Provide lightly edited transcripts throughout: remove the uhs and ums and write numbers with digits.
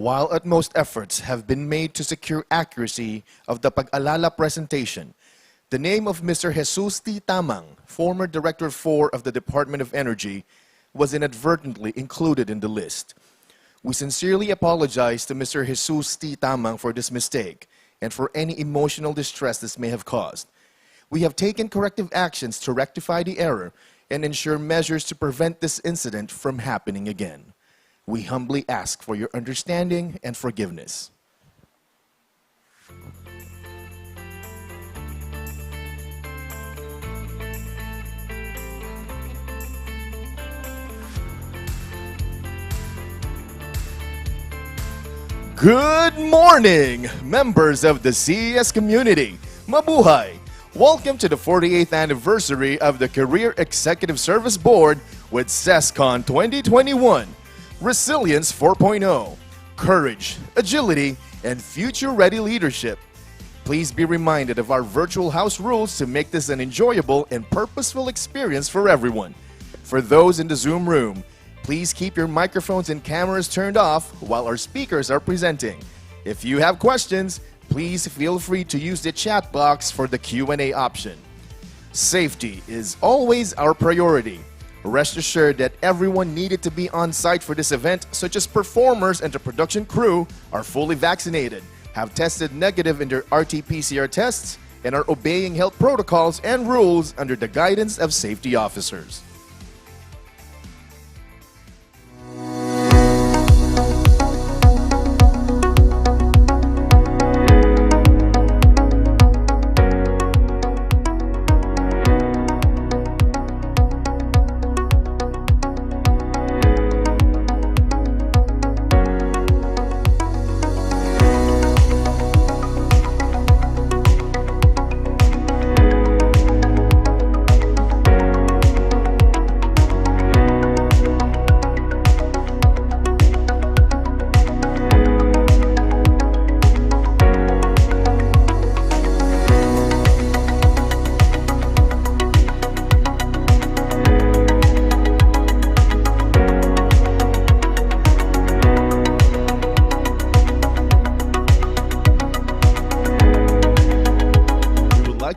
While utmost efforts have been made to secure accuracy of the pag-alala presentation, the name of Mr. Jesus T. Tamang, former Director 4 of the Department of Energy, was inadvertently included in the list. We sincerely apologize to Mr. Jesus T. Tamang for this mistake and for any emotional distress this may have caused. We have taken corrective actions to rectify the error and ensure measures to prevent this incident from happening again. We humbly ask for your understanding and forgiveness. Good morning, members of the CES community. Mabuhay! Welcome to the 48th anniversary of the Career Executive Service Board with CESCon 2021. Resilience 4.0, courage, agility, and future-ready leadership. Please be reminded of our virtual house rules to make this an enjoyable and purposeful experience for everyone. For those in the Zoom room, please keep your microphones and cameras turned off while our speakers are presenting. If you have questions, please feel free to use the chat box for the Q&A option. Safety is always our priority. Rest assured that everyone needed to be on site for this event, such as performers and the production crew, are fully vaccinated, have tested negative in their RT-PCR tests, and are obeying health protocols and rules under the guidance of safety officers.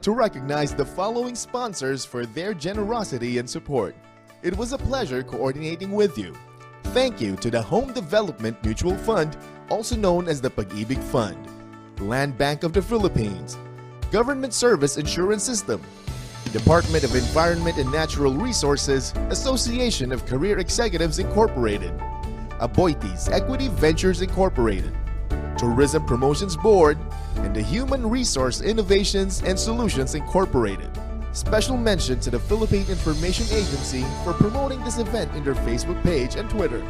To recognize the following sponsors for their generosity and support. It was a pleasure coordinating with you. Thank you to the Home Development Mutual Fund, also known as the Pag-ibig Fund, Land Bank of the Philippines, Government Service Insurance System, Department of Environment and Natural Resources, Association of Career Executives Incorporated, Aboitiz Equity Ventures Incorporated, Tourism Promotions Board, and the Human Resource Innovations and Solutions Incorporated. Special mention to the Philippine Information Agency for promoting this event in their Facebook page and Twitter.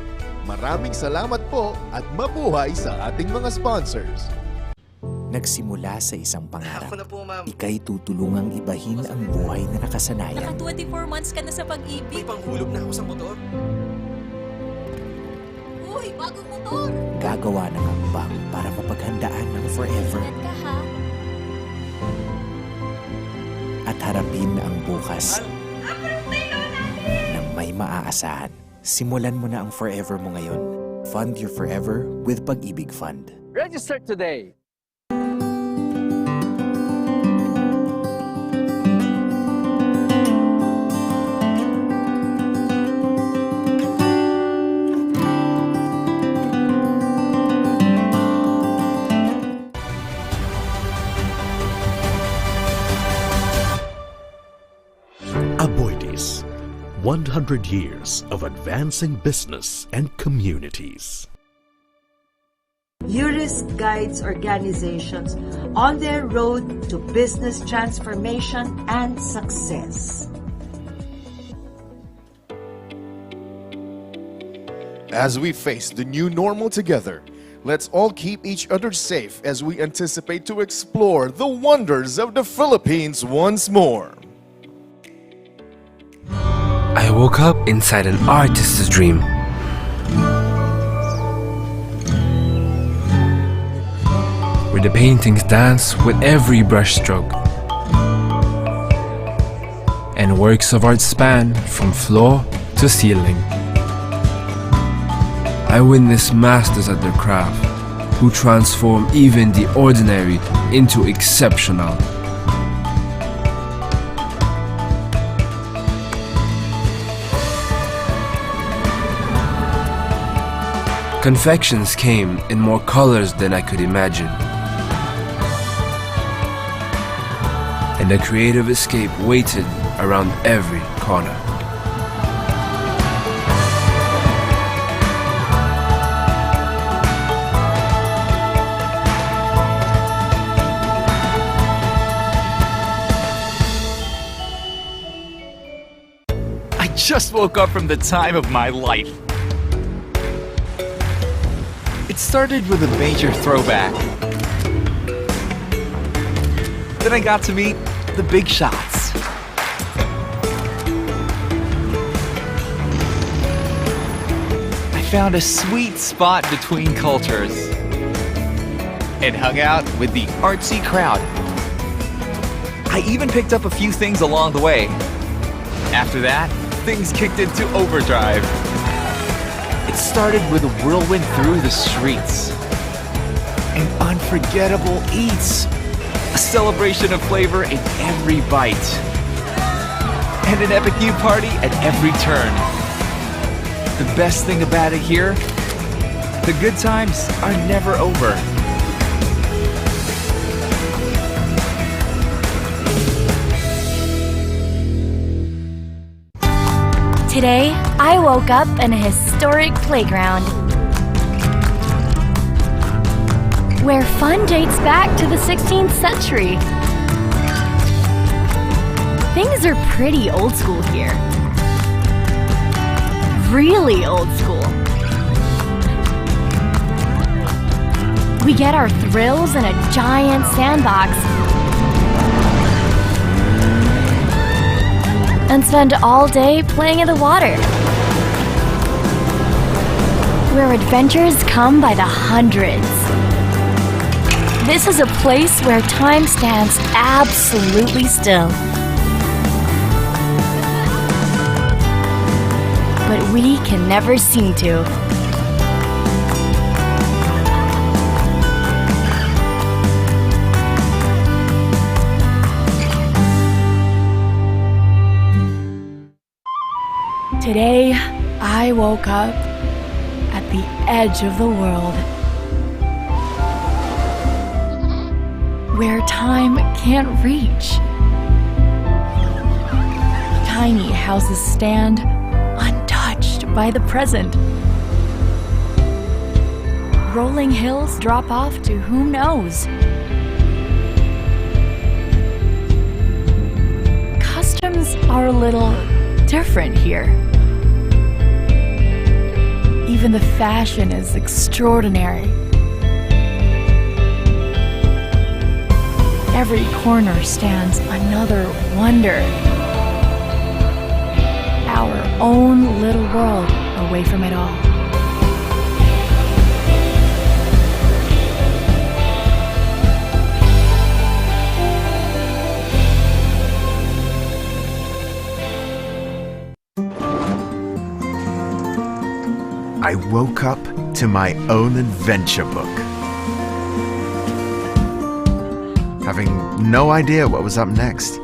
Maraming salamat po at mabuhay sa ating mga sponsors. Nagsimula sa isang pangarap, Ako na po, ma'am. ika'y tutulungang ibahin ang buhay na nakasanayan. Naka 24 months ka na sa May pag-ibig. panghulog na ako sa motor. Uy, bagong motor! Gagawa ng hakbang para mapaghandaan ng forever Ingat ka ha. at harapin ang bukas ng may maaasahan. Simulan mo na ang forever mo ngayon. Fund your forever with Pag-ibig Fund. Register today. Aboitiz, 100 years of advancing business and communities. URIS guides organizations on their road to business transformation and success. As we face the new normal together, let's all keep each other safe as we anticipate to explore the wonders of the Philippines once more. I woke up inside an artist's dream. Where the paintings dance with every brushstroke, and works of art span from floor to ceiling. I witnessed masters at their craft who transform even the ordinary into exceptional. Confections came in more colors than I could imagine. And a creative escape waited around every corner. I just woke up from the time of my life. It started with a major throwback. Then I got to meet the big shots. I found a sweet spot between cultures and hung out with the artsy crowd. I even picked up a few things along the way. After that, things kicked into overdrive. It started with a whirlwind through the streets. And unforgettable eats. A celebration of flavor in every bite. And an epic new party at every turn. The best thing about it here, the good times are never over. Today, I woke up in a historic playground where fun dates back to the 16th century. Things are pretty old school here. Really old school. We get our thrills in a giant sandbox and spend all day playing in the water, where adventures come by the hundreds. This is a place where time stands absolutely still. But we can never seem to. Today, I woke up at the edge of the world, where time can't reach. Tiny houses stand untouched by the present. Rolling hills drop off to who knows. Customs are a little different here. Even the fashion is extraordinary. Every corner stands another wonder. Our own little world away from it all. I woke up to my own adventure book, having no idea what was up next.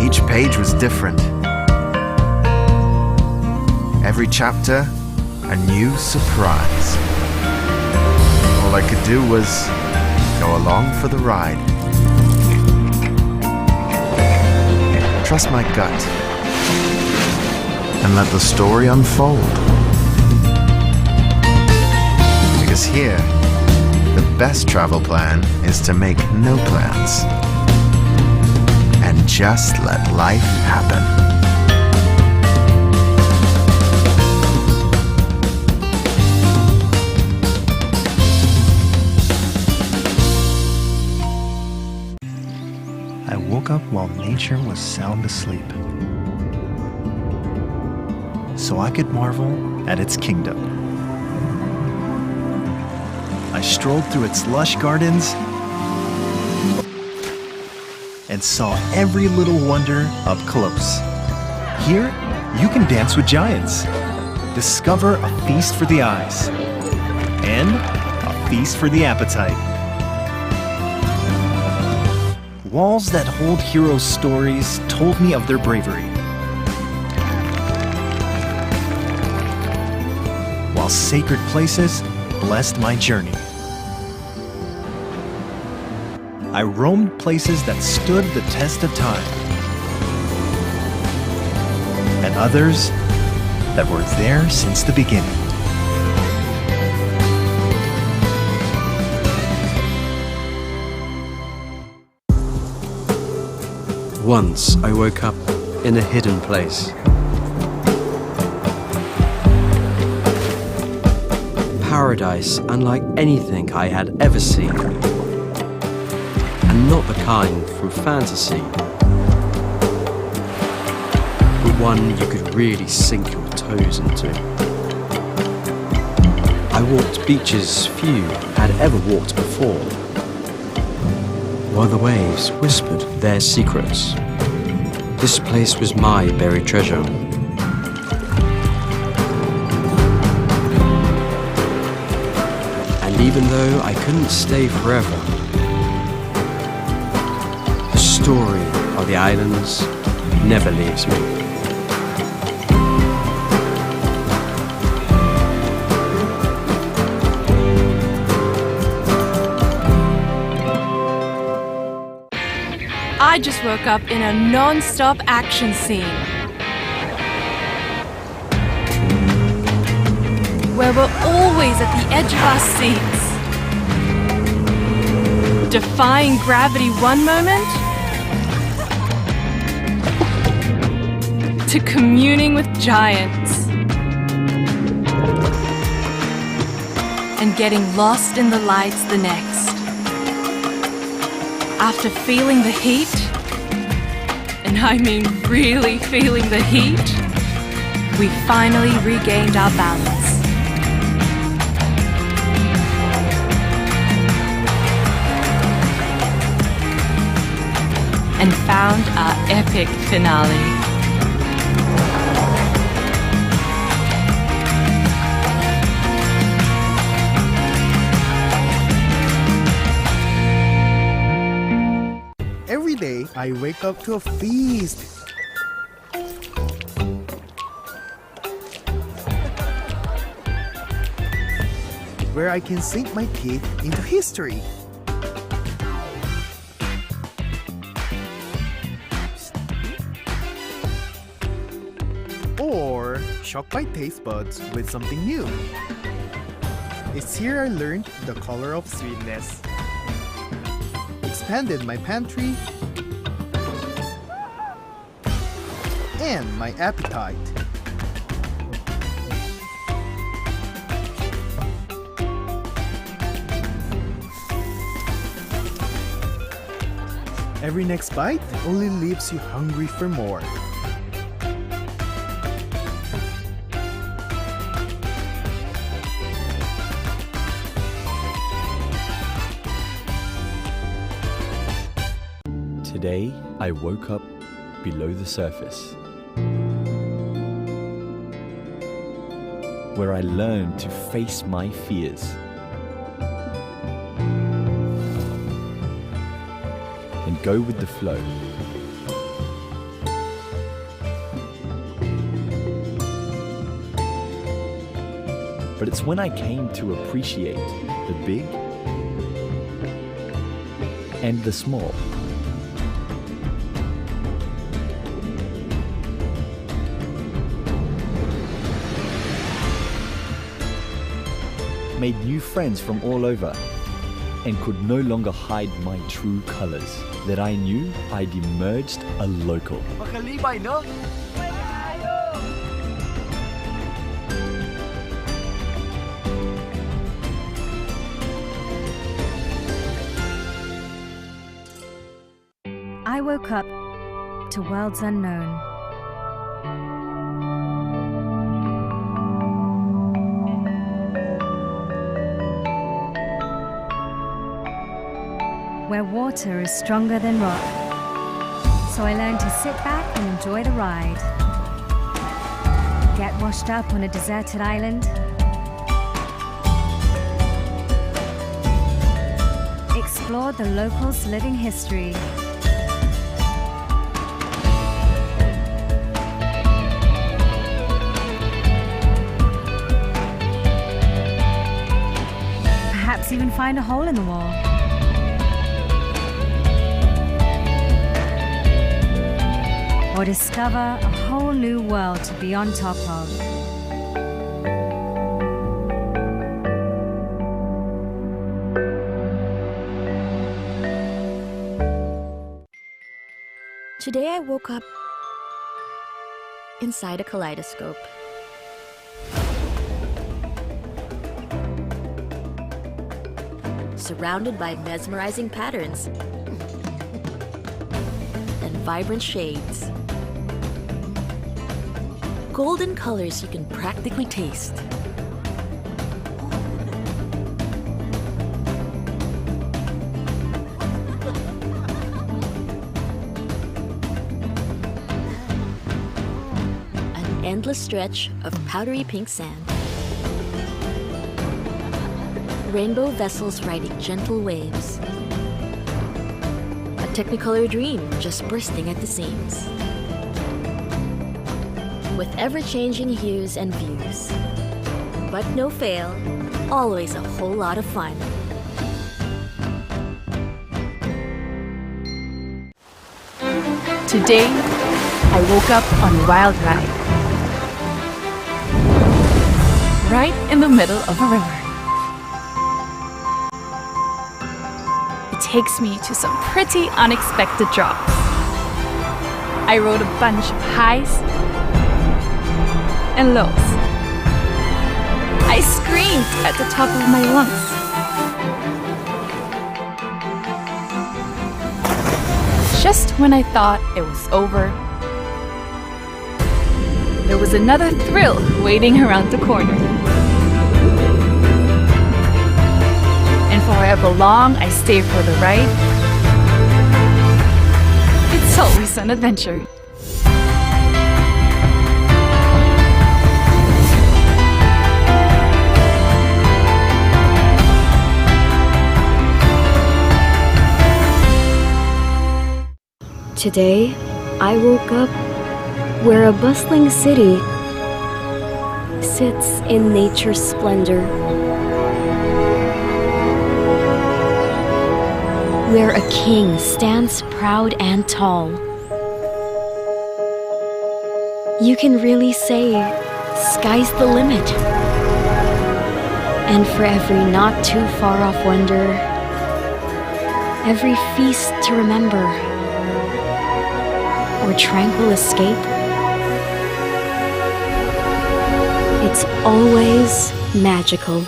Each page was different. Every chapter, a new surprise. All I could do was go along for the ride. Trust my gut and let the story unfold. Because here, the best travel plan is to make no plans and just let life happen. I woke up while nature was sound asleep, so I could marvel at its kingdom. I strolled through its lush gardens and saw every little wonder up close. Here, you can dance with giants. Discover a feast for the eyes and a feast for the appetite. Walls that hold heroes' stories told me of their bravery, while sacred places blessed my journey. I roamed places that stood the test of time, and others that were there since the beginning. Once I woke up in a hidden place. Paradise unlike anything I had ever seen. And not the kind from fantasy, but one you could really sink your toes into. I walked beaches few had ever walked before, while the waves whispered their secrets. This place was my buried treasure. And even though I couldn't stay forever, the story of the islands never leaves me. I just woke up in a non-stop action scene where we're always at the edge of our seats, defying gravity one moment to communing with giants and getting lost in the lights the next. After feeling the heat, and I mean really feeling the heat, we finally regained our balance. And found our epic finale. Every day, I wake up to a feast. Where I can sink my teeth into history. Or shock my taste buds with something new. It's here I learned the color of sweetness. Expanded my pantry and my appetite. Every next bite only leaves you hungry for more. Today, I woke up below the surface, where I learned to face my fears and go with the flow. But it's when I came to appreciate the big and the small, made new friends from all over, and could no longer hide my true colors, that I knew I'd emerged a local. Makalibay, no? I woke up to worlds unknown. Where water is stronger than rock. So I learned to sit back and enjoy the ride. Get washed up on a deserted island? Explore the locals' living history. Perhaps even find a hole in the wall. Or discover a whole new world to be on top of. Today I woke up inside a kaleidoscope. Surrounded by mesmerizing patterns and vibrant shades. Golden colors you can practically taste. An endless stretch of powdery pink sand. Rainbow vessels riding gentle waves. A Technicolor dream just bursting at the seams. With ever-changing hues and views. But no fail, always a whole lot of fun. Today, I woke up on a wild ride. Right in the middle of a river. It takes me to some pretty unexpected drops. I rode a bunch of highs and lows. I screamed at the top of my lungs. Just when I thought it was over, there was another thrill waiting around the corner. And for however long I stay for the ride, it's always an adventure. Today, I woke up where a bustling city sits in nature's splendor. Where a king stands proud and tall. You can really say, sky's the limit. And for every not too far off wonder, every feast to remember, or tranquil escape, it's always magical.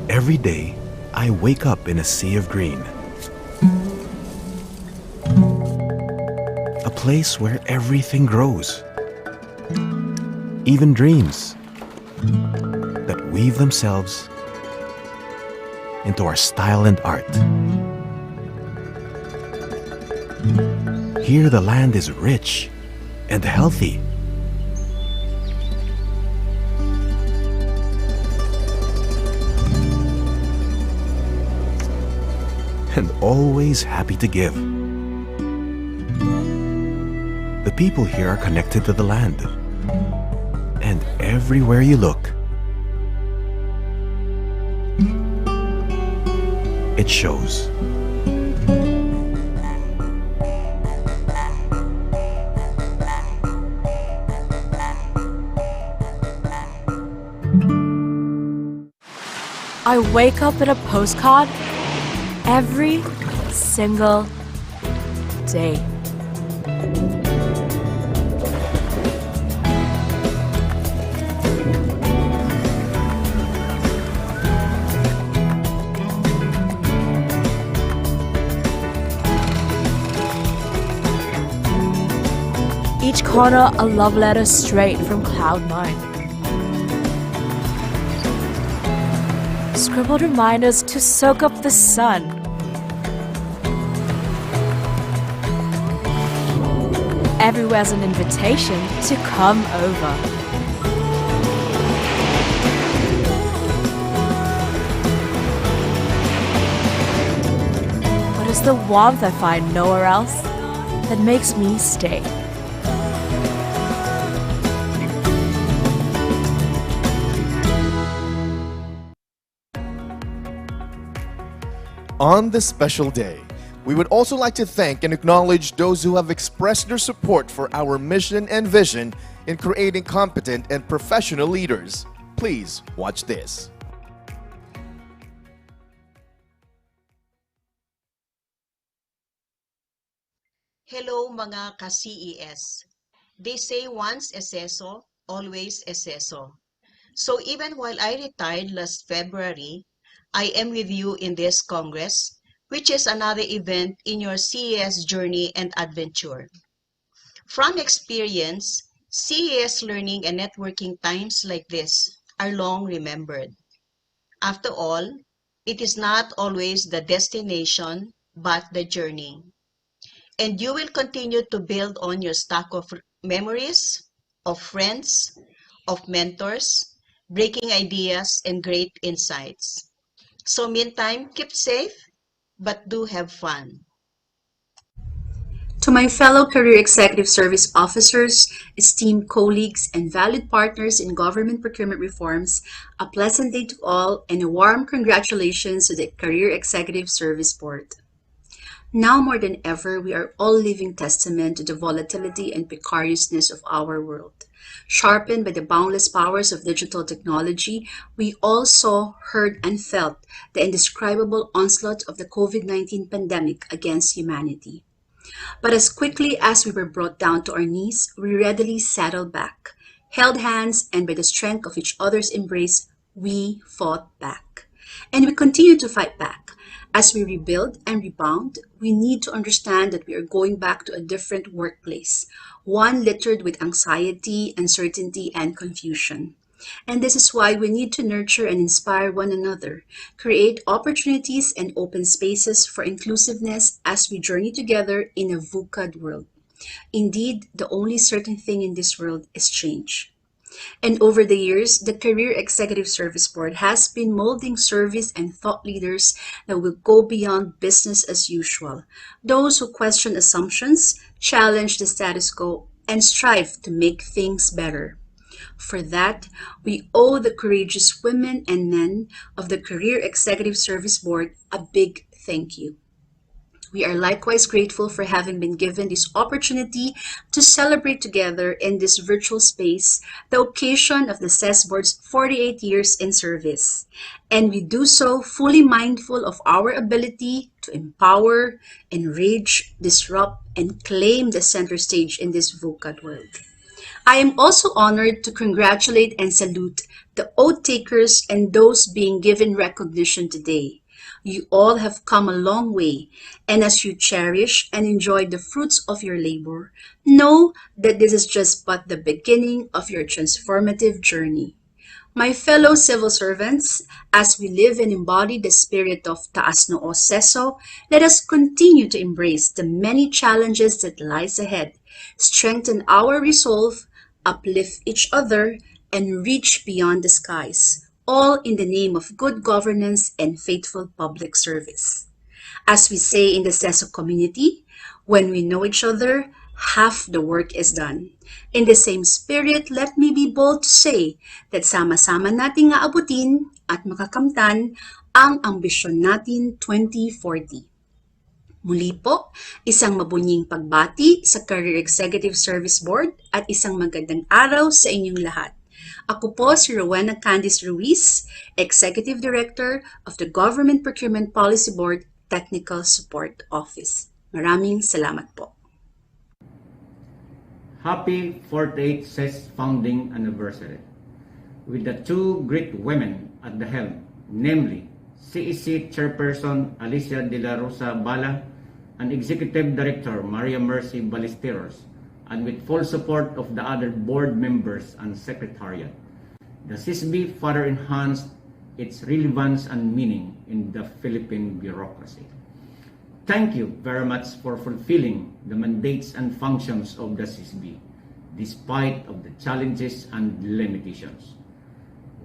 Every day, I wake up in a sea of green. A place where everything grows. Even dreams that weave themselves into our style and art. Here the land is rich and healthy. And always happy to give. The people here are connected to the land. And everywhere you look, it shows. I wake up with a postcard every single day. Each corner a love letter straight from Cloud9. Scribbled reminders to soak up the sun. Everywhere's an invitation to come over. But it's the warmth I find nowhere else that makes me stay. On this special day, we would also like to thank and acknowledge those who have expressed their support for our mission and vision in creating competent and professional leaders. Please watch this. Hello mga ka-CES. They say once ESESO, always ESESO. So even while I retired last February, I am with you in this Congress, which is another event in your CES journey and adventure. From experience, CES learning and networking times like this are long remembered. After all, it is not always the destination, but the journey. And you will continue to build on your stack of memories, of friends, of mentors, breaking ideas, and great insights. So meantime, keep safe, but do have fun. To my fellow Career Executive Service officers, esteemed colleagues, and valued partners in government procurement reforms, a pleasant day to all and a warm congratulations to the Career Executive Service Board. Now more than ever, we are all living testament to the volatility and precariousness of our world. Sharpened by the boundless powers of digital technology, we all saw, heard, and felt the indescribable onslaught of the COVID-19 pandemic against humanity. But as quickly as we were brought down to our knees, we readily settled back, held hands, and by the strength of each other's embrace, we fought back. And we continue to fight back. As we rebuild and rebound, we need to understand that we are going back to a different workplace, one littered with anxiety, uncertainty, and confusion. And this is why we need to nurture and inspire one another, create opportunities and open spaces for inclusiveness as we journey together in a VUCA'd world. Indeed, the only certain thing in this world is change. And over the years, the Career Executive Service Board has been molding service and thought leaders that will go beyond business as usual, those who question assumptions, challenge the status quo, and strive to make things better. For that, we owe the courageous women and men of the Career Executive Service Board a big thank you. We are likewise grateful for having been given this opportunity to celebrate together in this virtual space the occasion of the CES Board's 48 years in service. And we do so fully mindful of our ability to empower, enrich, disrupt, and claim the center stage in this VUCA'd world. I am also honored to congratulate and salute the oath takers and those being given recognition today. You all have come a long way, and as you cherish and enjoy the fruits of your labor, know that this is just but the beginning of your transformative journey. My fellow civil servants, as we live and embody the spirit of Taas Noo Seso, let us continue to embrace the many challenges that lies ahead, strengthen our resolve, uplift each other, and reach beyond the skies, all in the name of good governance and faithful public service. As we say in the CESO community, when we know each other, half the work is done. In the same spirit, let me be bold to say that sama-sama nating aabutin at makakamtan ang ambisyon natin 2040. Muli po, isang mabunying pagbati sa Career Executive Service Board at isang magandang araw sa inyong lahat. Ako po si Rowena Candice Ruiz, Executive Director of the Government Procurement Policy Board Technical Support Office. Maraming salamat po. Happy 48th CES founding anniversary. With the two great women at the helm, namely CEC Chairperson Alicia De La Rosa Bala and Executive Director Maria Mercy Ballesteros, and with full support of the other board members and secretariat, the CISB further enhanced its relevance and meaning in the Philippine bureaucracy. thank you very much for fulfilling the mandates and functions of the CSB, despite of the challenges and limitations.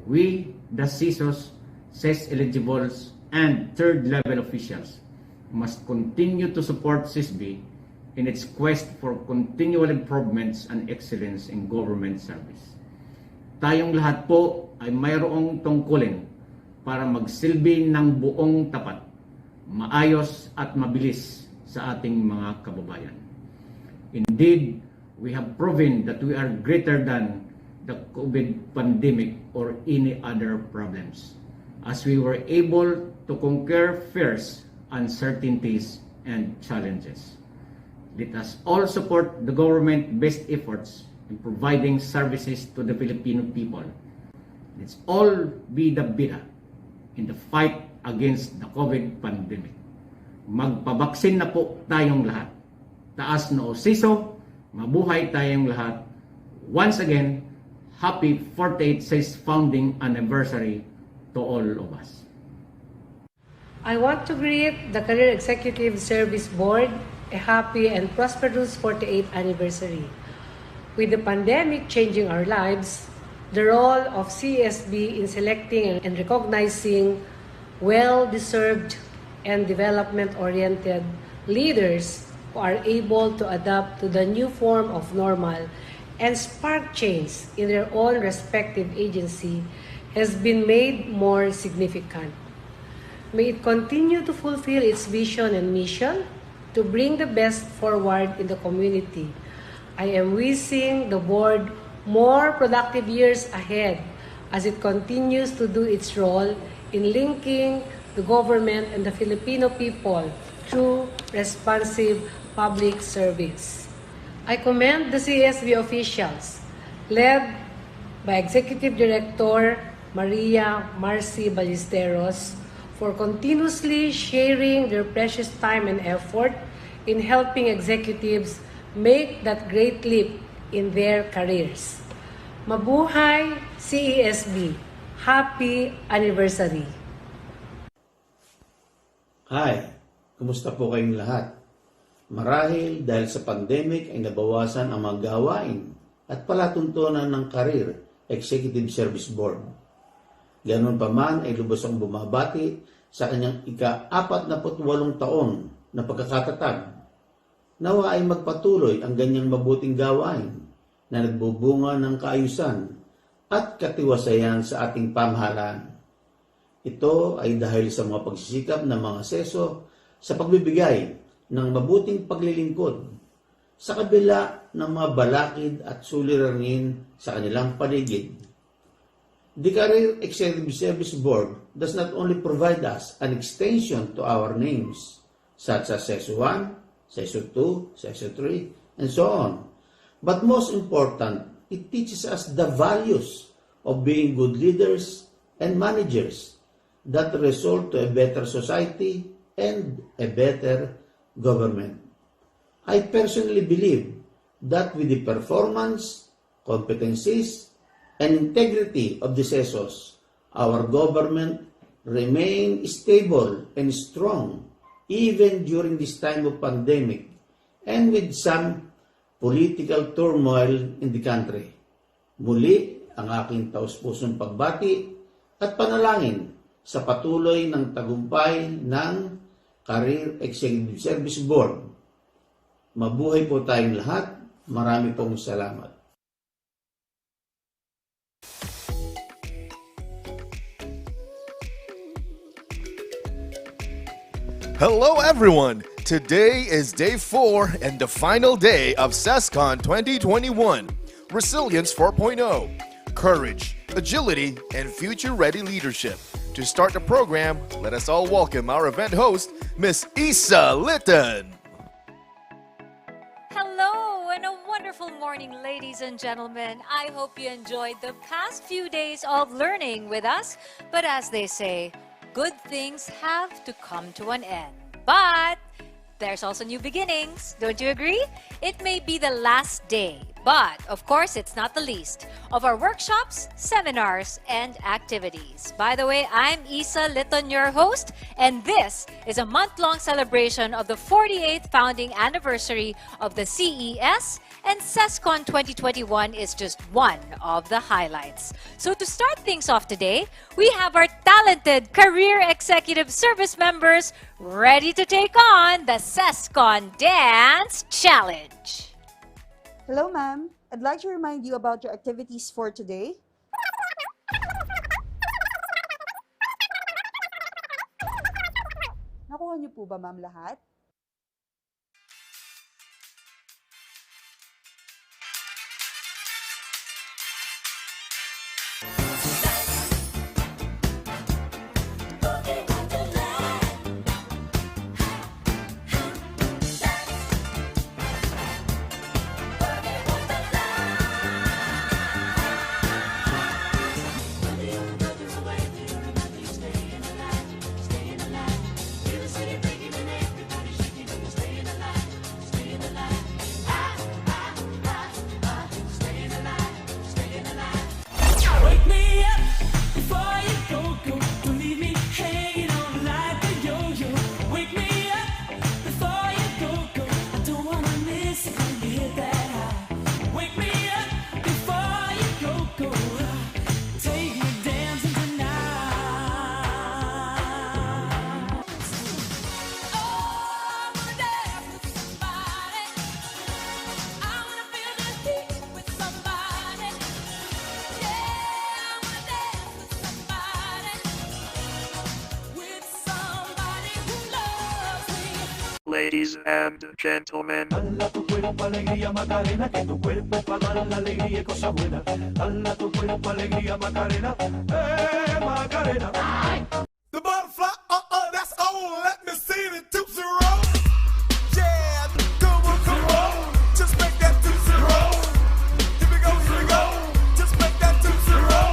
We, the CISOs, CES eligibles, and third-level officials must continue to support CSB in its quest for continual improvements and excellence in government service. Tayong lahat po ay mayroong tungkulin para magsilbi ng buong tapat, maayos at mabilis sa ating mga kababayan. Indeed, we have proven that we are greater than the COVID pandemic or any other problems, as we were able to conquer fears, uncertainties, and challenges. Let us all support the government-based efforts in providing services to the Filipino people. Let's all be the bida in the fight against the COVID pandemic. Magpabaksin na po tayong lahat. Taas noo siso, mabuhay tayong lahat. Once again, happy 48th CES founding anniversary to all of us. I want to greet the Career Executive Service Board a happy and prosperous 48th anniversary. With the pandemic changing our lives, the role of CSB in selecting and recognizing well-deserved and development-oriented leaders who are able to adapt to the new form of normal and spark change in their own respective agency has been made more significant. May it continue to fulfill its vision and mission to bring the best forward in the community. I am wishing the board more productive years ahead as it continues to do its role in linking the government and the Filipino people through responsive public service. I commend the CSB officials, led by Executive Director Maria Marcy Ballesteros, for continuously sharing their precious time and effort in helping executives make that great leap in their careers. Mabuhay CESB! Happy anniversary! Hi! Kumusta po kayong lahat? Marahil dahil sa pandemic ay nabawasan ang mga gawain at palatuntunan ng Career Executive Service Board. Ganon pa man ay lubos ang bumabati sa kanyang ika-48 taon na pagkakatatag. Nawa ay magpatuloy ang ganyang mabuting gawain na nagbubunga ng kaayusan at katiwasayan sa ating pamahalaan. Ito ay dahil sa mga pagsisikap ng mga seso sa pagbibigay ng mabuting paglilingkod sa kabila ng mga balakid at suliranin sa kanilang paligid. The Career Executive Service Board does not only provide us an extension to our names, such as CESO 1, CESO 2, CESO 3, and so on, but most important, it teaches us the values of being good leaders and managers that result to a better society and a better government. I personally believe that with the performance, competencies, and integrity of the CESOs, our government remain stable and strong even during this time of pandemic and with some political turmoil in the country. Muli, ang aking taus-pusong pagbati at panalangin sa patuloy ng tagumpay ng Career Executive Service Board. Mabuhay po tayong lahat. Marami pong salamat. Hello everyone! Today is day 4 and the final day of CESCON 2021. Resilience 4.0. Courage, agility, and future-ready leadership. To start the program, let us all welcome our event host, Miss Isa Litton. Hello and a wonderful morning, ladies and gentlemen. I hope you enjoyed the past few days of learning with us. But as they say, good things have to come to an end. But there's also new beginnings, don't you agree? It may be the last day, But, of course, it's not the least of our workshops, seminars, and activities. By the way, I'm Isa Litton, your host, and this is a month-long celebration of the 48th founding anniversary of the CES, and CESCon 2021 is just one of the highlights. So to start things off today, we have our talented Career Executive Service members ready to take on the CESCon Dance Challenge. Hello, ma'am. I'd like to remind you about your activities for today. Nakuha niyo po ba, ma'am, lahat? Ladies and gentlemen, Dala tu cuerpo alegría Macarena, que tu cuerpo para dar la alegría y cosa buena. Dala tu cuerpo alegría Macarena, Macarena. The butterfly, that's on. Let me see the tootsie roll. Yeah, come on, just make that tootsie roll. Here we go, just make that tootsie roll.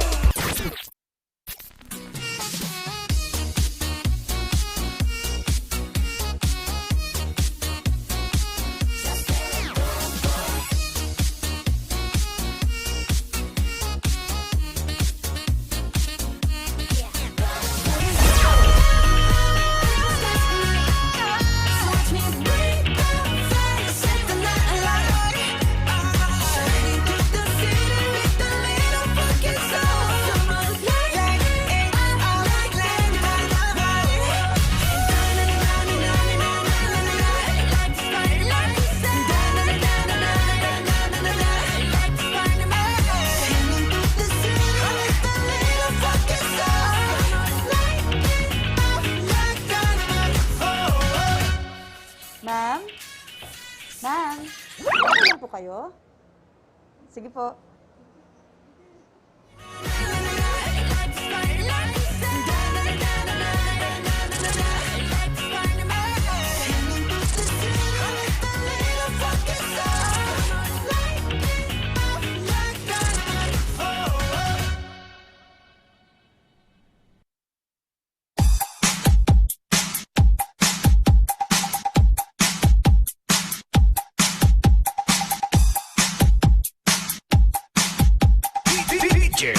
Ma'am? Ma'am? Ano po kayo? Sige po. DJ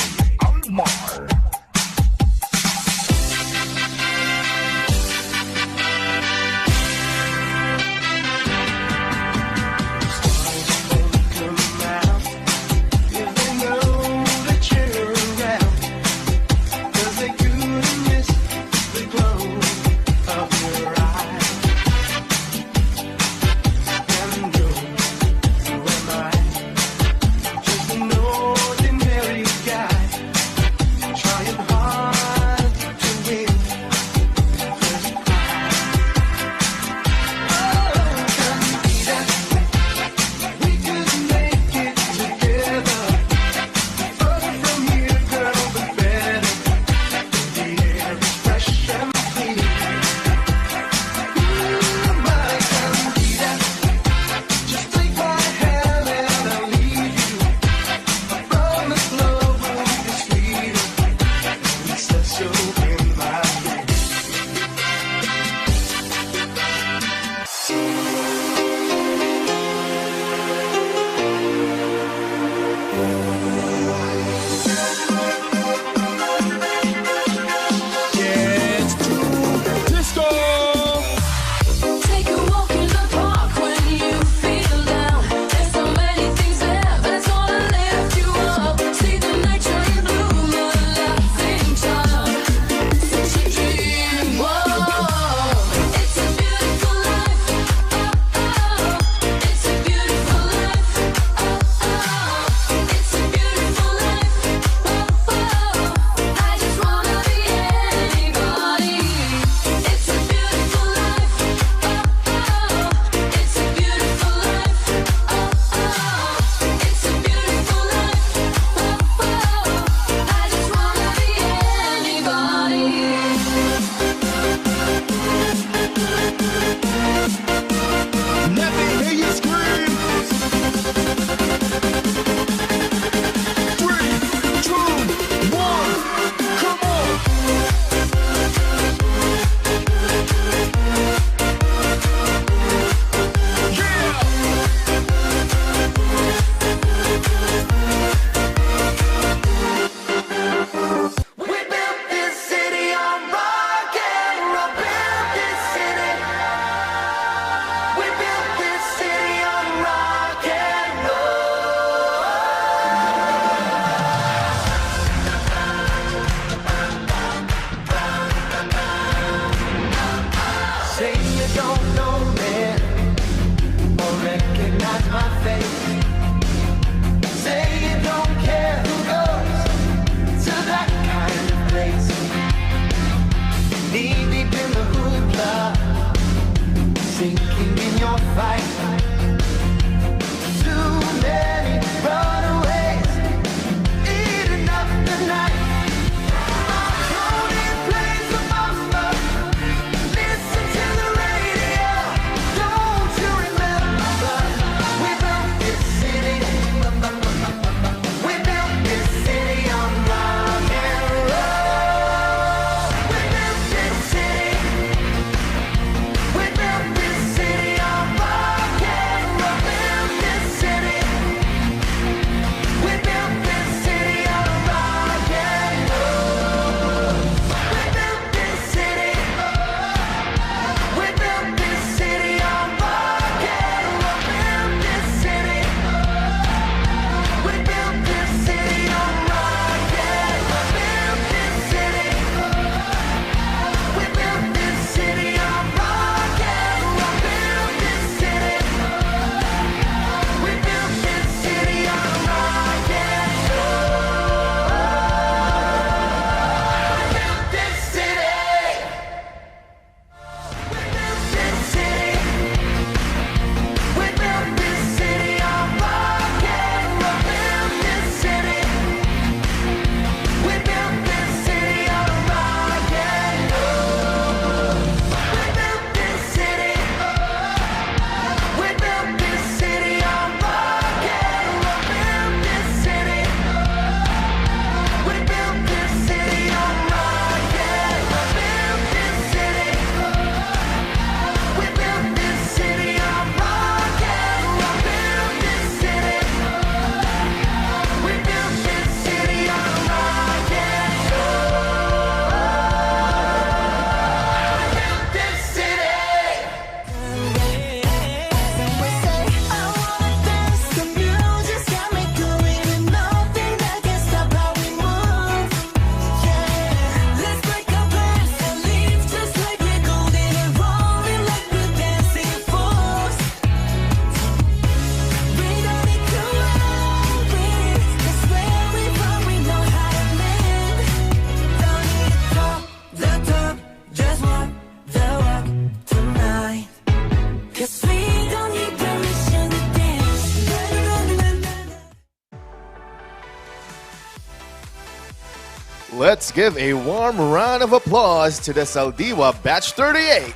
Let's give a warm round of applause to the Saldiwa Batch 38.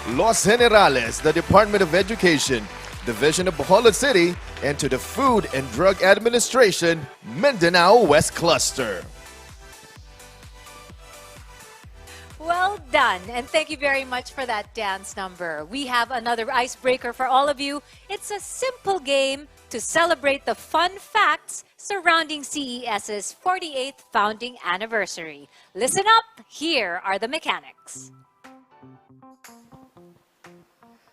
Los Generales, the Department of Education, Division of Bacolod City, and to the Food and Drug Administration, Mindanao West Cluster. Well done, and thank you very much for that dance number. We have another icebreaker for all of you. It's a simple game to celebrate the fun facts surrounding CES's 48th founding anniversary. Listen up, here are the mechanics.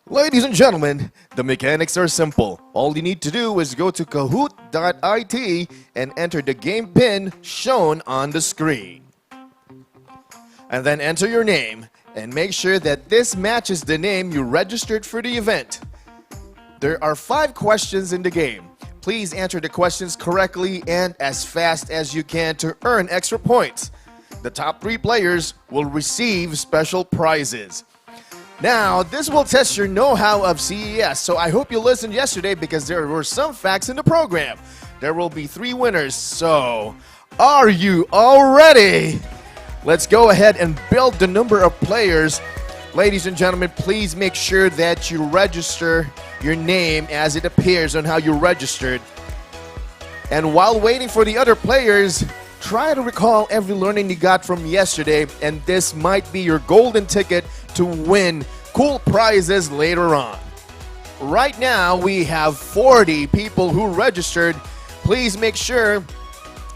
Ladies and gentlemen, the mechanics are simple. All you need to do is go to kahoot.it and enter the game pin shown on the screen. And then enter your name and make sure that this matches the name you registered for the event. There are 5 questions in the game. Please answer the questions correctly and as fast as you can to earn extra points. The top 3 players will receive special prizes. Now, this will test your know-how of CES, so I hope you listened yesterday because there were some facts in the program. There will be 3 winners, so are you all ready? Let's go ahead and build the number of players. Ladies and gentlemen, please make sure that you register your name as it appears on how you registered. And while waiting for the other players, try to recall every learning you got from yesterday, and this might be your golden ticket to win cool prizes later on. Right now, we have 40 people who registered. Please make sure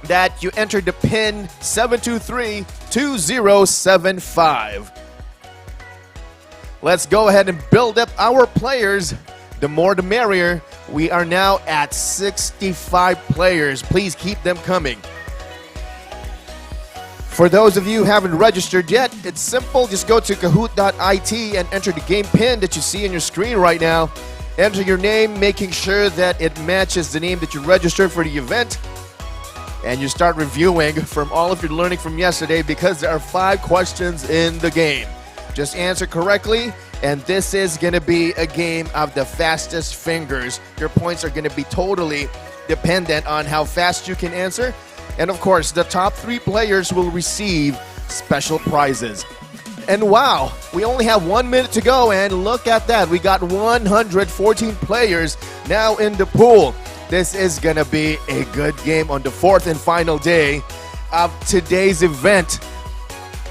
that you enter the PIN 723-2075. Let's go ahead and build up our players. The more the merrier. We are now at 65 players. Please keep them coming. For those of you who haven't registered yet, it's simple. Just go to kahoot.it and enter the game pin that you see on your screen right now. Enter your name, making sure that it matches the name that you registered for the event. And you start reviewing from all of your learning from yesterday because there are 5 questions in the game. Just answer correctly, and this is going to be a game of the fastest fingers. Your points are going to be totally dependent on how fast you can answer. And of course, the top 3 players will receive special prizes. And wow, we only have 1 minute to go, and look at that. We got 114 players now in the pool. This is going to be a good game on the 4th and final day of today's event.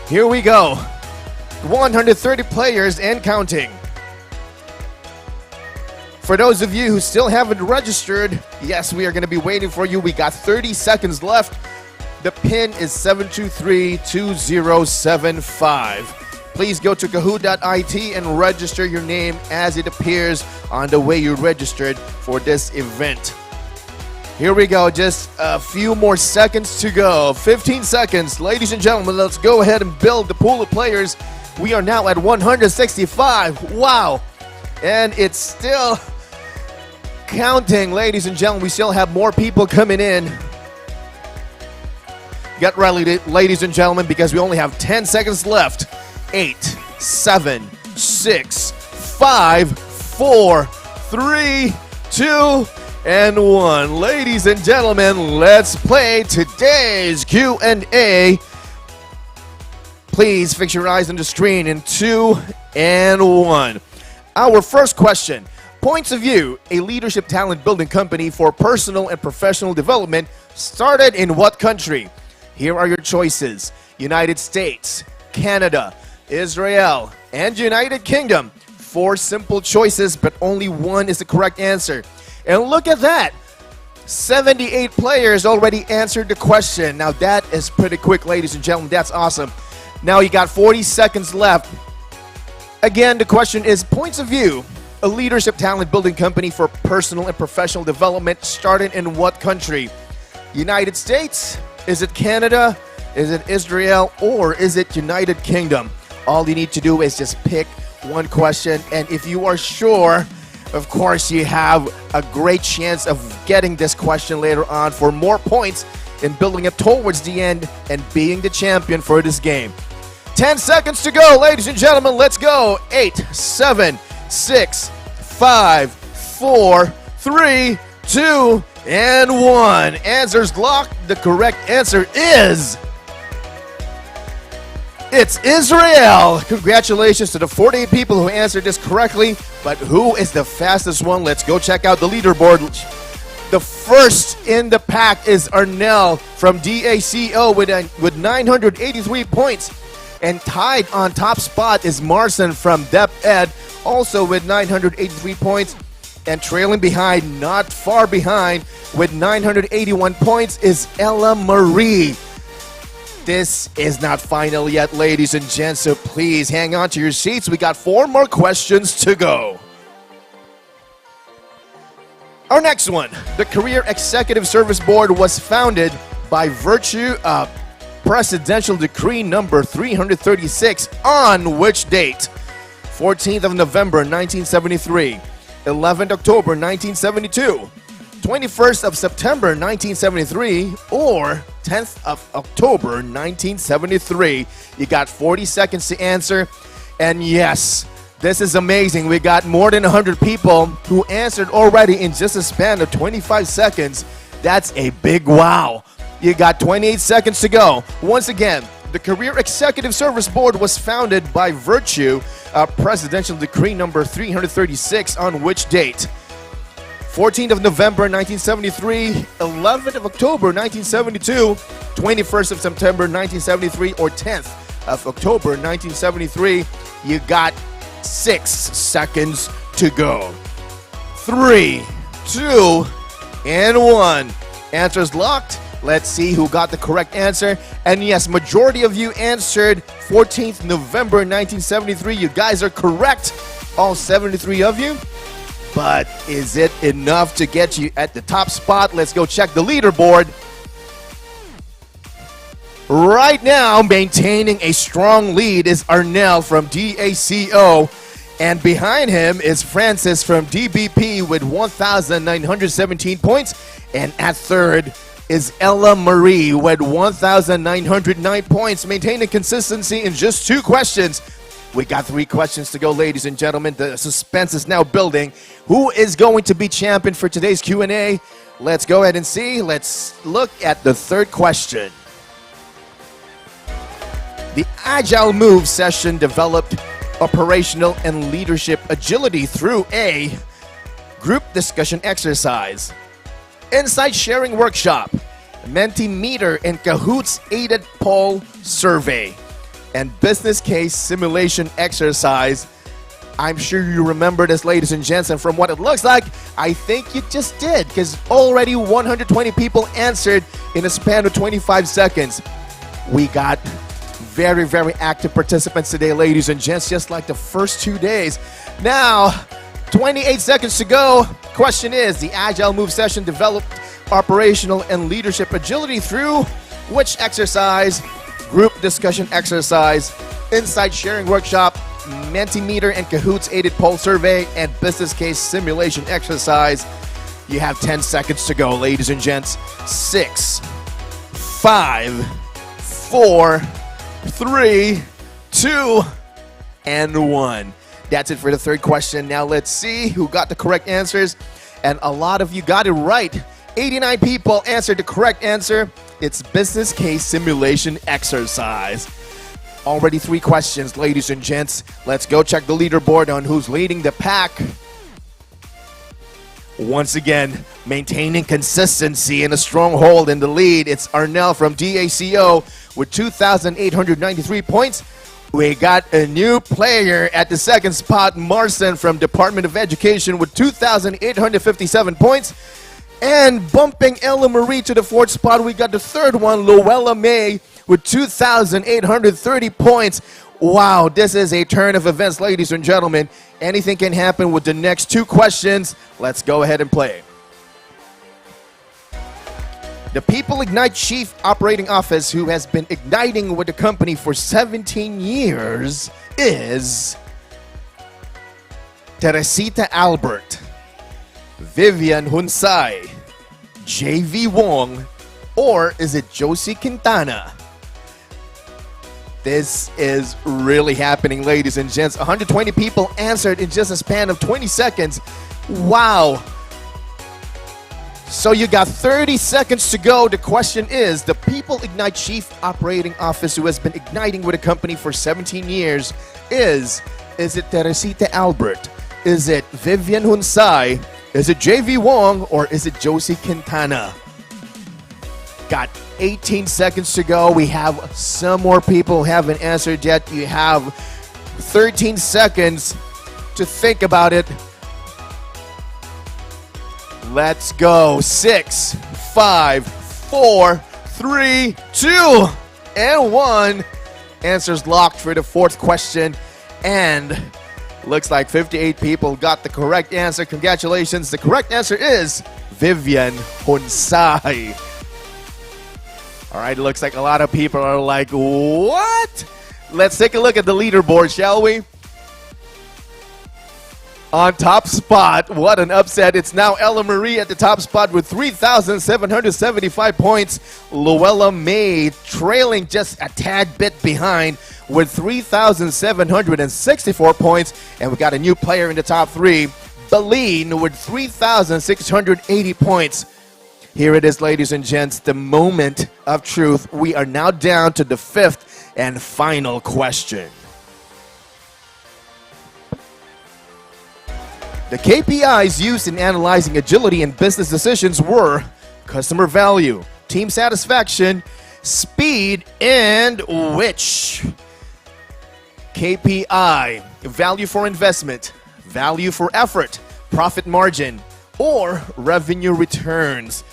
Here we go. 130 players and counting. For those of you who still haven't registered, yes, we are going to be waiting for you. We got 30 seconds left. The pin is 723-2075. Please go to kahoot.it and register your name as it appears on the way you registered for this event. Here we go, just a few more seconds to go. 15 seconds. Ladies and gentlemen, let's go ahead and build the pool of players. We are now at 165. Wow. And it's still counting, ladies and gentlemen. We still have more people coming in. Get ready, ladies and gentlemen, because we only have 10 seconds left. 8, 7, 6, 5, 4, 3, 2, and 1. Ladies and gentlemen, let's play today's Q&A. Please fix your eyes on the screen in 2 and 1. Our first question. Points of View, a leadership talent building company for personal and professional development, started in what country? Here are your choices. United States, Canada, Israel, and United Kingdom. 4 simple choices, but only 1 is the correct answer. And look at that. 78 players already answered the question. Now that is pretty quick, ladies and gentlemen. That's awesome. Now you got 40 seconds left. Again, the question is Points of View, a leadership talent building company for personal and professional development, started in what country? United States? Is it Canada? Is it Israel? Or is it United Kingdom? All you need to do is just pick one question, and if you are sure, of course, you have a great chance of getting this question later on for more points in building it towards the end and being the champion for this game. 10 seconds to go, ladies and gentlemen. Let's go. 8, 7, 6, 5, 4, 3, 2, and 1. Answers locked. The correct answer is It's Israel! Congratulations to the 48 people who answered this correctly. But who is the fastest one? Let's go check out the leaderboard. The first in the pack is Arnell from DACO with 983 points. And tied on top spot is Marcin from Dep Ed, also with 983 points. And trailing behind, not far behind, with 981 points is Ella Marie. This is not final yet, ladies and gents, so please hang on to your seats. We got 4 more questions to go. Our next one, the Career Executive Service Board was founded by virtue of Presidential Decree number 336 on which date? 14th of November 1973, 11th October 1972, 21st of September 1973, or 10th of October 1973. You got 40 seconds to answer. And yes, this is amazing. We got more than 100 people who answered already in just a span of 25 seconds. That's a big wow. You got 28 seconds to go. Once again, the Career Executive Service Board was founded by virtue of Presidential Decree number 336 on which date? 14th of November 1973, 11th of October 1972, 21st of September 1973, or 10th of October 1973. You got 6 seconds to go. 3, 2, and 1. Answers locked. Let's see who got the correct answer. And yes, majority of you answered 14th November 1973. You guys are correct, all 73 of you. But is it enough to get you at the top spot? Let's go check the leaderboard. Right now, maintaining a strong lead is Arnell from DACO. And behind him is Francis from DBP with 1,917 points. And at third is Ella Marie with 1,909 points, maintaining consistency in just 2 questions. We got 3 questions to go, ladies and gentlemen. The suspense is now building. Who is going to be champion for today's Q&A? Let's go ahead and see. Let's look at the third question. The Agile Move session developed operational and leadership agility through a group discussion exercise, insight sharing workshop, Mentimeter and Kahoots aided poll survey, and business case simulation exercise. I'm sure you remember this, ladies and gents, and from what it looks like, I think you just did, because already 120 people answered in a span of 25 seconds. We got very, very active participants today, ladies and gents, just like the first 2 days. Now, 28 seconds to go. Question is, the Agile Move session developed operational and leadership agility through which exercise? Group discussion exercise, insight sharing workshop, Mentimeter and Kahoots aided poll survey, and business case simulation exercise. You have 10 seconds to go, ladies and gents. 6, 5, 4, 3, 2, and 1. That's it for the third question. Now let's see who got the correct answers. And a lot of you got it right. 89 people answered the correct answer. It's business case simulation exercise. Already 3 questions, ladies and gents. Let's go check the leaderboard on who's leading the pack. Once again, maintaining consistency and a strong hold in the lead, it's Arnell from DACO with 2,893 points. We got a new player at the second spot, Marcin from Department of Education with 2,857 points. And bumping Ella Marie to the fourth spot, we got the third one, Luella May, with 2,830 points. Wow, this is a turn of events, ladies and gentlemen. Anything can happen with the next 2 questions. Let's go ahead and play. The People Ignite Chief Operating Office, who has been igniting with the company for 17 years, is Teresita Albert, Vivian Hunsay, JV Wong, or is it Josie Quintana? This is really happening, ladies and gents. 120 people answered in just a span of 20 seconds. Wow. So you got 30 seconds to go. The question is, the People Ignite Chief Operating Officer who has been igniting with a company for 17 years is it Teresita Albert? Is it Vivian Hunsay? Is it JV Wong? Or is it Josie Quintana? Got 18 seconds to go. We have some more people who haven't answered yet. You have 13 seconds to think about it. Let's go. 6, 5, 4, 3, 2, and 1. Answers locked for the fourth question. And looks like 58 people got the correct answer. Congratulations. The correct answer is Vivian Hunsay. All right, looks like a lot of people are like, what? Let's take a look at the leaderboard, shall we? On top spot, what an upset. It's now Ella Marie at the top spot with 3,775 points. Luella May trailing just a tad bit behind with 3,764 points. And we got a new player in the top three, Beline, with 3,680 points. Here it is, ladies and gents, the moment of truth. We are now down to the fifth and final question. The KPIs used in analyzing agility and business decisions were customer value, team satisfaction, speed, and which? KPI, value for investment, value for effort, profit margin, or revenue returns.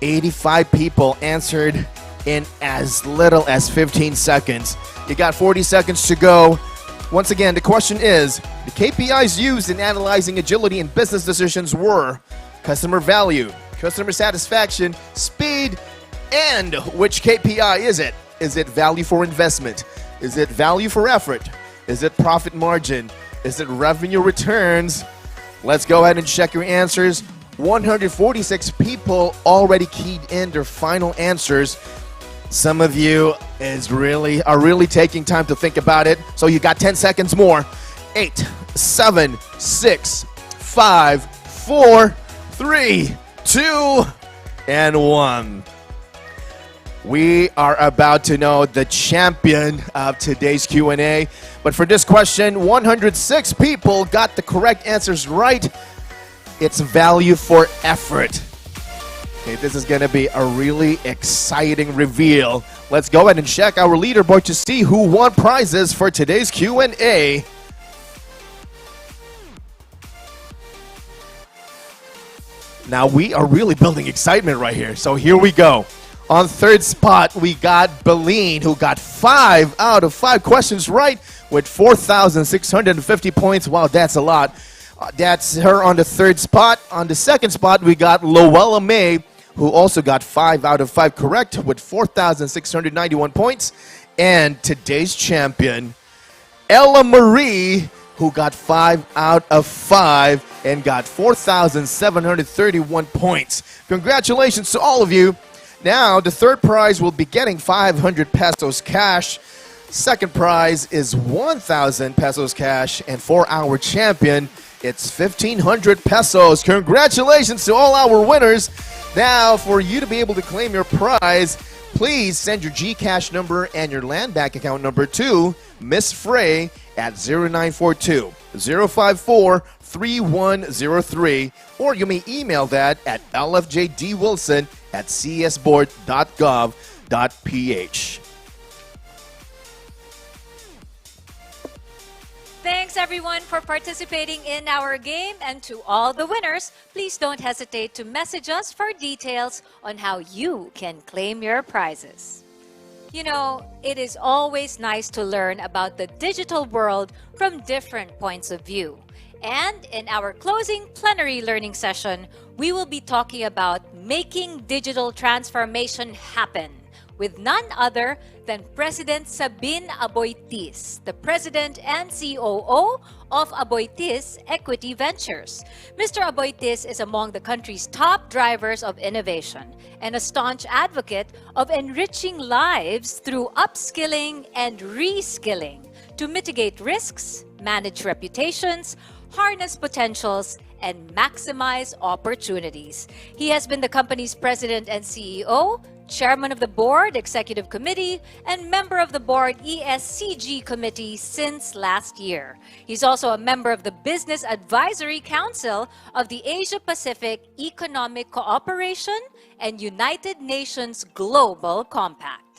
85 people answered in as little as 15 seconds. You got 40 seconds to go. Once again, the question is, the KPIs used in analyzing agility and business decisions were customer value, customer satisfaction, speed, and which KPI is it? Is it value for investment? Is it value for effort? Is it profit margin? Is it revenue returns? Let's go ahead and check your answers. 146 people already keyed in their final answers. Some of you are really taking time to think about it. So you got 10 seconds more. 8, 7, 6, 5, 4, 3, 2, and 1. We are about to know the champion of today's Q&A. But for this question, 106 people got the correct answers right. It's value for effort. Okay, this is going to be a really exciting reveal. Let's go ahead and check our leaderboard to see who won prizes for today's Q&A. Now, we are really building excitement right here. So here we go. On third spot, we got Beline, who got 5 out of 5 questions right with 4,650 points. Wow, that's a lot. That's her on the third spot. On the second spot, we got Luella May, who also got 5 out of 5 correct with 4,691 points. And today's champion, Ella Marie, who got 5 out of 5 and got 4,731 points. Congratulations to all of you. Now, the third prize will be getting 500 pesos cash. Second prize is 1,000 pesos cash. And for our champion, it's 1,500 pesos. Congratulations to all our winners. Now, for you to be able to claim your prize, please send your GCash number and your land bank account number to Miss Frey at 0942-054-3103, or you may email that at lfjdwilson@csboard.gov.ph. Thanks everyone for participating in our game, and to all the winners, please don't hesitate to message us for details on how you can claim your prizes. You know, it is always nice to learn about the digital world from different points of view. And in our closing plenary learning session, we will be talking about making digital transformation happen with none other than President Sabine Aboitiz, the President and COO of Aboitiz Equity Ventures. Mr. Aboitiz is among the country's top drivers of innovation and a staunch advocate of enriching lives through upskilling and reskilling to mitigate risks, manage reputations, harness potentials, and maximize opportunities. He has been the company's president and CEO, chairman of the board, executive committee, and member of the board ESCG committee since last year. He's also a member of the Business Advisory Council of the Asia Pacific Economic Cooperation and United Nations Global Compact.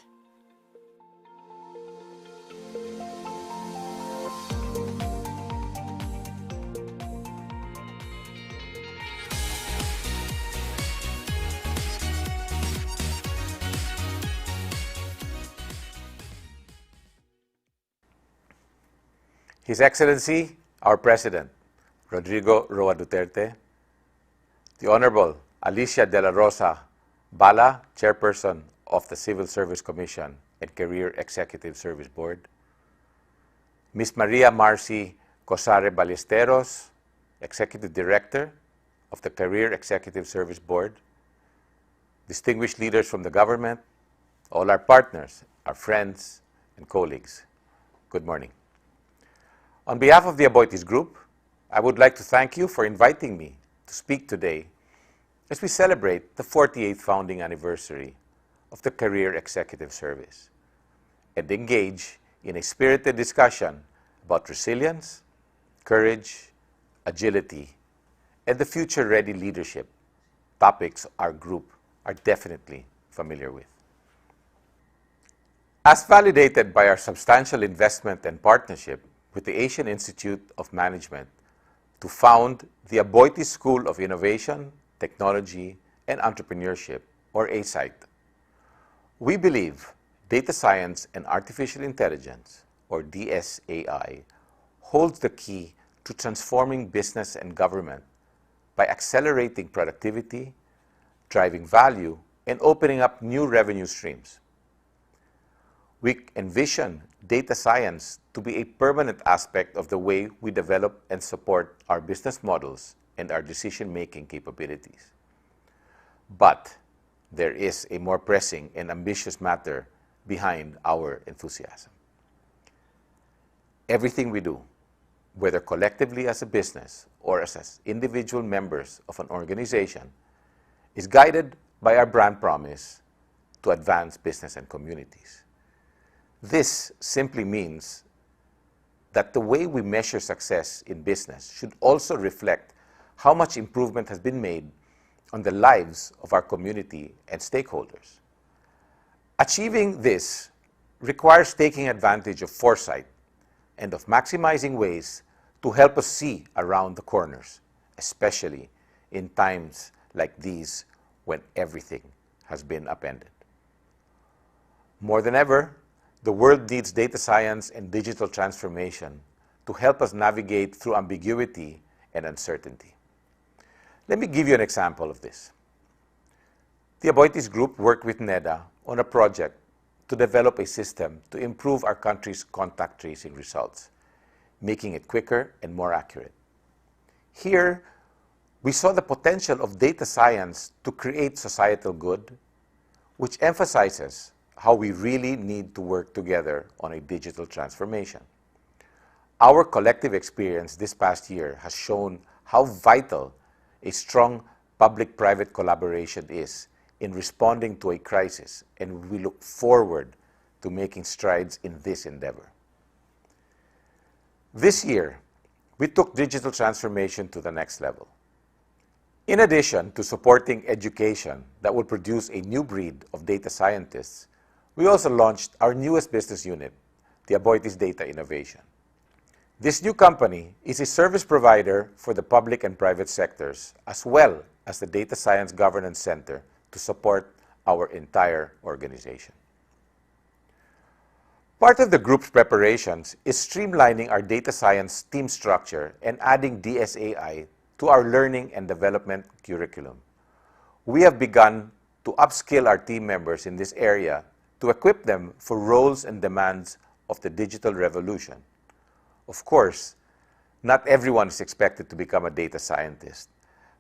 His Excellency, our President, Rodrigo Roa Duterte, the Honorable Alicia de la Rosa Bala, Chairperson of the Civil Service Commission and Career Executive Service Board, Ms. Maria Marcy Cosare Ballesteros, Executive Director of the Career Executive Service Board, distinguished leaders from the government, all our partners, our friends, and colleagues, good morning. On behalf of the Aboitiz Group, I would like to thank you for inviting me to speak today as we celebrate the 48th founding anniversary of the Career Executive Service and engage in a spirited discussion about resilience, courage, agility, and the future-ready leadership, topics our group are definitely familiar with. As validated by our substantial investment and partnership with the Asian Institute of Management to found the Aboitiz School of Innovation, Technology, and Entrepreneurship, or ASITE. We believe data science and artificial intelligence, or DSAI, holds the key to transforming business and government by accelerating productivity, driving value, and opening up new revenue streams. We envision data science to be a permanent aspect of the way we develop and support our business models and our decision-making capabilities. But there is a more pressing and ambitious matter behind our enthusiasm. Everything we do, whether collectively as a business or as individual members of an organization, is guided by our brand promise to advance business and communities. This simply means that the way we measure success in business should also reflect how much improvement has been made on the lives of our community and stakeholders. Achieving this requires taking advantage of foresight and of maximizing ways to help us see around the corners, especially in times like these when everything has been upended. More than ever, the world needs data science and digital transformation to help us navigate through ambiguity and uncertainty. Let me give you an example of this. The Aboitiz Group worked with NEDA on a project to develop a system to improve our country's contact tracing results, making it quicker and more accurate. Here, we saw the potential of data science to create societal good, which emphasizes how we really need to work together on a digital transformation. Our collective experience this past year has shown how vital a strong public-private collaboration is in responding to a crisis, and we look forward to making strides in this endeavor. This year, we took digital transformation to the next level. In addition to supporting education that will produce a new breed of data scientists, we also launched our newest business unit, the Aboitiz Data Innovation. This new company is a service provider for the public and private sectors, as well as the Data Science Governance Center to support our entire organization. Part of the group's preparations is streamlining our data science team structure and adding DSAI to our learning and development curriculum. We have begun to upskill our team members in this area to equip them for roles and demands of the digital revolution. Of course, not everyone is expected to become a data scientist,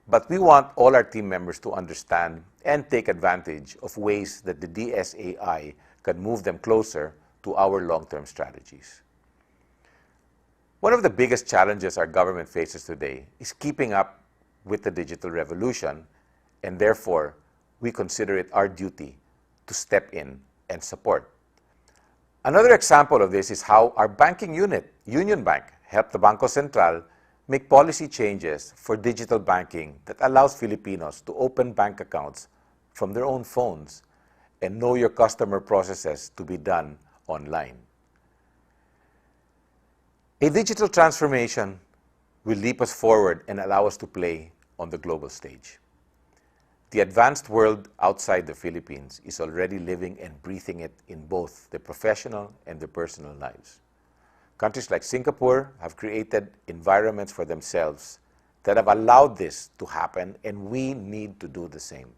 but we want all our team members to understand and take advantage of ways that the DSAI can move them closer to our long-term strategies. One of the biggest challenges our government faces today is keeping up with the digital revolution, and therefore, we consider it our duty to step in and support. Another example of this is how our banking unit, Union Bank, helped the Bangko Sentral make policy changes for digital banking that allows Filipinos to open bank accounts from their own phones and know your customer processes to be done online. A digital transformation will leap us forward and allow us to play on the global stage. The advanced world outside the Philippines is already living and breathing it in both the professional and the personal lives. Countries like Singapore have created environments for themselves that have allowed this to happen, and we need to do the same.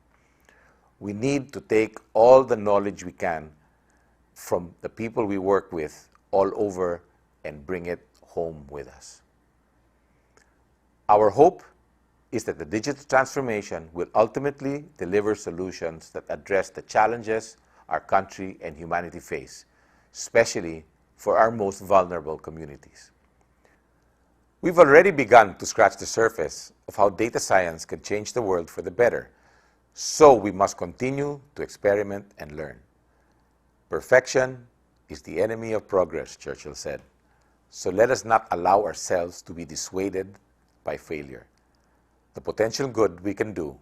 We need to take all the knowledge we can from the people we work with all over and bring it home with us. Our hope is that the digital transformation will ultimately deliver solutions that address the challenges our country and humanity face, especially for our most vulnerable communities. We've already begun to scratch the surface of how data science can change the world for the better, so we must continue to experiment and learn. Perfection is the enemy of progress, Churchill said. So let us not allow ourselves to be dissuaded by failure. The potential good we can do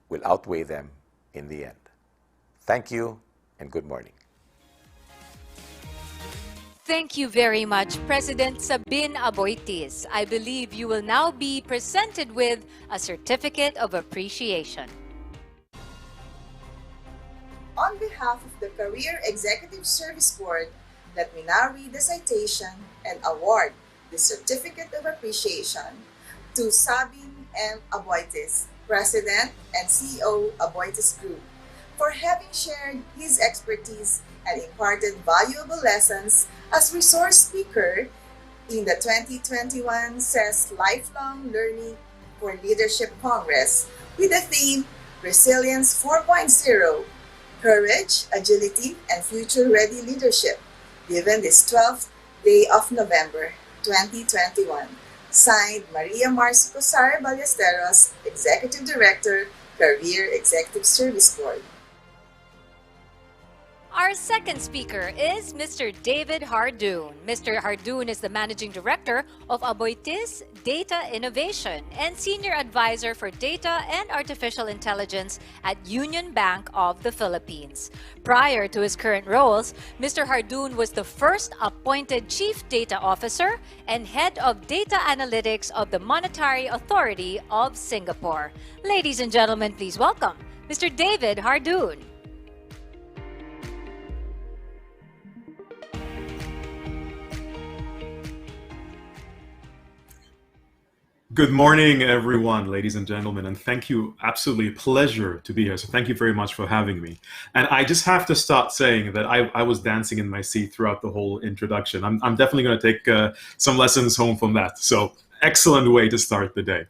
will outweigh them in the end. Thank you and good morning. Thank you very much, President Sabin Aboitiz. I believe you will now be presented with a certificate of appreciation. On behalf of the Career Executive Service Board, let me now read the citation and award the Certificate of Appreciation to Sabin M. Aboitiz, President and CEO Aboitiz Group, for having shared his expertise and imparted valuable lessons as resource speaker in the 2021 CES Lifelong Learning for Leadership Congress with the theme Resilience 4.0, Courage, Agility, and Future-Ready Leadership, given this 12th day of November 2021. Signed, Maria Marcico Sara Ballesteros, Executive Director, Career Executive Service Board. Our second speaker is Mr. David Hardoon. Mr. Hardoon is the Managing Director of Aboitiz Data Innovation and Senior Advisor for Data and Artificial Intelligence at Union Bank of the Philippines. Prior to his current roles, Mr. Hardoon was the first appointed Chief Data Officer and Head of Data Analytics of the Monetary Authority of Singapore. Ladies and gentlemen, please welcome Mr. David Hardoon. Good morning, everyone, ladies and gentlemen, and thank you. Absolutely a pleasure to be here. So thank you very much for having me. And I just have to start saying that I was dancing in my seat throughout the whole introduction. I'm definitely going to take some lessons home from that. So excellent way to start the day.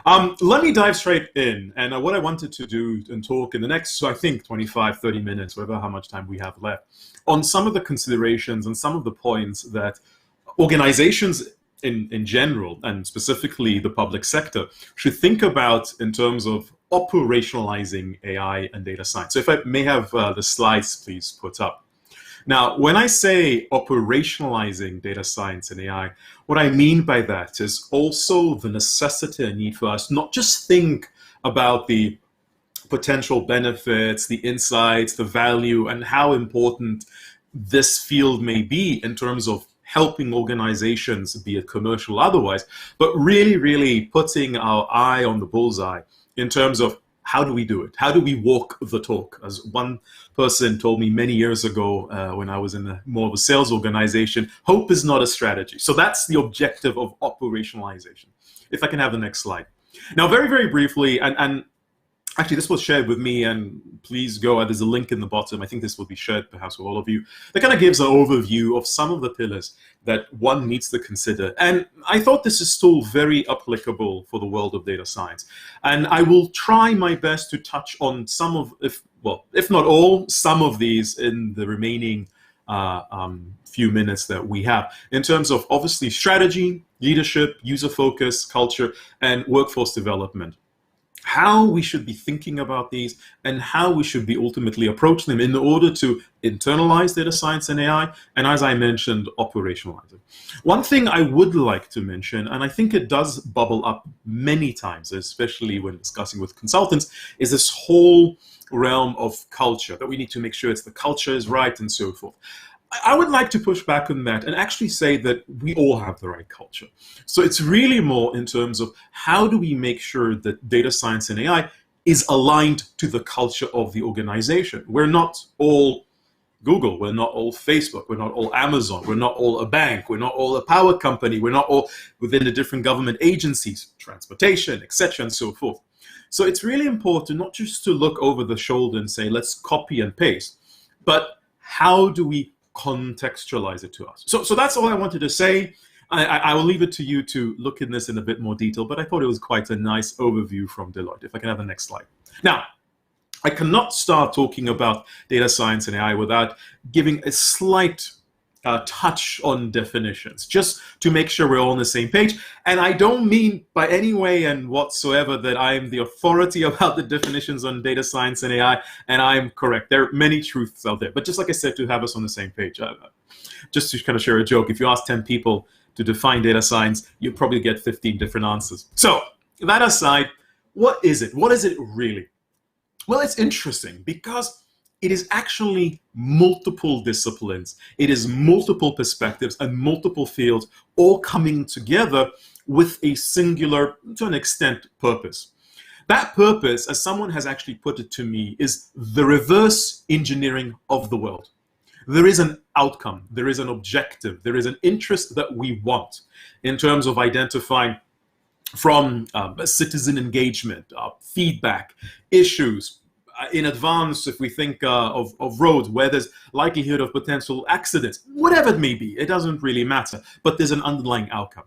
Let me dive straight in. And what I wanted to do and talk in the next, so I think 25, 30 minutes, whatever how much time we have left, on some of the considerations and some of the points that organizations in general, and specifically the public sector, should think about in terms of operationalizing AI and data science. So if I may have the slides please put up. Now, when I say operationalizing data science and AI, what I mean by that is also the necessity and need for us not just think about the potential benefits, the insights, the value, and how important this field may be in terms of helping organizations, be it commercial or otherwise, but really putting our eye on the bullseye in terms of how do we do it? How do we walk the talk? As one person told me many years ago when I was in more of a sales organization, hope is not a strategy. So that's the objective of operationalization. If I can have the next slide. Now, very briefly, and actually, this was shared with me, and please go, there's a link in the bottom. I think this will be shared perhaps with all of you. That kind of gives an overview of some of the pillars that one needs to consider. And I thought this is still very applicable for the world of data science. And I will try my best to touch on some of, if not all, some of these in the remaining few minutes that we have in terms of obviously strategy, leadership, user focus, culture, and workforce development. How we should be thinking about these and how we should be ultimately approaching them in order to internalize data science and AI, and as I mentioned, operationalize it. One thing I would like to mention, and I think it does bubble up many times, especially when discussing with consultants, is this whole realm of culture, that we need to make sure the culture is right and so forth. I would like to push back on that and actually say that we all have the right culture. So it's really more in terms of how do we make sure that data science and AI is aligned to the culture of the organization. We're not all Google, we're not all Facebook, we're not all Amazon, we're not all a bank, we're not all a power company, we're not all within the different government agencies, transportation, etc., and so forth. So it's really important not just to look over the shoulder and say, let's copy and paste, but how do we contextualize it to us? So that's all I wanted to say. I will leave it to you to look in this in a bit more detail, but I thought it was quite a nice overview from Deloitte. If I can have the next slide. Now, I cannot start talking about data science and AI without giving a slight touch on definitions, just to make sure we're all on the same page. And I don't mean by any way and whatsoever that I am the authority about the definitions on data science and AI, and I'm correct. There are many truths out there, but just like I said, to have us on the same page. Just to kind of share a joke, if you ask 10 people to define data science, you'll probably get 15 different answers. So that aside, what is it? What is it really? Well, it's interesting because it is actually multiple disciplines. It is multiple perspectives and multiple fields all coming together with a singular, to an extent, purpose. That purpose, as someone has actually put it to me, is the reverse engineering of the world. There is an outcome, there is an objective, there is an interest that we want in terms of identifying from citizen engagement, feedback, issues, in advance, if we think of roads where there's likelihood of potential accidents, whatever it may be, it doesn't really matter, but there's an underlying outcome.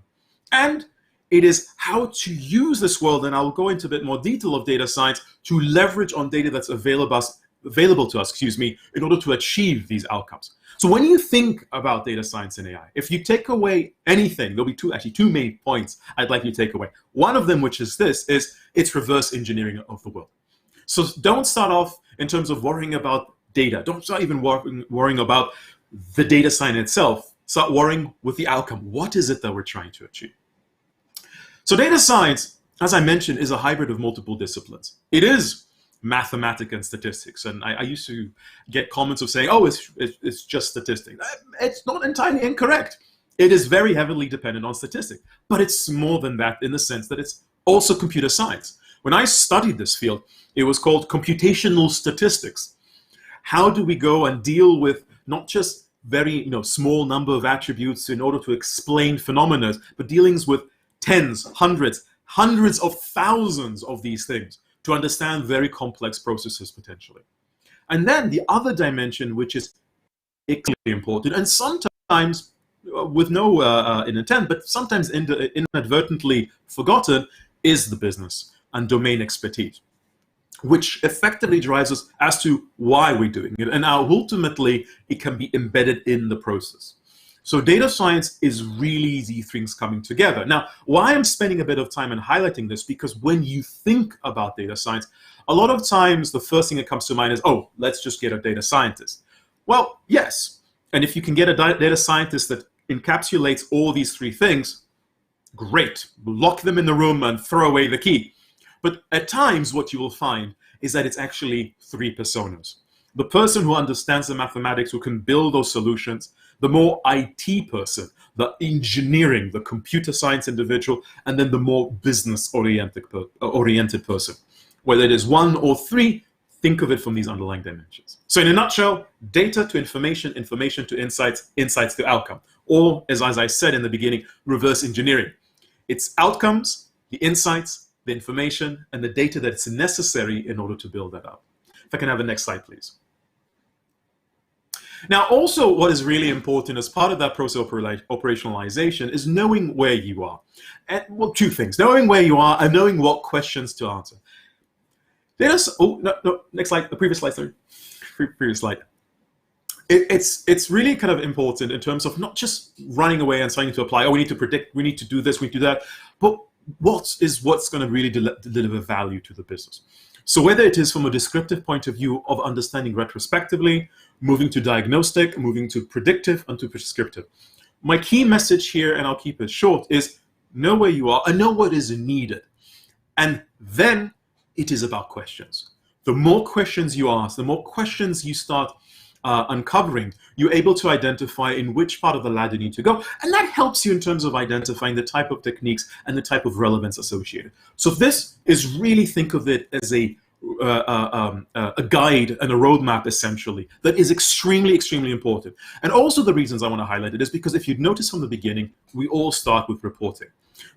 And it is how to use this world, and I'll go into a bit more detail of data science, to leverage on data that's available to us, in order to achieve these outcomes. So when you think about data science and AI, if you take away anything, there'll be two main points I'd like you to take away. One of them, which is this, is it's reverse engineering of the world. So don't start off in terms of worrying about data. Don't start even worrying about the data science itself. Start worrying with the outcome. What is it that we're trying to achieve? So data science, as I mentioned, is a hybrid of multiple disciplines. It is mathematics and statistics. And I used to get comments of saying, oh, it's just statistics. It's not entirely incorrect. It is very heavily dependent on statistics. But it's more than that in the sense that it's also computer science. When I studied this field, it was called computational statistics. How do we go and deal with not just very small number of attributes in order to explain phenomena, but dealings with tens, hundreds of thousands of these things to understand very complex processes potentially. And then the other dimension, which is extremely important, and sometimes with no intent, but sometimes inadvertently forgotten, is the business and domain expertise, which effectively drives us as to why we're doing it, and how ultimately it can be embedded in the process. So data science is really these things coming together. Now, why I'm spending a bit of time and highlighting this, because when you think about data science, a lot of times the first thing that comes to mind is, oh, let's just get a data scientist. Well, yes, and if you can get a data scientist that encapsulates all these three things, great, lock them in the room and throw away the key. But at times, what you will find is that it's actually three personas. The person who understands the mathematics, who can build those solutions, the more IT person, the engineering, the computer science individual, and then the more business-oriented person. Whether it is one or three, think of it from these underlying dimensions. So in a nutshell, data to information, information to insights, insights to outcome. Or, as I said in the beginning, reverse engineering. It's outcomes, the insights, the information, and the data that's necessary in order to build that up. If I can have the next slide, please. Now, also what is really important as part of that process of operationalization is knowing where you are. And, well, two things, knowing where you are and knowing what questions to answer. Next slide, the previous slide, sorry. Previous slide. it's really kind of important in terms of not just running away and starting to apply. Oh, we need to predict, we need to do this, we need to do that, but what's going to really deliver value to the business. So whether it is from a descriptive point of view of understanding retrospectively, moving to diagnostic, moving to predictive, and to prescriptive. My key message here, and I'll keep it short, is know where you are and know what is needed. And then it is about questions. The more questions you ask, the more questions you start uncovering, you're able to identify in which part of the ladder you need to go. And that helps you in terms of identifying the type of techniques and the type of relevance associated. So this is really, think of it as a guide and a roadmap, essentially, that is extremely, extremely important. And also the reasons I want to highlight it is because if you'd notice from the beginning, we all start with reporting.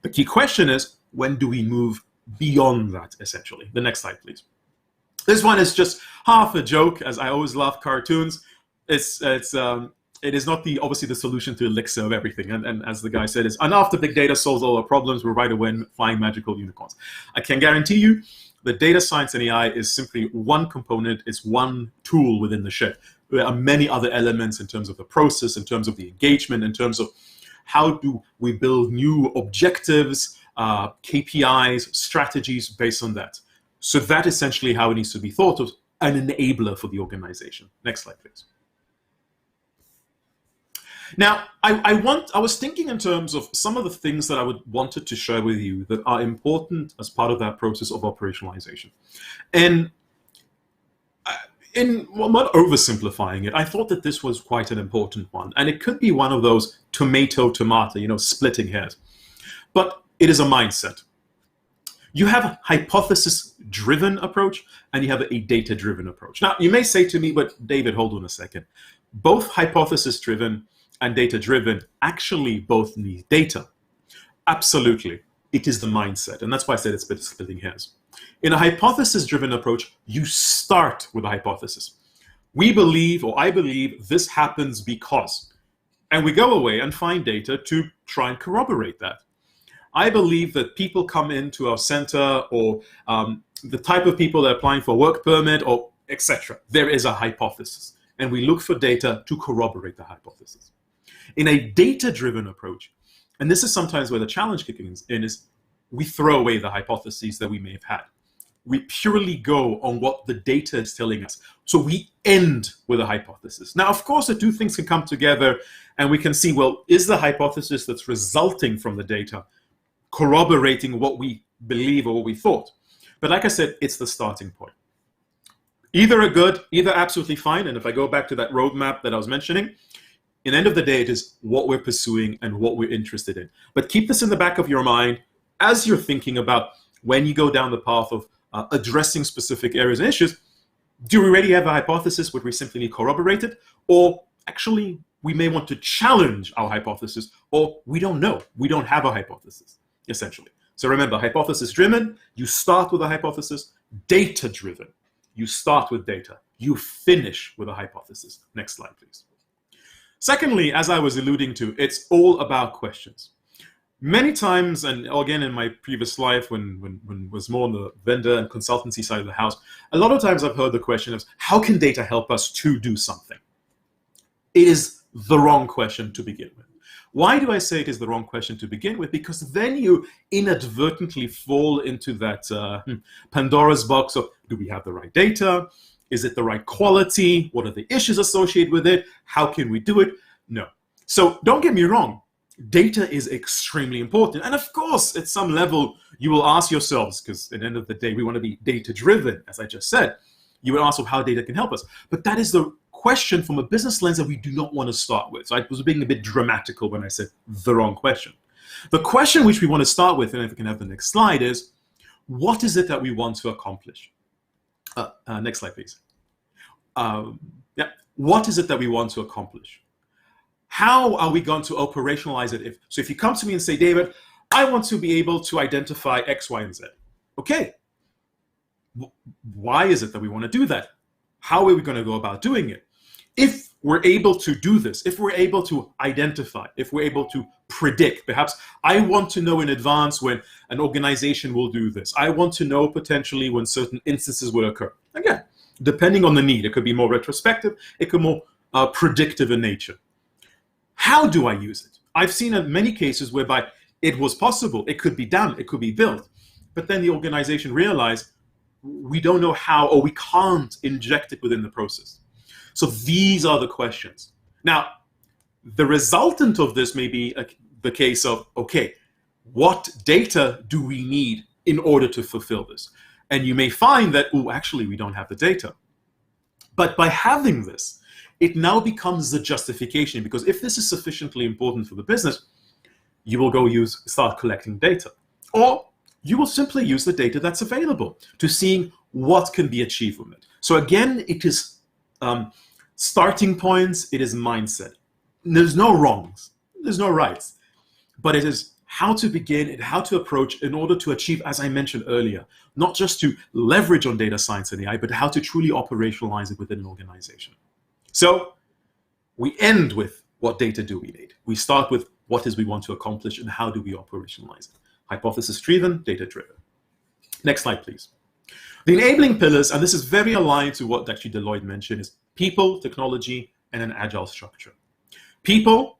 The key question is, when do we move beyond that, essentially? The next slide, please. This one is just half a joke, as I always love cartoons. It is not obviously the solution to elixir of everything. And as the guy said, and after big data solves all our problems, we're right away flying magical unicorns. I can guarantee you that data science and AI is simply one component, it's one tool within the shed. There are many other elements in terms of the process, in terms of the engagement, in terms of how do we build new objectives, KPIs, strategies based on that. So that essentially how it needs to be thought of, an enabler for the organization. Next slide, please. Now, I was thinking in terms of some of the things that I wanted to share with you that are important as part of that process of operationalization. And well, not oversimplifying it, I thought that this was quite an important one. And it could be one of those tomato, splitting hairs. But it is a mindset. You have a hypothesis-driven approach and you have a data-driven approach. Now, you may say to me, but David, hold on a second. Both hypothesis-driven and data-driven actually both need data. Absolutely. It is the mindset. And that's why I said it's splitting hairs. In a hypothesis-driven approach, you start with a hypothesis. We believe, or I believe, this happens because. And we go away and find data to try and corroborate that. I believe that people come into our center, or the type of people that are applying for a work permit, or etc. There is a hypothesis, and we look for data to corroborate the hypothesis. In a data-driven approach, and this is sometimes where the challenge kicking in, is we throw away the hypotheses that we may have had. We purely go on what the data is telling us. So we end with a hypothesis. Now, of course, the two things can come together, and we can see, well, is the hypothesis that's resulting from the data corroborating what we believe or what we thought? But like I said, it's the starting point. Either a good, either absolutely fine. And if I go back to that roadmap that I was mentioning, in the end of the day, it is what we're pursuing and what we're interested in. But keep this in the back of your mind as you're thinking about when you go down the path of addressing specific areas and issues. Do we already have a hypothesis which we simply need corroborated? Or actually, we may want to challenge our hypothesis, or we don't know. We don't have a hypothesis, essentially. So remember, hypothesis-driven, you start with a hypothesis. Data-driven, you start with data. You finish with a hypothesis. Next slide, please. Secondly, as I was alluding to, it's all about questions. Many times, and again in my previous life when it was more on the vendor and consultancy side of the house, a lot of times I've heard the question of, how can data help us to do something? It is the wrong question to begin with. Why do I say it is the wrong question to begin with? Because then you inadvertently fall into that Pandora's box of, do we have the right data? Is it the right quality? What are the issues associated with it? How can we do it? No. So don't get me wrong. Data is extremely important. And of course, at some level, you will ask yourselves, because at the end of the day, we want to be data-driven, as I just said. You will ask how data can help us. But that is the question from a business lens that we do not want to start with. So I was being a bit dramatical when I said the wrong question. The question which we want to start with, and if we can have the next slide, is what is it that we want to accomplish? Next slide, please. What is it that we want to accomplish? How are we going to operationalize it? So if you come to me and say, David, I want to be able to identify X, Y, and Z. Okay. Why is it that we want to do that? How are we going to go about doing it? If we're able to do this, if we're able to identify, if we're able to predict, perhaps I want to know in advance when an organization will do this. I want to know potentially when certain instances will occur. Again, depending on the need, it could be more retrospective, it could predictive in nature. How do I use it? I've seen many cases whereby it was possible, it could be done, it could be built, but then the organization realized we don't know how, or we can't inject it within the process. So these are the questions. Now, the resultant of this may be the case of, okay, what data do we need in order to fulfill this? And you may find that, oh, actually, we don't have the data. But by having this, it now becomes the justification, because if this is sufficiently important for the business, you will go start collecting data. Or you will simply use the data that's available to seeing what can be achieved from it. So again, it is starting points, it is mindset. There's no wrongs, there's no rights, but it is how to begin and how to approach in order to achieve, as I mentioned earlier, not just to leverage on data science and AI, but how to truly operationalize it within an organization. So we end with what data do we need? We start with what is we want to accomplish and how do we operationalize it? Hypothesis-driven, data-driven. Next slide, please. The enabling pillars, and this is very aligned to what actually Deloitte mentioned, is people, technology, and an agile structure. People,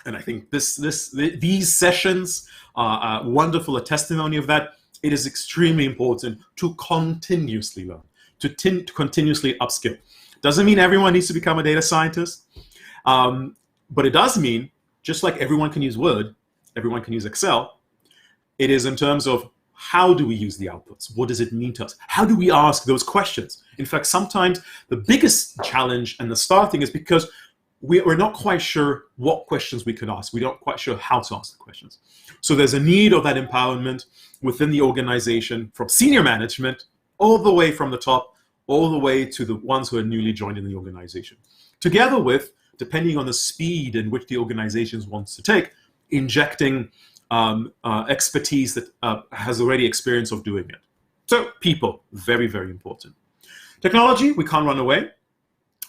and I think these sessions are wonderful, a testimony of that. It is extremely important to continuously learn, to continuously upskill. Doesn't mean everyone needs to become a data scientist, but it does mean, just like everyone can use Word, everyone can use Excel, it is in terms of how do we use the outputs? What does it mean to us? How do we ask those questions? In fact, sometimes the biggest challenge and the starting is because we're not quite sure what questions we can ask. We're not quite sure how to ask the questions. So there's a need of that empowerment within the organization, from senior management, all the way from the top, all the way to the ones who are newly joined in the organization. Together with, depending on the speed in which the organization wants to take, injecting expertise that has already experience of doing it. So people, very, very important. Technology, we can't run away.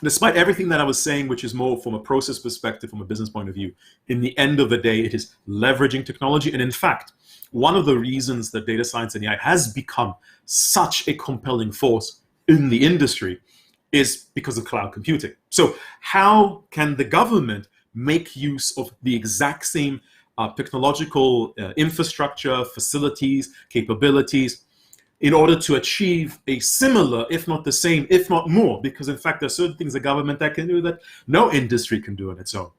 Despite everything that I was saying, which is more from a process perspective, from a business point of view, in the end of the day, it is leveraging technology. And in fact, one of the reasons that data science and AI has become such a compelling force in the industry is because of cloud computing. So how can the government make use of the exact same technological infrastructure, facilities, capabilities, in order to achieve a similar, if not the same, if not more? Because in fact, there are certain things the government that can do that no industry can do on its own.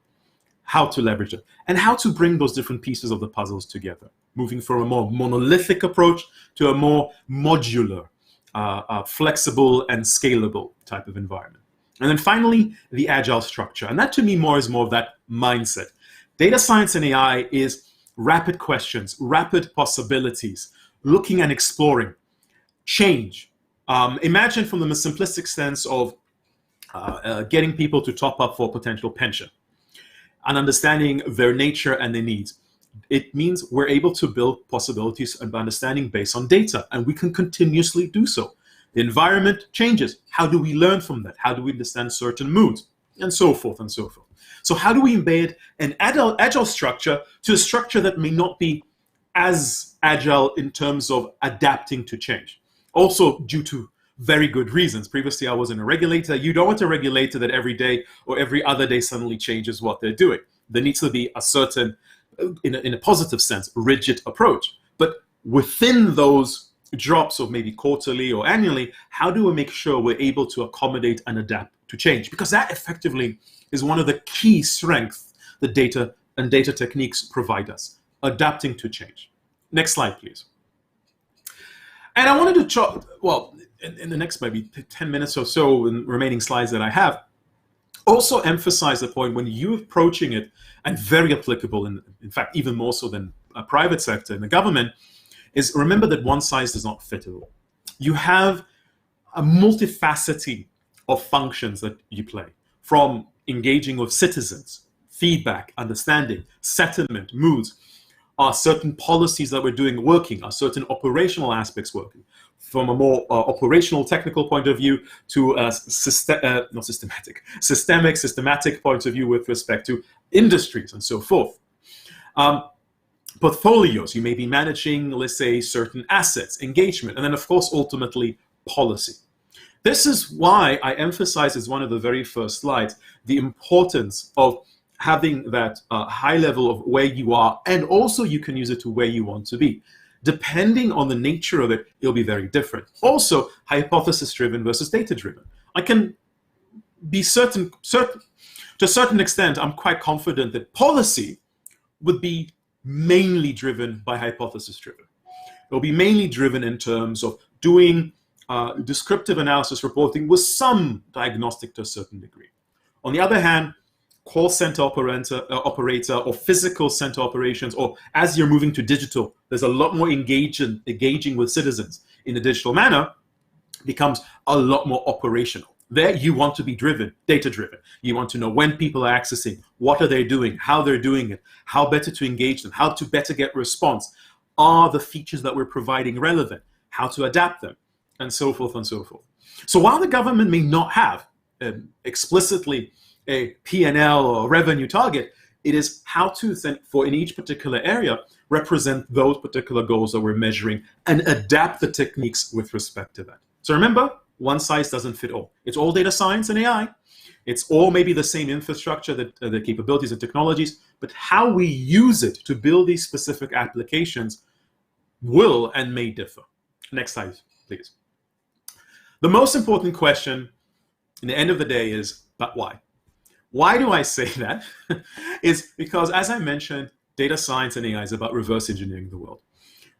How to leverage it, and how to bring those different pieces of the puzzles together, moving from a more monolithic approach to a more modular, flexible and scalable type of environment. And then finally, the agile structure. And that to me is more of that mindset. Data science and AI is rapid questions, rapid possibilities, looking and exploring, change. Imagine from the simplistic sense of getting people to top up for potential pension and understanding their nature and their needs. It means we're able to build possibilities and understanding based on data, and we can continuously do so. The environment changes. How do we learn from that? How do we understand certain moods? And so forth and so forth. So how do we embed an agile structure to a structure that may not be as agile in terms of adapting to change? Also due to very good reasons. Previously, I was in a regulator. You don't want a regulator that every day or every other day suddenly changes what they're doing. There needs to be a certain, in a positive sense, rigid approach. But within those drops of maybe quarterly or annually, how do we make sure we're able to accommodate and adapt to change? Because that effectively is one of the key strengths that data and data techniques provide us, adapting to change. Next slide, please. And I wanted to talk, well, in the next maybe 10 minutes or so, in remaining slides that I have, also emphasize the point when you're approaching it, and very applicable, in fact, even more so than a private sector in the government, is remember that one size does not fit all. You have a multifacety of functions that you play, from engaging with citizens, feedback, understanding, settlement, moods. Are certain policies that we're doing working? Are certain operational aspects working? From a more operational, technical point of view to a systematic point of view with respect to industries and so forth. Portfolios, you may be managing, let's say, certain assets, engagement, and then of course, ultimately, policy. This is why I emphasize as one of the very first slides the importance of having that high level of where you are, and also you can use it to where you want to be. Depending on the nature of it, it'll be very different. Also, hypothesis-driven versus data-driven. I can be certain, to a certain extent, I'm quite confident that policy would be mainly driven by hypothesis-driven. It'll be mainly driven in terms of doing descriptive analysis reporting with some diagnostic to a certain degree. On the other hand, call center operator or physical center operations, or as you're moving to digital, there's a lot more engaging with citizens in a digital manner, becomes a lot more operational. There you want to be driven, data-driven. You want to know when people are accessing, what are they doing, how they're doing it, how better to engage them, how to better get response. Are the features that we're providing relevant? How to adapt them, and so forth and so forth. So while the government may not have explicitly a P&L or revenue target, it is how to, for in each particular area, represent those particular goals that we're measuring and adapt the techniques with respect to that. So remember, one size doesn't fit all. It's all data science and AI. It's all maybe the same infrastructure, the capabilities and technologies, but how we use it to build these specific applications will and may differ. Next slide, please. The most important question in the end of the day is, but why? Why do I say that? Is because, as I mentioned, data science and AI is about reverse engineering the world.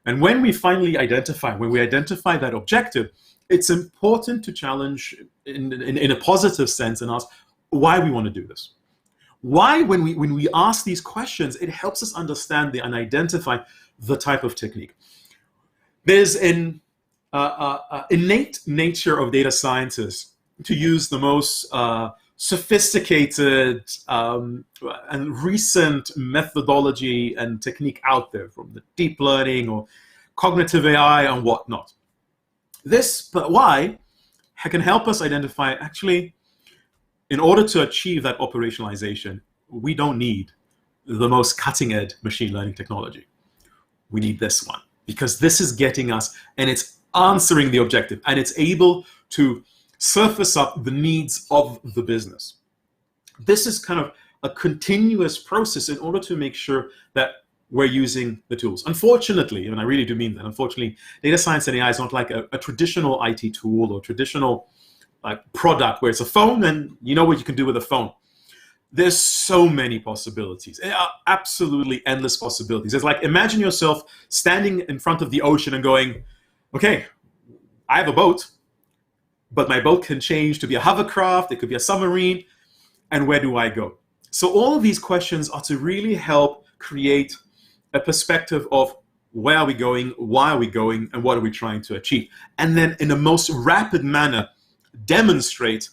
And when we finally identify that objective, it's important to challenge in a positive sense and ask why we want to do this. Why, when we ask these questions, it helps us understand and identify the type of technique. There's an innate nature of data scientists to use the most sophisticated and recent methodology and technique out there, from the deep learning or cognitive AI and whatnot. But why can help us identify, actually, in order to achieve that operationalization, we don't need the most cutting-edge machine learning technology. We need this one, because this is getting us, and it's answering the objective, and it's able to surface up the needs of the business. This is kind of a continuous process in order to make sure that we're using the tools. Unfortunately, and I really do mean that, unfortunately, data science and AI is not like a traditional IT tool or traditional product where it's a phone and you know what you can do with a phone. There's so many possibilities. There are absolutely endless possibilities. It's like, imagine yourself standing in front of the ocean and going, okay, I have a boat, but my boat can change to be a hovercraft, it could be a submarine, and where do I go? So all of these questions are to really help create a perspective of where are we going, why are we going, and what are we trying to achieve? And then in the most rapid manner, demonstrate,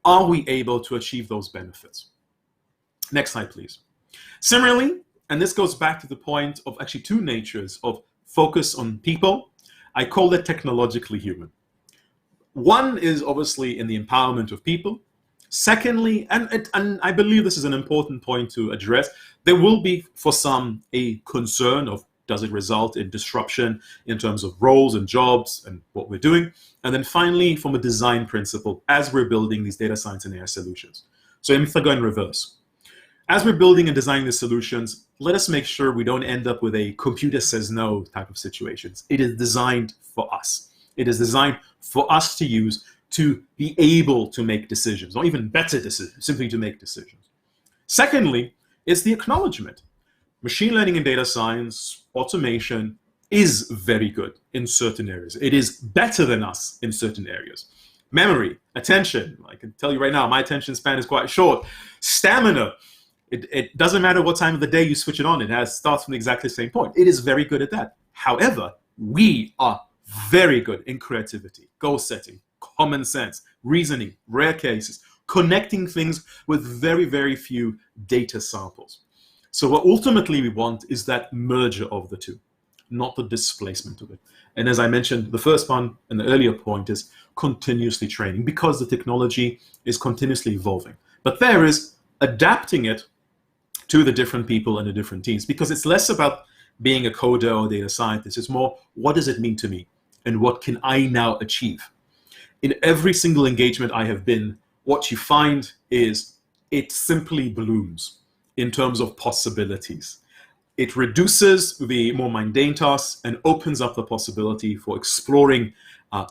are we able to achieve those benefits? Next slide, please. Similarly, and this goes back to the point of actually two natures of focus on people, I call it technologically human. One is obviously in the empowerment of people. Secondly, and I believe this is an important point to address, there will be for some a concern of, does it result in disruption in terms of roles and jobs and what we're doing? And then finally, from a design principle, as we're building these data science and AI solutions. So if I go in reverse, as we're building and designing the solutions, let us make sure we don't end up with a computer says no type of situations. It is designed for us. It is designed for us to use to be able to make decisions, or even better decisions, simply to make decisions. Secondly, it's the acknowledgement. Machine learning and data science, automation is very good in certain areas. It is better than us in certain areas. Memory, attention, I can tell you right now, my attention span is quite short. Stamina, it doesn't matter what time of the day you switch it on, it starts from exactly the same point. It is very good at that. However, we are very good in creativity, goal setting, common sense, reasoning, rare cases, connecting things with very, very few data samples. So what ultimately we want is that merger of the two, not the displacement of it. And as I mentioned, the first one and the earlier point is continuously training, because the technology is continuously evolving. But there is adapting it to the different people and the different teams, because it's less about being a coder or data scientist. It's more, what does it mean to me? And what can I now achieve? In every single engagement I have been, what you find is it simply blooms in terms of possibilities. It reduces the more mundane tasks and opens up the possibility for exploring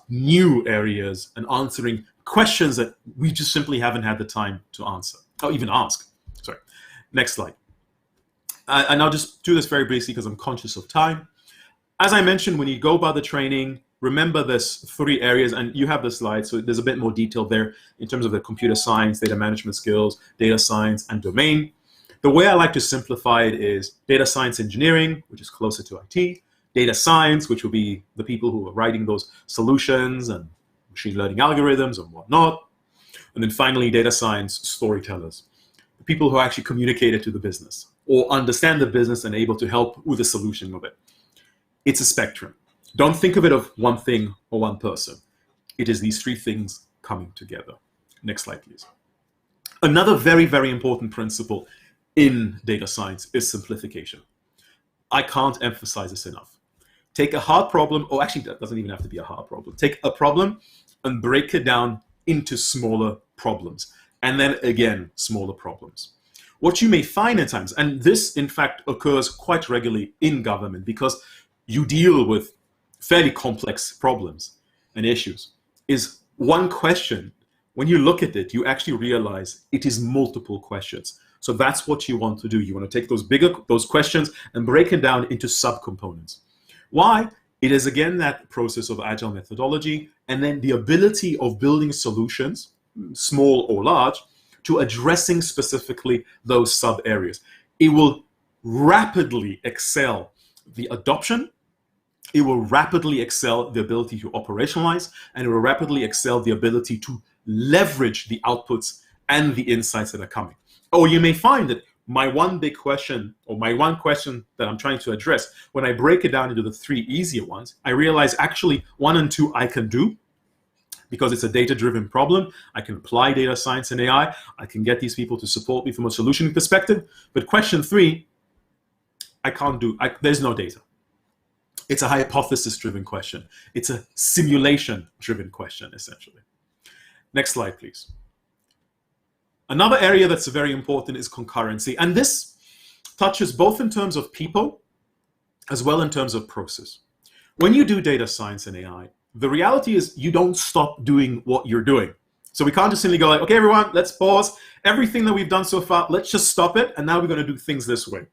new areas and answering questions that we just simply haven't had the time to answer or even ask. Sorry. Next slide. And I'll just do this very briefly because I'm conscious of time. As I mentioned, when you go about the training, remember there's 3 areas, and you have the slide, so there's a bit more detail there in terms of the computer science, data management skills, data science, and domain. The way I like to simplify it is data science engineering, which is closer to IT, data science, which will be the people who are writing those solutions and machine learning algorithms and whatnot, and then finally data science storytellers, the people who actually communicate it to the business or understand the business and able to help with the solution of it. It's a spectrum. Don't think of it of one thing or one person. It is these 3 things coming together. Next slide, please. Another very, very important principle in data science is simplification. I can't emphasize this enough. Take a hard problem, or actually that doesn't even have to be a hard problem. Take a problem and break it down into smaller problems, and then again, smaller problems. What you may find at times, and this in fact occurs quite regularly in government because you deal with fairly complex problems and issues, is one question. When you look at it, you actually realize it is multiple questions. So that's what you want to do. You want to take those questions and break it down into subcomponents. Why? It is again that process of agile methodology and then the ability of building solutions, small or large, to addressing specifically those sub areas. It will rapidly excel the adoption. It will rapidly excel the ability to operationalize, and it will rapidly excel the ability to leverage the outputs and the insights that are coming. Or you may find that my one big question, or my one question that I'm trying to address, when I break it down into the 3 easier ones, I realize actually 1 and 2 I can do because it's a data-driven problem. I can apply data science and AI. I can get these people to support me from a solution perspective. But question 3, I can't do. There's no data. It's a hypothesis-driven question. It's a simulation-driven question, essentially. Next slide, please. Another area that's very important is concurrency. And this touches both in terms of people as well in terms of process. When you do data science and AI, the reality is you don't stop doing what you're doing. So we can't just simply go like, okay, everyone, let's pause. Everything that we've done so far, let's just stop it. And now we're going to do things this way.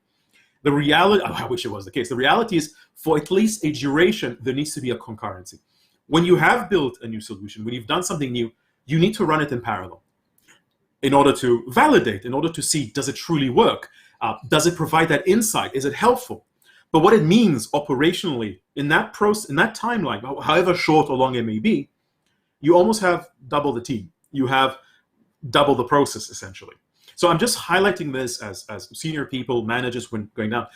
The reality, I wish it was the case. The reality is for at least a duration, there needs to be a concurrency. When you have built a new solution, when you've done something new, you need to run it in parallel in order to validate, in order to see, does it truly work? Does it provide that insight? Is it helpful? But what it means operationally in that process, in that timeline, however short or long it may be, you almost have double the team. You have double the process, essentially. So I'm just highlighting this as senior people, managers, when going down.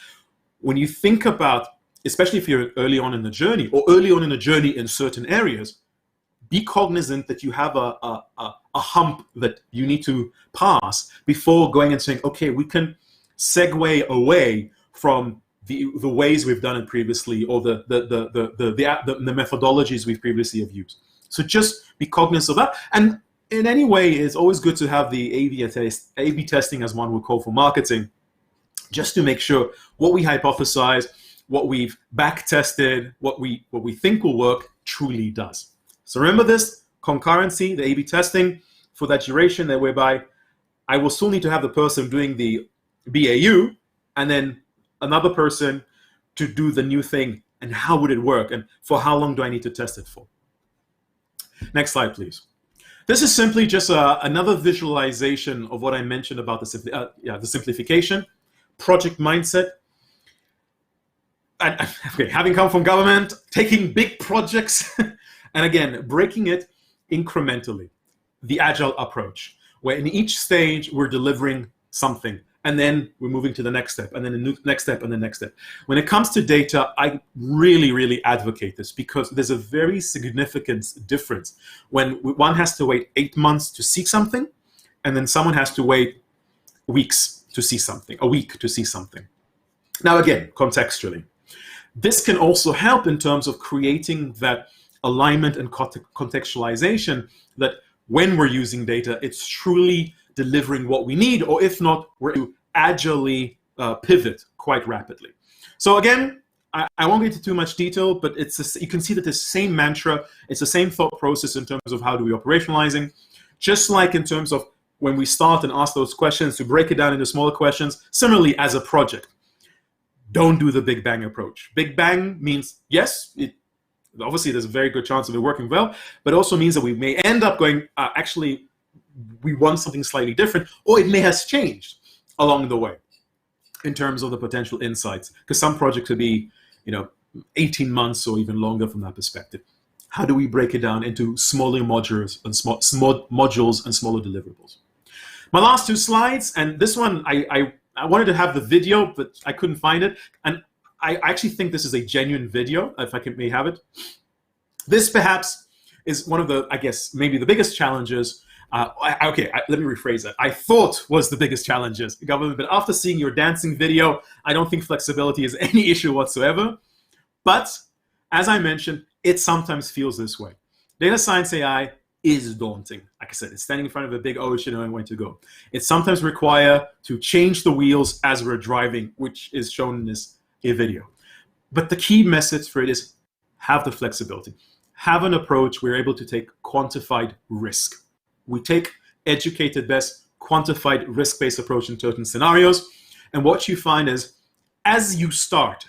When you think about, especially if you're early on in the journey or early on in the journey in certain areas, be cognizant that you have a hump that you need to pass before going and saying, okay, we can segue away from the ways we've done it previously or the methodologies we've previously have used. So just be cognizant of that. And in any way, it's always good to have the A/B testing, as one would call for marketing, just to make sure what we hypothesize, what we've back tested, what we think will work truly does. So remember this, concurrency, the A/B testing for that duration, that whereby I will still need to have the person doing the BAU and then another person to do the new thing, and how would it work and for how long do I need to test it for. Next slide, please. This is simply just another visualization of what I mentioned about the simplification, project mindset. And, okay, having come from government, taking big projects, and again, breaking it incrementally, the agile approach, where in each stage we're delivering something, and then we're moving to the next step, and then the next step, and the next step. When it comes to data, I really, really advocate this because there's a very significant difference when one has to wait 8 months to see something, and then someone has to wait weeks to see something, a week to see something. Now, again, contextually, this can also help in terms of creating that alignment and contextualization, that when we're using data, it's truly delivering what we need, or if not, we're to agilely pivot quite rapidly. So again, I won't get into too much detail, but you can see that the same mantra, it's the same thought process in terms of how do we operationalizing, just like in terms of when we start and ask those questions, to break it down into smaller questions. Similarly, as a project, don't do the Big Bang approach. Big Bang means, yes, obviously there's a very good chance of it working well, but also means that we may end up going, actually, we want something slightly different, or it may have changed along the way in terms of the potential insights, because some projects could be 18 months or even longer from that perspective. How do we break it down into smaller modules and modules and smaller deliverables? My last two slides, and this one I wanted to have the video, but I couldn't find it, and I actually think this is a genuine video, if I may have it. This perhaps is one of the, I guess, maybe the biggest challenges. Let me rephrase that. I thought was the biggest challenges, government, but after seeing your dancing video, I don't think flexibility is any issue whatsoever. But as I mentioned, it sometimes feels this way. Data science AI is daunting. Like I said, it's standing in front of a big ocean knowing where to go. It sometimes requires to change the wheels as we're driving, which is shown in this video. But the key message for it is have the flexibility. Have an approach where you're able to take quantified risk. We take educated, best quantified risk-based approach in certain scenarios. And what you find is as you start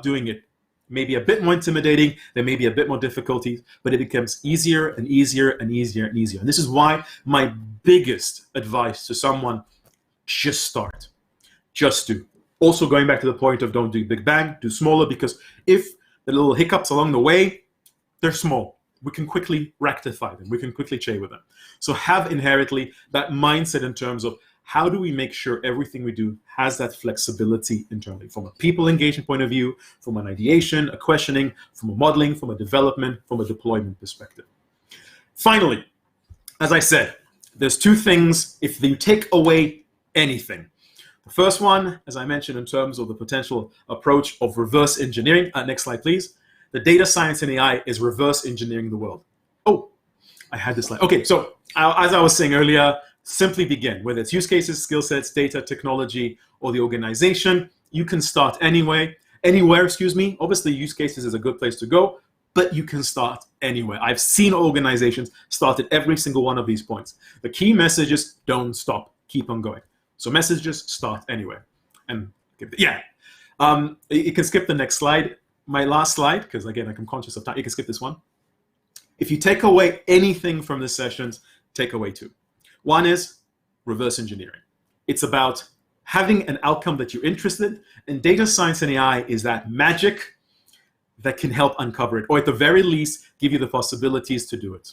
doing it, maybe a bit more intimidating, there may be a bit more difficulty, but it becomes easier and easier and easier and easier. And this is why my biggest advice to someone, just start. Just do. Also going back to the point of don't do Big Bang, do smaller, because if the little hiccups along the way, they're small. We can quickly rectify them. We can quickly play with them. So have inherently that mindset in terms of how do we make sure everything we do has that flexibility internally, from a people engagement point of view, from an ideation, a questioning, from a modeling, from a development, from a deployment perspective. Finally, as I said, there's two things if you take away anything. The first one, as I mentioned, in terms of the potential approach of reverse engineering. Next slide, please. The data science and AI is reverse engineering the world. Oh, I had this slide. Okay, so as I was saying earlier, simply begin. Whether it's use cases, skill sets, data, technology, or the organization, you can start anywhere. Obviously, use cases is a good place to go, but you can start anywhere. I've seen organizations start at every single one of these points. The key message is don't stop, keep on going. So messages start anywhere. And yeah, you can skip the next slide. My last slide, because again, I'm conscious of time. You can skip this one. If you take away anything from the sessions, take away two. One is reverse engineering. It's about having an outcome that you're interested in, and data science and AI is that magic that can help uncover it, or at the very least, give you the possibilities to do it.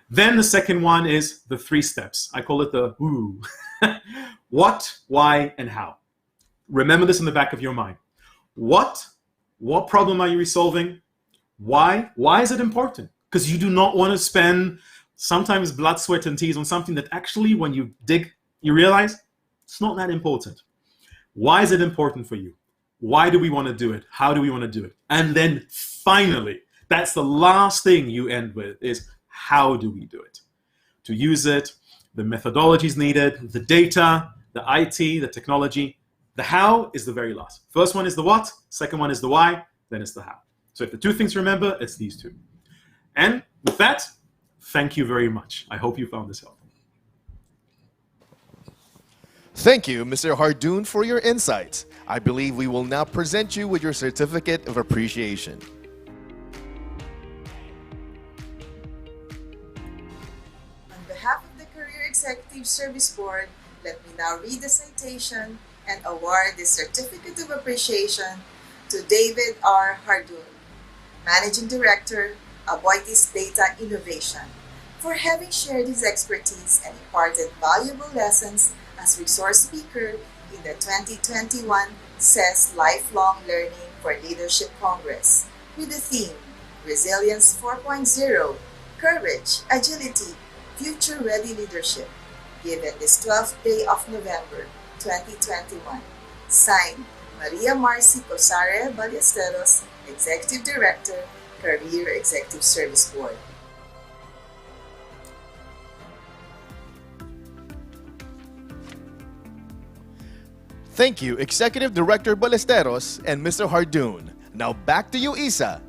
Then the second one is the 3 steps. I call it the who. What, why, and how. Remember this in the back of your mind. What problem are you resolving? Why? Why is it important? Because you do not want to spend sometimes blood, sweat, and tears on something that actually, when you dig, you realize it's not that important. Why is it important for you? Why do we want to do it? How do we want to do it? And then finally, that's the last thing you end with, is how do we do it? To use it, the methodologies needed, the data, the IT, the technology. The how is the very last. First one is the what, second one is the why, then it's the how. So if the 2 things to remember, it's these 2. And with that, thank you very much. I hope you found this helpful. Thank you, Mr. Hardoon, for your insights. I believe we will now present you with your Certificate of Appreciation. On behalf of the Career Executive Service Board, let me now read the citation and award the Certificate of Appreciation to David R. Hardoon, Managing Director, Aboitiz Data Innovation, for having shared his expertise and imparted valuable lessons as resource speaker in the 2021 CES Lifelong Learning for Leadership Congress with the theme Resilience 4.0, Courage, Agility, Future-Ready Leadership, given this 12th day of November 2021. Signed, Maria Marcy Cosare Ballesteros, Executive Director, Career Executive Service Board. Thank you, Executive Director Ballesteros and Mr. Hardoon. Now back to you, Isa.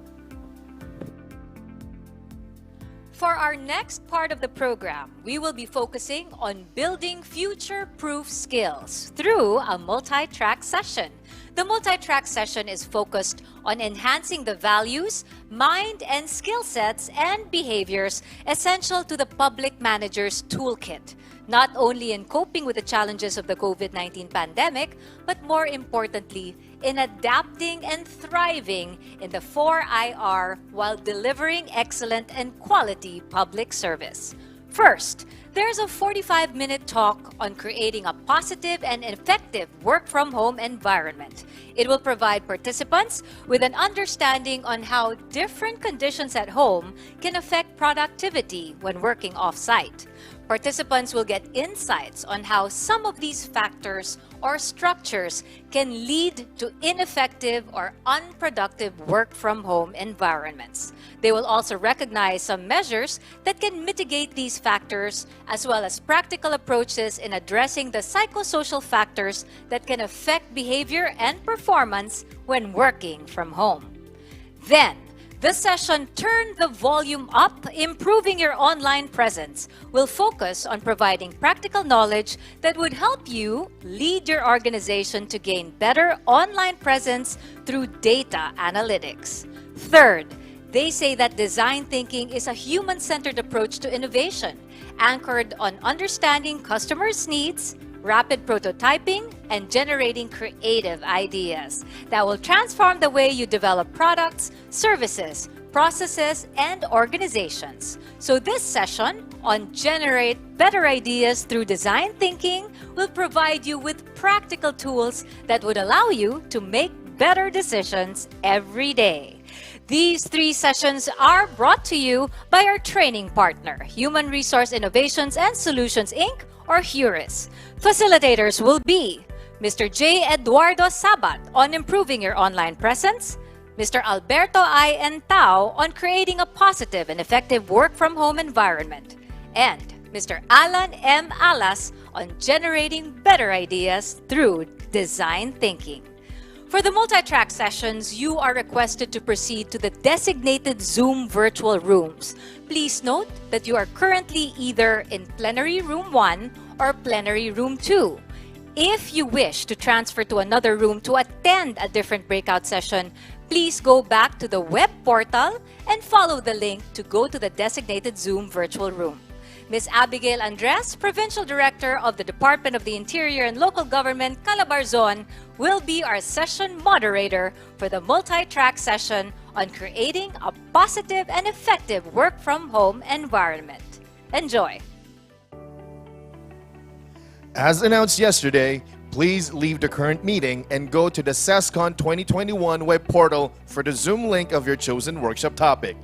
For our next part of the program, we will be focusing on building future-proof skills through a multi-track session. The multi-track session is focused on enhancing the values, mind and skill sets and behaviors essential to the public manager's toolkit, not only in coping with the challenges of the COVID-19 pandemic, but more importantly, in adapting and thriving in the 4IR while delivering excellent and quality public service. First, there's a 45-minute talk on creating a positive and effective work-from-home environment. It will provide participants with an understanding on how different conditions at home can affect productivity when working off-site. Participants will get insights on how some of these factors or structures can lead to ineffective or unproductive work-from-home environments. They will also recognize some measures that can mitigate these factors, as well as practical approaches in addressing the psychosocial factors that can affect behavior and performance when working from home. Then, the session Turn the Volume Up, Improving Your Online Presence will focus on providing practical knowledge that would help you lead your organization to gain better online presence through data analytics. Third, they say that design thinking is a human-centered approach to innovation, anchored on understanding customers' needs, rapid prototyping, and generating creative ideas that will transform the way you develop products, services, processes, and organizations. So this session on Generate Better Ideas Through Design Thinking will provide you with practical tools that would allow you to make better decisions every day. These 3 sessions are brought to you by our training partner, Human Resource Innovations and Solutions, Inc., or HURIS. Facilitators will be Mr. J. Eduardo Sabat on improving your online presence, Mr. Alberto I. Entao on creating a positive and effective work-from-home environment, and Mr. Alan M. Alas on generating better ideas through design thinking. For the multi-track sessions, you are requested to proceed to the designated Zoom virtual rooms. Please note that you are currently either in Plenary Room 1 or Plenary Room 2. If you wish to transfer to another room to attend a different breakout session, please go back to the web portal and follow the link to go to the designated Zoom virtual room. Ms. Abigail Andres, Provincial Director of the Department of the Interior and Local Government, Calabarzon, will be our session moderator for the multi-track session on creating a positive and effective work-from-home environment. Enjoy! As announced yesterday, please leave the current meeting and go to the CESCon 2021 web portal for the Zoom link of your chosen workshop topic.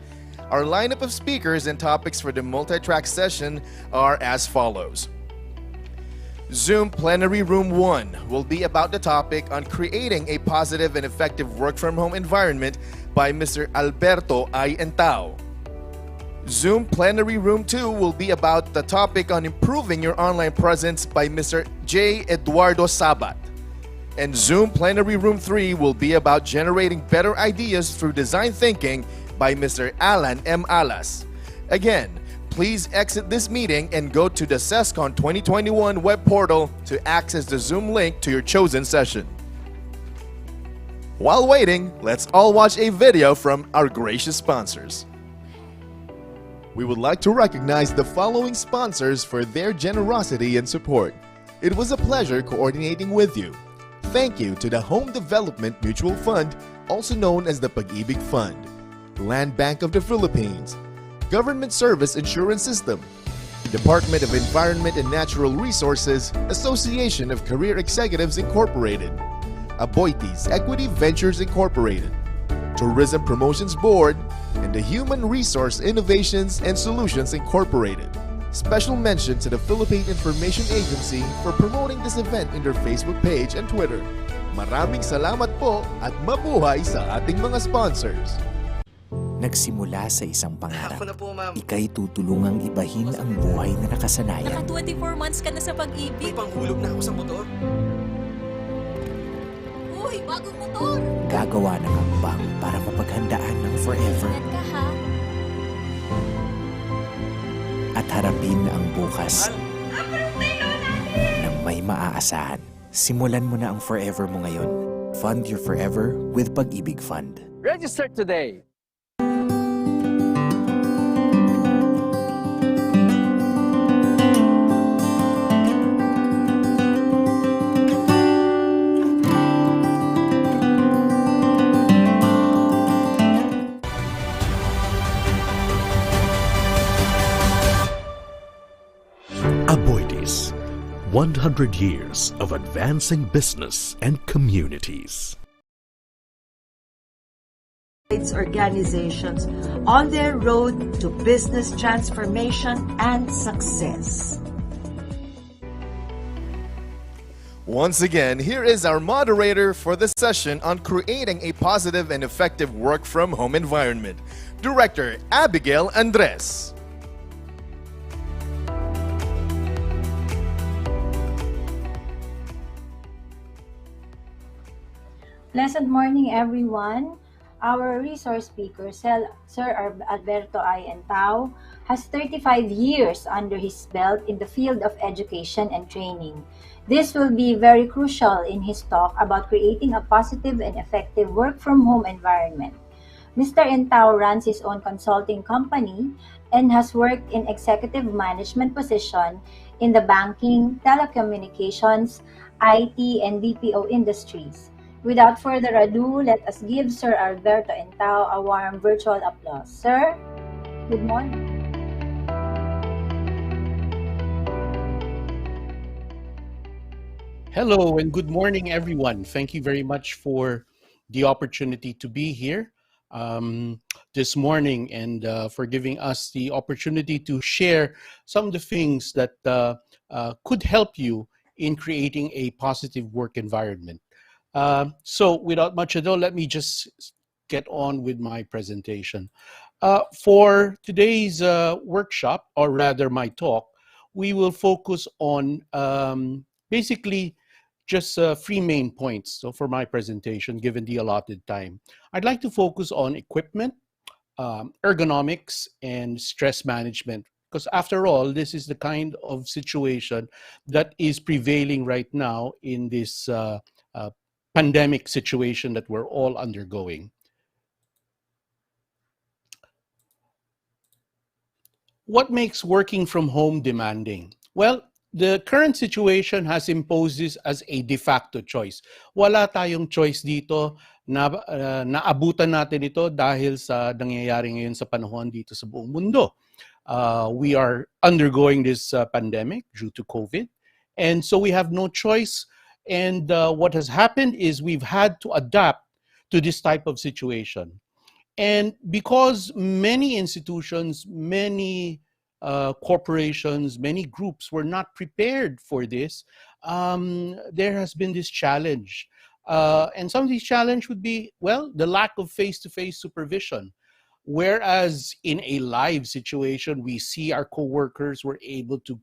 Our lineup of speakers and topics for the multi-track session are as follows. Zoom Plenary Room 1 will be about the topic on creating a positive and effective work-from-home environment by Mr. Alberto I. Entao. Zoom Plenary Room 2 will be about the topic on improving your online presence by Mr. J. Eduardo Sabat. And Zoom Plenary Room 3 will be about generating better ideas through design thinking by Mr. Alan M. Alas. Again, please exit this meeting and go to the CESCon 2021 web portal to access the Zoom link to your chosen session. While waiting, let's all watch a video from our gracious sponsors. We would like to recognize the following sponsors for their generosity and support. It was a pleasure coordinating with you. Thank you to the Home Development Mutual Fund, also known as the Pag-ibig Fund, Land Bank of the Philippines, Government Service Insurance System, Department of Environment and Natural Resources, Association of Career Executives Incorporated, Aboitiz Equity Ventures Incorporated, Tourism Promotions Board, and the Human Resource Innovations and Solutions Incorporated. Special mention to the Philippine Information Agency for promoting this event in their Facebook page and Twitter. Maraming salamat po at mabuhay sa ating mga sponsors. Nagsimula sa isang pangarap. Ako na po, ma'am. Ika'y tutulungang ibahin ang buhay na nakasanayan. Naka 24 months ka na sa pag-ibig. May panghulog na ako sa motor. Uy, bagong motor! Gagawa ng hakbang para mapaghandaan ng forever. Ingat ka, ha? At harapin ang bukas nang may maaasahan. Simulan mo na ang forever mo ngayon. Fund your forever with Pag-ibig Fund. Register today. Aboitiz, 100 years of advancing business and communities. Organizations on their road to business transformation and success. Once again, here is our moderator for this session on creating a positive and effective work from home environment, Director Abigail Andres. Pleasant morning, everyone. Our resource speaker, Sir Alberto I. Entao, has 35 years under his belt in the field of education and training. This will be very crucial in his talk about creating a positive and effective work-from-home environment. Mr. Entao runs his own consulting company and has worked in executive management position in the banking, telecommunications, IT, and BPO industries. Without further ado, let us give Sir Alberto Entao a warm virtual applause. Sir, good morning. Hello and good morning, everyone. Thank you very much for the opportunity to be here this morning and for giving us the opportunity to share some of the things that could help you in creating a positive work environment. So without much ado, let me just get on with my presentation. For today's workshop, or rather my talk, we will focus on basically just 3 main points. So for my presentation, given the allotted time, I'd like to focus on equipment, ergonomics, and stress management. Because after all, this is the kind of situation that is prevailing right now in this pandemic situation that we're all undergoing. What makes working from home demanding? Well, the current situation has imposed this as a de facto choice. Wala tayong choice dito, na naabutan natin ito dahil sa nangyayari ngayon sa panahon dito sa buong mundo. We are undergoing this pandemic due to COVID, and so we have no choice. And what has happened is we've had to adapt to this type of situation. And because many institutions, many corporations, many groups were not prepared for this, there has been this challenge. And some of these challenges would be, well, the lack of face-to-face supervision. Whereas in a live situation, we see our coworkers were able to,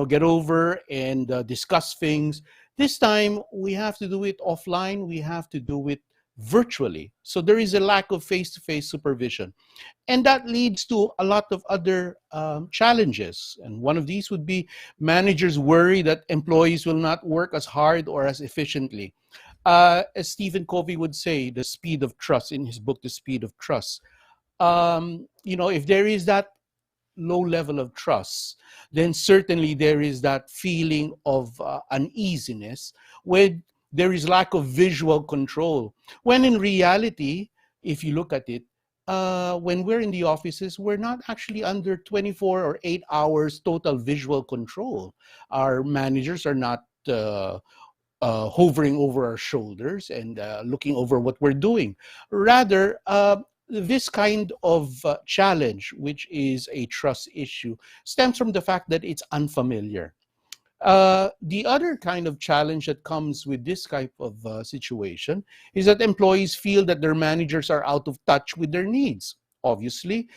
get over and discuss things. This time, we have to do it offline. We have to do it virtually. So there is a lack of face-to-face supervision. And that leads to a lot of other challenges. And one of these would be managers worry that employees will not work as hard or as efficiently. As Stephen Covey would say, the speed of trust, in his book, The Speed of Trust. If there is that low level of trust, then certainly there is that feeling of uneasiness when there is lack of visual control. When in reality, if you look at it, when we're in the offices, we're not actually under 24 or 8 hours total visual control. Our managers are not hovering over our shoulders and looking over what we're doing. Rather, this kind of challenge, which is a trust issue, stems from the fact that it's unfamiliar. The other kind of challenge that comes with this type of situation is that employees feel that their managers are out of touch with their needs. obviously,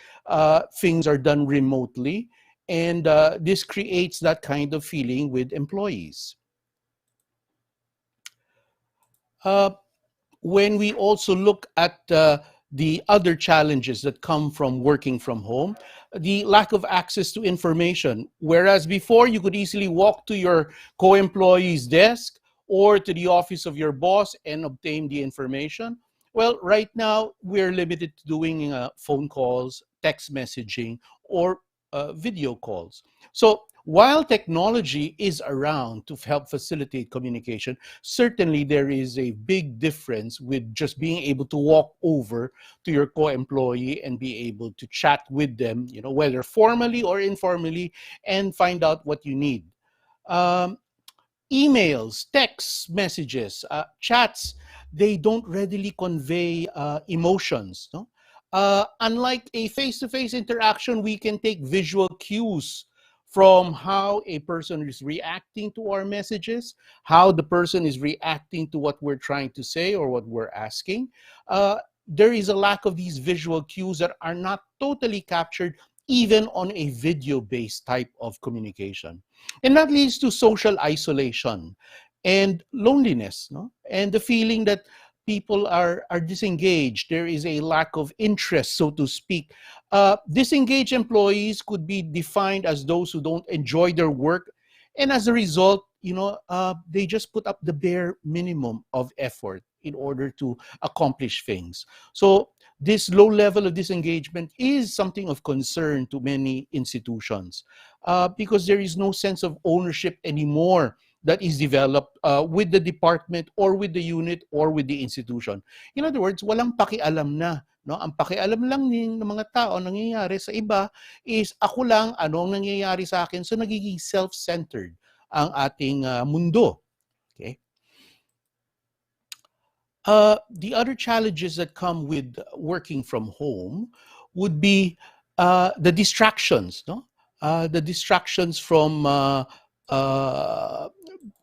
things are done remotely, and this creates that kind of feeling with employees. When we also look at the other challenges that come from working from home, the lack of access to information. Whereas before you could easily walk to your co-employee's desk or to the office of your boss and obtain the information. Well, right now we're limited to doing phone calls, text messaging, or video calls. So while technology is around to help facilitate communication, certainly there is a big difference with just being able to walk over to your co-employee and be able to chat with them, whether formally or informally, and find out what you need. Um, Emails, text messages, chats, they don't readily convey emotions. No? Unlike a face-to-face interaction, we can take visual cues from how a person is reacting to our messages, how the person is reacting to what we're trying to say or what we're asking. There is a lack of these visual cues that are not totally captured even on a video-based type of communication. And that leads to social isolation and loneliness, no? And the feeling that people are disengaged. There is a lack of interest, so to speak. Disengaged employees could be defined as those who don't enjoy their work. And as a result, they just put up the bare minimum of effort in order to accomplish things. So this low level of disengagement is something of concern to many institutions because there is no sense of ownership anymore that is developed with the department or with the unit or with the institution. In other words, walang pakialam na. No? Ang pakialam lang ng mga tao nangyayari sa iba is ako lang ano ang nangyayari sa akin. So nagiging self-centered ang ating mundo. Okay? The other challenges that come with working from home would be the distractions, no? The distractions from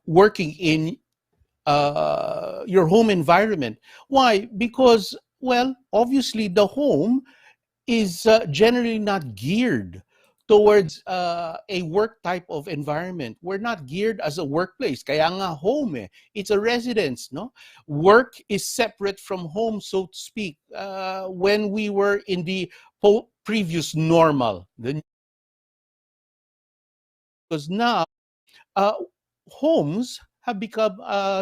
working in your home environment. Why? Because, well, obviously the home is generally not geared towards a work type of environment. We're not geared as a workplace. Kaya nga home eh. It's a residence, no? Work is separate from home, so to speak. When we were in the previous normal, because now homes have become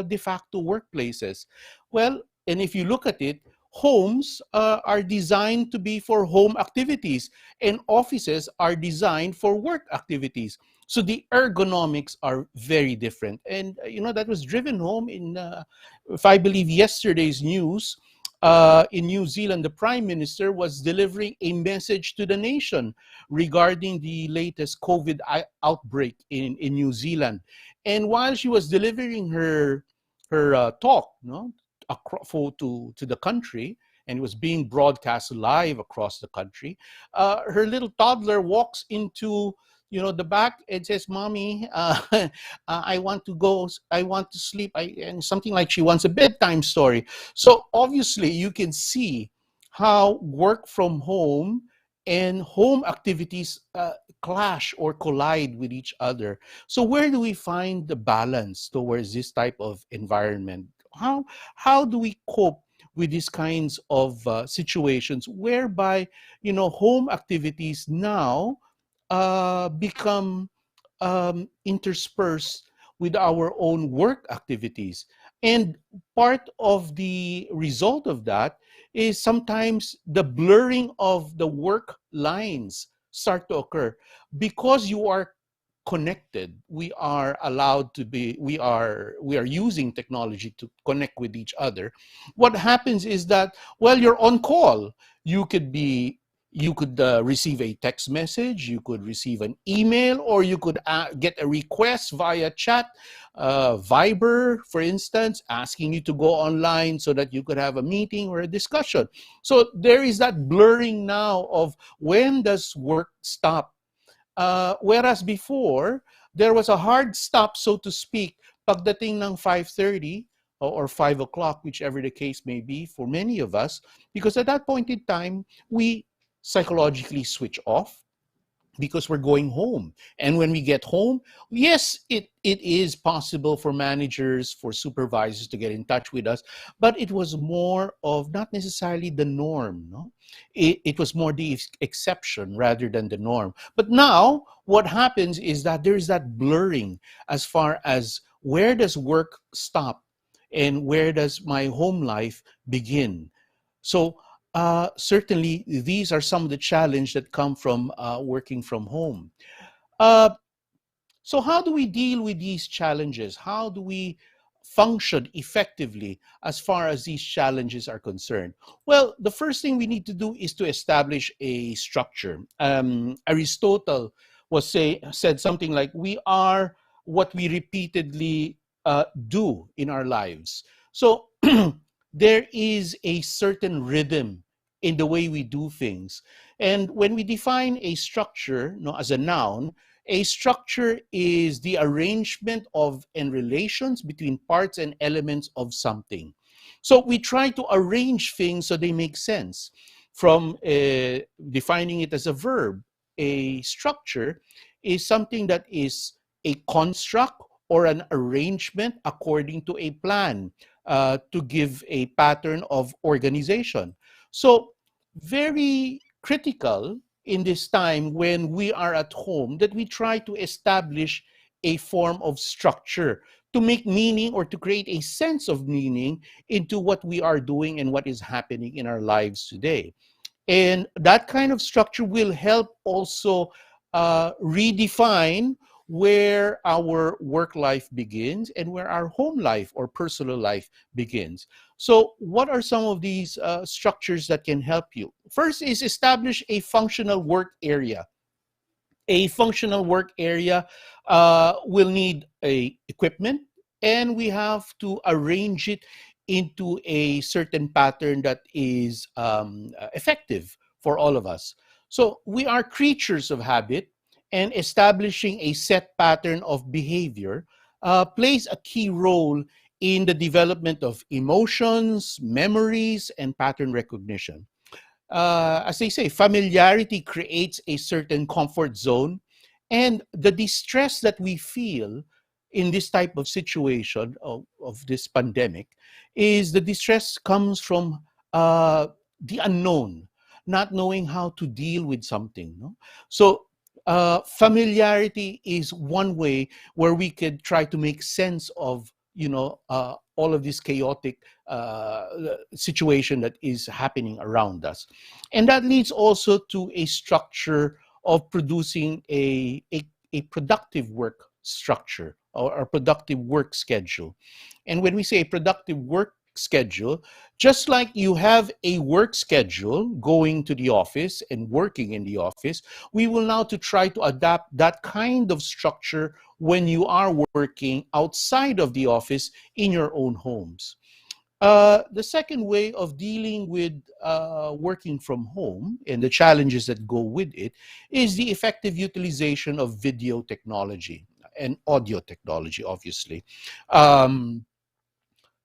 de facto workplaces. Well, and if you look at it, homes are designed to be for home activities and offices are designed for work activities. So the ergonomics are very different. And, that was driven home in, if I believe yesterday's news, in New Zealand, the Prime Minister was delivering a message to the nation regarding the latest COVID outbreak in New Zealand. And while she was delivering her talk, to the country, and it was being broadcast live across the country, her little toddler walks into the back and says, "Mommy, I want to go. I want to sleep." And something like she wants a bedtime story. So obviously, you can see how work from home and home activities clash or collide with each other. So where do we find the balance towards this type of environment? How do we cope with these kinds of situations whereby home activities now become interspersed with our own work activities? And part of the result of that is sometimes the blurring of the work lines start to occur because you are connected. We are allowed to be, we are using technology to connect with each other. What happens is that, well, you're on call. You could receive a text message, you could receive an email, or you could get a request via chat, Viber, for instance, asking you to go online so that you could have a meeting or a discussion. So there is that blurring now of when does work stop? Whereas before, there was a hard stop, so to speak, pagdating ng 5:30 or 5 o'clock, whichever the case may be for many of us, because at that point in time, we psychologically switch off because we're going home. And when we get home, yes, it is possible for managers, for supervisors to get in touch with us, but it was more of not necessarily the norm. No? It was more the exception rather than the norm. But now what happens is that there's that blurring as far as where does work stop and where does my home life begin. So certainly, these are some of the challenges that come from working from home. Uh, so how do we deal with these challenges? How do we function effectively as far as these challenges are concerned? Well, the first thing we need to do is to establish a structure. Aristotle said something like, we are what we repeatedly do in our lives. So there is a certain rhythm in the way we do things. And when we define a structure, as a noun, a structure is the arrangement of and relations between parts and elements of something. So we try to arrange things so they make sense. From defining it as a verb, a structure is something that is a construct or an arrangement according to a plan to give a pattern of organization. So very critical in this time when we are at home that we try to establish a form of structure to make meaning or to create a sense of meaning into what we are doing and what is happening in our lives today. And that kind of structure will help also redefine where our work life begins and where our home life or personal life begins. So what are some of these structures that can help you? First is establish a functional work area. A functional work area will need a equipment, and we have to arrange it into a certain pattern that is effective for all of us. So we are creatures of habit, and establishing a set pattern of behavior plays a key role in the development of emotions, memories, and pattern recognition. As they say, familiarity creates a certain comfort zone, and the distress that we feel in this type of situation of this pandemic is the distress comes from the unknown, not knowing how to deal with something. No? So familiarity is one way where we could try to make sense of all of this chaotic situation that is happening around us. And that leads also to a structure of producing a productive work structure or a productive work schedule. And when we say a productive work schedule, just like you have a work schedule going to the office and working in the office, we will now to try to adapt that kind of structure when you are working outside of the office in your own homes. The second way of dealing with working from home and the challenges that go with it is the effective utilization of video technology and audio technology, obviously.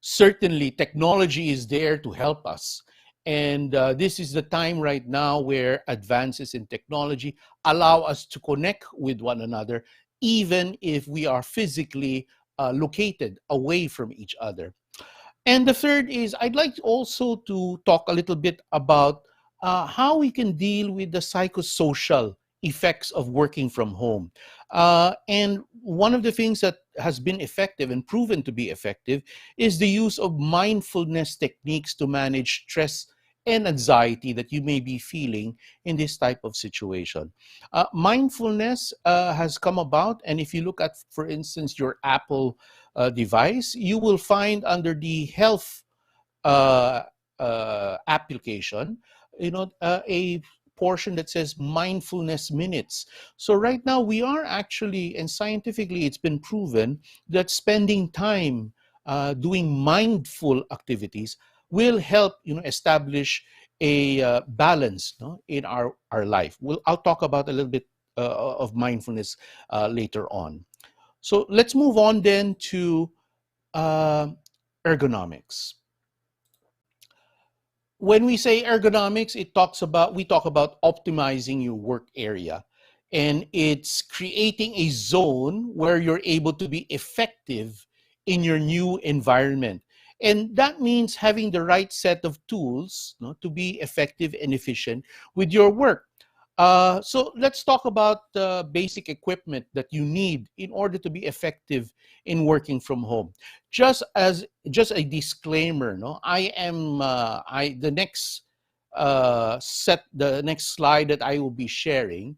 Certainly, technology is there to help us. And this is the time right now where advances in technology allow us to connect with one another, even if we are physically located away from each other. And the third is I'd like also to talk a little bit about how we can deal with the psychosocial effects of working from home. And one of the things that has been effective and proven to be effective is the use of mindfulness techniques to manage stress and anxiety that you may be feeling in this type of situation. Mindfulness has come about, and if you look at, for instance, your Apple device, you will find under the health application, a portion that says mindfulness minutes. So right now we are actually, and scientifically it's been proven that spending time doing mindful activities will help establish a balance in our life. I'll talk about a little bit of mindfulness later on. So let's move on then to ergonomics. when we say ergonomics, we talk about optimizing your work area, and it's creating a zone where you're able to be effective in your new environment. And that means having the right set of tools, no, to be effective and efficient with your work. So let's talk about the basic equipment that you need in order to be effective in working from home. Just a disclaimer, no, I am I the next the next slide that I will be sharing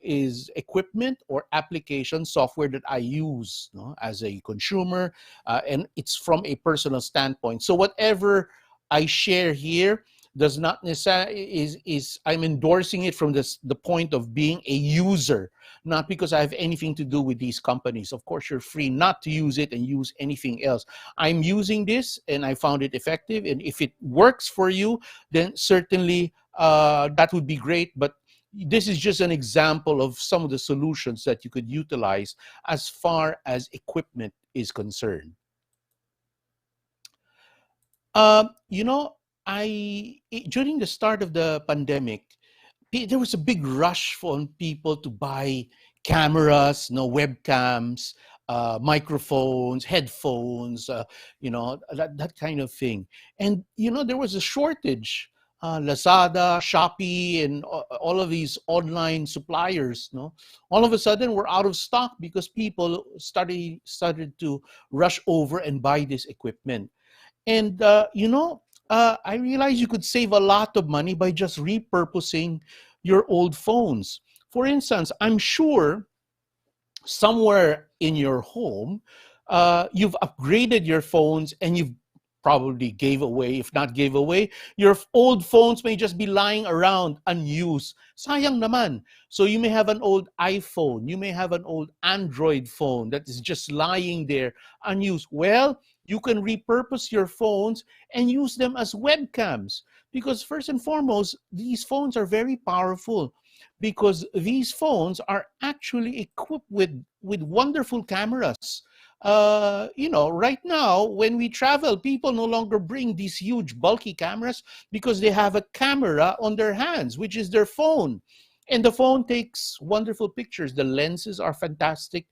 is equipment or application software that I use, no, as a consumer, and it's from a personal standpoint. So whatever I share here does not necessarily is I'm endorsing it from the point of being a user, not because I have anything to do with these companies. Of course, you're free not to use it and use anything else. I'm using this and I found it effective, and if it works for you, then certainly that would be great. But this is just an example of some of the solutions that you could utilize as far as equipment is concerned. You know, during the start of the pandemic, there was a big rush for people to buy cameras, no webcams, microphones, headphones, that kind of thing. And there was a shortage. Lazada, Shopee, and all of these online suppliers, no, all of a sudden were out of stock because people started to rush over and buy this equipment. And I realized you could save a lot of money by just repurposing your old phones. For instance, I'm sure somewhere in your home, you've upgraded your phones and you've probably gave away, if not gave away, your old phones may just be lying around unused. Sayang naman. So you may have an old iPhone, you may have an old Android phone that is just lying there unused. Well, you can repurpose your phones and use them as webcams, because first and foremost, these phones are very powerful, because these phones are actually equipped with wonderful cameras. Right now, when we travel, people no longer bring these huge, bulky cameras because they have a camera on their hands, which is their phone. And the phone takes wonderful pictures. The lenses are fantastic.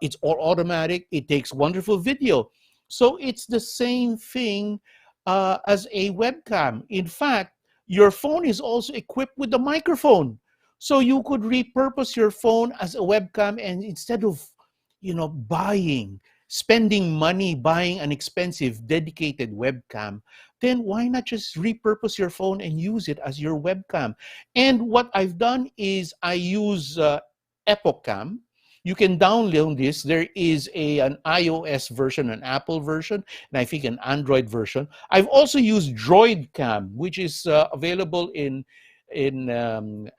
It's all automatic. It takes wonderful video. So it's the same thing as a webcam. In fact, your phone is also equipped with a microphone. So you could repurpose your phone as a webcam, and instead of spending money buying an expensive dedicated webcam, then why not just repurpose your phone and use it as your webcam? And what I've done is I use Epocam. You can download this. There is an iOS version, an Apple version, and I think an Android version. I've also used DroidCam, which is available in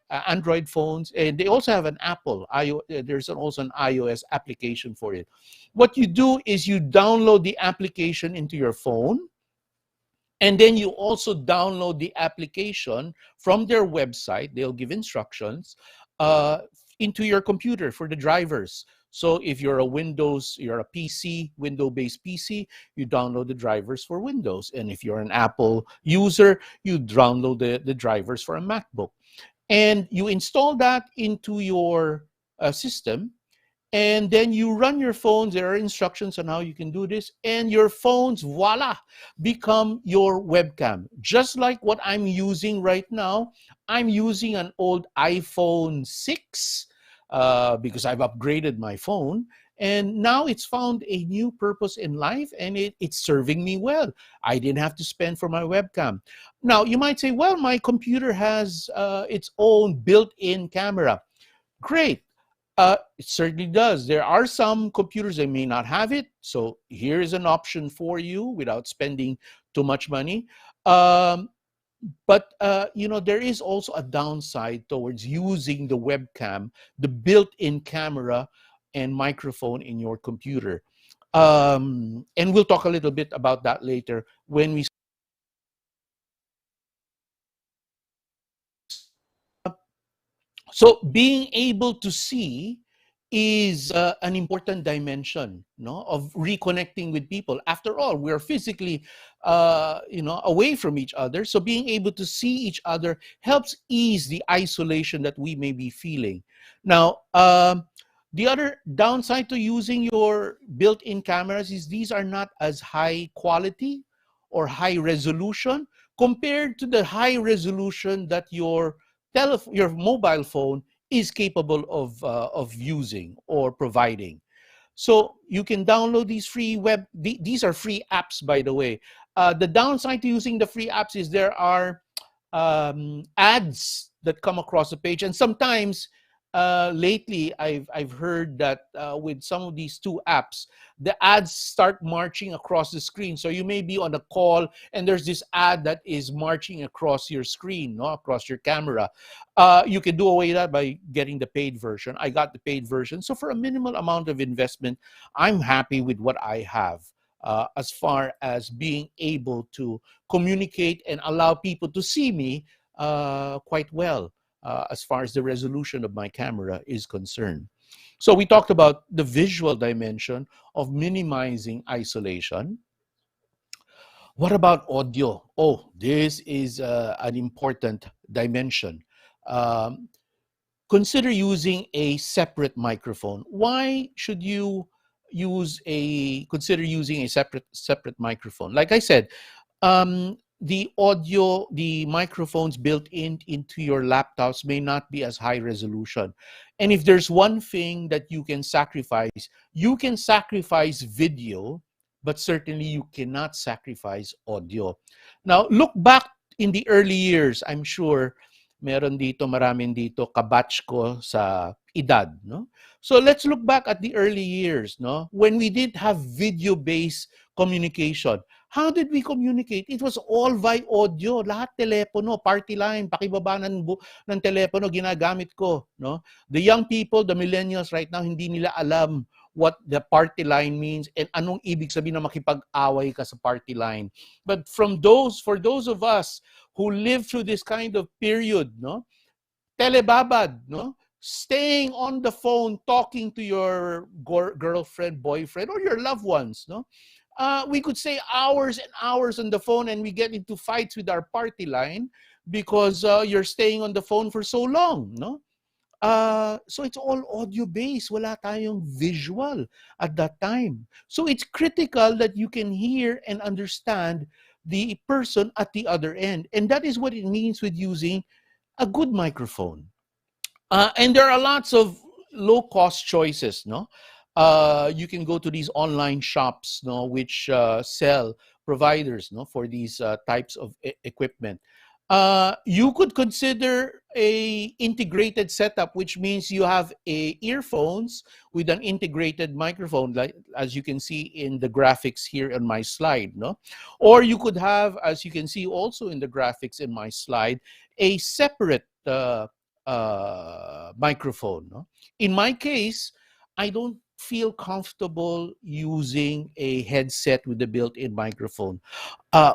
Android phones, and they also have an there's also an iOS application for it. What you do is you download the application into your phone, and then you also download the application from their website. They'll give instructions into your computer for the drivers. So if you're a PC, Windows-based PC, you download the drivers for Windows. And if you're an Apple user, you download the drivers for a MacBook. And you install that into your system, and then you run your phones. There are instructions on how you can do this, and your phones, voila, become your webcam. Just like what I'm using right now. I'm using an old iPhone 6 because I've upgraded my phone, and now it's found a new purpose in life, and it's serving me well. I didn't have to spend for my webcam. Now, you might say, well, my computer has its own built-in camera. Great. It certainly does. There are some computers that may not have it. So here is an option for you without spending too much money. But there is also a downside towards using the webcam, the built-in camera and microphone in your computer. And we'll talk a little bit about that later when we. So being able to see is an important dimension, no, of reconnecting with people. After all, we're physically, away from each other. So being able to see each other helps ease the isolation that we may be feeling. Now, the other downside to using your built-in cameras is these are not as high quality or high resolution compared to the high resolution that your mobile phone is capable of using or providing. So you can download these these are free apps, by the way. The downside to using the free apps is there are ads that come across the page, and sometimes lately I've heard that with some of these two apps, the ads start marching across the screen. So you may be on a call and there's this ad that is marching across your screen, no, across your camera. You can do away with that by getting the paid version. I got the paid version, so for a minimal amount of investment, I'm happy with what I have. As far as being able to communicate and allow people to see me quite well, as far as the resolution of my camera is concerned. So we talked about the visual dimension of minimizing isolation. What about audio? Oh, this is an important dimension. Um, Consider using a separate microphone. Why should you consider using a separate microphone? Like I said, the microphones built into your laptops may not be as high resolution. And if there's one thing that you can sacrifice video, but certainly you cannot sacrifice audio. Now, look back in the early years. I'm sure maraming dito kabatch ko sa edad, no? So let's look back at the early years, no? When we did have video-based communication. How did we communicate? It was all via audio. Lahat telepono, party line, pakibaba ng telepono ginagamit ko, no? The young people, the millennials right now, hindi nila alam what the party line means and anong ibig sabihin na makipag-away ka sa party line. But for those of us who lived through this kind of period, no? Telebabad, no? Staying on the phone, talking to your girlfriend, boyfriend, or your loved ones, no? We could stay hours and hours on the phone and we get into fights with our party line because you're staying on the phone for so long, no? So it's all audio-based. Wala tayong visual at that time. So it's critical that you can hear and understand the person at the other end. And that is what it means with using a good microphone. And there are lots of low-cost choices, no? You can go to these online shops, no, which sell providers, no, for these types of equipment. You could consider a integrated setup, which means you have earphones with an integrated microphone, like as you can see in the graphics here on my slide, no? Or you could have, as you can see also in the graphics in my slide, a separate microphone, no? In my case, I don't feel comfortable using a headset with a built-in microphone. I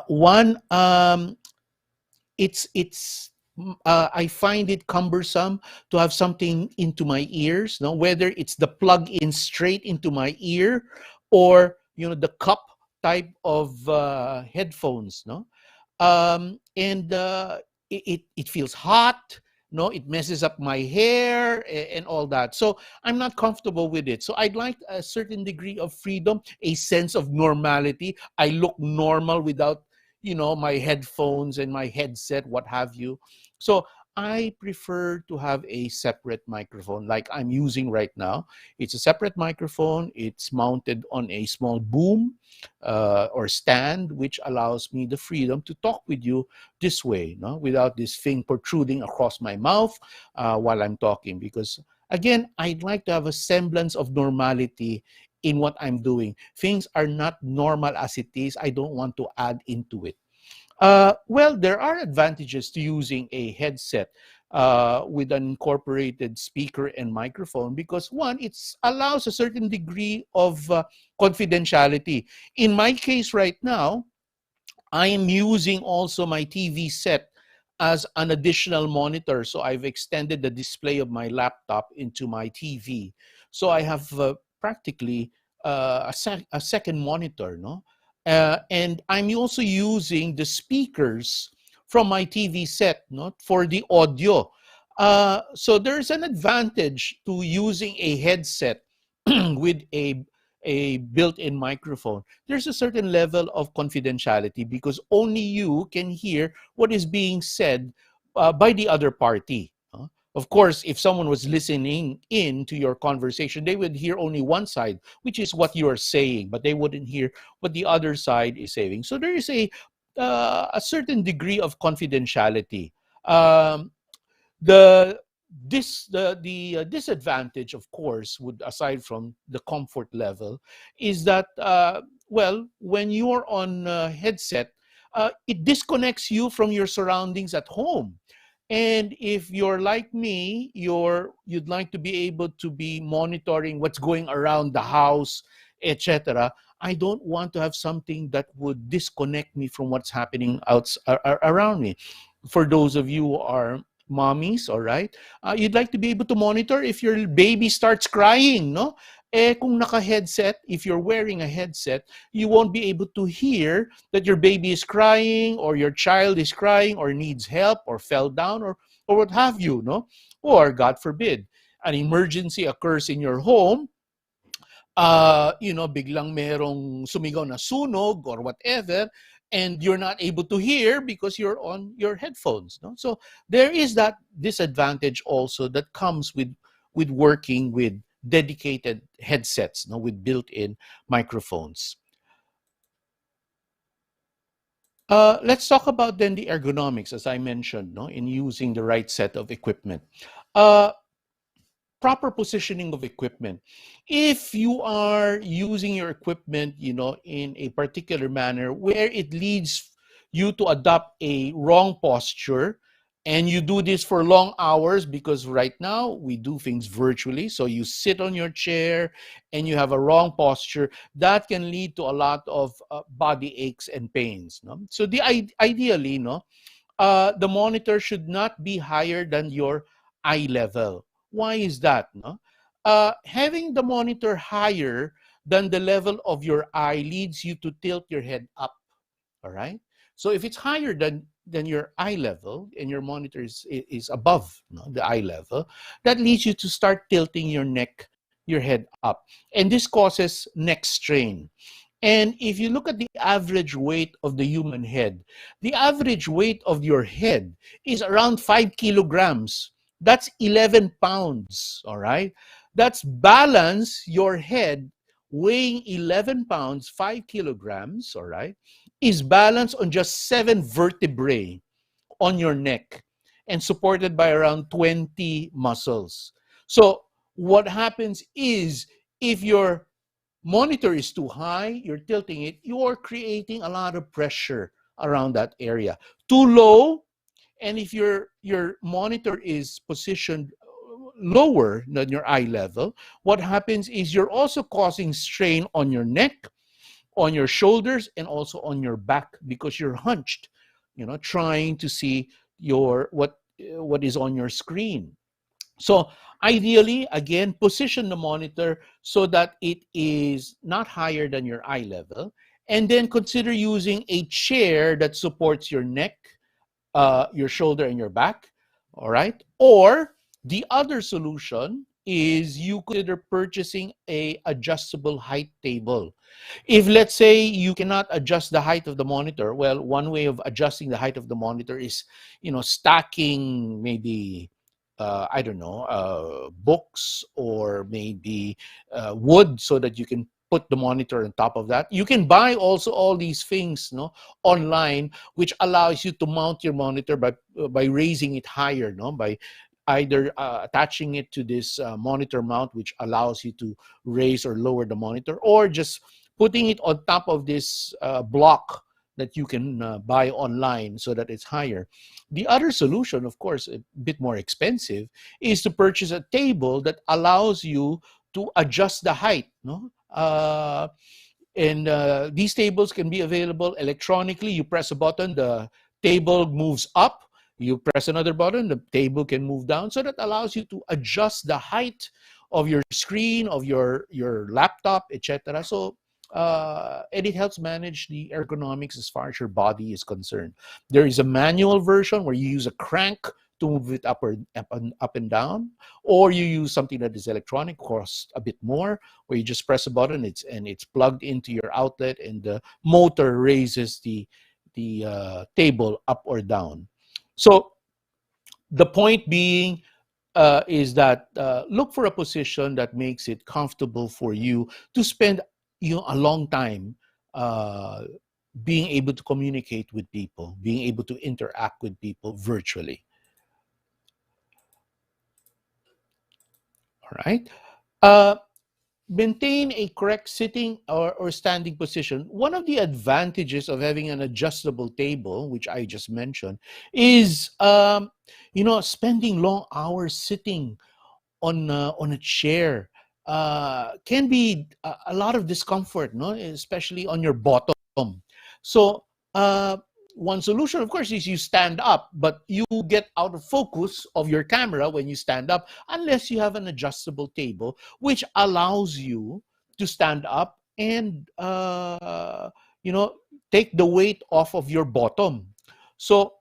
find it cumbersome to have something into my ears, no, whether it's the plug-in straight into my ear or the cup type of headphones, no. And it feels hot, no, it messes up my hair and all that. So I'm not comfortable with it. So I'd like a certain degree of freedom, a sense of normality. I look normal without my headphones and my headset, what have you. So I prefer to have a separate microphone like I'm using right now. It's a separate microphone. It's mounted on a small boom or stand, which allows me the freedom to talk with you this way, no, without this thing protruding across my mouth while I'm talking. Because again, I'd like to have a semblance of normality in what I'm doing. Things are not normal as it is. I don't want to add into it. Well, there are advantages to using a headset with an incorporated speaker and microphone because one, it allows a certain degree of confidentiality. In my case right now, I am using also my TV set as an additional monitor. So I've extended the display of my laptop into my TV. So I have practically a second monitor, no? And I'm also using the speakers from my TV set, no, for the audio. So there's an advantage to using a headset with a built-in microphone. There's a certain level of confidentiality because only you can hear what is being said by the other party. Of course, if someone was listening in to your conversation, they would hear only one side, which is what you are saying, but they wouldn't hear what the other side is saying. So there is a certain degree of confidentiality. Um, the disadvantage, of course, would, aside from the comfort level, is that well, when you're on a headset, it disconnects you from your surroundings at home. And if you're like me, you'd like to be able to be monitoring what's going around the house, etc. I don't want to have something that would disconnect me from what's happening around me. For those of you who are mommies, all right, you'd like to be able to monitor if your baby starts crying, no? Eh, kung naka-headset, if you're wearing a headset, you won't be able to hear that your baby is crying or your child is crying or needs help or fell down or what have you, no? Or, God forbid, an emergency occurs in your home, biglang merong sumigaw na sunog or whatever, and you're not able to hear because you're on your headphones. No? So there is that disadvantage also that comes with working with dedicated headsets, no, with built-in microphones. Let's talk about then the ergonomics, as I mentioned, no, in using the right set of equipment. Proper positioning of equipment. If you are using your equipment, in a particular manner where it leads you to adopt a wrong posture, and you do this for long hours, because right now we do things virtually, so you sit on your chair and you have a wrong posture, that can lead to a lot of body aches and pains. No? So ideally, the monitor should not be higher than your eye level. Why is that? No? Having the monitor higher than the level of your eye leads you to tilt your head up. All right. So if it's higher than your eye level and your monitor is above, the eye level, that leads you to start tilting your head up. And this causes neck strain. And if you look at the average weight of the human head, the average weight of your head is around 5 kilograms. That's 11 pounds, all right? That's balance your head weighing 11 pounds, 5 kilograms, all right, is balanced on just 7 vertebrae on your neck and supported by around 20 muscles. So what happens is if your monitor is too high, you're tilting it, you're creating a lot of pressure around that area. Too low, and if your monitor is positioned lower than your eye level, what happens is you're also causing strain on your neck, on your shoulders, and also on your back because you're hunched, trying to see what is on your screen. So ideally, again, position the monitor so that it is not higher than your eye level. And then consider using a chair that supports your neck, your shoulder, and your back. All right. Or the other solution is you consider purchasing a adjustable height table. If, let's say, you cannot adjust the height of the monitor, well, one way of adjusting the height of the monitor is, stacking maybe, I don't know, books or maybe wood so that you can put the monitor on top of that. You can buy also all these things, online, which allows you to mount your monitor by raising it higher, by either attaching it to this monitor mount, which allows you to raise or lower the monitor, or just putting it on top of this block that you can buy online so that it's higher. The other solution, of course, a bit more expensive, is to purchase a table that allows you to adjust the height. And these tables can be available electronically. You press a button, the table moves up. You press another button, the table can move down. So that allows you to adjust the height your screen, of your laptop, etc. So and it helps manage the ergonomics as far as your body is concerned. There is a manual version where you use a crank to move it up and down, or you use something that is electronic, costs a bit more, where you just press a button, it's plugged into your outlet, and the motor raises the table up or down. So the point being is that look for a position that makes it comfortable for you to spend a long time being able to communicate with people, being able to interact with people virtually. All right. Maintain a correct sitting or standing position. One of the advantages of having an adjustable table, which I just mentioned, is spending long hours sitting on a chair can be a lot of discomfort, no, especially on your bottom. So one solution, of course, is you stand up, but you get out of focus of your camera when you stand up unless you have an adjustable table, which allows you to stand up and take the weight off of your bottom. So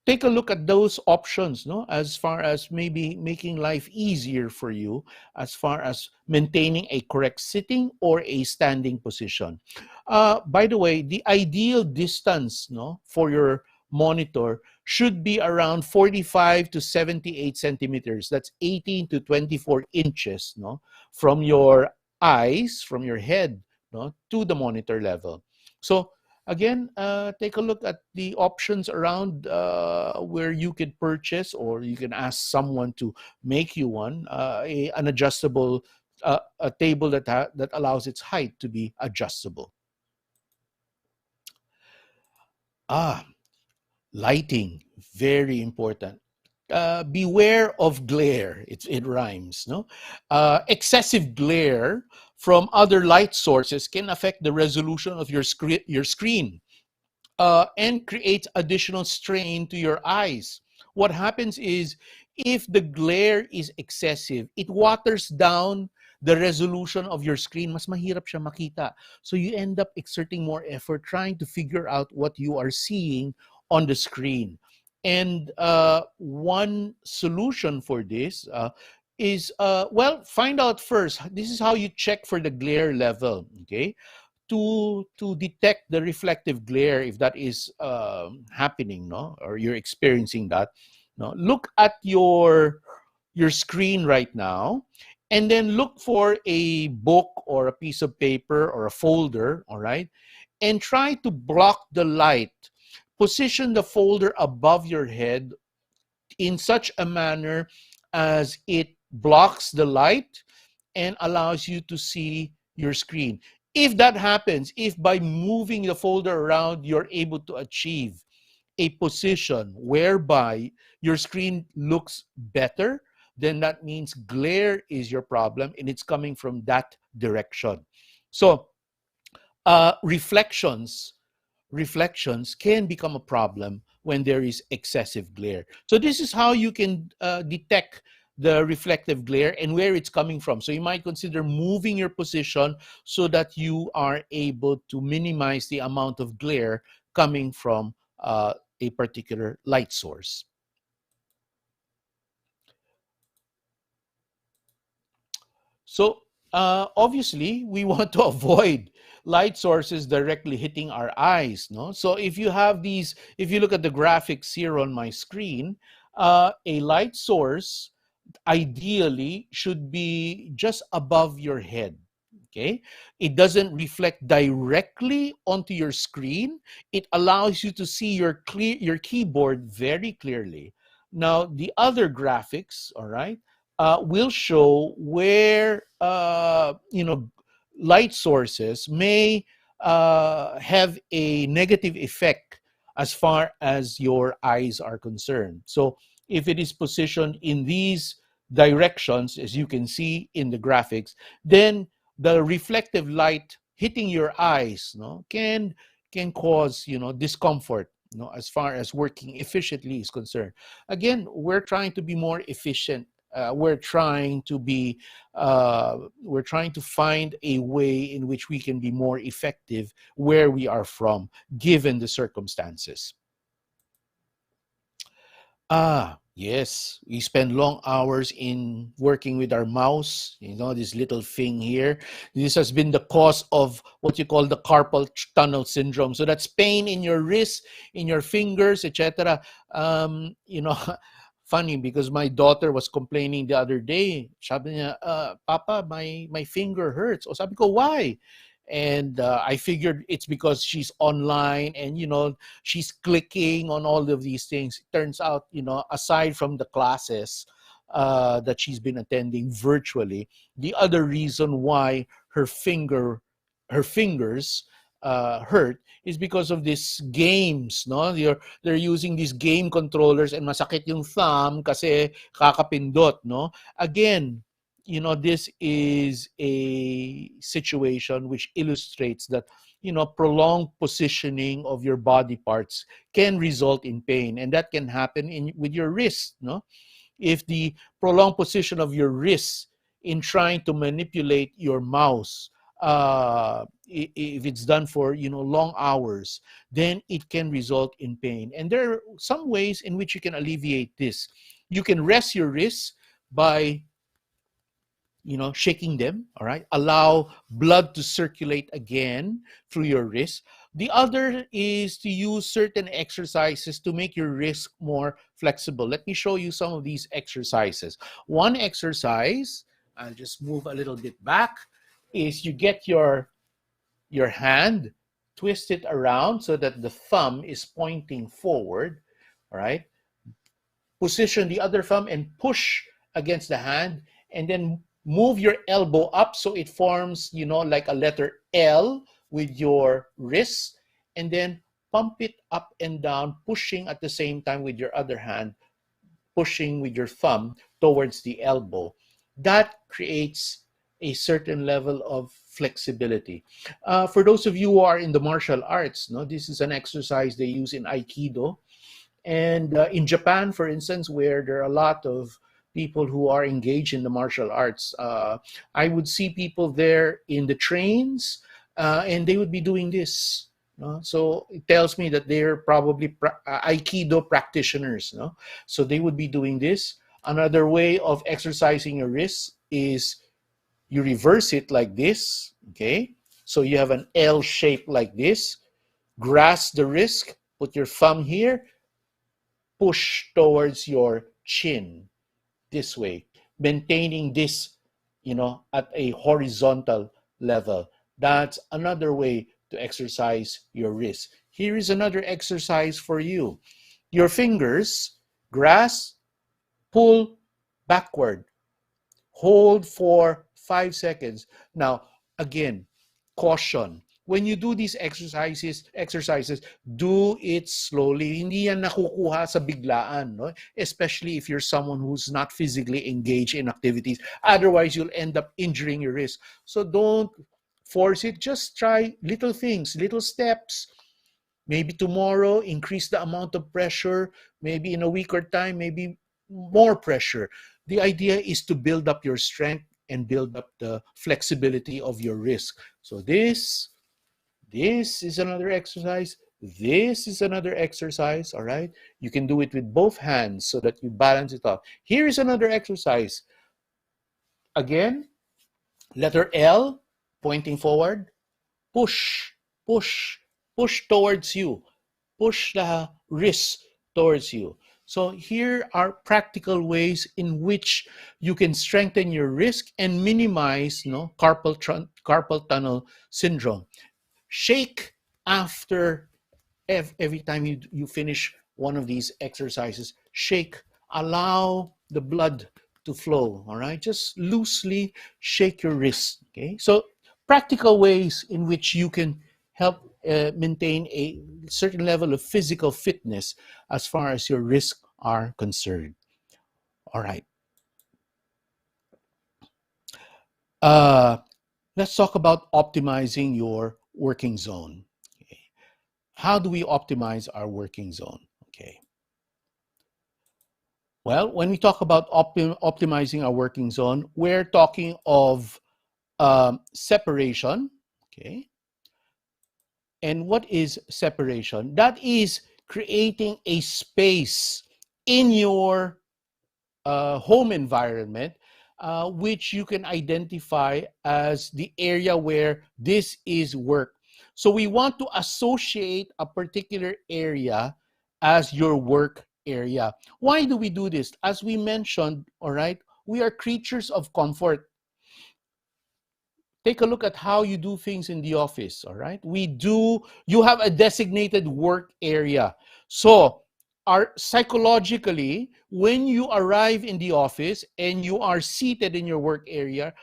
take a look at those options, no, as far as maybe making life easier for you, as far as maintaining a correct sitting or a standing position. By the way, the ideal distance, no, for your monitor should be around 45 to 78 centimeters. That's 18 to 24 inches, no, from your eyes, from your head, no, to the monitor level. So again, take a look at the options around where you could purchase, or you can ask someone to make you one, an adjustable a table that allows its height to be adjustable. Lighting, very important. Beware of glare. It rhymes, no? Excessive glare from other light sources can affect the resolution of your screen. And creates additional strain to your eyes. What happens is, if the glare is excessive, it waters down the resolution of your screen. Mas mahirap siya makita. So you end up exerting more effort trying to figure out what you are seeing on the screen. And one solution for this is, find out first. This is how you check for the glare level, okay? To detect the reflective glare, if that is happening, no, or you're experiencing that, no, look at your screen right now, and then look for a book or a piece of paper or a folder, all right, and try to block the light. Position the folder above your head in such a manner as it blocks the light and allows you to see your screen. If that happens, if by moving the folder around, you're able to achieve a position whereby your screen looks better, then that means glare is your problem and it's coming from that direction. So reflections can become a problem when there is excessive glare. So this is how you can detect the reflective glare and where it's coming from. So you might consider moving your position so that you are able to minimize the amount of glare coming from a particular light source. So obviously, we want to avoid light sources directly hitting our eyes, no? So if you look at the graphics here on my screen, a light source ideally should be just above your head. Okay, it doesn't reflect directly onto your screen. It allows you to see your keyboard very clearly. Now, the other graphics, all right, will show where light sources may have a negative effect as far as your eyes are concerned. So if it is positioned in these directions, as you can see in the graphics, then the reflective light hitting your eyes, no, can cause discomfort, as far as working efficiently is concerned. Again, we're trying to be more efficient we're trying to find a way in which we can be more effective where we are from, given the circumstances. Yes, we spend long hours in working with our mouse, this little thing here. This has been the cause of what you call the carpal tunnel syndrome. So that's pain in your wrists, in your fingers, etc. Funny because my daughter was complaining the other day. Sabi niya, Papa, my finger hurts. O sabi ko, why? And I figured it's because she's online and, she's clicking on all of these things. It turns out, aside from the classes that she's been attending virtually, the other reason why her fingers hurt is because of these games, no? They're using these game controllers and masakit yung thumb kasi kakapindot, no? Again, this is a situation which illustrates that, prolonged positioning of your body parts can result in pain, and that can happen with your wrist, no? If the prolonged position of your wrist in trying to manipulate your mouse, if it's done for long hours, then it can result in pain. And there are some ways in which you can alleviate this. You can rest your wrists by shaking them, all right? Allow blood to circulate again through your wrist. The other is to use certain exercises to make your wrist more flexible. Let me show you some of these exercises. One exercise, I'll just move a little bit back, is you get your hand, twist it around so that the thumb is pointing forward, all right? Position the other thumb and push against the hand, and then move your elbow up so it forms, like a letter L with your wrist, and then pump it up and down, pushing at the same time with your other hand, pushing with your thumb towards the elbow. That creates a certain level of flexibility. For those of you who are in the martial arts, this is an exercise they use in Aikido. And in Japan, for instance, where there are a lot of people who are engaged in the martial arts, I would see people there in the trains, and they would be doing this. So it tells me that they're probably Aikido practitioners. So they would be doing this. Another way of exercising your wrists is you reverse it like this, okay? So you have an L shape like this. Grasp the wrist, put your thumb here, push towards your chin this way, maintaining this, at a horizontal level. That's another way to exercise your wrist. Here is another exercise for you. Your fingers, grasp, pull backward, hold for 5 seconds. Now, again, caution. When you do these exercises, do it slowly. Hindi yan nakukuha sa biglaan, no? Especially if you're someone who's not physically engaged in activities. Otherwise, you'll end up injuring your wrist. So don't force it. Just try little things, little steps. Maybe tomorrow, increase the amount of pressure. Maybe in a week or time, maybe more pressure. The idea is to build up your strength and build up the flexibility of your wrist. So this is another exercise. This is another exercise, all right? You can do it with both hands so that you balance it off. Here is another exercise. Again, letter L, pointing forward. Push, push, push towards you. Push the wrist towards you. So here are practical ways in which you can strengthen your wrist and minimize carpal tunnel syndrome. Shake after every time you finish one of these exercises. Shake. Allow the blood to flow, all right? Just loosely shake your wrist, okay? So practical ways in which you can help maintain a certain level of physical fitness as far as your wrists are concerned. All right. Let's talk about optimizing your working zone. Okay. How do we optimize our working zone? Okay. Well, when we talk about optimizing our working zone, we're talking of separation. Okay. And what is separation? That is creating a space in your home environment, which you can identify as the area where this is work. So we want to associate a particular area as your work area. Why do we do this? As we mentioned, all right, we are creatures of comfort. Take a look at how you do things in the office, all right? You have a designated work area. So, psychologically, when you arrive in the office and you are seated in your work area,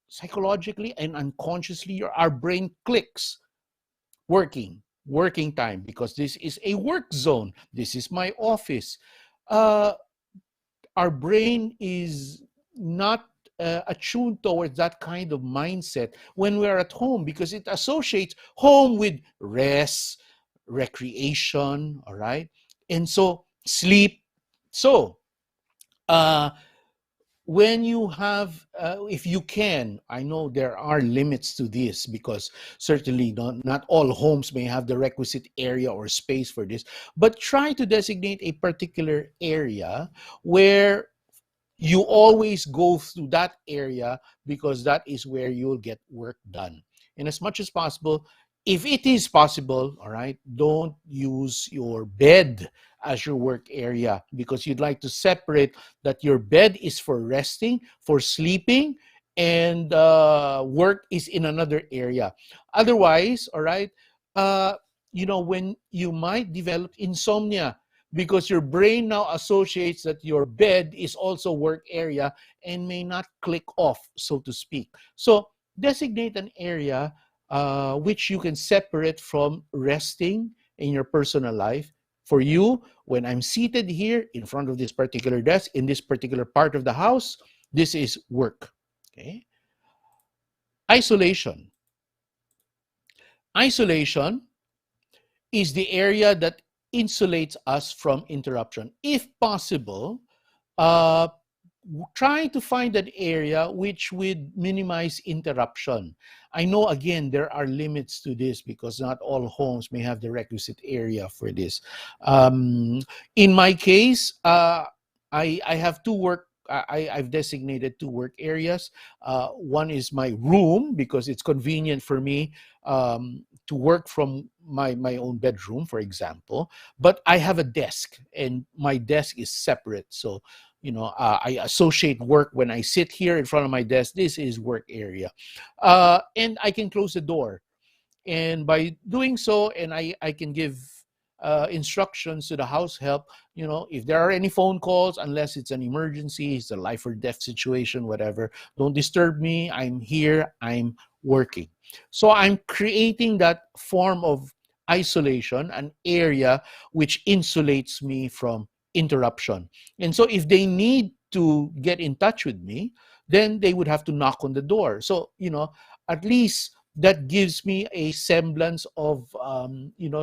psychologically and unconsciously, our brain clicks working time, because this is a work zone. This is my office. Uh, our brain is not attuned towards that kind of mindset when we're at home, because it associates home with rest, recreation, all right? And so sleep. So, when you have, if you can, I know there are limits to this, because certainly not all homes may have the requisite area or space for this, but try to designate a particular area where you always go through that area, because that is where you'll get work done. And as much as possible, if it is possible, all right, don't use your bed as your work area, because you'd like to separate that your bed is for resting, for sleeping, and work is in another area. Otherwise, all right, when you might develop insomnia, because your brain now associates that your bed is also work area and may not click off, so to speak. So designate an area which you can separate from resting in your personal life. For you, when I'm seated here in front of this particular desk in this particular part of the house, this is work. Okay. Isolation. Isolation is the area that insulates us from interruption. If possible, uh, trying to find an area which would minimize interruption. I know, again, there are limits to this, because not all homes may have the requisite area for this. In my case, I have two work. I've designated two work areas. One is my room, because it's convenient for me to work from my own bedroom, for example. But I have a desk, and my desk is separate. So I associate work when I sit here in front of my desk. This is work area, and I can close the door. And by doing so, and I can give instructions to the house help. If there are any phone calls, unless it's an emergency, it's a life or death situation, whatever, don't disturb me. I'm here. I'm working. So I'm creating that form of isolation, an area which insulates me from interruption. And so if they need to get in touch with me, then they would have to knock on the door. So, at least that gives me a semblance of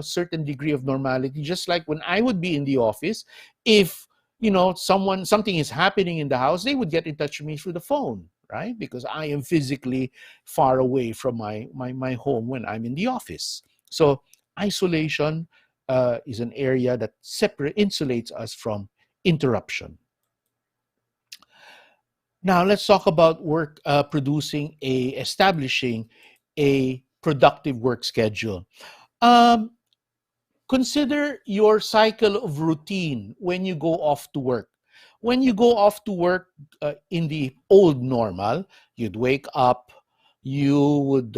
certain degree of normality, just like when I would be in the office. If something is happening in the house, they would get in touch with me through the phone, right? Because I am physically far away from my home when I'm in the office. So isolation is an area that insulates us from interruption. Now let's talk about work, establishing a productive work schedule. Um, Consider your cycle of routine when you go off to work. When you go off to work in the old normal, you'd wake up, you would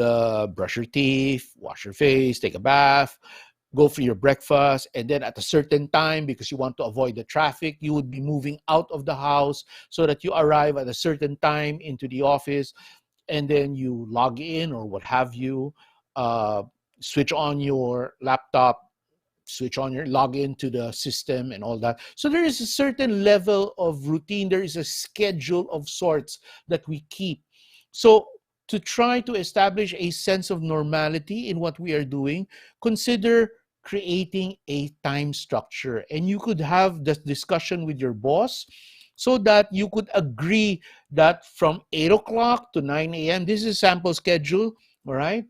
brush your teeth, wash your face, take a bath, go for your breakfast, and then at a certain time, because you want to avoid the traffic, you would be moving out of the house so that you arrive at a certain time into the office, and then you log in or what have you, uh, switch on your laptop, log into the system and all that. So there is a certain level of routine. There is a schedule of sorts that we keep. So to try to establish a sense of normality in what we are doing, consider creating a time structure. And you could have this discussion with your boss so that you could agree that from 8 o'clock to 9 a.m., this is a sample schedule, all right?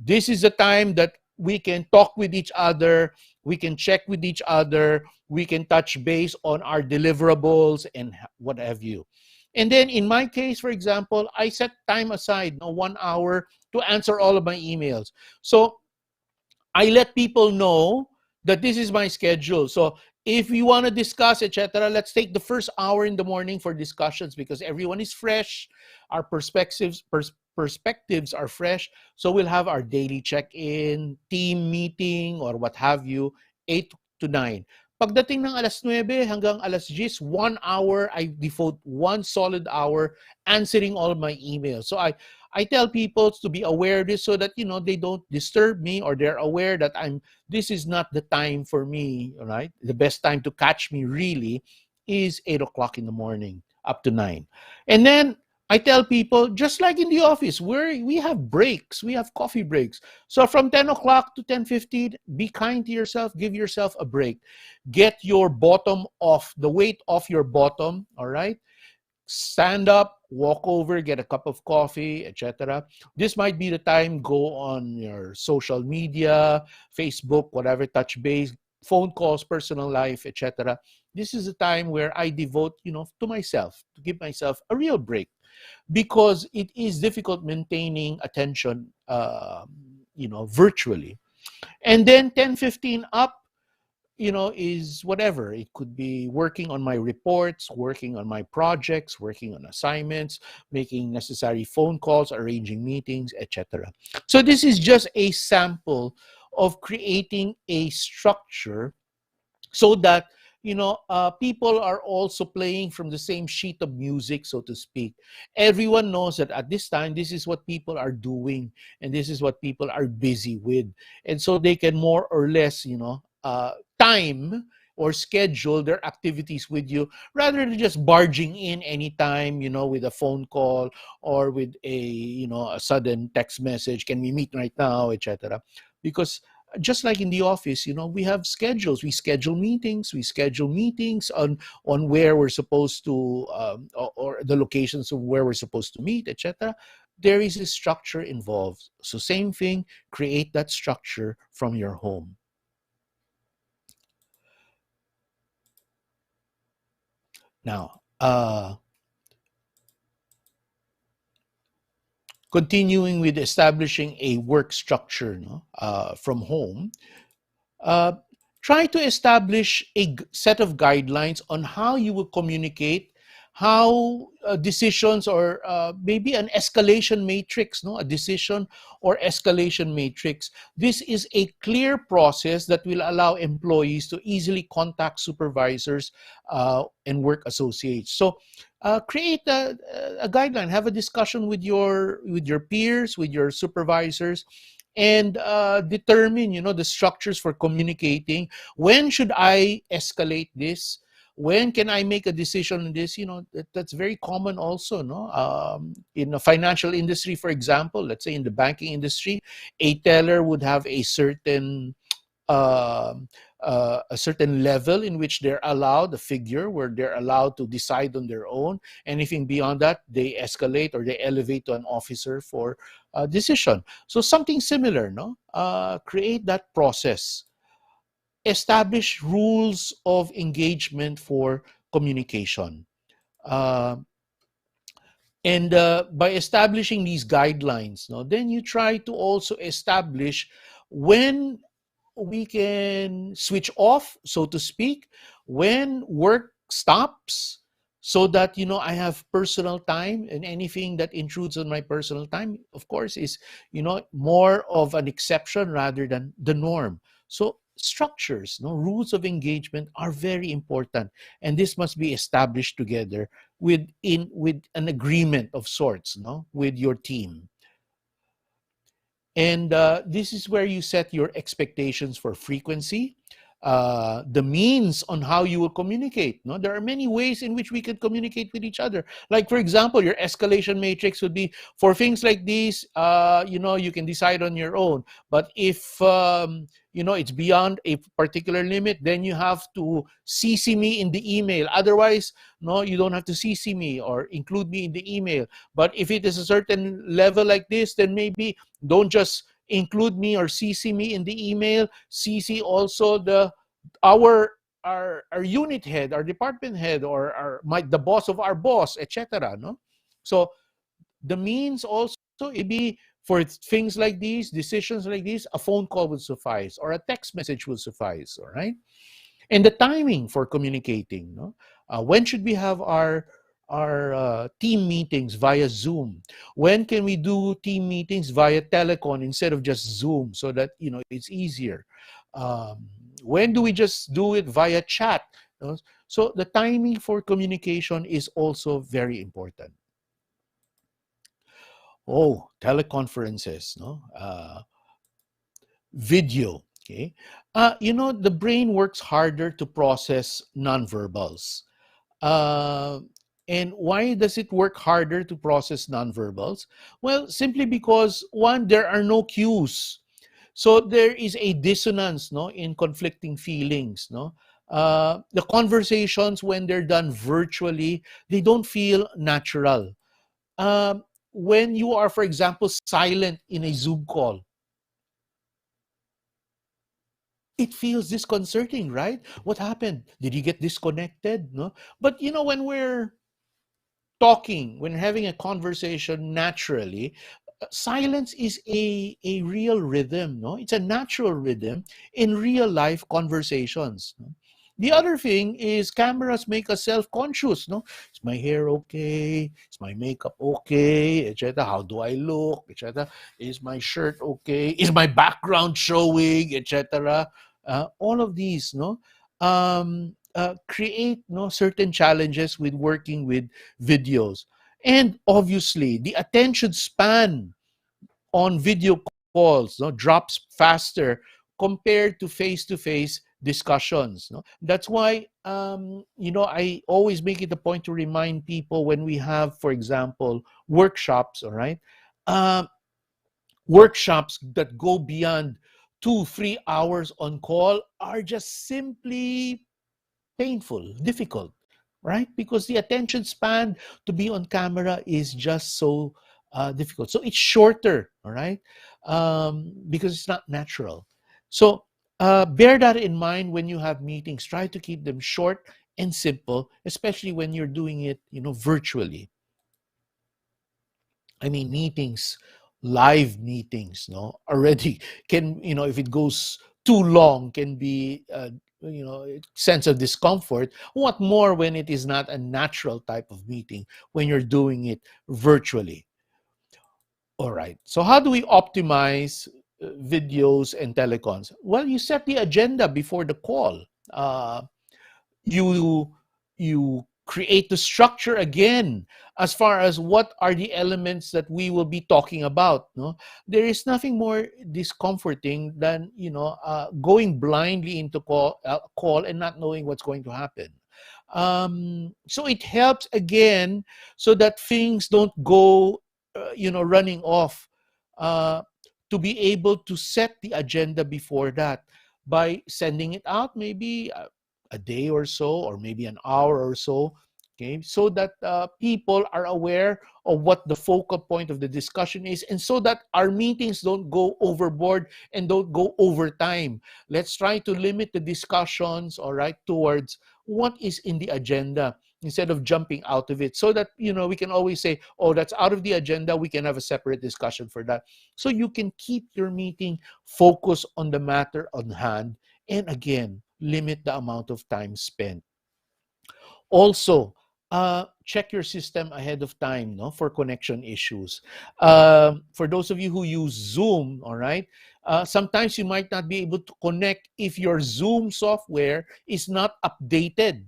This is the time that we can talk with each other, we can check with each other, we can touch base on our deliverables and what have you. And then in my case, for example, I set time aside, 1 hour to answer all of my emails. So I let people know that this is my schedule. So if we want to discuss, etc., let's take the first hour in the morning for discussions because everyone is fresh. Our perspectives are fresh. So we'll have our daily check-in, team meeting, or what have you, 8 to 9. Pagdating ng alas 9 hanggang alas 10, 1 hour, I devote 1 solid hour answering all my emails. So I tell people to be aware of this so that, they don't disturb me or they're aware that this is not the time for me, all right? The best time to catch me really is 8 o'clock in the morning up to 9. And then I tell people, just like in the office, where we have breaks, we have coffee breaks. So from 10 o'clock to 10:15, be kind to yourself, give yourself a break. Get your bottom off, the weight off your bottom, all right? Stand up, walk over, get a cup of coffee, etc. This might be the time, go on your social media, Facebook, whatever, touch base, phone calls, personal life, etc. This is a time where I devote, to myself, to give myself a real break because it is difficult maintaining attention, virtually. And then 10:15 up, is whatever. It could be working on my reports, working on my projects, working on assignments, making necessary phone calls, arranging meetings, etc. So this is just a sample of creating a structure so that people are also playing from the same sheet of music, so to speak. Everyone knows that at this time, this is what people are doing, and this is what people are busy with, and so they can more or less, time or schedule their activities with you rather than just barging in anytime, with a phone call or with a sudden text message. Can we meet right now, etc. Because just like in the office, we have schedules. We schedule meetings. We schedule meetings on where we're supposed to, or the locations of where we're supposed to meet, etc. There is a structure involved. So same thing, create that structure from your home. Now, continuing with establishing a work structure from home, try to establish a set of guidelines on how you will communicate, how decisions or maybe an escalation matrix, a decision or escalation matrix. This is a clear process that will allow employees to easily contact supervisors and work associates. So create a guideline, have a discussion with your peers, with your supervisors, and determine the structures for communicating. When should I escalate this? When can I make a decision on this? That's very common also, no? In the financial industry, for example, let's say in the banking industry, a teller would have a certain level in which they're allowed, a figure where they're allowed to decide on their own. Anything beyond that, they escalate or they elevate to an officer for a decision. So something similar, no? Create that process. Establish rules of engagement for communication. And by establishing these guidelines, then you try to also establish when we can switch off, so to speak, when work stops, so that I have personal time, and anything that intrudes on my personal time, of course, is more of an exception rather than the norm. So structures, rules of engagement are very important, and this must be established together with an agreement of sorts, with your team. And this is where you set your expectations for frequency, the means on how you will communicate. No, there are many ways in which we can communicate with each other. Like, for example, your escalation matrix would be for things like these. You can decide on your own. But if it's beyond a particular limit, then you have to CC me in the email. Otherwise, no, you don't have to CC me or include me in the email. But if it is a certain level like this, then maybe don't just include me or CC me in the email. CC also our unit head, our department head, or the boss of our boss, etc. No, so the means also it be for things like these, decisions like these, a phone call would suffice or a text message will suffice. All right, and the timing for communicating. No, when should we have our team meetings via Zoom? When can we do team meetings via telecon instead of just Zoom, so that it's easier? When do we just do it via chat? So the timing for communication is also very important. Oh, teleconferences, no? Video, okay? The brain works harder to process nonverbals. Uh, and why does it work harder to process nonverbals? Well, simply because, one, there are no cues. So there is a dissonance, no, in conflicting feelings, no. The conversations, when they're done virtually, they don't feel natural. When you are, for example, silent in a Zoom call, it feels disconcerting, right? What happened? Did you get disconnected? No. But when we're talking, when having a conversation naturally, silence is a real rhythm, no? It's a natural rhythm in real life conversations. No? The other thing is cameras make us self-conscious, no? Is my hair okay? Is my makeup okay? Etc. How do I look? Etc. Is my shirt okay? Is my background showing? Etc. All of these, no? Create certain challenges with working with videos. And obviously, the attention span on video calls drops faster compared to face-to-face discussions. No? That's why I always make it a point to remind people when we have, for example, workshops, all right? Workshops that go beyond 2-3 hours on call are just simply painful, difficult, right? Because the attention span to be on camera is just so difficult. So it's shorter, all right? Because it's not natural. So bear that in mind when you have meetings. Try to keep them short and simple, especially when you're doing it, virtually. I mean, meetings, live meetings, already can, if it goes too long, can be, sense of discomfort. What more when it is not a natural type of meeting, when you're doing it virtually? All right. So how do we optimize videos and telecons? Well, you set the agenda before the call. You create the structure again as far as what are the elements that we will be talking about. No, there is nothing more discomforting than going blindly into call and not knowing what's going to happen. So it helps again so that things don't go running off, to be able to set the agenda before that by sending it out maybe a day or so, or maybe an hour or so, okay, so that people are aware of what the focal point of the discussion is, and so that our meetings don't go overboard and don't go over time. Let's try to limit the discussions, all right, towards what is in the agenda instead of jumping out of it, so that we can always say, oh, that's out of the agenda, we can have a separate discussion for that, so you can keep your meeting focused on the matter on hand, and again, limit the amount of time spent. Also, check your system ahead of time, for connection issues. For those of you who use Zoom, all right, sometimes you might not be able to connect if your Zoom software is not updated.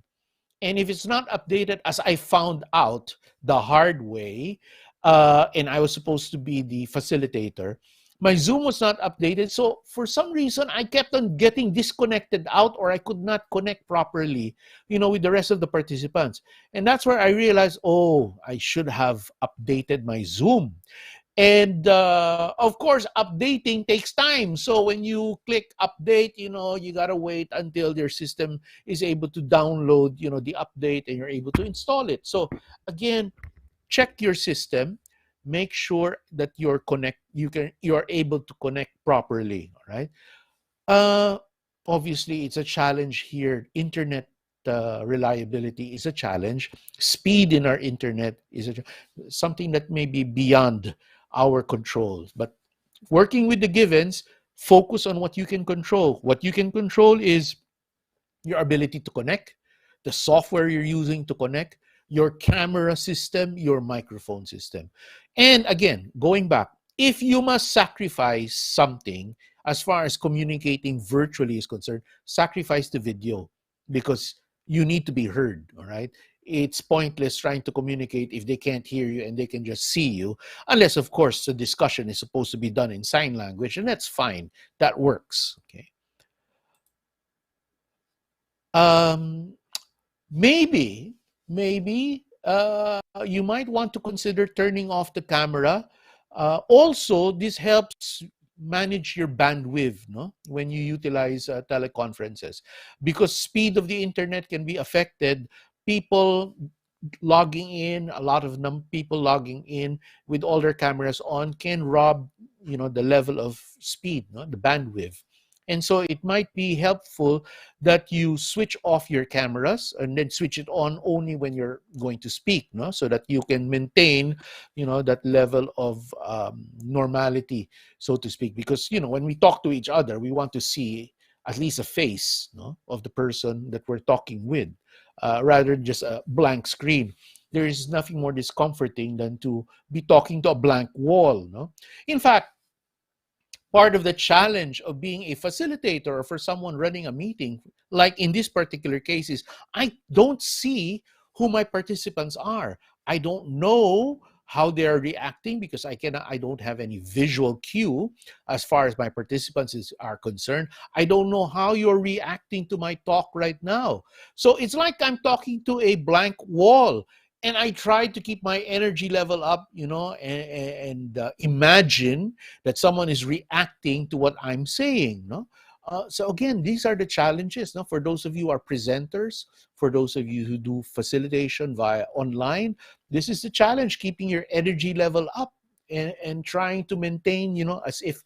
And if it's not updated, as I found out the hard way, and I was supposed to be the facilitator, my Zoom was not updated. So for some reason, I kept on getting disconnected out, or I could not connect properly, with the rest of the participants. And that's where I realized, oh, I should have updated my Zoom. And of course, updating takes time. So when you click update, you got to wait until your system is able to download, the update, and you're able to install it. So again, check your system, make sure that you're able to connect properly. All right. Obviously, it's a challenge here. Internet reliability is a challenge. Speed in our internet is something that may be beyond our control. But working with the givens, focus on what you can control. What you can control is your ability to connect, the software you're using to connect, your camera system, your microphone system. And again, going back, if you must sacrifice something as far as communicating virtually is concerned, sacrifice the video, because you need to be heard, all right? It's pointless trying to communicate if they can't hear you and they can just see you, unless, of course, the discussion is supposed to be done in sign language, and that's fine. That works, okay? Maybe you might want to consider turning off the camera. Also, this helps manage your bandwidth, no, when you utilize teleconferences, because speed of the internet can be affected. People logging in, a lot of people logging in with all their cameras on can rob, the level of speed, no, the bandwidth. And so it might be helpful that you switch off your cameras and then switch it on only when you're going to speak, no? So that you can maintain, that level of normality, so to speak. Because, when we talk to each other, we want to see at least a face, no, of the person that we're talking with, rather than just a blank screen. There is nothing more discomforting than to be talking to a blank wall, no? In fact, part of the challenge of being a facilitator or for someone running a meeting, like in this particular case, is I don't see who my participants are. I don't know how they are reacting because I don't have any visual cue as far as my participants are concerned. I don't know how you're reacting to my talk right now. So it's like I'm talking to a blank wall. And I try to keep my energy level up, and imagine that someone is reacting to what I'm saying, no? So again, these are the challenges, no? For those of you who are presenters, for those of you who do facilitation via online, this is the challenge, keeping your energy level up and trying to maintain, as if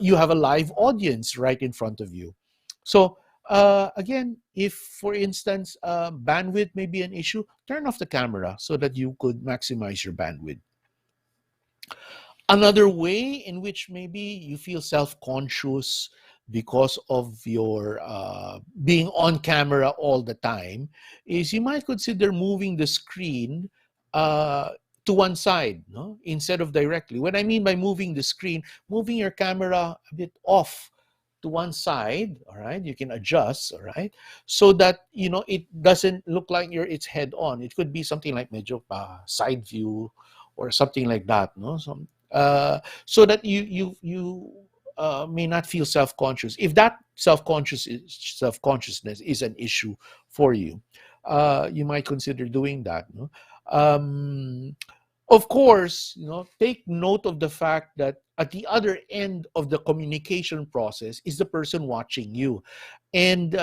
you have a live audience right in front of you. So again, if, for instance, bandwidth may be an issue, turn off the camera so that you could maximize your bandwidth. Another way in which maybe you feel self-conscious because of your being on camera all the time is you might consider moving the screen to one side, no? Instead of directly. What I mean by moving the screen, moving your camera a bit off to one side, all right? You can adjust, all right? So that, it doesn't look like it's head on. It could be something like medyo side view or something like that, no? So that you may not feel self-conscious. If that self-consciousness is an issue for you, you might consider doing that, no? Of course, take note of the fact that at the other end of the communication process is the person watching you. And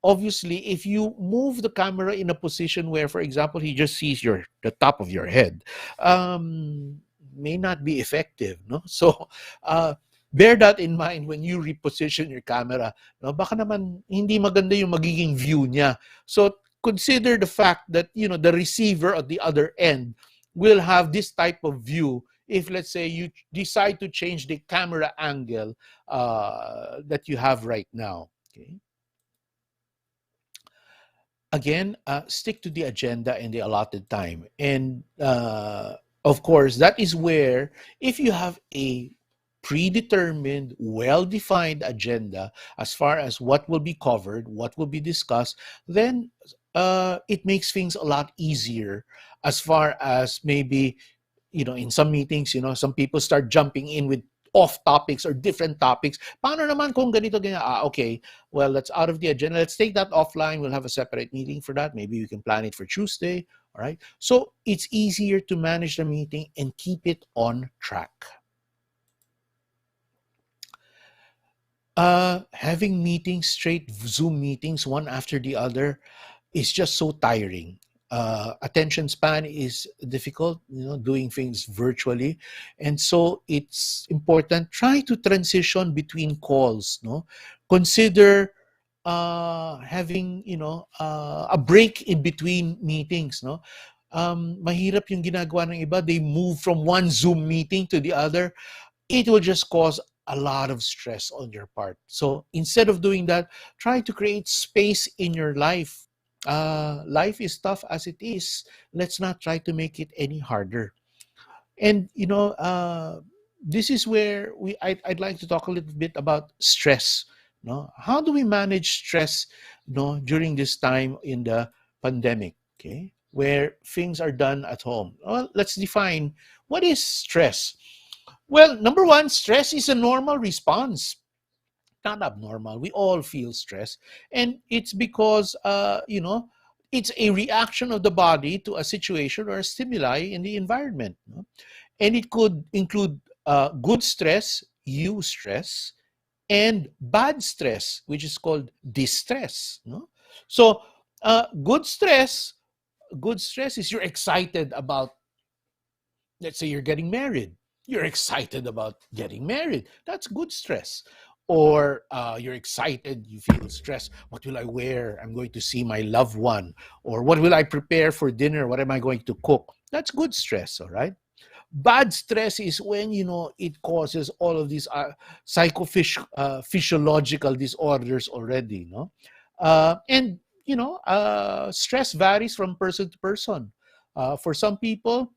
obviously, if you move the camera in a position where, for example, he just sees the top of your head, may not be effective, no? So bear that in mind when you reposition your camera, no? Baka naman hindi maganda yung magiging view niya. So consider the fact that, the receiver at the other end will have this type of view if, let's say, you decide to change the camera angle that you have right now. Okay. Again, stick to the agenda and the allotted time. And of course, that is where, if you have a predetermined, well-defined agenda as far as what will be covered, what will be discussed, then it makes things a lot easier as far as maybe, in some meetings, some people start jumping in with off topics or different topics. Paano naman kung ganito, ganyan? Okay, well, that's out of the agenda. Let's take that offline. We'll have a separate meeting for that. Maybe we can plan it for Tuesday. All right. So it's easier to manage the meeting and keep it on track. Having meetings, straight Zoom meetings, one after the other, is just so tiring. Attention span is difficult, doing things virtually, and so it's important. Try to transition between calls. No, consider having a break in between meetings. No, mahirap yung ginagawa ng iba. They move from one Zoom meeting to the other. It will just cause a lot of stress on your part. So instead of doing that, try to create space in your life. Life is tough as it is. Let's not try to make it any harder. And this is where I'd like to talk a little bit about stress. No, how do we manage stress? No, during this time in the pandemic. Okay, where things are done at home. Well, let's define what is stress. Well, number one, stress is a normal response, not abnormal. We all feel stress, and it's because it's a reaction of the body to a situation or a stimuli in the environment, and it could include good stress, eustress, and bad stress, which is called distress. So, good stress is you're excited about. Let's say you're getting married. You're excited about getting married. That's good stress. Or you're excited, you feel stressed. What will I wear? I'm going to see my loved one. Or what will I prepare for dinner? What am I going to cook? That's good stress, all right? Bad stress is when, it causes all of these physiological disorders already, and, stress varies from person to person. For some people,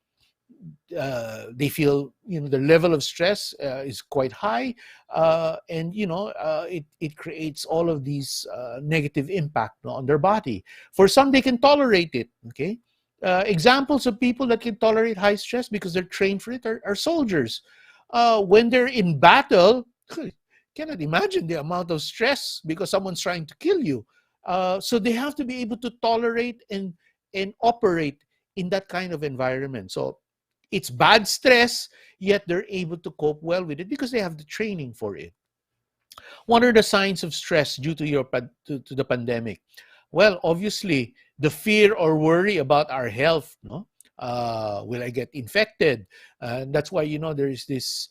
they feel the level of stress is quite high, and it creates all of these negative impact on their body. For some, they can tolerate it. Okay, examples of people that can tolerate high stress because they're trained for it are soldiers. When they're in battle, cannot imagine the amount of stress because someone's trying to kill you. So they have to be able to tolerate and operate in that kind of environment. So it's bad stress, yet they're able to cope well with it because they have the training for it. What are the signs of stress due to the pandemic? Well, obviously, the fear or worry about our health. No, will I get infected? That's why there is this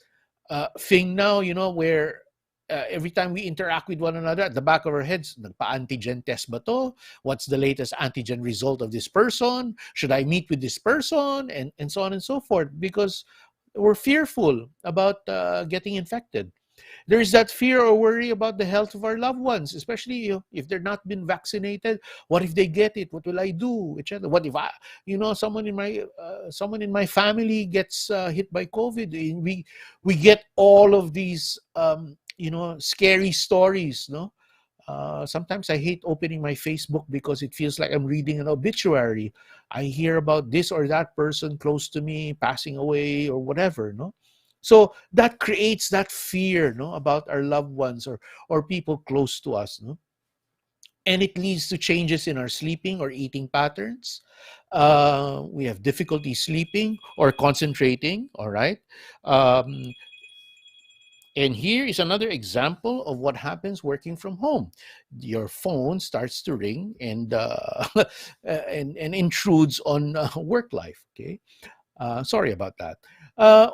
thing now. Where every time we interact with one another, at the back of our heads, nagpa-antigen test ba to? What's the latest antigen result of this person? Should I meet with this person? And so on and so forth, because we're fearful about getting infected. There's that fear or worry about the health of our loved ones, especially if they're not been vaccinated. What if they get it? What will I do? Etc. What if someone in my family gets hit by COVID? We get all of these scary stories. No, sometimes I hate opening my Facebook because it feels like I'm reading an obituary. I hear about this or that person close to me passing away or whatever. No. So that creates that fear, about our loved ones or people close to us, and it leads to changes in our sleeping or eating patterns. We have difficulty sleeping or concentrating. All right. And here is another example of what happens working from home. Your phone starts to ring and and intrudes on work life. Okay. Sorry about that.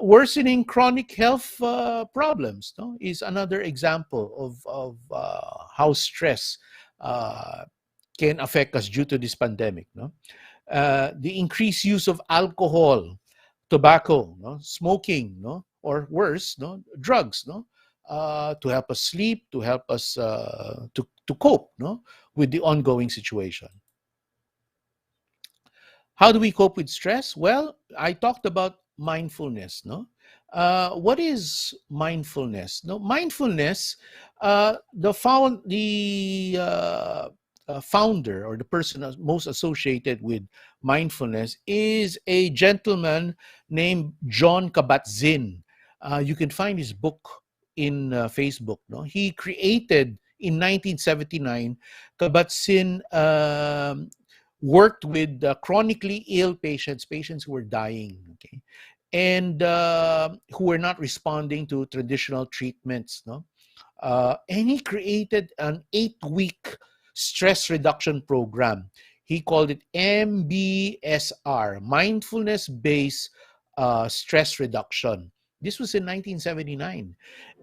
Worsening chronic health problems is another example of how stress can affect us due to this pandemic. The increased use of alcohol, tobacco, smoking, or worse, drugs, to help us sleep, to help us to cope, with the ongoing situation. How do we cope with stress? Well, I talked about mindfulness. What is mindfulness? Mindfulness. The founder or the person most associated with mindfulness is a gentleman named John Kabat-Zinn. You can find his book in Facebook. No, he created in 1979. Kabat-Zinn worked with chronically ill patients, patients who were dying, okay, and who were not responding to traditional treatments. No, and he created an 8-week stress reduction program. He called it MBSR, Mindfulness Based Stress Reduction. This was in 1979.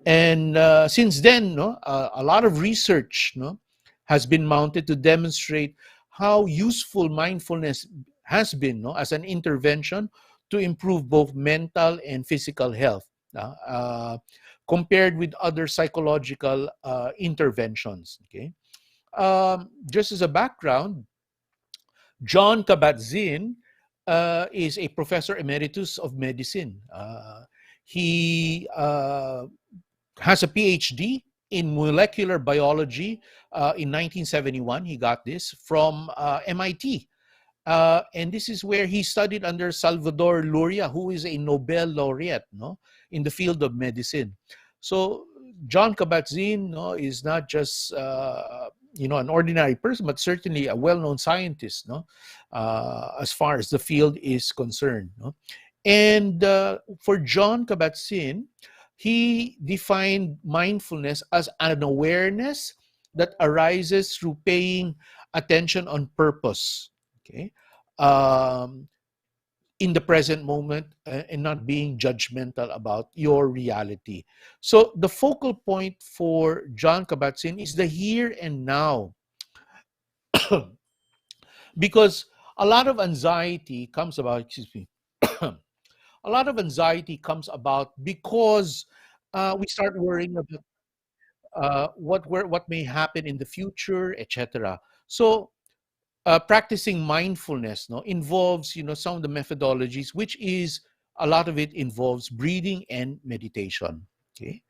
And since then, no, a lot of research, no, has been mounted to demonstrate how useful mindfulness has been, no, as an intervention to improve both mental and physical health, compared with other psychological interventions. Okay, just as a background, John Kabat-Zinn is a professor emeritus of medicine. He has a PhD in molecular biology in 1971. He got this from MIT. And this is where he studied under Salvador Luria, who is a Nobel laureate, no, in the field of medicine. So John Kabat-Zinn, no, is not just an ordinary person, but certainly a well-known scientist, no, as far as the field is concerned. No? And for John Kabat-Zinn, he defined mindfulness as an awareness that arises through paying attention on purpose, okay, in the present moment, and not being judgmental about your reality. So the focal point for John Kabat-Zinn is the here and now. Because a lot of anxiety comes about, excuse me, a lot of anxiety comes about because we start worrying about what may happen in the future, etc. So practicing mindfulness, no, involves some of the methodologies, which is a lot of it involves breathing and meditation. Okay,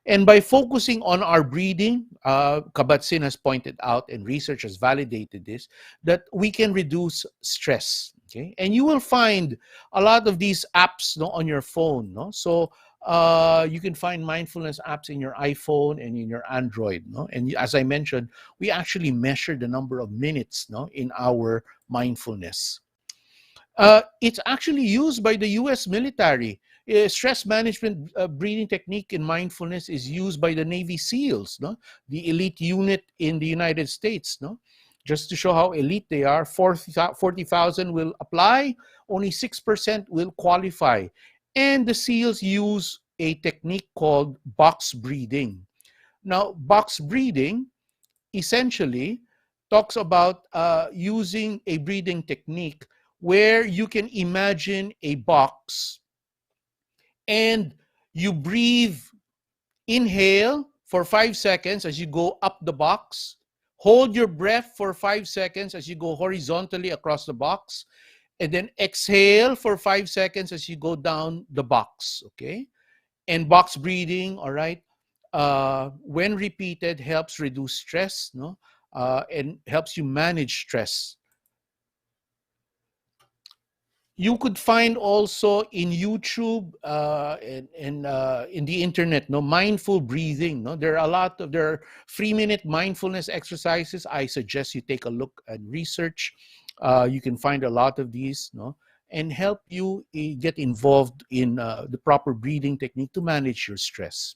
and by focusing on our breathing, Kabat-Zinn has pointed out, and research has validated this, that we can reduce stress. Okay, and you will find a lot of these apps, no, on your phone. No, so you can find mindfulness apps in your iPhone and in your Android. No, and as I mentioned, we actually measure the number of minutes, no, in our mindfulness. It's actually used by the U.S. military. Stress management breathing technique in mindfulness is used by the Navy SEALs, no? The elite unit in the United States. No? Just to show how elite they are, 40,000 will apply, only 6% will qualify. And the SEALs use a technique called box breathing. Now, box breathing essentially talks about using a breathing technique where you can imagine a box and you breathe, inhale for 5 seconds as you go up the box, hold your breath for 5 seconds as you go horizontally across the box, and then exhale for 5 seconds as you go down the box, okay? And box breathing, all right, when repeated, helps reduce stress, no, and helps you manage stress. You could find also in YouTube and in the internet, no, mindful breathing. No, there are 3-minute mindfulness exercises. I suggest you take a look and research. You can find a lot of these, no, and help you get involved in the proper breathing technique to manage your stress.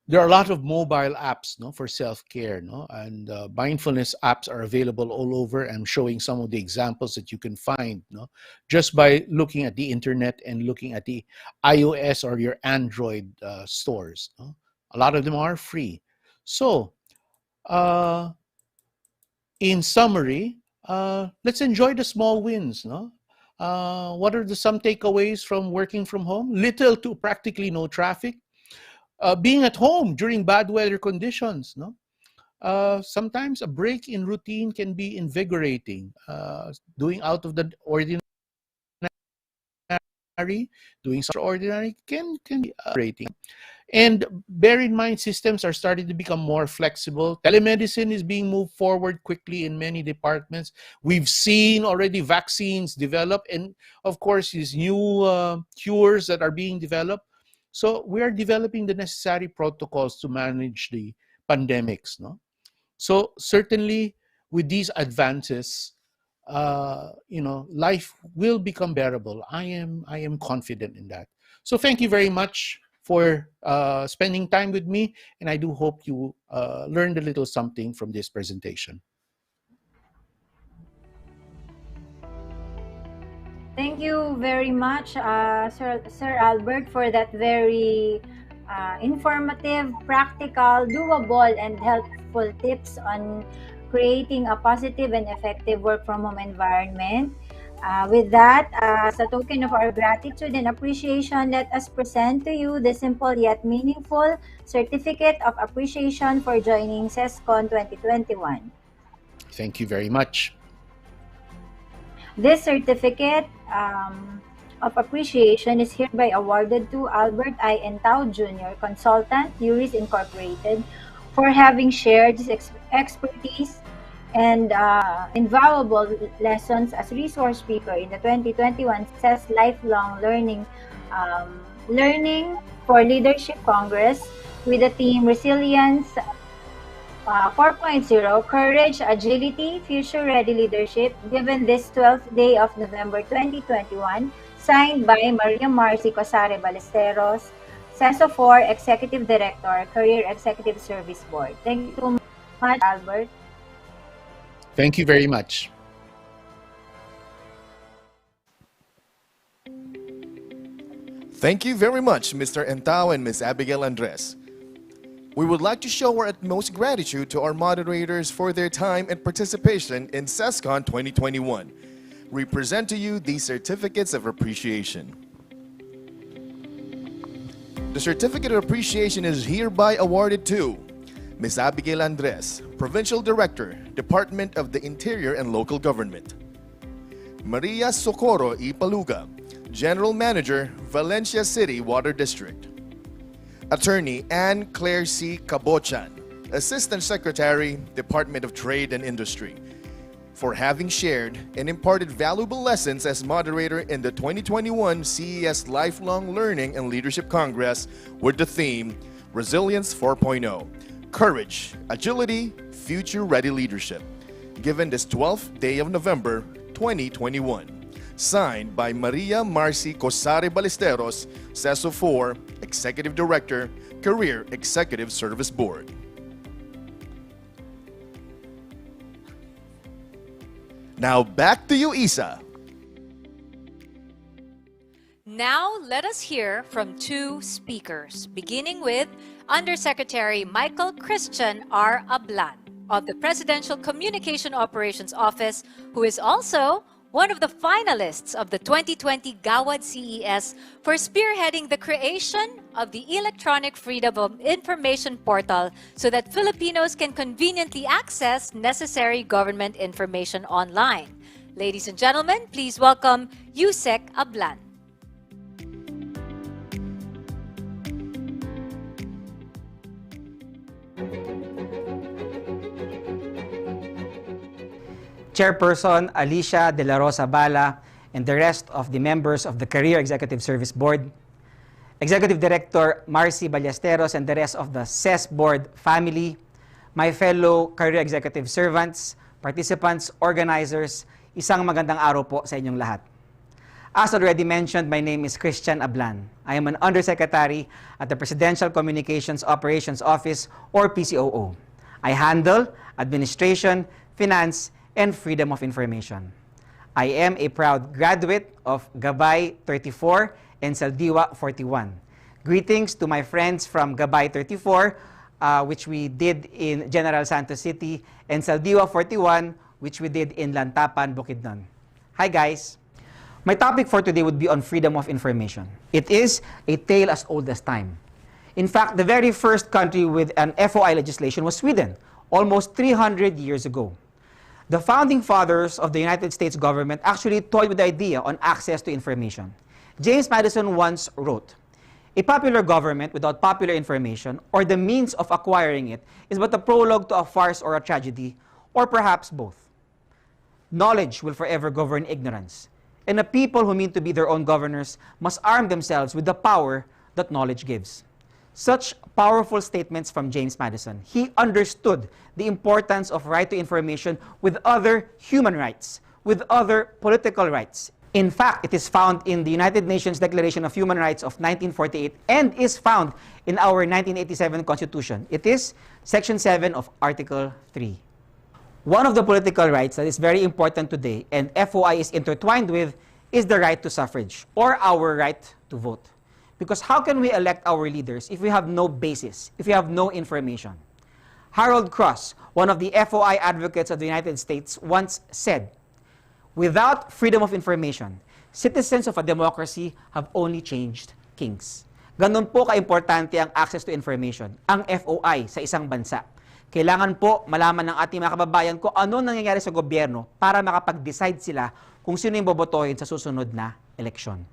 There are a lot of mobile apps, no, for self-care, no, and mindfulness apps are available all over. I'm showing some of the examples that you can find, no, just by looking at the internet and looking at the iOS or your Android stores. No? A lot of them are free. So, in summary, let's enjoy the small wins. No, what are some takeaways from working from home? Little to practically no traffic. Being at home during bad weather conditions, no? Sometimes a break in routine can be invigorating. Doing out of the ordinary doing extraordinary can be rating. And bear in mind, systems are starting to become more flexible. Telemedicine is being moved forward quickly in many departments. We've seen already vaccines develop, and of course, these new cures that are being developed. So we are developing the necessary protocols to manage the pandemics. No? So certainly, with these advances, life will become bearable. I am confident in that. So thank you very much for spending time with me, and I do hope you learned a little something from this presentation. Thank you very much, Sir Albert, for that very informative, practical, doable, and helpful tips on creating a positive and effective work from home environment. With that, as a token of our gratitude and appreciation, let us present to you the simple yet meaningful Certificate of Appreciation for joining CESCON 2021. Thank you very much. This certificate of appreciation is hereby awarded to Albert I. Entao Jr., Consultant, URIS Incorporated, for having shared his expertise and invaluable lessons as resource speaker in the 2021 CES Lifelong Learning for Leadership Congress with the theme Resilience 4.0, Courage, Agility, Future-Ready Leadership, given this 12th day of November 2021, signed by Maria Marcy Cosare Ballesteros, CESO 4 Executive Director, Career Executive Service Board. Thank you so much, Albert. Thank you very much. Thank you very much, Mr. Entao and Ms. Abigail Andres. We would like to show our utmost gratitude to our moderators for their time and participation in CESCON 2021. We present to you these certificates of appreciation. The Certificate of Appreciation is hereby awarded to Ms. Abigail Andres, Provincial Director, Department of the Interior and Local Government. Maria Socorro E. Paluga, General Manager, Valencia City Water District. Attorney Anne Claire C. Cabochan, Assistant Secretary, Department of Trade and Industry, for having shared and imparted valuable lessons as moderator in the 2021 CES Lifelong Learning and Leadership Congress with the theme Resilience 4.0, Courage, Agility, Future-Ready Leadership, given this 12th day of November 2021. Signed by Maria Marcy Cosare Ballesteros, CESO 4, Executive Director, Career Executive Service Board. Now back to you, Isa. Now let us hear from two speakers, beginning with Undersecretary Michael Christian R. Ablan of the Presidential Communication Operations Office, who is also one of the finalists of the 2020 Gawad CES for spearheading the creation of the Electronic Freedom of Information Portal so that Filipinos can conveniently access necessary government information online. Ladies and gentlemen, please welcome Yusek Ablan. Chairperson Alicia De La Rosa Bala, and the rest of the members of the Career Executive Service Board, Executive Director Marcy Ballesteros and the rest of the CES Board family, my fellow career executive servants, participants, organizers, isang magandang araw po sa inyong lahat. As already mentioned, my name is Christian Ablan. I am an Undersecretary at the Presidential Communications Operations Office, or PCOO. I handle administration, finance, and freedom of information. I am a proud graduate of Gabay 34 and Saldiwa 41. Greetings to my friends from Gabay 34, which we did in General Santos City, and Saldiwa 41, which we did in Lantapan, Bukidnon. Hi guys! My topic for today would be on freedom of information. It is a tale as old as time. In fact, the very first country with an FOI legislation was Sweden, almost 300 years ago. The founding fathers of the United States government actually toyed with the idea on access to information. James Madison once wrote, "A popular government without popular information or the means of acquiring it is but a prologue to a farce or a tragedy, or perhaps both. Knowledge will forever govern ignorance, and the people who mean to be their own governors must arm themselves with the power that knowledge gives." Such powerful statements from James Madison. He understood the importance of right to information with other human rights, with other political rights. In fact, it is found in the United Nations Declaration of Human Rights of 1948 and is found in our 1987 Constitution. It is Section 7 of Article 3. One of the political rights that is very important today and FOI is intertwined with is the right to suffrage, or our right to vote. Because how can we elect our leaders if we have no basis, if we have no information? Harold Cross, one of the FOI advocates of the United States, once said, "Without freedom of information, citizens of a democracy have only changed kings." Ganun po ka-importante ang access to information, ang FOI sa isang bansa. Kailangan po malaman ng ating mga kababayan kung ano nangyayari sa gobyerno para makapag-decide sila kung sino yung bobotohin sa susunod na eleksyon.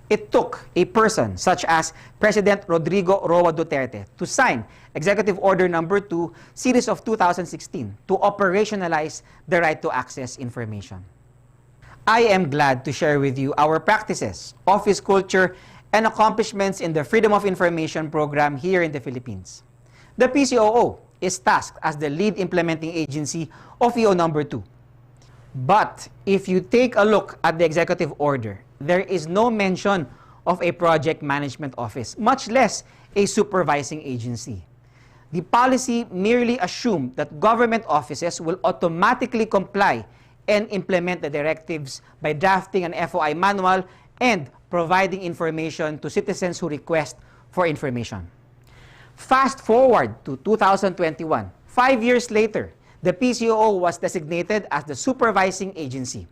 It took a person such as President Rodrigo Roa Duterte to sign Executive Order Number 2, Series of 2016, to operationalize the right to access information. I am glad to share with you our practices, office culture, and accomplishments in the Freedom of Information program here in the Philippines. The PCOO is tasked as the lead implementing agency of EO Number 2. But if you take a look at the executive order, there is no mention of a project management office, much less a supervising agency. The policy merely assumed that government offices will automatically comply and implement the directives by drafting an FOI manual and providing information to citizens who request for information. Fast forward to 2021. 5 years later, the PCOO was designated as the supervising agency.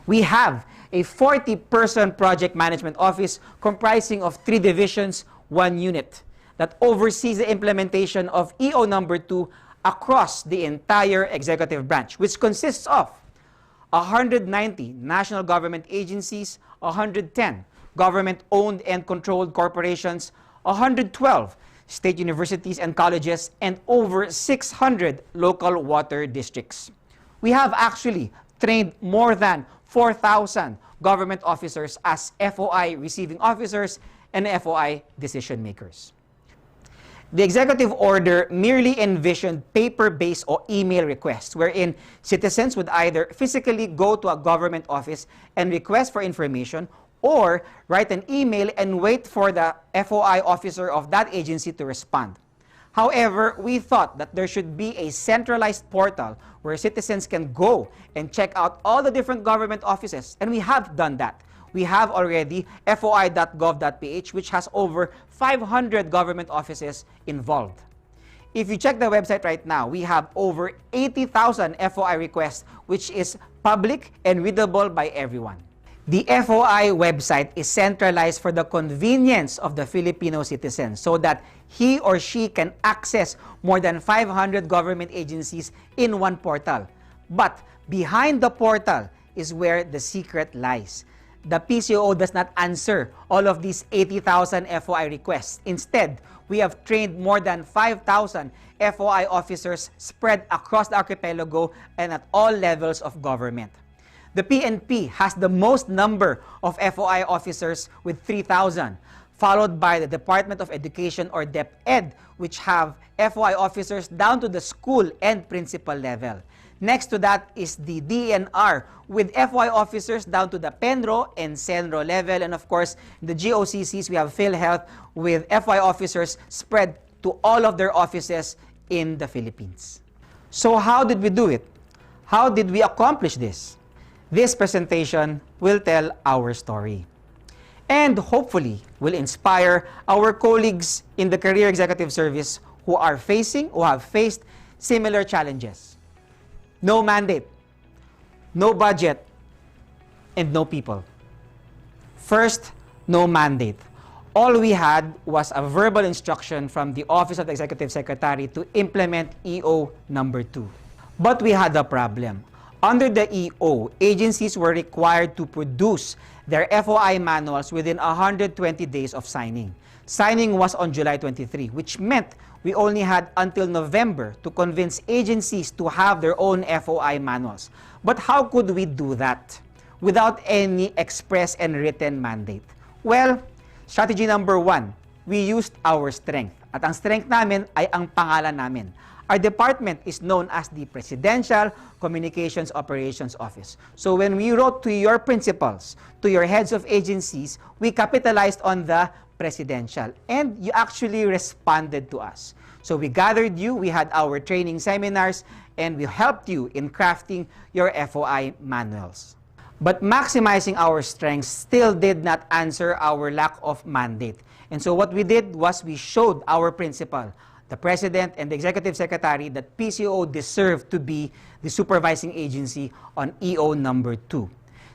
We have a 40-person project management office comprising of 3 divisions, 1 unit, that oversees the implementation of EO Number 2 across the entire executive branch, which consists of 190 national government agencies, 110 government-owned and controlled corporations, 112 state universities and colleges, and over 600 local water districts. We have actually trained more than 4,000 government officers as FOI receiving officers and FOI decision makers. The executive order merely envisioned paper-based or email requests wherein citizens would either physically go to a government office and request for information or write an email and wait for the FOI officer of that agency to respond. However, we thought that there should be a centralized portal where citizens can go and check out all the different government offices, and we have done that. We have already foi.gov.ph, which has over 500 government offices involved. If you check the website right now, we have over 80,000 FOI requests, which is public and readable by everyone. The FOI website is centralized for the convenience of the Filipino citizen so that he or she can access more than 500 government agencies in one portal. But behind the portal is where the secret lies. The PCOO does not answer all of these 80,000 FOI requests. Instead, we have trained more than 5,000 FOI officers spread across the archipelago and at all levels of government. The PNP has the most number of FOI officers with 3,000, followed by the Department of Education or DepEd, which have FOI officers down to the school and principal level. Next to that is the DNR with FOI officers down to the Penro and Senro level. And of course, the GOCCs, we have PhilHealth with FOI officers spread to all of their offices in the Philippines. So how did we do it? How did we accomplish this? This presentation will tell our story and hopefully will inspire our colleagues in the Career Executive Service who have faced similar challenges. No mandate, no budget, and no people. First, no mandate. All we had was a verbal instruction from the Office of the Executive Secretary to implement EO Number 2. But we had a problem. Under the EO, agencies were required to produce their FOI manuals within 120 days of signing. Signing was on July 23, which meant we only had until November to convince agencies to have their own FOI manuals. But how could we do that without any express and written mandate? Well, strategy number 1, we used our strength. At ang strength namin ay ang pangalan namin. Our department is known as the Presidential Communications Operations Office. So when we wrote to your principals, to your heads of agencies, we capitalized on the presidential, and you actually responded to us. So we gathered you, we had our training seminars, and we helped you in crafting your FOI manuals. But maximizing our strengths still did not answer our lack of mandate. And so what we did was we showed our principal, the President and the Executive Secretary, that PCO deserved to be the supervising agency on EO number 2.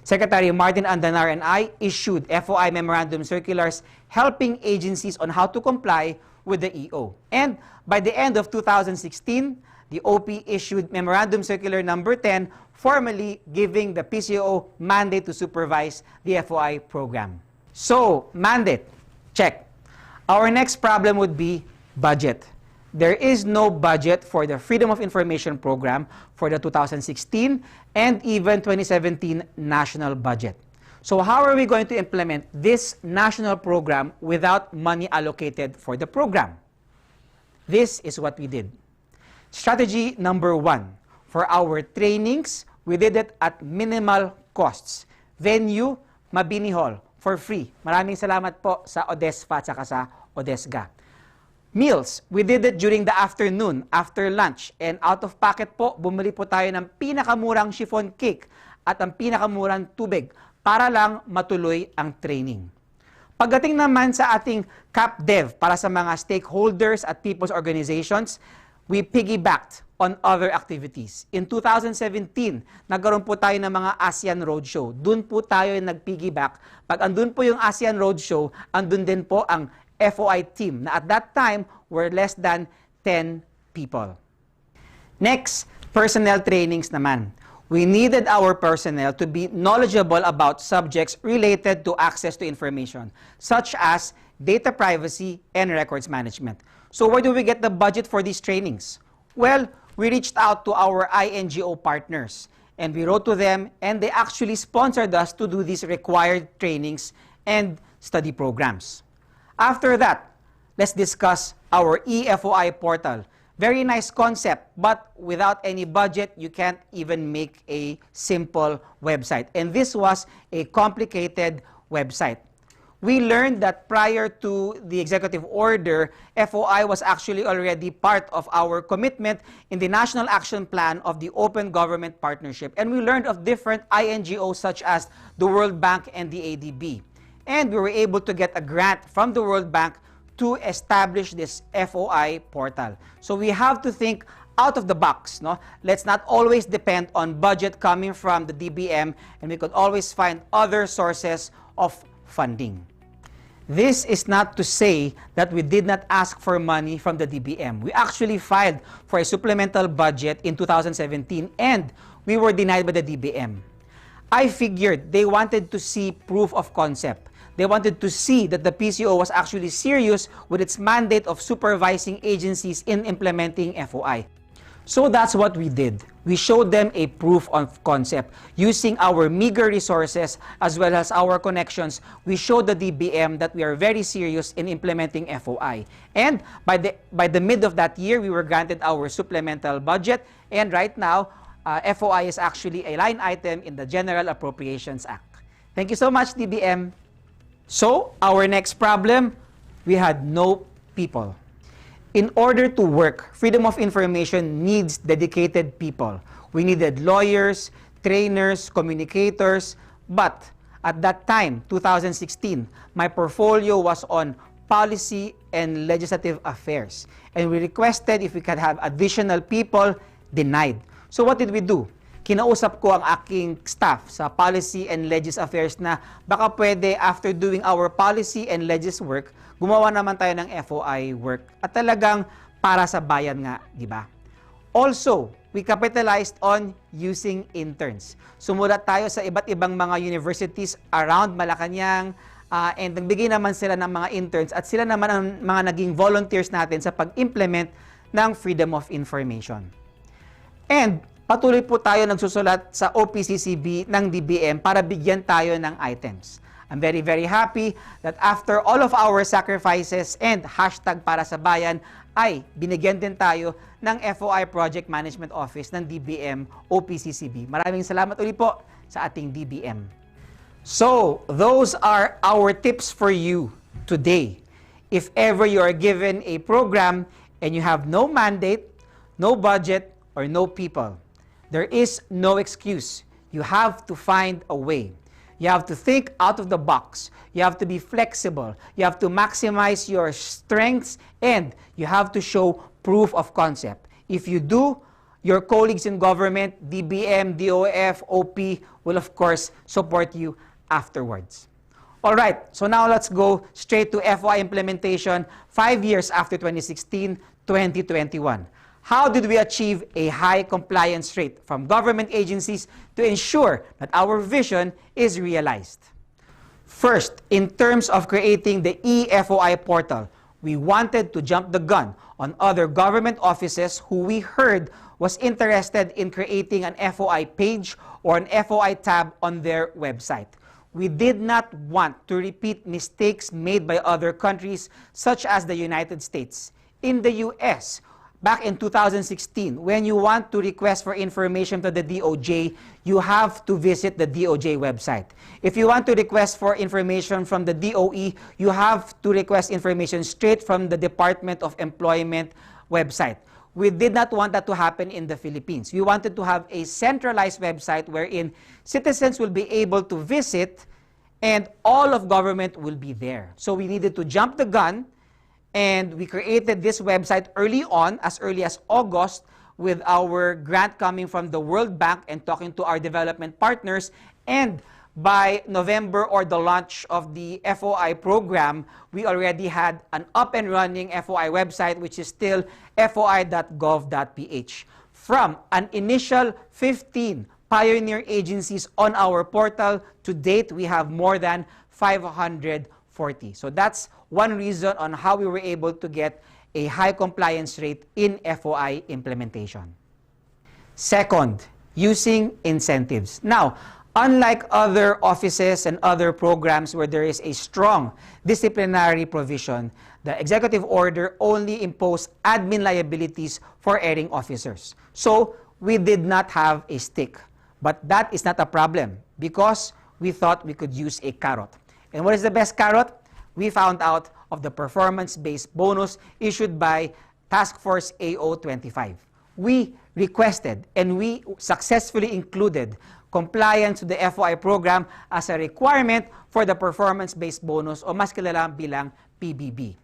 Secretary Martin Andanar and I issued FOI memorandum circulars helping agencies on how to comply with the EO. And by the end of 2016, the OP issued memorandum circular number 10, formally giving the PCO mandate to supervise the FOI program. So, mandate, check. Our next problem would be budget. There is no budget for the Freedom of Information Program for the 2016 and even 2017 national budget. So how are we going to implement this national program without money allocated for the program? This is what we did. Strategy number 1, for our trainings, we did it at minimal costs. Venue, Mabini Hall, for free. Maraming salamat po sa ODESFA at saka sa ODESGA. Meals, we did it during the afternoon, after lunch. And out of pocket po, bumili po tayo ng pinakamurang chiffon cake at ang pinakamurang tubig para lang matuloy ang training. Pagdating naman sa ating CapDev para sa mga stakeholders at people's organizations, we piggybacked on other activities. In 2017, nagkaroon po tayo ng mga ASEAN Roadshow. Doon po tayo nag-piggyback. Pag andun po yung ASEAN Roadshow, andun din po ang FOI team na at that time were less than 10 people. Next, personnel trainings naman. We needed our personnel to be knowledgeable about subjects related to access to information, such as data privacy and records management. So where do we get the budget for these trainings? Well, we reached out to our INGO partners and we wrote to them, and they actually sponsored us to do these required trainings and study programs. After that, let's discuss our eFOI portal. Very nice concept, but without any budget, you can't even make a simple website. And this was a complicated website. We learned that prior to the executive order, FOI was actually already part of our commitment in the National Action Plan of the Open Government Partnership. And we learned of different INGOs such as the World Bank and the ADB. And we were able to get a grant from the World Bank to establish this FOI portal. So we have to think out of the box. No? Let's not always depend on budget coming from the DBM, and we could always find other sources of funding. This is not to say that we did not ask for money from the DBM. We actually filed for a supplemental budget in 2017, and we were denied by the DBM. I figured they wanted to see proof of concept. They wanted to see that the PCO was actually serious with its mandate of supervising agencies in implementing FOI. So that's what we did. We showed them a proof of concept. Using our meager resources as well as our connections, we showed the DBM that we are very serious in implementing FOI. And by the mid of that year, we were granted our supplemental budget. And right now, FOI is actually a line item in the General Appropriations Act. Thank you so much, DBM. So, our next problem, we had no people. In order to work, freedom of information needs dedicated people. We needed lawyers, trainers, communicators, but at that time, 2016, my portfolio was on policy and legislative affairs. And we requested if we could have additional people, denied. So what did we do? Kinausap ko ang aking staff sa Policy and Legis Affairs na baka pwede after doing our policy and legis work, gumawa naman tayo ng FOI work. At talagang para sa bayan nga, di ba? Also, we capitalized on using interns. Sumulat tayo sa iba't ibang mga universities around Malacanang, and nagbigay naman sila ng mga interns at sila naman ang mga naging volunteers natin sa pag-implement ng Freedom of Information. And patuloy po tayo nagsusulat sa OPCCB ng DBM para bigyan tayo ng items. I'm very, very happy that after all of our sacrifices and hashtag para sa bayan, ay binigyan din tayo ng FOI Project Management Office ng DBM OPCCB. Maraming salamat ulit po sa ating DBM. So, those are our tips for you today. If ever you are given a program and you have no mandate, no budget, or no people, there is no excuse. You have to find a way. You have to think out of the box. You have to be flexible. You have to maximize your strengths, and you have to show proof of concept. If you do, your colleagues in government, DBM, DOF, OP, will of course support you afterwards. All right, so now let's go straight to FOI implementation 5 years after 2016, 2021. How did we achieve a high compliance rate from government agencies to ensure that our vision is realized? First, in terms of creating the e-FOI portal, we wanted to jump the gun on other government offices who we heard was interested in creating an FOI page or an FOI tab on their website. We did not want to repeat mistakes made by other countries such as the United States. In the US, back in 2016, when you want to request for information to the DOJ, you have to visit the DOJ website. If you want to request for information from the DOE, you have to request information straight from the Department of Employment website. We did not want that to happen in the Philippines. We wanted to have a centralized website wherein citizens will be able to visit and all of government will be there. So we needed to jump the gun. And we created this website early on, as early as August, with our grant coming from the World Bank and talking to our development partners. And by November, or the launch of the FOI program, we already had an up and running FOI website, which is still foi.gov.ph. From an initial 15 pioneer agencies on our portal, to date, we have more than 540. So that's one reason on how we were able to get a high compliance rate in FOI implementation. Second, using incentives. Now, unlike other offices and other programs where there is a strong disciplinary provision, the executive order only imposed admin liabilities for erring officers. So, we did not have a stick. But that is not a problem because we thought we could use a carrot. And what is the best carrot? We found out of the performance-based bonus issued by Task Force AO25. We requested and we successfully included compliance to the FOI program as a requirement for the performance-based bonus, o mas kilala bilang PBB.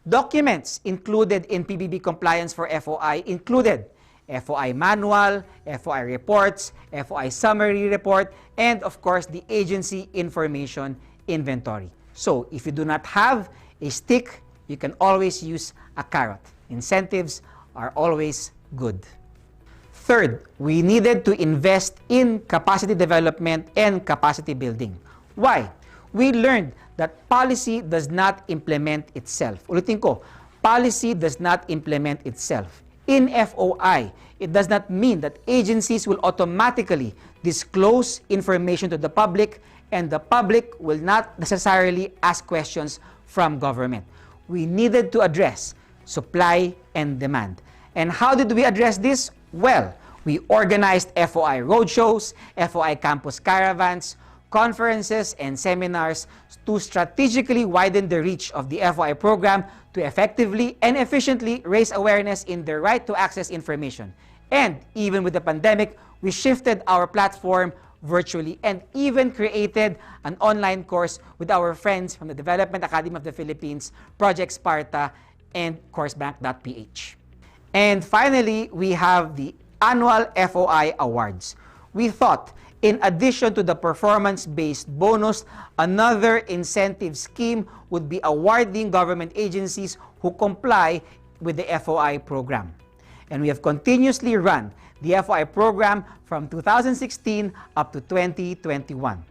Documents included in PBB compliance for FOI included FOI manual, FOI reports, FOI summary report, and of course the agency information inventory. So if you do not have a stick, you can always use a carrot. Incentives are always good. Third, we needed to invest in capacity development and capacity building. Why? We learned that policy does not implement itself. Ulitin ko, policy does not implement itself. In FOI, it does not mean that agencies will automatically disclose information to the public and the public will not necessarily ask questions from government. We needed to address supply and demand. And how did we address this? Well, we organized FOI roadshows, FOI campus caravans, conferences, and seminars to strategically widen the reach of the FOI program to effectively and efficiently raise awareness in the right to access information. And even with the pandemic, we shifted our platform virtually and even created an online course with our friends from the Development Academy of the Philippines, Project Sparta, and coursebank.ph. And finally, we have the annual FOI awards. We thought, in addition to the performance-based bonus, another incentive scheme would be awarding government agencies who comply with the FOI program. And we have continuously run the FOI program from 2016 up to 2021.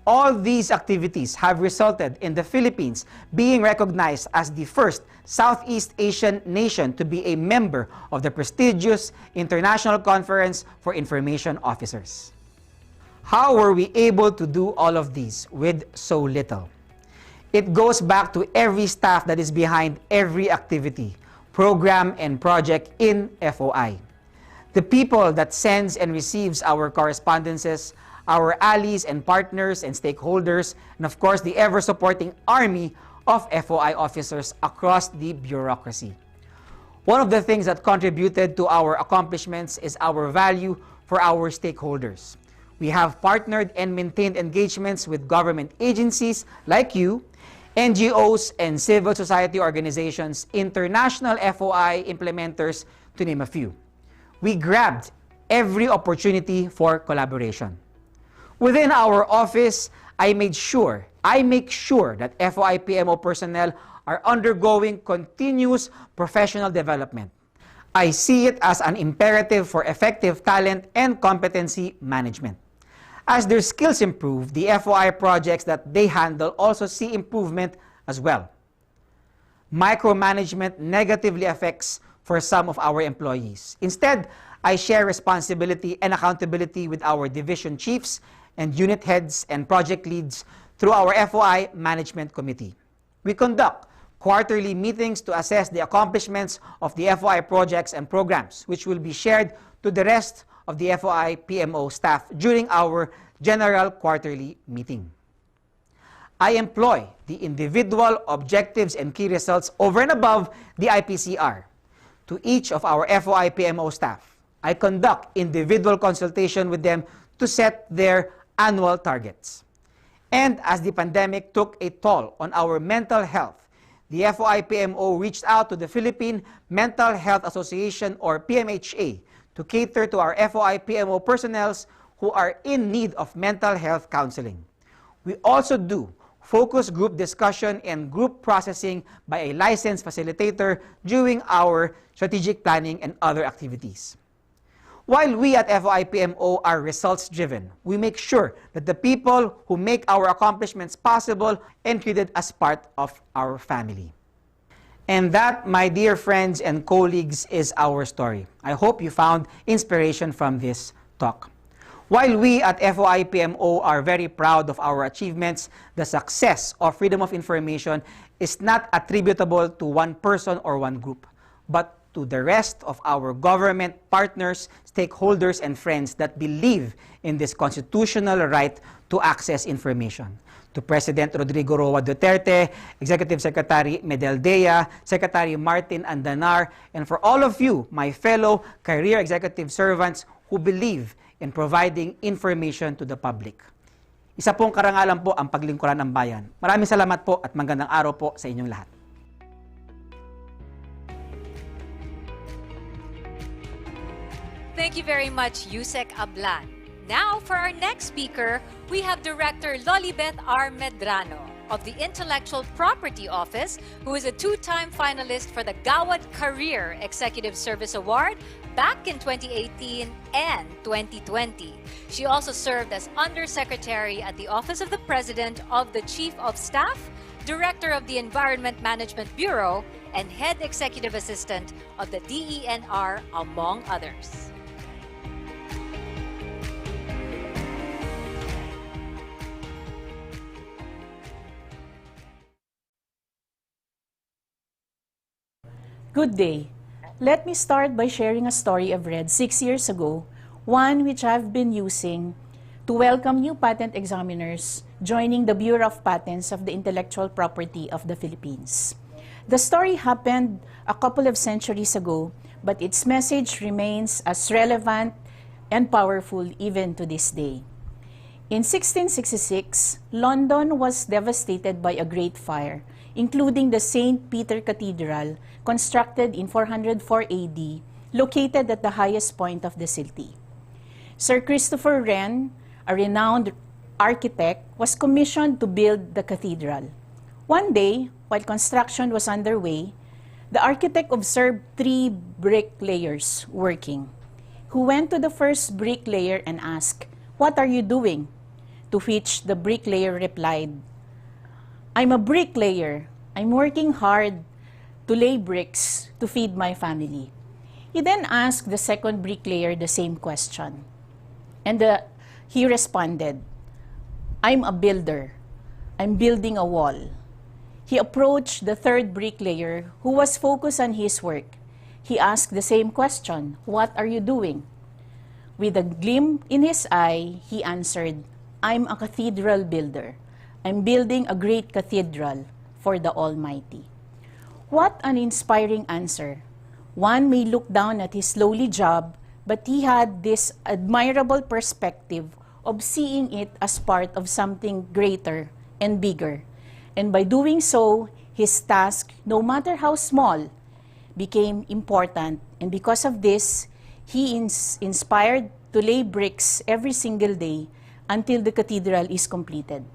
All these activities have resulted in the Philippines being recognized as the first Southeast Asian nation to be a member of the prestigious International Conference for Information Officers. How were we able to do all of these with so little? It goes back to every staff that is behind every activity, program, and project in FOI. The people that sends and receives our correspondences, our allies and partners and stakeholders, and of course the ever-supporting army of FOI officers across the bureaucracy. One of the things that contributed to our accomplishments is our value for our stakeholders. We have partnered and maintained engagements with government agencies like you, NGOs and civil society organizations, international FOI implementers, to name a few. We grabbed every opportunity for collaboration. Within our office, I make sure that FOI PMO personnel are undergoing continuous professional development. I see it as an imperative for effective talent and competency management. As their skills improve, the FOI projects that they handle also see improvement as well. Micromanagement negatively affects for some of our employees. Instead, I share responsibility and accountability with our division chiefs and unit heads and project leads through our FOI Management Committee. We conduct quarterly meetings to assess the accomplishments of the FOI projects and programs, which will be shared to the rest of the FOI PMO staff during our general quarterly meeting. I employ the individual objectives and key results over and above the IPCR to each of our FOI PMO staff. I conduct individual consultation with them to set their annual targets. And as the pandemic took a toll on our mental health, the FOI PMO reached out to the Philippine Mental Health Association, or PMHA, to cater to our FOI PMO personnel who are in need of mental health counseling. We also do focus group discussion and group processing by a licensed facilitator during our strategic planning and other activities. While we at FOI PMO are results-driven, we make sure that the people who make our accomplishments possible are treated as part of our family. And that, my dear friends and colleagues, is our story. I hope you found inspiration from this talk. While we at FOI PMO are very proud of our achievements, the success of freedom of information is not attributable to one person or one group, but to the rest of our government partners, stakeholders, and friends that believe in this constitutional right to access information. To President Rodrigo Roa Duterte, Executive Secretary Medaldea, Secretary Martin Andanar, and for all of you, my fellow career executive servants who believe in providing information to the public. Isa pong karangalan po ang paglingkuran ng bayan. Maraming salamat po at magandang araw po sa inyong lahat. Thank you very much, Yusek Ablan. Now, for our next speaker, we have Director Lolibeth R. Medrano of the Intellectual Property Office, who is a two-time finalist for the Gawad Career Executive Service Award back in 2018 and 2020. She also served as Undersecretary at the Office of the President of the Chief of Staff, Director of the Environment Management Bureau, and Head Executive Assistant of the DENR, among others. Good day. Let me start by sharing a story I've read 6 years ago, one which I've been using to welcome new patent examiners joining the Bureau of Patents of the Intellectual Property of the Philippines. The story happened a couple of centuries ago, but its message remains as relevant and powerful even to this day. In 1666, London was devastated by a great fire, including the St. Peter Cathedral, constructed in 404 AD, located at the highest point of the city. Sir Christopher Wren, a renowned architect, was commissioned to build the cathedral. One day, while construction was underway, the architect observed 3 bricklayers working. who went to the first bricklayer and asked, "What are you doing?" To which the bricklayer replied, "I'm a bricklayer. I'm working hard to lay bricks to feed my family." He then asked the second bricklayer the same question. And he responded, "I'm a builder. I'm building a wall." He approached the third bricklayer who was focused on his work. He asked the same question, "What are you doing?" With a gleam in his eye, he answered, "I'm a cathedral builder. I'm building a great cathedral for the Almighty." What an inspiring answer. One may look down at his lowly job, but he had this admirable perspective of seeing it as part of something greater and bigger. And by doing so, his task, no matter how small, became important. And because of this, he is inspired to lay bricks every single day until the cathedral is completed.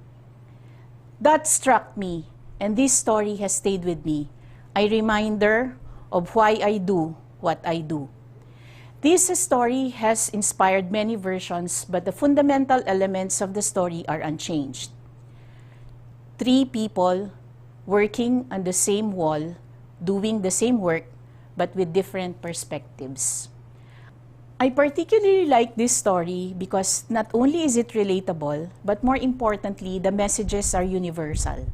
That struck me, and this story has stayed with me, a reminder of why I do what I do. This story has inspired many versions, but the fundamental elements of the story are unchanged. Three people working on the same wall, doing the same work, but with different perspectives. I particularly like this story because not only is it relatable, but more importantly, the messages are universal.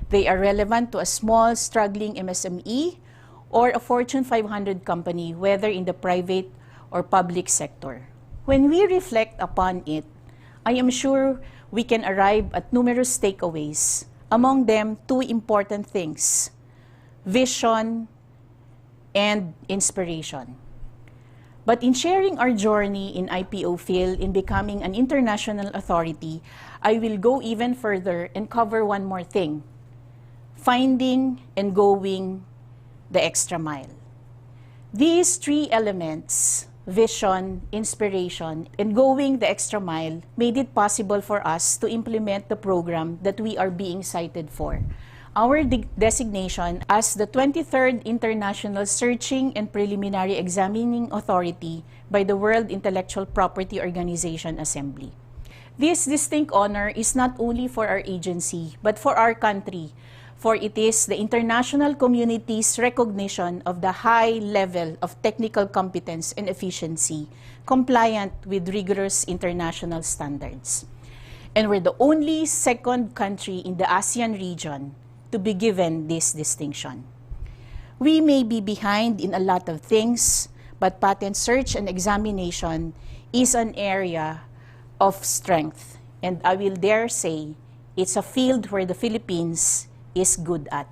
They are relevant to a small, struggling MSME or a Fortune 500 company, whether in the private or public sector. When we reflect upon it, I am sure we can arrive at numerous takeaways. Among them, two important things: vision and inspiration. But in sharing our journey in IPO field in becoming an international authority, I will go even further and cover one more thing: finding and going the extra mile. These three elements, vision, inspiration, and going the extra mile, made it possible for us to implement the program that we are being cited for. Our designation as the 23rd International Searching and Preliminary Examining Authority by the World Intellectual Property Organization Assembly. This distinct honor is not only for our agency, but for our country, for it is the international community's recognition of the high level of technical competence and efficiency compliant with rigorous international standards. And we're the only second country in the ASEAN region to be given this distinction. We may be behind in a lot of things, but patent search and examination is an area of strength, and I will dare say it's a field where the Philippines is good at.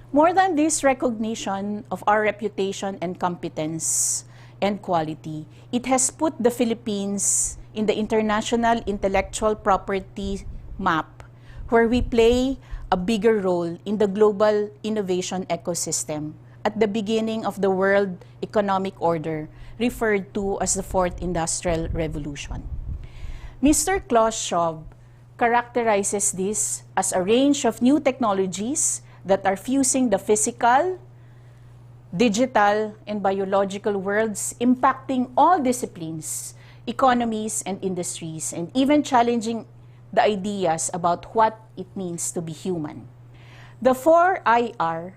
More than this recognition of our reputation and competence and quality, it has put the Philippines in the international intellectual property map, where we play a bigger role in the global innovation ecosystem at the beginning of the World Economic Order, referred to as the Fourth Industrial Revolution. Mr. Klaus Schwab characterizes this as a range of new technologies that are fusing the physical, digital, and biological worlds, impacting all disciplines, economies, and industries, and even challenging the ideas about what it means to be human. The 4IR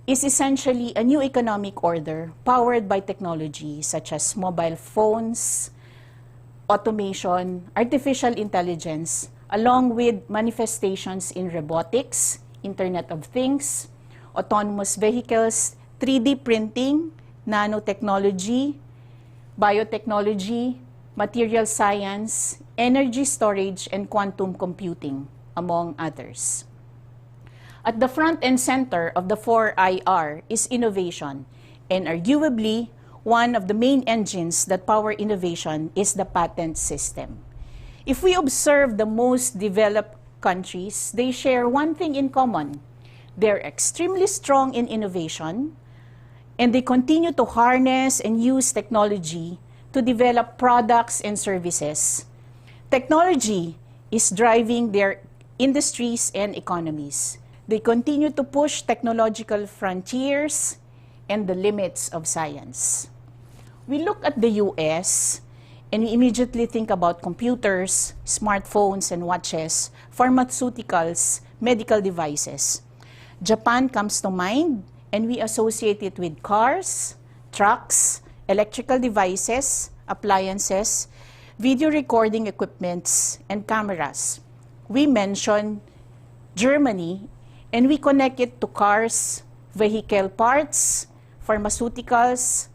is essentially a new economic order powered by technology such as mobile phones, automation, artificial intelligence, along with manifestations in robotics, Internet of Things, autonomous vehicles, 3D printing, nanotechnology, biotechnology, material science, energy storage, and quantum computing, among others. At the front and center of the 4IR is innovation, and arguably, one of the main engines that power innovation is the patent system. If we observe the most developed countries, they share one thing in common. They're extremely strong in innovation, and they continue to harness and use technology to develop products and services. Technology is driving their industries and economies. They continue to push technological frontiers and the limits of science. We look at the US and we immediately think about computers, smartphones and watches, pharmaceuticals, medical devices. Japan comes to mind and we associate it with cars, trucks, electrical devices, appliances, video recording equipments, and cameras. We mention Germany and we connect it to cars, vehicle parts, pharmaceuticals,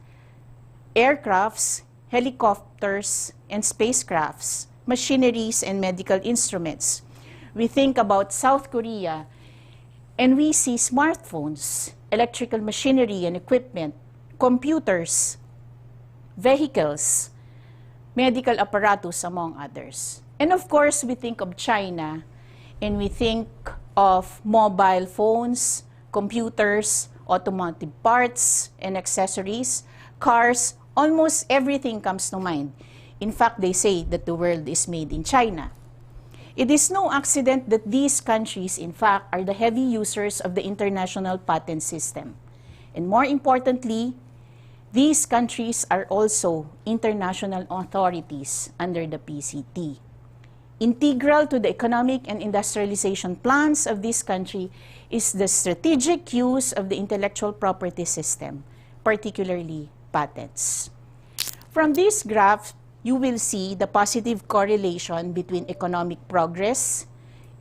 aircrafts, helicopters, and spacecrafts, machineries, and medical instruments. We think about South Korea and we see smartphones, electrical machinery and equipment, computers, vehicles, medical apparatus, among others. And of course, we think of China and we think of mobile phones, computers, automotive parts and accessories, cars, almost everything comes to mind. In fact, they say that the world is made in China. It is no accident that these countries, in fact, are the heavy users of the international patent system. And more importantly, these countries are also international authorities under the PCT. Integral to the economic and industrialization plans of this country is the strategic use of the intellectual property system, particularly patents. From this graph, you will see the positive correlation between economic progress,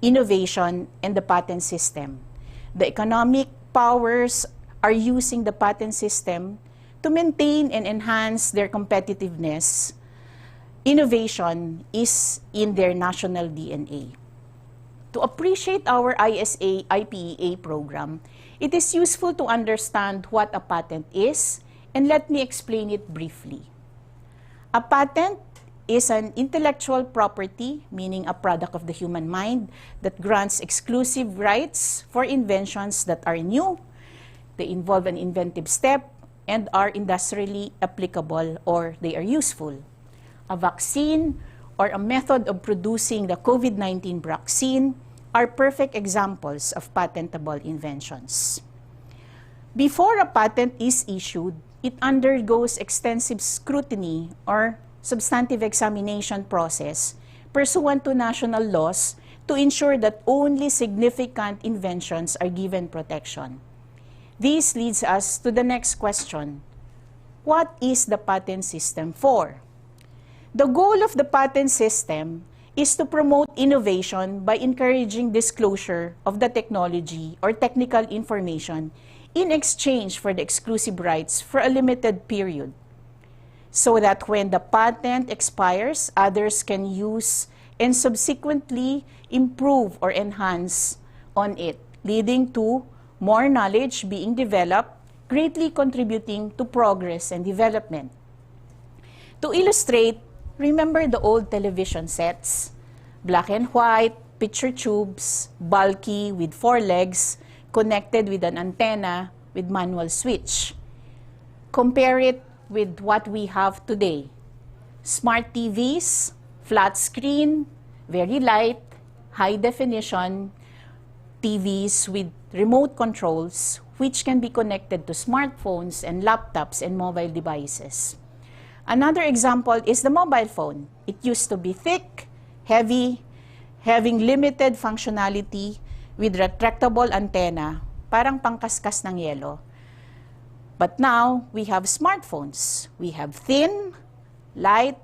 innovation, and the patent system. The economic powers are using the patent system to maintain and enhance their competitiveness. Innovation is in their national DNA. To appreciate our ISA IPEA program, it is useful to understand what a patent is, and let me explain it briefly. A patent is an intellectual property, meaning a product of the human mind, that grants exclusive rights for inventions that are new, they involve an inventive step, and are industrially applicable or they are useful. A vaccine or a method of producing the COVID-19 vaccine are perfect examples of patentable inventions. Before a patent is issued, it undergoes extensive scrutiny or substantive examination process pursuant to national laws to ensure that only significant inventions are given protection. This leads us to the next question. What is the patent system for? The goal of the patent system is to promote innovation by encouraging disclosure of the technology or technical information in exchange for the exclusive rights for a limited period, so that when the patent expires, others can use and subsequently improve or enhance on it, leading to more knowledge being developed, greatly contributing to progress and development. To illustrate, remember the old television sets? Black and white, picture tubes, bulky with 4 legs, connected with an antenna with manual switch. Compare it with what we have today. Smart TVs, flat screen, very light, high definition TVs with remote controls which can be connected to smartphones and laptops and mobile devices. Another example is the mobile phone. It used to be thick, heavy, having limited functionality with retractable antenna, parang pangkaskas ng yelo. But now, we have smartphones. We have thin, light,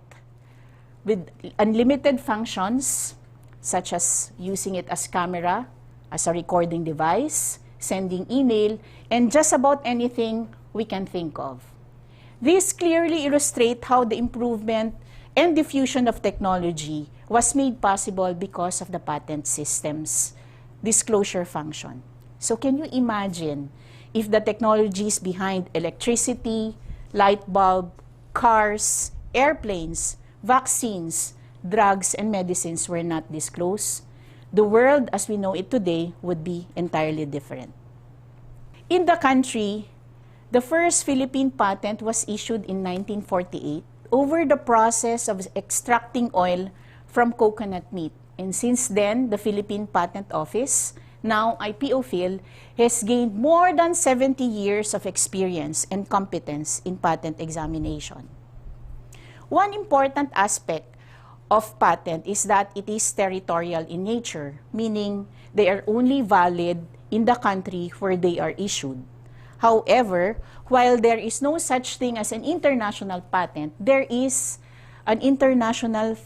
with unlimited functions, such as using it as camera, as a recording device, sending email, and just about anything we can think of. These clearly illustrate how the improvement and diffusion of technology was made possible because of the patent system's disclosure function. So can you imagine if the technologies behind electricity, light bulb, cars, airplanes, vaccines, drugs, and medicines were not disclosed? The world as we know it today would be entirely different. In the country, the first Philippine patent was issued in 1948 over the process of extracting oil from coconut meat. And since then, the Philippine Patent Office, now IPOPhil, has gained more than 70 years of experience and competence in patent examination. One important aspect of patent is that it is territorial in nature, meaning they are only valid in the country where they are issued. However, while there is no such thing as an international patent, there is an international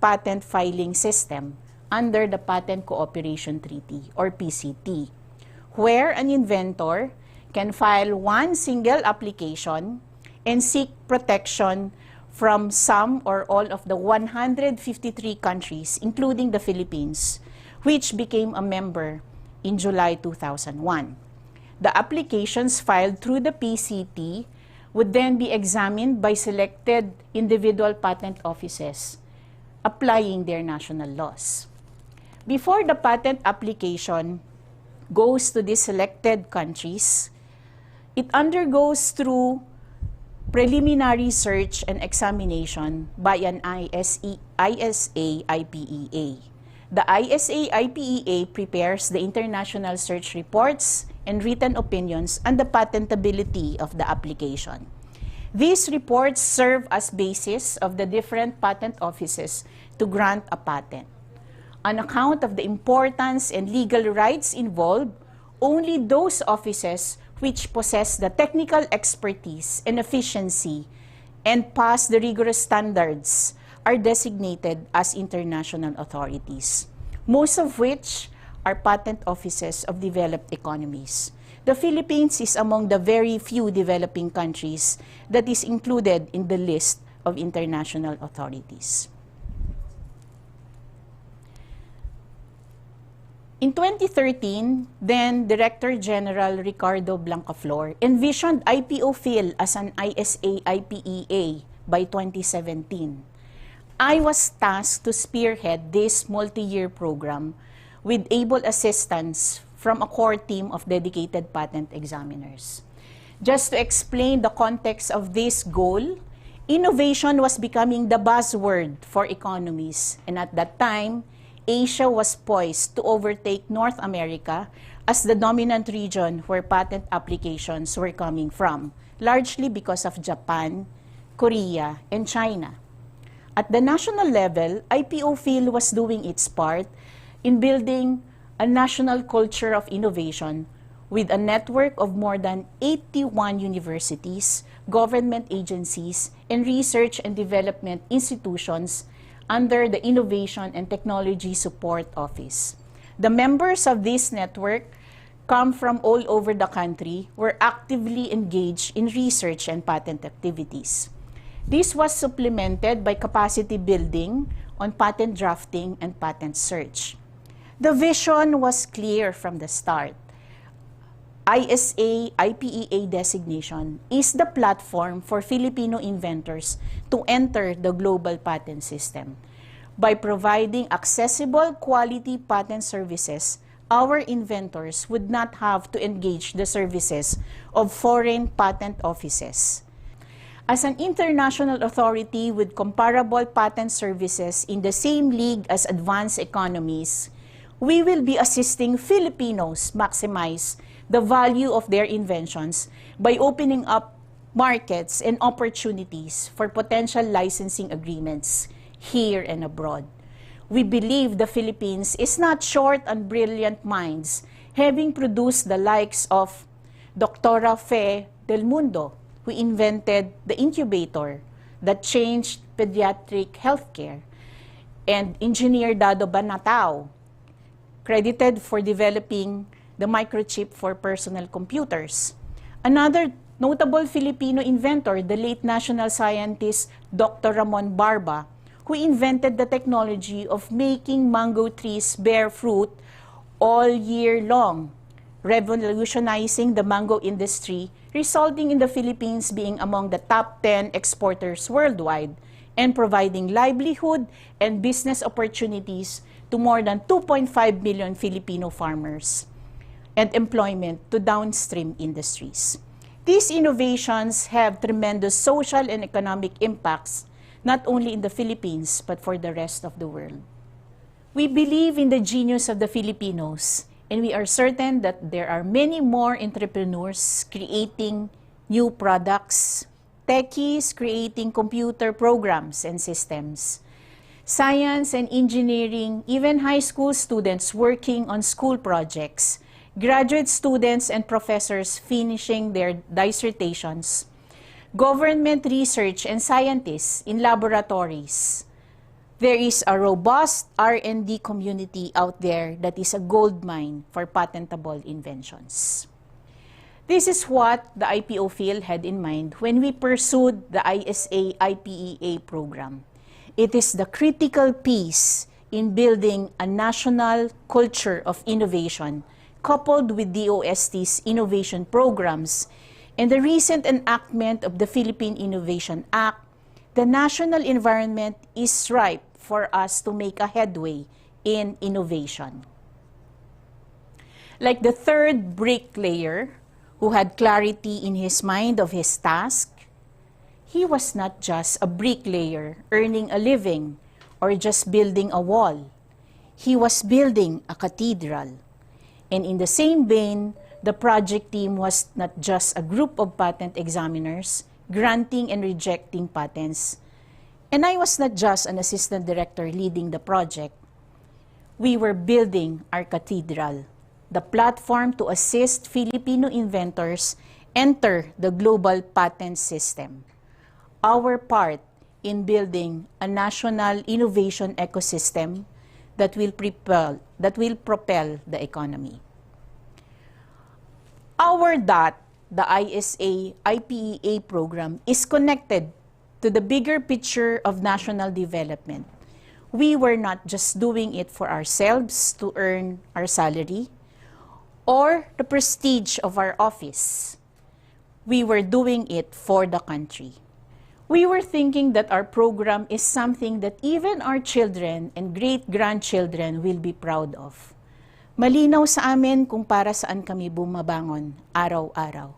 patent filing system under the Patent Cooperation Treaty, or PCT, where an inventor can file one single application and seek protection from some or all of the 153 countries, including the Philippines, which became a member in July 2001. The applications filed through the PCT would then be examined by selected individual patent offices applying their national laws. Before the patent application goes to these selected countries, it undergoes through preliminary search and examination by an ISA-IPEA. The ISA-IPEA prepares the international search reports and written opinions on the patentability of the application. These reports serve as basis of the different patent offices to grant a patent. On account of the importance and legal rights involved, only those offices which possess the technical expertise and efficiency and pass the rigorous standards are designated as international authorities, most of which are patent offices of developed economies. The Philippines is among the very few developing countries that is included in the list of international authorities. In 2013, then Director General Ricardo Blancaflor envisioned IPO Phil as an ISA-IPEA by 2017. I was tasked to spearhead this multi-year program with able assistance from a core team of dedicated patent examiners. Just to explain the context of this goal, innovation was becoming the buzzword for economies, and at that time, Asia was poised to overtake North America as the dominant region where patent applications were coming from, largely because of Japan, Korea, and China. At the national level, IPO Phil was doing its part in building a national culture of innovation with a network of more than 81 universities, government agencies, and research and development institutions under the Innovation and Technology Support Office. The members of this network come from all over the country, were actively engaged in research and patent activities. This was supplemented by capacity building on patent drafting and patent search. The vision was clear from the start. ISA-IPEA designation is the platform for Filipino inventors to enter the global patent system. By providing accessible quality patent services, our inventors would not have to engage the services of foreign patent offices. As an international authority with comparable patent services in the same league as advanced economies, we will be assisting Filipinos maximize the value of their inventions by opening up markets and opportunities for potential licensing agreements here and abroad. We believe the Philippines is not short on brilliant minds, having produced the likes of Dr. Fe Del Mundo, who invented the incubator that changed pediatric healthcare, and Engineer Dado Banatao, credited for developing the microchip for personal computers. Another notable Filipino inventor, the late national scientist Dr. Ramon Barba, who invented the technology of making mango trees bear fruit all year long, revolutionizing the mango industry, resulting in the Philippines being among the top 10 exporters worldwide and providing livelihood and business opportunities to more than 2.5 million Filipino farmers and employment to downstream industries. These innovations have tremendous social and economic impacts, not only in the Philippines, but for the rest of the world. We believe in the genius of the Filipinos, and we are certain that there are many more entrepreneurs creating new products, techies creating computer programs and systems, science and engineering, even high school students working on school projects, graduate students and professors finishing their dissertations, government research and scientists in laboratories. There is a robust R&D community out there that is a goldmine for patentable inventions. This is what the IPO field had in mind when we pursued the ISA IPEA program. It is the critical piece in building a national culture of innovation coupled with DOST's innovation programs and the recent enactment of the Philippine Innovation Act. The national environment is ripe for us to make a headway in innovation. Like the third bricklayer who had clarity in his mind of his task, he was not just a bricklayer earning a living or just building a wall. He was building a cathedral. And in the same vein, the project team was not just a group of patent examiners granting and rejecting patents. And I was not just an assistant director leading the project. We were building our cathedral, the platform to assist Filipino inventors enter the global patent system. Our part in building a national innovation ecosystem that will propel the economy. Our DOT, the ISA IPEA program, is connected to the bigger picture of national development. We were not just doing it for ourselves to earn our salary or the prestige of our office. We were doing it for the country. We were thinking that our program is something that even our children and great-grandchildren will be proud of. Malinaw sa amin kung para saan kami bumabangon araw-araw.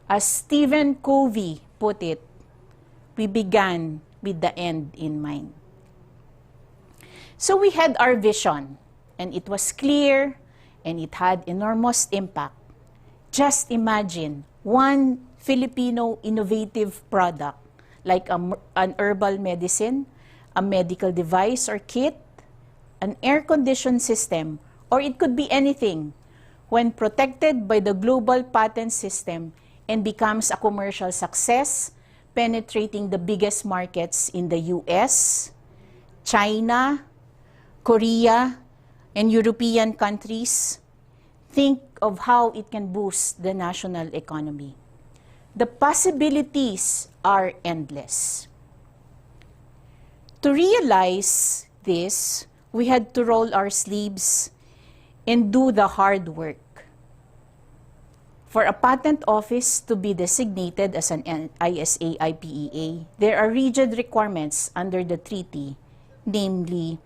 As Stephen Covey put it, we began with the end in mind. So we had our vision, and it was clear, and it had enormous impact. Just imagine one Filipino innovative product like an herbal medicine, a medical device or kit, an air-conditioned system, or it could be anything, when protected by the global patent system and becomes a commercial success, penetrating the biggest markets in the US, China, Korea, and European countries. Think of how it can boost the national economy. The possibilities are endless. To realize this, we had to roll our sleeves and do the hard work. For a patent office to be designated as an ISA IPEA, there are rigid requirements under the treaty, namely,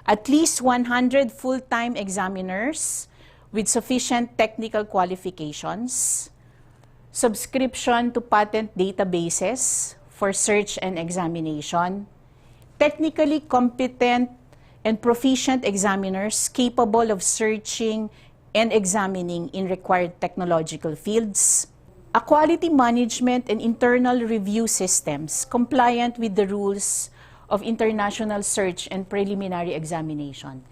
at least 100 full-time examiners with sufficient technical qualifications, subscription to patent databases for search and examination, technically competent and proficient examiners capable of searching and examining in required technological fields, a quality management and internal review systems compliant with the rules of international search and preliminary examination,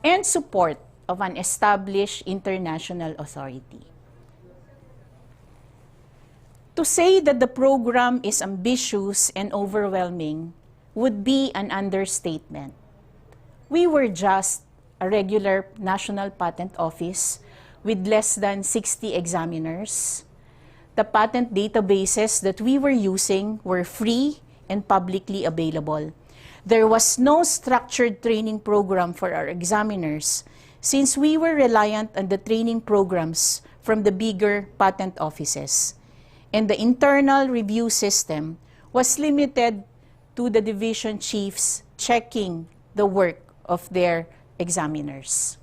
and support of an established international authority. To say that the program is ambitious and overwhelming would be an understatement. We were just a regular national patent office with less than 60 examiners. The patent databases that we were using were free and publicly available. There was no structured training program for our examiners since we were reliant on the training programs from the bigger patent offices. And the internal review system was limited to the division chiefs checking the work of their examiners.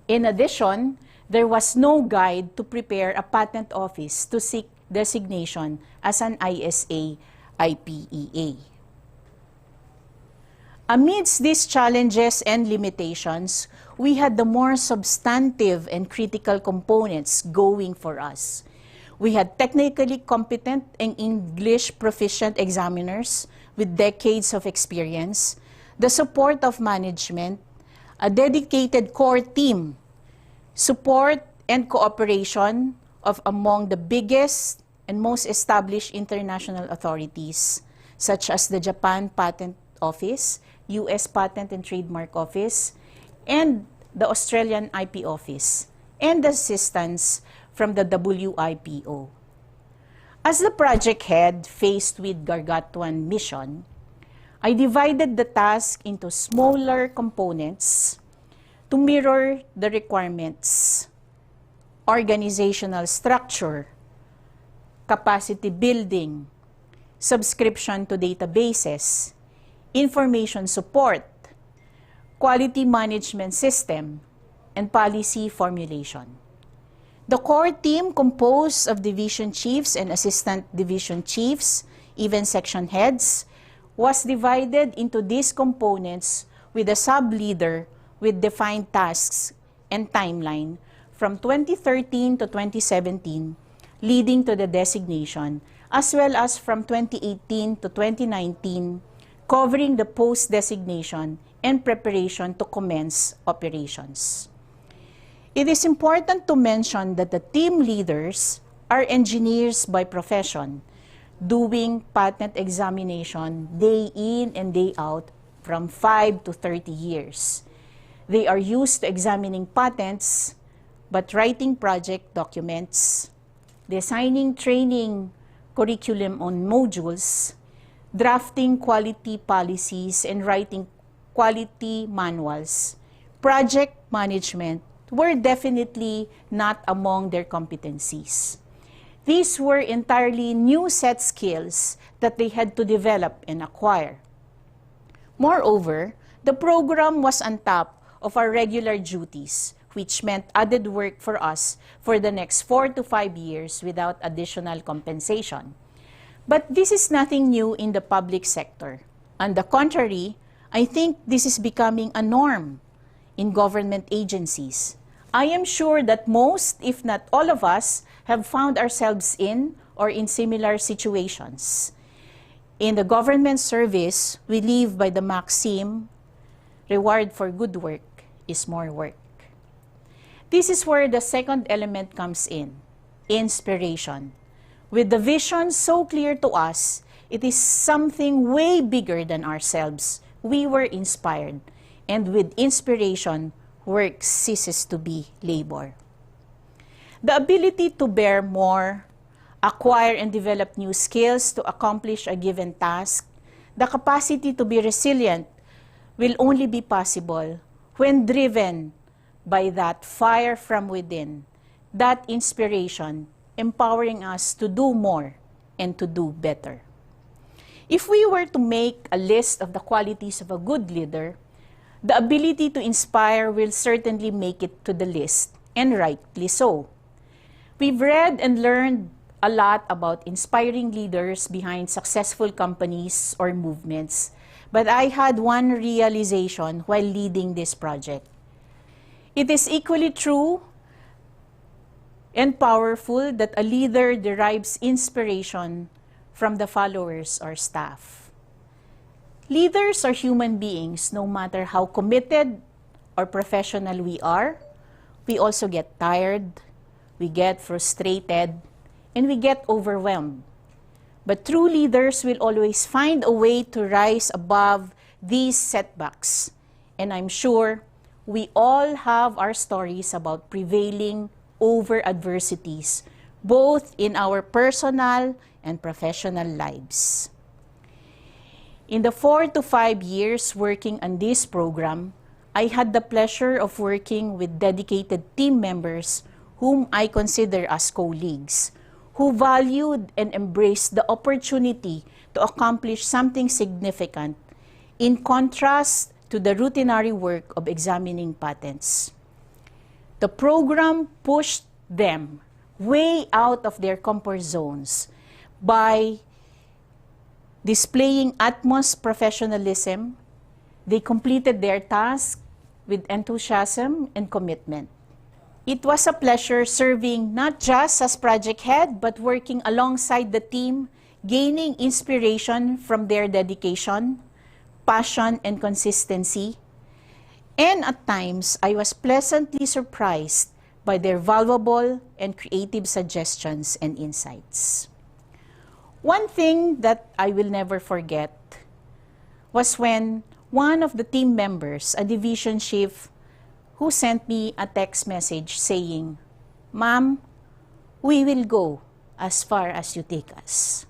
In addition, there was no guide to prepare a patent office to seek designation as an ISA IPEA. Amidst these challenges and limitations, we had the more substantive and critical components going for us. We had technically competent and English proficient examiners with decades of experience, the support of management, a dedicated core team, support and cooperation of among the biggest and most established international authorities, such as the Japan Patent Office, US Patent and Trademark Office, and the Australian IP Office, and assistance from the WIPO. As the project head faced with Gargantuan mission, I divided the task into smaller components to mirror the requirements, organizational structure, capacity building, subscription to databases, information support, quality management system, and policy formulation. The core team composed of division chiefs and assistant division chiefs, even section heads, was divided into these components with a sub-leader with defined tasks and timeline from 2013 to 2017, leading to the designation, as well as from 2018 to 2019, covering the post-designation and preparation to commence operations. It is important to mention that the team leaders are engineers by profession, doing patent examination day in and day out from 5 to 30 years. They are used to examining patents, but writing project documents, designing training curriculum on modules, drafting quality policies, and writing quality manuals, project management were definitely not among their competencies. These were entirely new set skills that they had to develop and acquire. Moreover, the program was on top of our regular duties, which meant added work for us for the next 4 to 5 years without additional compensation. But this is nothing new in the public sector. On the contrary, I think this is becoming a norm in government agencies. I am sure that most, if not all of us, have found ourselves in or in similar situations. In the government service, we live by the maxim, reward for good work is more work. This is where the second element comes in, inspiration. With the vision so clear to us, it is something way bigger than ourselves. We were inspired, and with inspiration, work ceases to be labor. The ability to bear more, acquire and develop new skills to accomplish a given task, the capacity to be resilient will only be possible when driven by that fire from within, that inspiration empowering us to do more and to do better. If we were to make a list of the qualities of a good leader, the ability to inspire will certainly make it to the list, and rightly so. We've read and learned a lot about inspiring leaders behind successful companies or movements, but I had one realization while leading this project. It is equally true and powerful that a leader derives inspiration from the followers or staff. Leaders are human beings, no matter how committed or professional we are. We also get tired, we get frustrated, and we get overwhelmed. But true leaders will always find a way to rise above these setbacks. And I'm sure we all have our stories about prevailing over adversities, both in our personal and professional lives. In the 4 to 5 years working on this program, I had the pleasure of working with dedicated team members whom I consider as colleagues, who valued and embraced the opportunity to accomplish something significant, in contrast to the routinary work of examining patents. The program pushed them way out of their comfort zones by displaying utmost professionalism. They completed their task with enthusiasm and commitment. It was a pleasure serving not just as project head, but working alongside the team, gaining inspiration from their dedication, passion, and consistency. And at times, I was pleasantly surprised by their valuable and creative suggestions and insights. One thing that I will never forget was when one of the team members, a division chief, who sent me a text message saying, "Ma'am, we will go as far as you take us."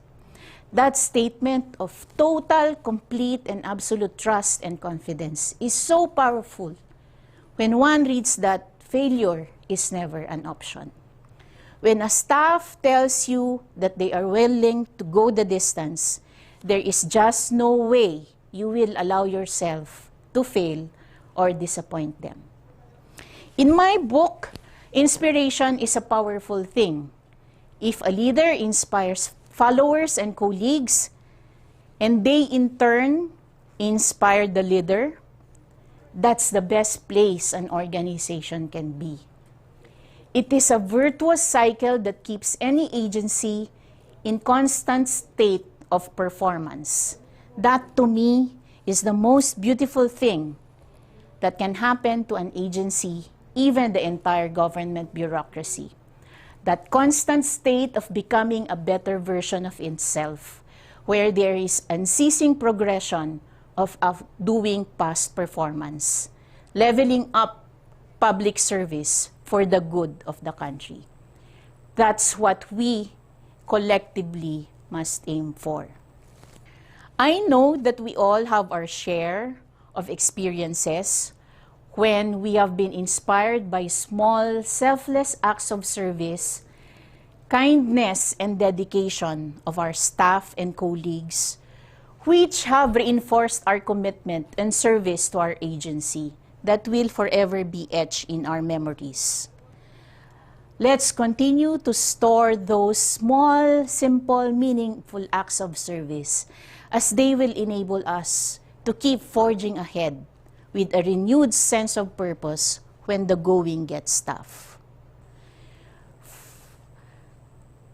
That statement of total, complete, and absolute trust and confidence is so powerful when one reads that failure is never an option. When a staff tells you that they are willing to go the distance, there is just no way you will allow yourself to fail or disappoint them. In my book, inspiration is a powerful thing. If a leader inspires followers and colleagues, and they in turn inspire the leader, that's the best place an organization can be. It is a virtuous cycle that keeps any agency in constant state of performance. That, to me, is the most beautiful thing that can happen to an agency, even the entire government bureaucracy. That constant state of becoming a better version of itself, where there is unceasing progression of doing past performance, leveling up public service for the good of the country. That's what we collectively must aim for. I know that we all have our share of experiences when we have been inspired by small, selfless acts of service, kindness, and dedication of our staff and colleagues, which have reinforced our commitment and service to our agency that will forever be etched in our memories. Let's continue to store those small, simple, meaningful acts of service as they will enable us to keep forging ahead with a renewed sense of purpose when the going gets tough.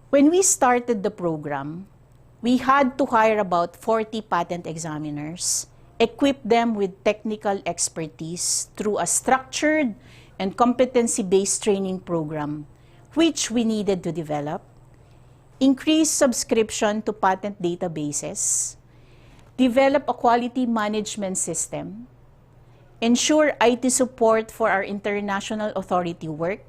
When we started the program, we had to hire about 40 patent examiners, equip them with technical expertise through a structured and competency-based training program, which we needed to develop, increase subscription to patent databases, develop a quality management system, ensure IT support for our international authority work,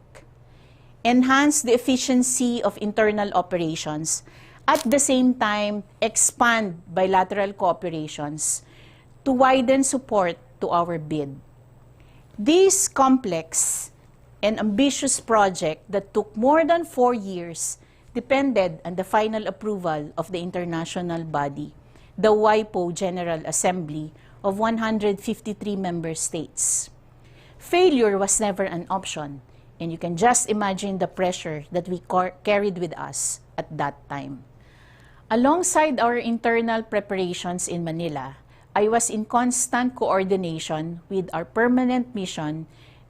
enhance the efficiency of internal operations, at the same time expand bilateral cooperations to widen support to our bid. This complex and ambitious project that took more than 4 years depended on the final approval of the international body, the WIPO General Assembly of 153 member states. Failure was never an option, and you can just imagine the pressure that we carried with us at that time. Alongside our internal preparations in Manila, I was in constant coordination with our permanent mission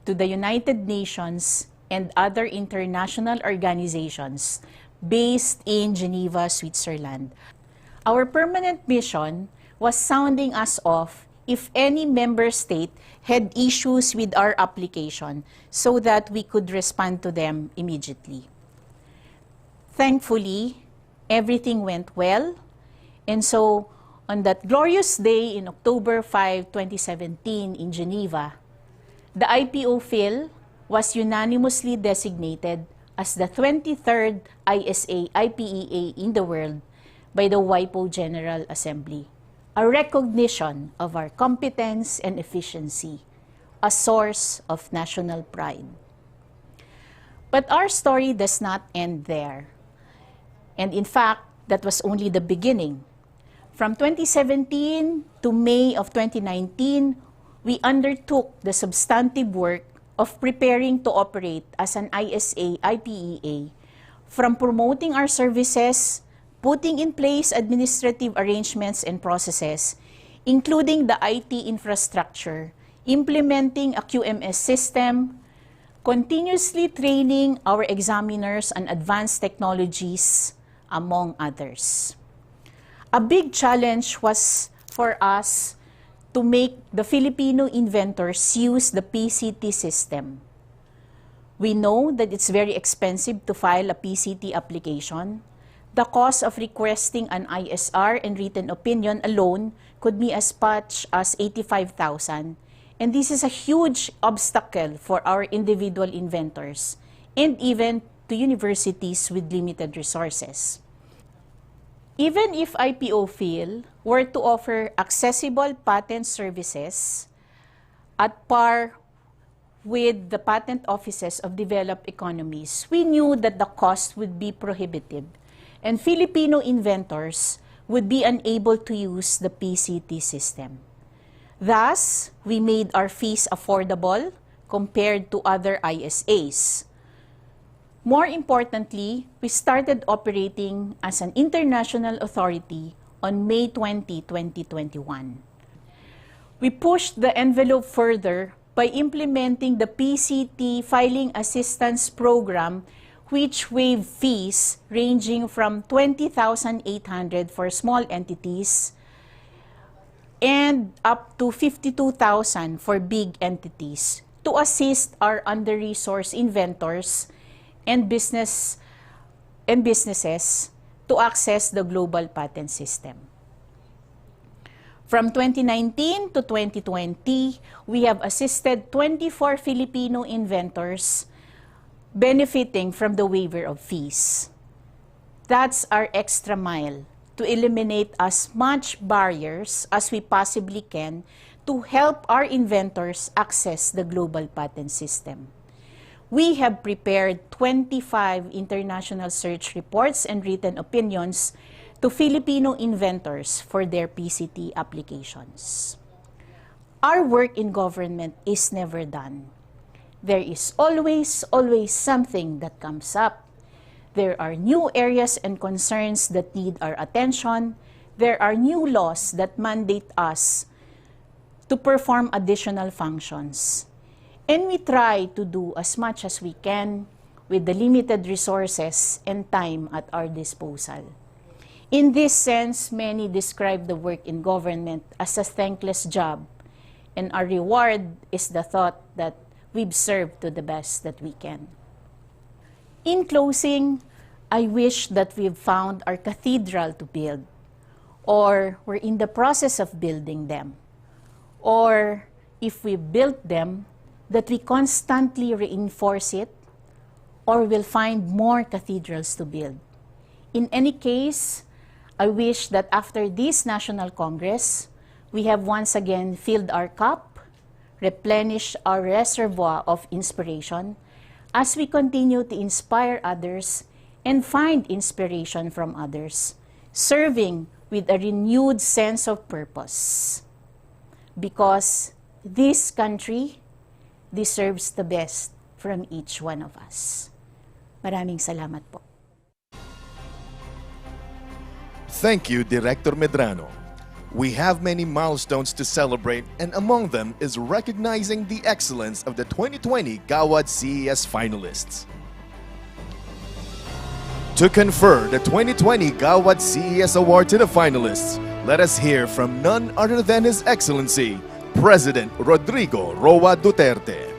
to the United Nations and other international organizations based in Geneva, Switzerland. Our permanent mission was sounding us off if any member state had issues with our application so that we could respond to them immediately. Thankfully, everything went well, and so on that glorious day in October 5, 2017 in Geneva, the IPO fill was unanimously designated as the 23rd ISA IPEA in the world by the WIPO General Assembly, a recognition of our competence and efficiency, a source of national pride. But our story does not end there. And in fact, that was only the beginning. From 2017 to May of 2019, we undertook the substantive work of preparing to operate as an ISA IPEA, from promoting our services, putting in place administrative arrangements and processes, including the IT infrastructure, implementing a QMS system, continuously training our examiners on advanced technologies, among others. A big challenge was for us to make the Filipino inventors use the PCT system. We know that it's very expensive to file a PCT application. The cost of requesting an ISR and written opinion alone could be as much as 85,000. And this is a huge obstacle for our individual inventors and even to universities with limited resources. Even if IPOPhil were to offer accessible patent services at par with the patent offices of developed economies, we knew that the cost would be prohibitive and Filipino inventors would be unable to use the PCT system. Thus, we made our fees affordable compared to other ISAs. More importantly, we started operating as an international authority on May 20, 2021. We pushed the envelope further by implementing the PCT Filing Assistance Program, which waived fees ranging from 20,800 for small entities and up to 52,000 for big entities to assist our under-resourced inventors and businesses to access the global patent system. From 2019 to 2020, we have assisted 24 Filipino inventors benefiting from the waiver of fees. That's our extra mile to eliminate as much barriers as we possibly can to help our inventors access the global patent system. We have prepared 25 international search reports and written opinions to Filipino inventors for their PCT applications. Our work in government is never done. There is always something that comes up. There are new areas and concerns that need our attention. There are new laws that mandate us to perform additional functions. And we try to do as much as we can with the limited resources and time at our disposal. In this sense, many describe the work in government as a thankless job, and our reward is the thought that we've served to the best that we can. In closing, I wish that we've found our cathedral to build, or we're in the process of building them, or if we built them, that we constantly reinforce it, or we'll find more cathedrals to build. In any case, I wish that after this National Congress, we have once again filled our cup, replenished our reservoir of inspiration, as we continue to inspire others and find inspiration from others, serving with a renewed sense of purpose. Because this country deserves the best from each one of us. Maraming salamat po. Thank you, Director Medrano. We have many milestones to celebrate, and among them is recognizing the excellence of the 2020 Gawad CES finalists. To confer the 2020 Gawad CES Award to the finalists, let us hear from none other than His Excellency, President Rodrigo Roa Duterte.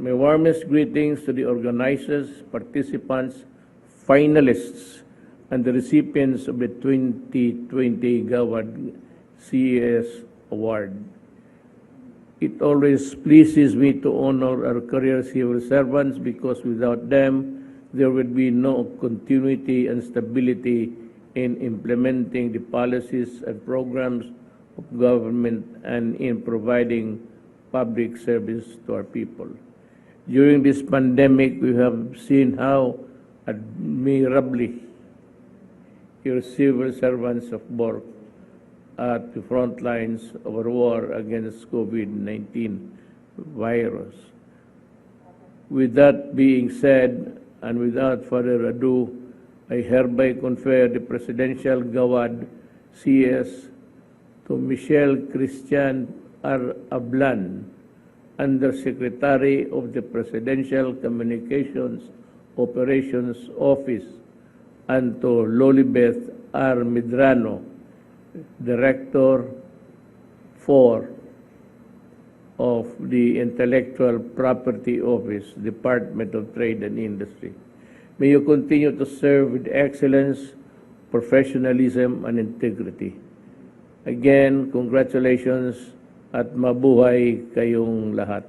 My warmest greetings to the organizers, participants, finalists, and the recipients of the 2020 Gawad CES Award. It always pleases me to honor our career civil servants because without them, there would be no continuity and stability in implementing the policies and programs of government and in providing public service to our people. During this pandemic, we have seen how admirably your civil servants have worked at the front lines of our war against COVID-19 virus. With that being said, and without further ado, I hereby confer the Presidential Gawad CS to Michelle Christian R. Ablan, Undersecretary of the Presidential Communications Operations Office, and to Lolibeth R. Medrano, Director 4 of the Intellectual Property Office, Department of Trade and Industry. May you continue to serve with excellence, professionalism, and integrity. Again, congratulations at mabuhay kayong lahat.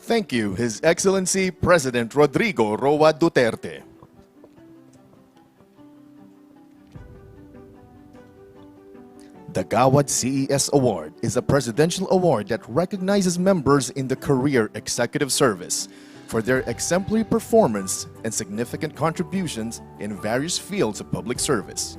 Thank you, His Excellency President Rodrigo Roa Duterte. The Gawad CES Award is a presidential award that recognizes members in the career executive service for their exemplary performance and significant contributions in various fields of public service.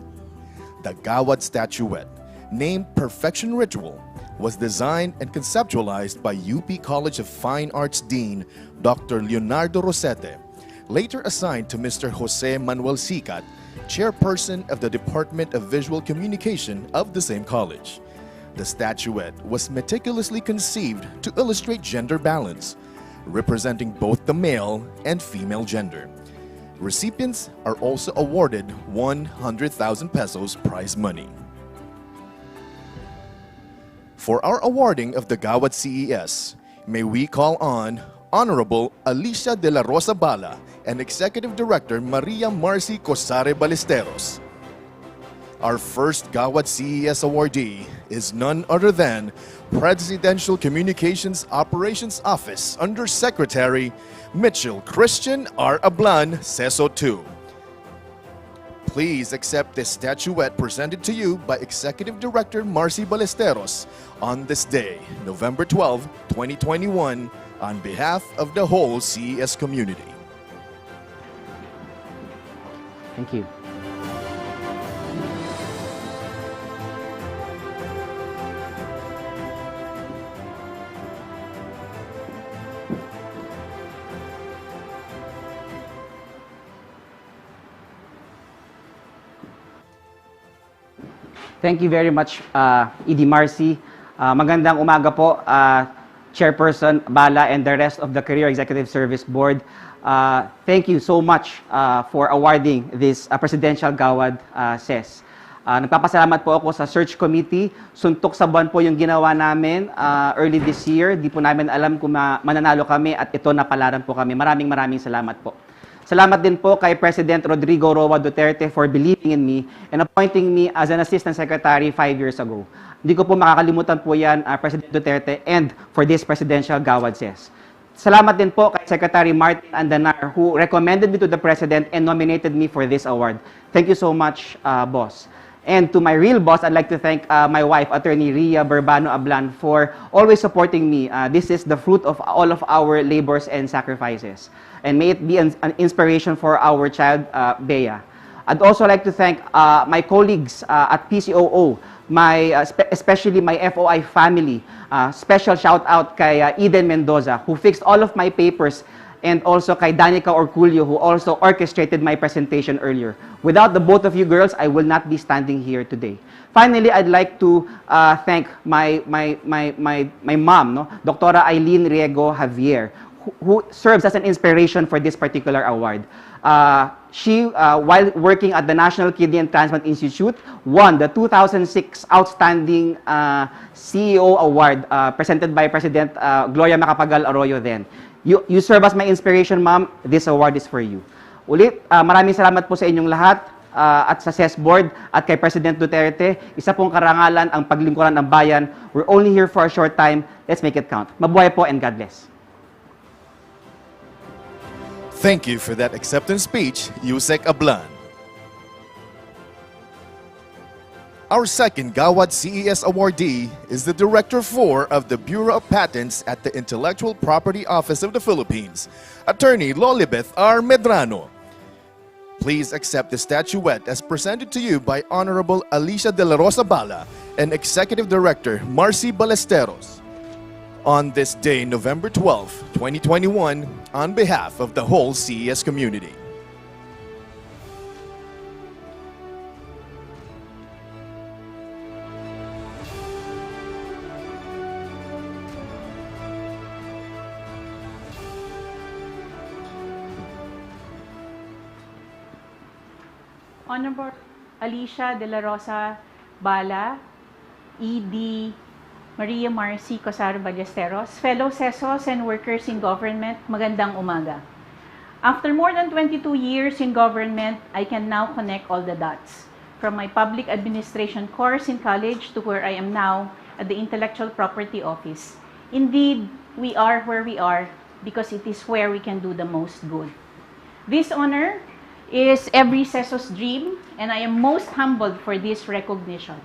The Gawad statuette, named Perfection Ritual, was designed and conceptualized by UP College of Fine Arts Dean Dr. Leonardo Rosete, later assigned to Mr. Jose Manuel Sicat, chairperson of the Department of Visual Communication of the same college. The statuette was meticulously conceived to illustrate gender balance, representing both the male and female gender. Recipients are also awarded 100,000 pesos prize money. For our awarding of the Gawad CES, may we call on Honorable Alicia de la Rosa Bala and Executive Director Maria Marcy Cosare Ballesteros. Our first Gawad CES awardee is none other than Presidential Communications Operations Office Undersecretary Mitchell Christian R. Ablan, CESO 2. Please accept this statuette presented to you by Executive Director Marcy Ballesteros on this day, November 12, 2021, on behalf of the whole CES community. Thank you. Thank you very much, ED Marcy. Magandang umaga po, Chairperson Bala and the rest of the Career Executive Service Board. Thank you so much for awarding this Presidential Gawad CES. Nagpapasalamat po ako sa Search Committee. Suntok sa buwan po yung ginawa namin early this year. Di po namin alam kung mananalo kami at ito napalaran po kami. Maraming salamat po. Salamat din po kay President Rodrigo Roa Duterte for believing in me and appointing me as an Assistant Secretary 5 years ago. Hindi ko po makakalimutan po yan, President Duterte, and for this Presidential Gawad CES. Salamat din po kay Secretary Martin Andanar who recommended me to the President and nominated me for this award. Thank you so much, boss. And to my real boss, I'd like to thank my wife, Attorney Ria Burbano Ablan, for always supporting me. This is the fruit of all of our labors and sacrifices. And may it be an inspiration for our child, Bea. I'd also like to thank my colleagues at PCOO, especially my FOI family. Special shout out kay Eden Mendoza, who fixed all of my papers, and also kay Danica Orculio, who also orchestrated my presentation earlier. Without the both of you girls, I will not be standing here today. Finally, I'd like to thank my mom, no? Dr. Eileen Riego Javier, who serves as an inspiration for this particular award. She, while working at the National Kidney and Transplant Institute, won the 2006 Outstanding CEO Award presented by President Gloria Macapagal Arroyo then. You serve as my inspiration, ma'am. This award is for you. Ulit, maraming salamat po sa inyong lahat at sa CES Board at kay President Duterte. Isa pong karangalan ang paglingkuran ng bayan. We're only here for a short time. Let's make it count. Mabuhay po and God bless. Thank you for that acceptance speech, Yusek Ablan. Our second Gawad CES awardee is the Director 4 of the Bureau of Patents at the Intellectual Property Office of the Philippines, Attorney Lolibeth R. Medrano. Please accept the statuette as presented to you by Honorable Alicia de la Rosa Bala and Executive Director Marcy Ballesteros. On this day, November 12, 2021, on behalf of the whole CES community. Honorable Alicia de la Rosa Bala, ED Maria Marcy Cosar Ballesteros, fellow CESOs and workers in government, magandang umaga. After more than 22 years in government, I can now connect all the dots. From my public administration course in college to where I am now at the Intellectual Property Office. Indeed, we are where we are because it is where we can do the most good. This honor is every CESO's dream, and I am most humbled for this recognition.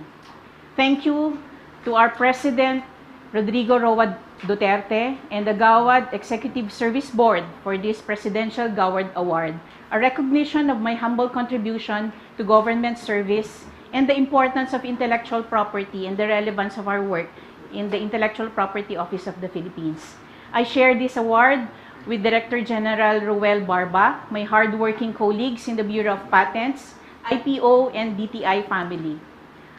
Thank you to our President, Rodrigo Roa Duterte, and the Gawad Executive Service Board for this Presidential Gawad Award, a recognition of my humble contribution to government service and the importance of intellectual property and the relevance of our work in the Intellectual Property Office of the Philippines. I share this award with Director General Ruel Barba, my hardworking colleagues in the Bureau of Patents, IPO, and DTI family.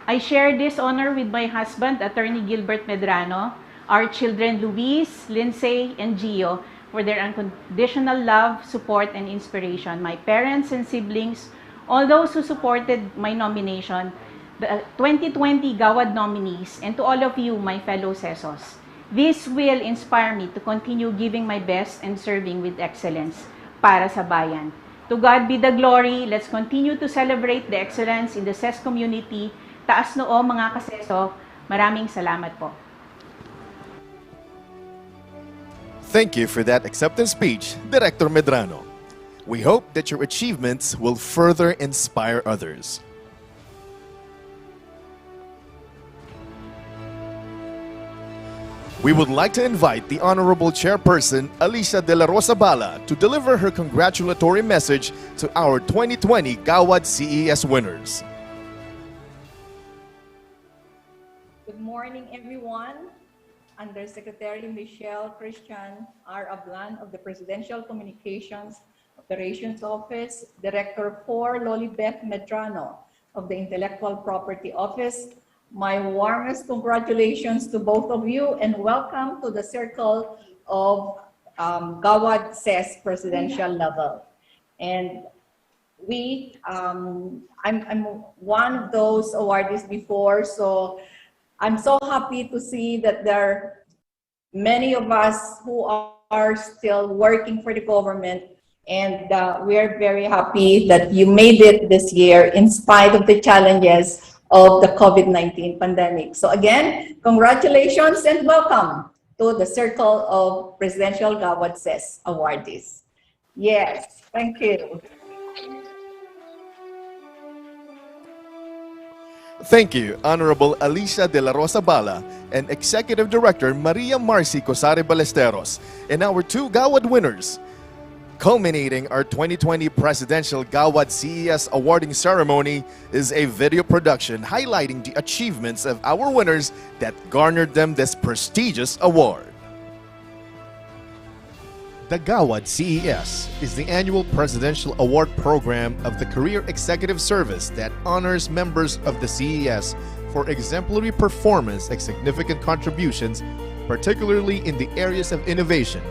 I share this honor with my husband, Attorney Gilbert Medrano, our children Luis, Lindsay, and Gio for their unconditional love, support, and inspiration, my parents and siblings, all those who supported my nomination, the 2020 Gawad nominees, and to all of you, my fellow CESOs. This will inspire me to continue giving my best and serving with excellence para sa bayan. To God be the glory. Let's continue to celebrate the excellence in the CES community. Taas noo mga kaseso. Maraming salamat po. Thank you for that acceptance speech, Director Medrano. We hope that your achievements will further inspire others. We would like to invite the Honorable Chairperson, Alicia de la Rosa Bala, to deliver her congratulatory message to our 2020 Gawad CES winners. Good morning, everyone. Undersecretary Michelle Christian R. Ablan of the Presidential Communications Operations Office, Director 4 Lolibeth Medrano of the Intellectual Property Office, my warmest congratulations to both of you and welcome to the circle of Gawad CES presidential level. And I'm one of those awardees before, so I'm so happy to see that there are many of us who are still working for the government, and we are very happy that you made it this year in spite of the challenges of the COVID-19 pandemic. So again, congratulations and welcome to the circle of Presidential Gawad CES awardees. Yes, thank you. Thank you, Honorable Alicia de la Rosa Bala and Executive Director Maria Marcy Cosare Ballesteros, and our two Gawad winners. Culminating our 2020 Presidential Gawad CES awarding ceremony is a video production highlighting the achievements of our winners that garnered them this prestigious award. The Gawad CES is the annual presidential award program of the Career Executive Service that honors members of the CES for exemplary performance and significant contributions, particularly in the areas of innovation,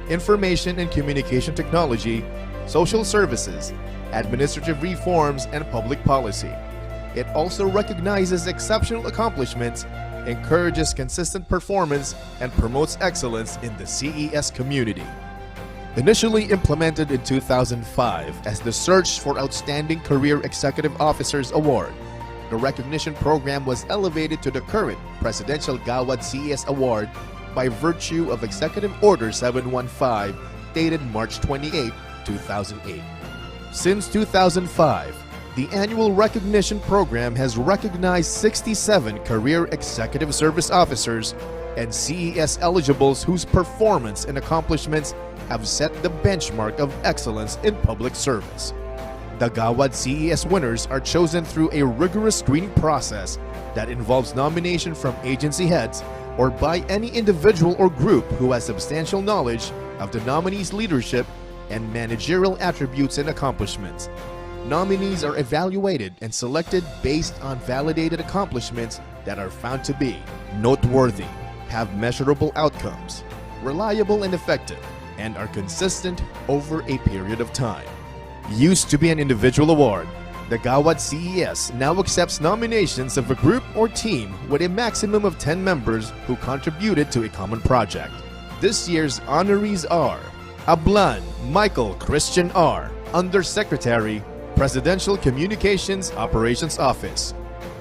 information and communication technology, social services, administrative reforms, and public policy. It also recognizes exceptional accomplishments, encourages consistent performance, and promotes excellence in the CES community. Initially implemented in 2005 as the Search for Outstanding Career Executive Officers Award, the recognition program was elevated to the current Presidential Gawad CES Award by virtue of Executive Order 715 dated March 28, 2008. Since 2005, The annual recognition program has recognized 67 career executive service officers and CES eligibles whose performance and accomplishments have set the benchmark of excellence in public service. The Gawad CES winners are chosen through a rigorous screening process that involves nomination from agency heads or by any individual or group who has substantial knowledge of the nominee's leadership and managerial attributes and accomplishments. Nominees are evaluated and selected based on validated accomplishments that are found to be noteworthy, have measurable outcomes, reliable and effective, and are consistent over a period of time. Used to be an individual award, the Gawad CES now accepts nominations of a group or team with a maximum of 10 members who contributed to a common project. This year's honorees are Ablan Michael Christian R., Undersecretary, Presidential Communications Operations Office.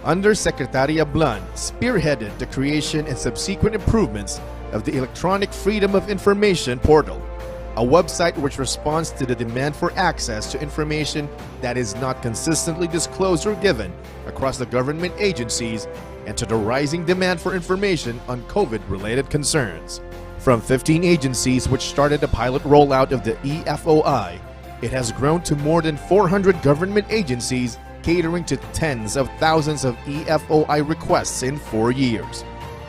Undersecretary Ablan spearheaded the creation and subsequent improvements of the Electronic Freedom of Information portal, a website which responds to the demand for access to information that is not consistently disclosed or given across the government agencies and to the rising demand for information on COVID-related concerns. From 15 agencies which started a pilot rollout of the EFOI, it has grown to more than 400 government agencies catering to tens of thousands of EFOI requests in 4 years.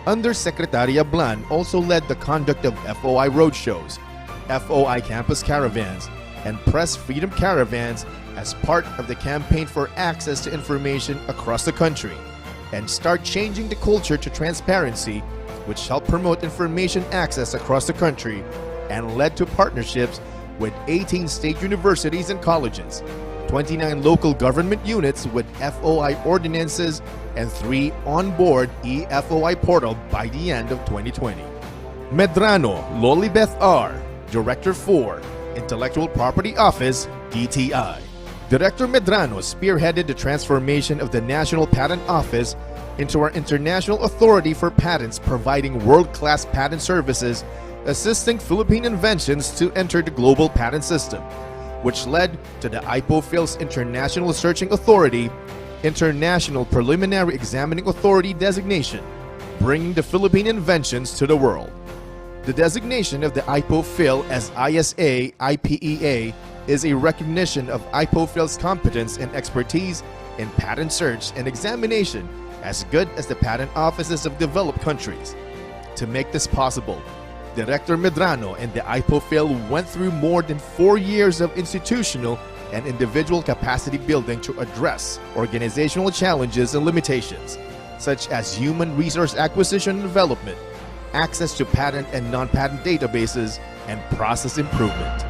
Undersecretary Ablan also led the conduct of FOI roadshows, FOI campus caravans, and press freedom caravans as part of the campaign for access to information across the country, and start changing the culture to transparency, which helped promote information access across the country and led to partnerships with 18 state universities and colleges, 29 local government units with FOI ordinances, and 3 on-board eFOI portal by the end of 2020. Medrano Lolibeth R., Director 4, Intellectual Property Office, DTI. Director Medrano spearheaded the transformation of the National Patent Office into our International Authority for Patents, providing world-class patent services, assisting Philippine inventions to enter the global patent system, which led to the IPOPHIL's International Searching Authority, International Preliminary Examining Authority designation, bringing the Philippine inventions to the world. The designation of the IPOPHIL as ISA IPEA is a recognition of IPOPHIL's competence and expertise in patent search and examination as good as the patent offices of developed countries. To make this possible, Director Medrano and the IPOPHIL went through more than 4 years of institutional and individual capacity building to address organizational challenges and limitations, such as human resource acquisition and development, access to patent and non-patent databases, and process improvement.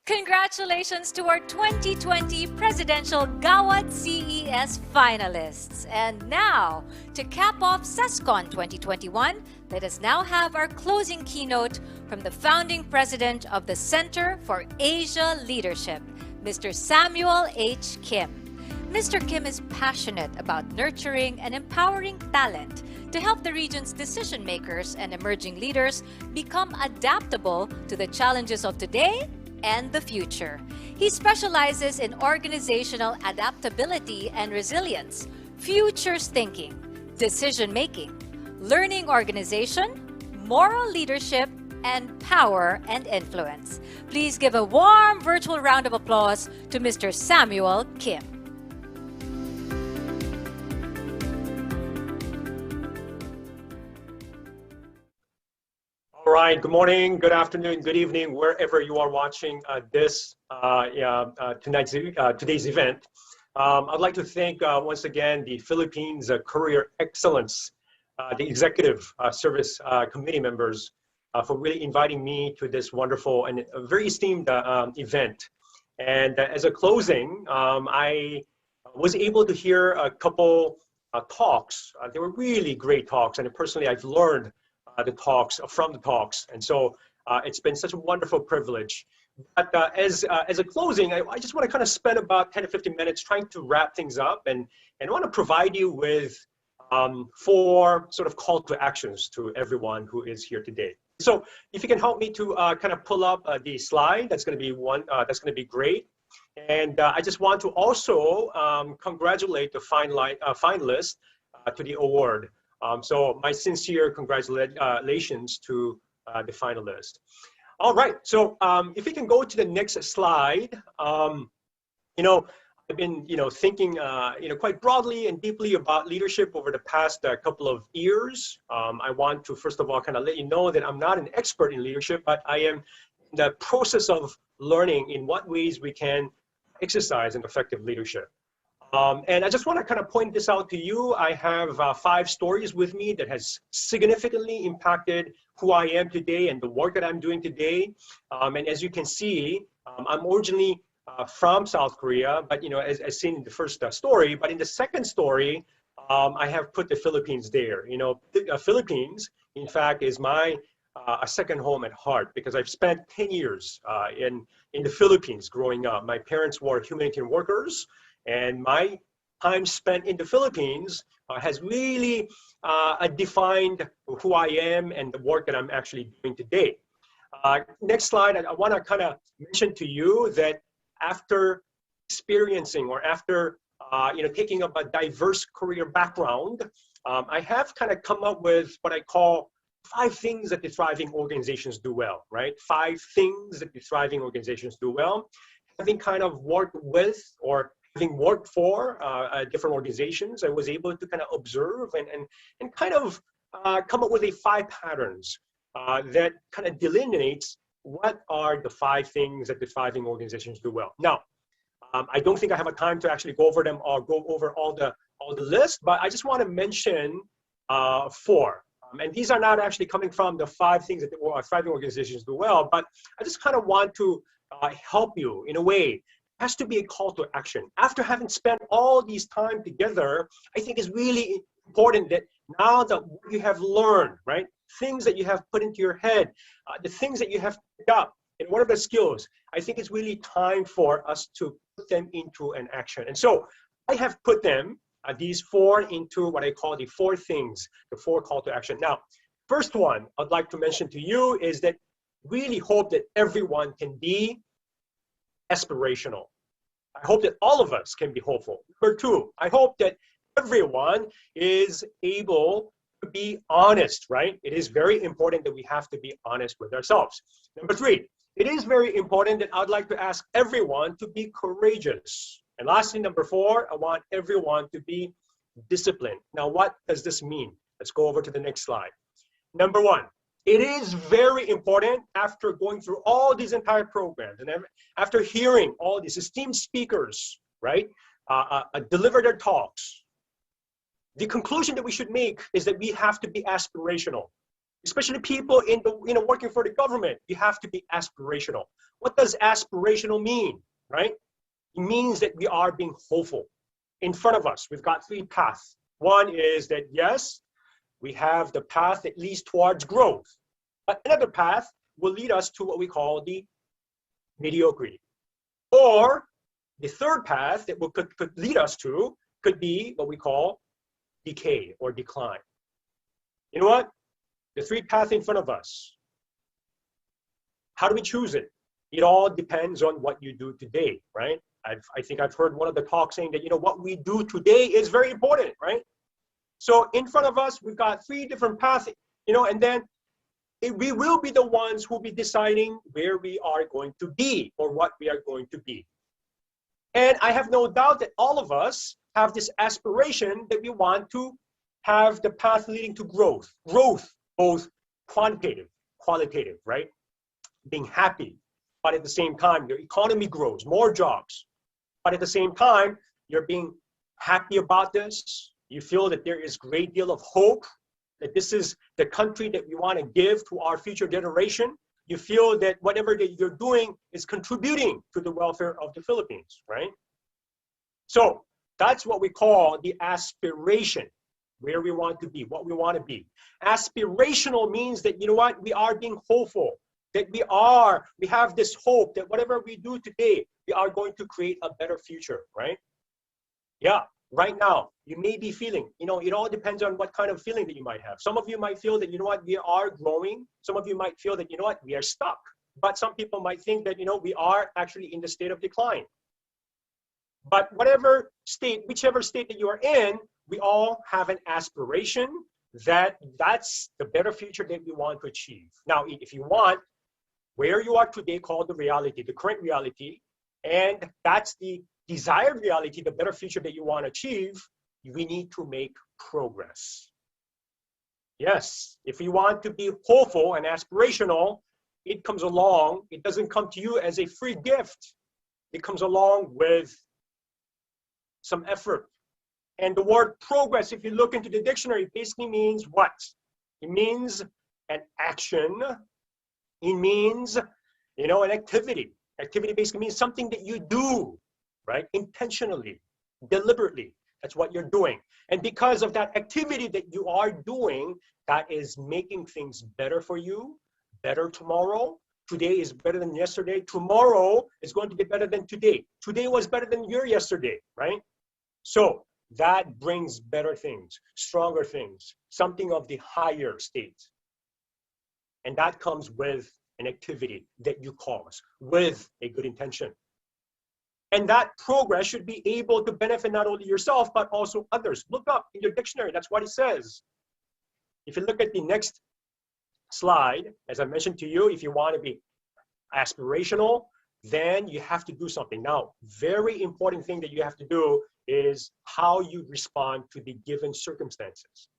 Congratulations to our 2020 Presidential Gawad CES finalists. And now, to cap off CESCON 2021, let us now have our closing keynote from the founding president of the Center for Asia Leadership, Mr. Samuel H. Kim. Mr. Kim is passionate about nurturing and empowering talent to help the region's decision makers and emerging leaders become adaptable to the challenges of today and the future. He specializes in organizational adaptability and resilience, futures thinking, decision making, learning organization, moral leadership, and power and influence. Please give a warm virtual round of applause to Mr. Samuel Kim. All right, good morning, good afternoon, good evening, wherever you are watching today's event. I'd like to thank once again the Philippines Career Excellence, the Executive Service Committee members for really inviting me to this wonderful and very esteemed event. And as a closing, I was able to hear a couple talks. They were really great talks, and personally I've learned from the talks, and so it's been such a wonderful privilege. But as a closing, I just want to kind of spend about 10 to 15 minutes trying to wrap things up, and I want to provide you with 4 sort of call to actions to everyone who is here today. So if you can help me to kind of pull up the slide, that's going to be that's going to be great. And I just want to also congratulate the finalists to the award. So my sincere congratulations to the finalists. All right, so if we can go to the next slide, you know, I've been, thinking, quite broadly and deeply about leadership over the past couple of years. I want to, first of all, kind of let you know that I'm not an expert in leadership, but I am in the process of learning in what ways we can exercise an effective leadership. And I just want to kind of point this out to you. I have 5 stories with me that has significantly impacted who I am today and the work that I'm doing today. And as you can see, I'm originally from South Korea, but as seen in the first story, but in the second story, I have put the Philippines there. The Philippines, in fact, is my a second home at heart, because I've spent 10 years in the Philippines growing up. My parents were humanitarian workers, and my time spent in the Philippines has really defined who I am and the work that I'm actually doing today. Next slide, I want to kind of mention to you that after experiencing, or after taking up a diverse career background, I have kind of come up with what I call 5 things that the thriving organizations do well, right? 5 things that the thriving organizations do well. Having kind of worked with, or having worked for different organizations, I was able to kind of observe and kind of come up with 5 patterns that kind of delineates what are the 5 things that the thriving organizations do well. Now, I don't think I have a time to actually go over them or go over all the list, but I just want to mention 4. And these are not actually coming from the 5 things that the thriving organizations do well, but I just kind of want to help you in a way. It has to be a call to action. After having spent all these time together, I think it's really important that now that you have learned, right, things that you have put into your head, the things that you have picked up, and what are the skills, I think it's really time for us to put them into an action. And so I have put them, these 4, into what I call the 4 things, the 4 call to action. Now, first one I'd like to mention to you is that really hope that everyone can be aspirational. I hope that all of us can be hopeful. Number 2, I hope that everyone is able to be honest, right? It is very important that we have to be honest with ourselves. Number 3, it is very important that I'd like to ask everyone to be courageous. And lastly, number 4, I want everyone to be disciplined. Now, what does this mean? Let's go over to the next slide. Number 1, it is very important, after going through all these entire programs and after hearing all these esteemed speakers, right, deliver their talks, the conclusion that we should make is that we have to be aspirational. Especially people in the working for the government, you have to be aspirational. What does aspirational mean, right? It means that we are being hopeful. In front of us, we've got 3 paths. One is that, yes, we have the path that leads towards growth. But another path will lead us to what we call the mediocrity. Or the third path that could lead us to could be what we call decay or decline. You know what? The 3 paths in front of us. How do we choose it? It all depends on what you do today, right? I think I've heard one of the talks saying that, what we do today is very important, right? So in front of us, we've got 3 different paths, and then we will be the ones who will be deciding where we are going to be or what we are going to be. And I have no doubt that all of us have this aspiration that we want to have the path leading to growth. Growth, both quantitative, qualitative, right? Being happy, but at the same time, your economy grows, more jobs. But at the same time, you're being happy about this. You feel that there is a great deal of hope, that this is the country that we want to give to our future generation. You feel that whatever that you're doing is contributing to the welfare of the Philippines, right? So that's what we call the aspiration, where we want to be, what we want to be. Aspirational means that, we are being hopeful, that we have this hope that whatever we do today, we are going to create a better future, right? Yeah, right now, you may be feeling, it all depends on what kind of feeling that you might have. Some of you might feel that, we are growing. Some of you might feel that, we are stuck. But some people might think that, we are actually in the state of decline. But whichever state that you are in, we all have an aspiration that's the better future that we want to achieve. Now, if you want, where you are today, call the reality, the current reality, and that's the desired reality, the better future that you want to achieve, we need to make progress. Yes, if you want to be hopeful and aspirational, it comes along, it doesn't come to you as a free gift. It comes along with some effort. And the word progress, if you look into the dictionary, basically means what? It means an action. It means, an activity. Activity basically means something that you do, right? Intentionally, deliberately. That's what you're doing. And because of that activity that you are doing, that is making things better for you, better tomorrow. Today is better than yesterday. Tomorrow is going to be better than today. Today was better than your yesterday, right? So that brings better things, stronger things, something of the higher state. And that comes with an activity that you cause, with a good intention. And that progress should be able to benefit not only yourself, but also others. Look up in your dictionary, that's what it says. If you look at the next slide, as I mentioned to you, if you want to be aspirational, then you have to do something. Now, very important thing that you have to do is how you respond to the given circumstances.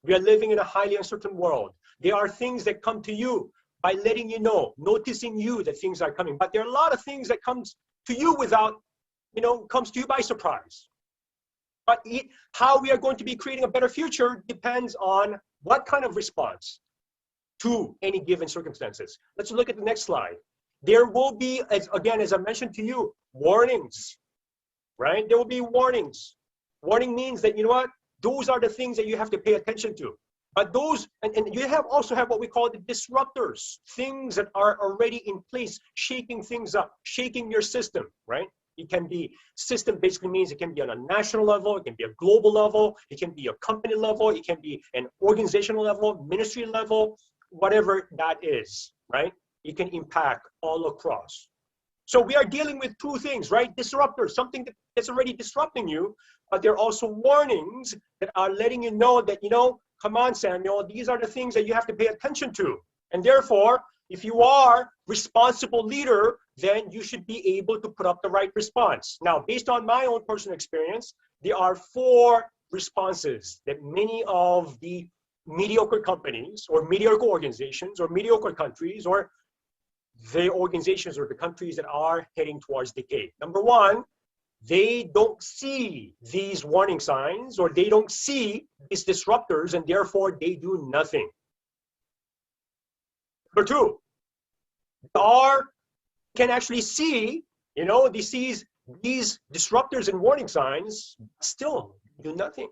We are living in a highly uncertain world. There are things that come to you by letting you know, noticing you that things are coming. But there are a lot of things that comes to you without, comes to you by surprise. But how we are going to be creating a better future depends on what kind of response to any given circumstances. Let's look at the next slide. There will be, as I mentioned to you, warnings, right? There will be warnings. Warning means that, those are the things that you have to pay attention to. But those, and you also have what we call the disruptors, things that are already in place, shaking things up, shaking your system, right? It can be, system basically means it can be on a national level, it can be a global level, it can be a company level, it can be an organizational level, ministry level, whatever that is, right? It can impact all across. So we are dealing with two things, right? Disruptors, something that's already disrupting you, but there are also warnings that are letting you know that, come on, Samuel, these are the things that you have to pay attention to. And therefore, if you are responsible leader, then you should be able to put up the right response. Now, based on my own personal experience, there are 4 responses that many of the mediocre companies or mediocre organizations or mediocre countries or the organizations or the countries that are heading towards decay. Number 1, they don't see these warning signs or they don't see these disruptors and therefore they do nothing. Number 2, they can actually see, they see these disruptors and warning signs, still do nothing.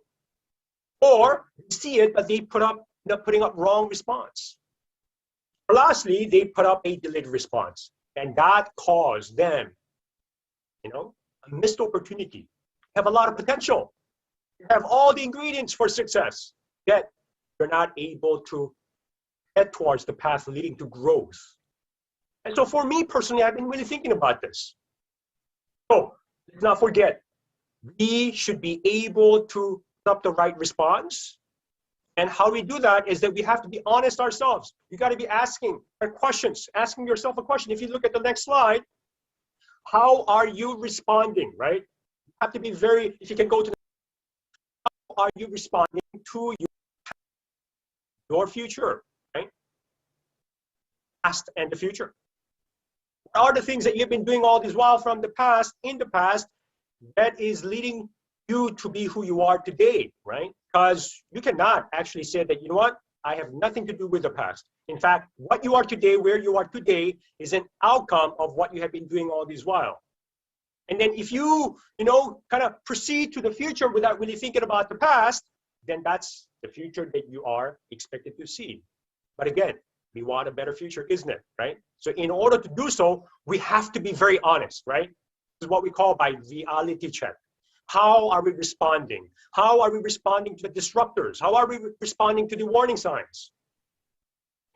Or they see it, but they end up putting up wrong response. Or lastly, they put up a delayed response. And that caused them, a missed opportunity. Have a lot of potential. Have all the ingredients for success, yet you're not able to head towards the path leading to growth. And so for me personally, I've been really thinking about this. So let's not forget, we should be able to put up the right response. And how we do that is that we have to be honest ourselves. You got to be asking questions, asking yourself a question. If you look at the next slide, how are you responding, right? You have to be if you can go to how are you responding to your future, right? Past and the future. What are the things that you've been doing all this while from the past, in the past, that is leading you to be who you are today, right? Because you cannot actually say that, I have nothing to do with the past. In fact, what you are today, where you are today, is an outcome of what you have been doing all this while. And then if you, kind of proceed to the future without really thinking about the past, then that's the future that you are expected to see. But again, we want a better future, isn't it, right? So in order to do so, we have to be very honest, right? This is what we call by reality check. How are we responding? How are we responding to the disruptors? How are we responding to the warning signs?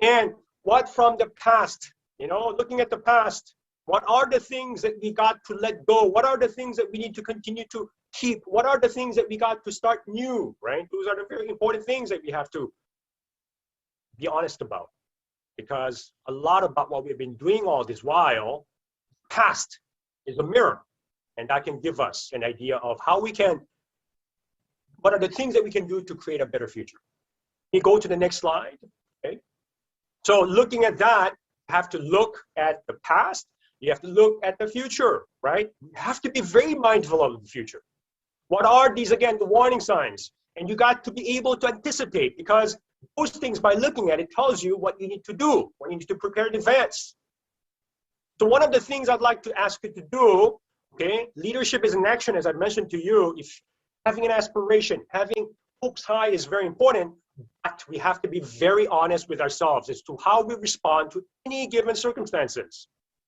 And what from the past, looking at the past, what are the things that we got to let go? What are the things that we need to continue to keep? What are the things that we got to start new, right? Those are the very important things that we have to be honest about. Because a lot about what we've been doing all this while, past is a mirror. And that can give us an idea of what are the things that we can do to create a better future. You go to the next slide, okay? So looking at that, you have to look at the past, you have to look at the future, right? You have to be very mindful of the future. What are these, again, the warning signs? And you got to be able to anticipate, because those things, by looking at it, tells you what you need to do, what you need to prepare in advance. So one of the things I'd like to ask you to do, okay, leadership is an action, as I mentioned to you. If having an aspiration, having hopes high is very important, but we have to be very honest with ourselves as to how we respond to any given circumstances,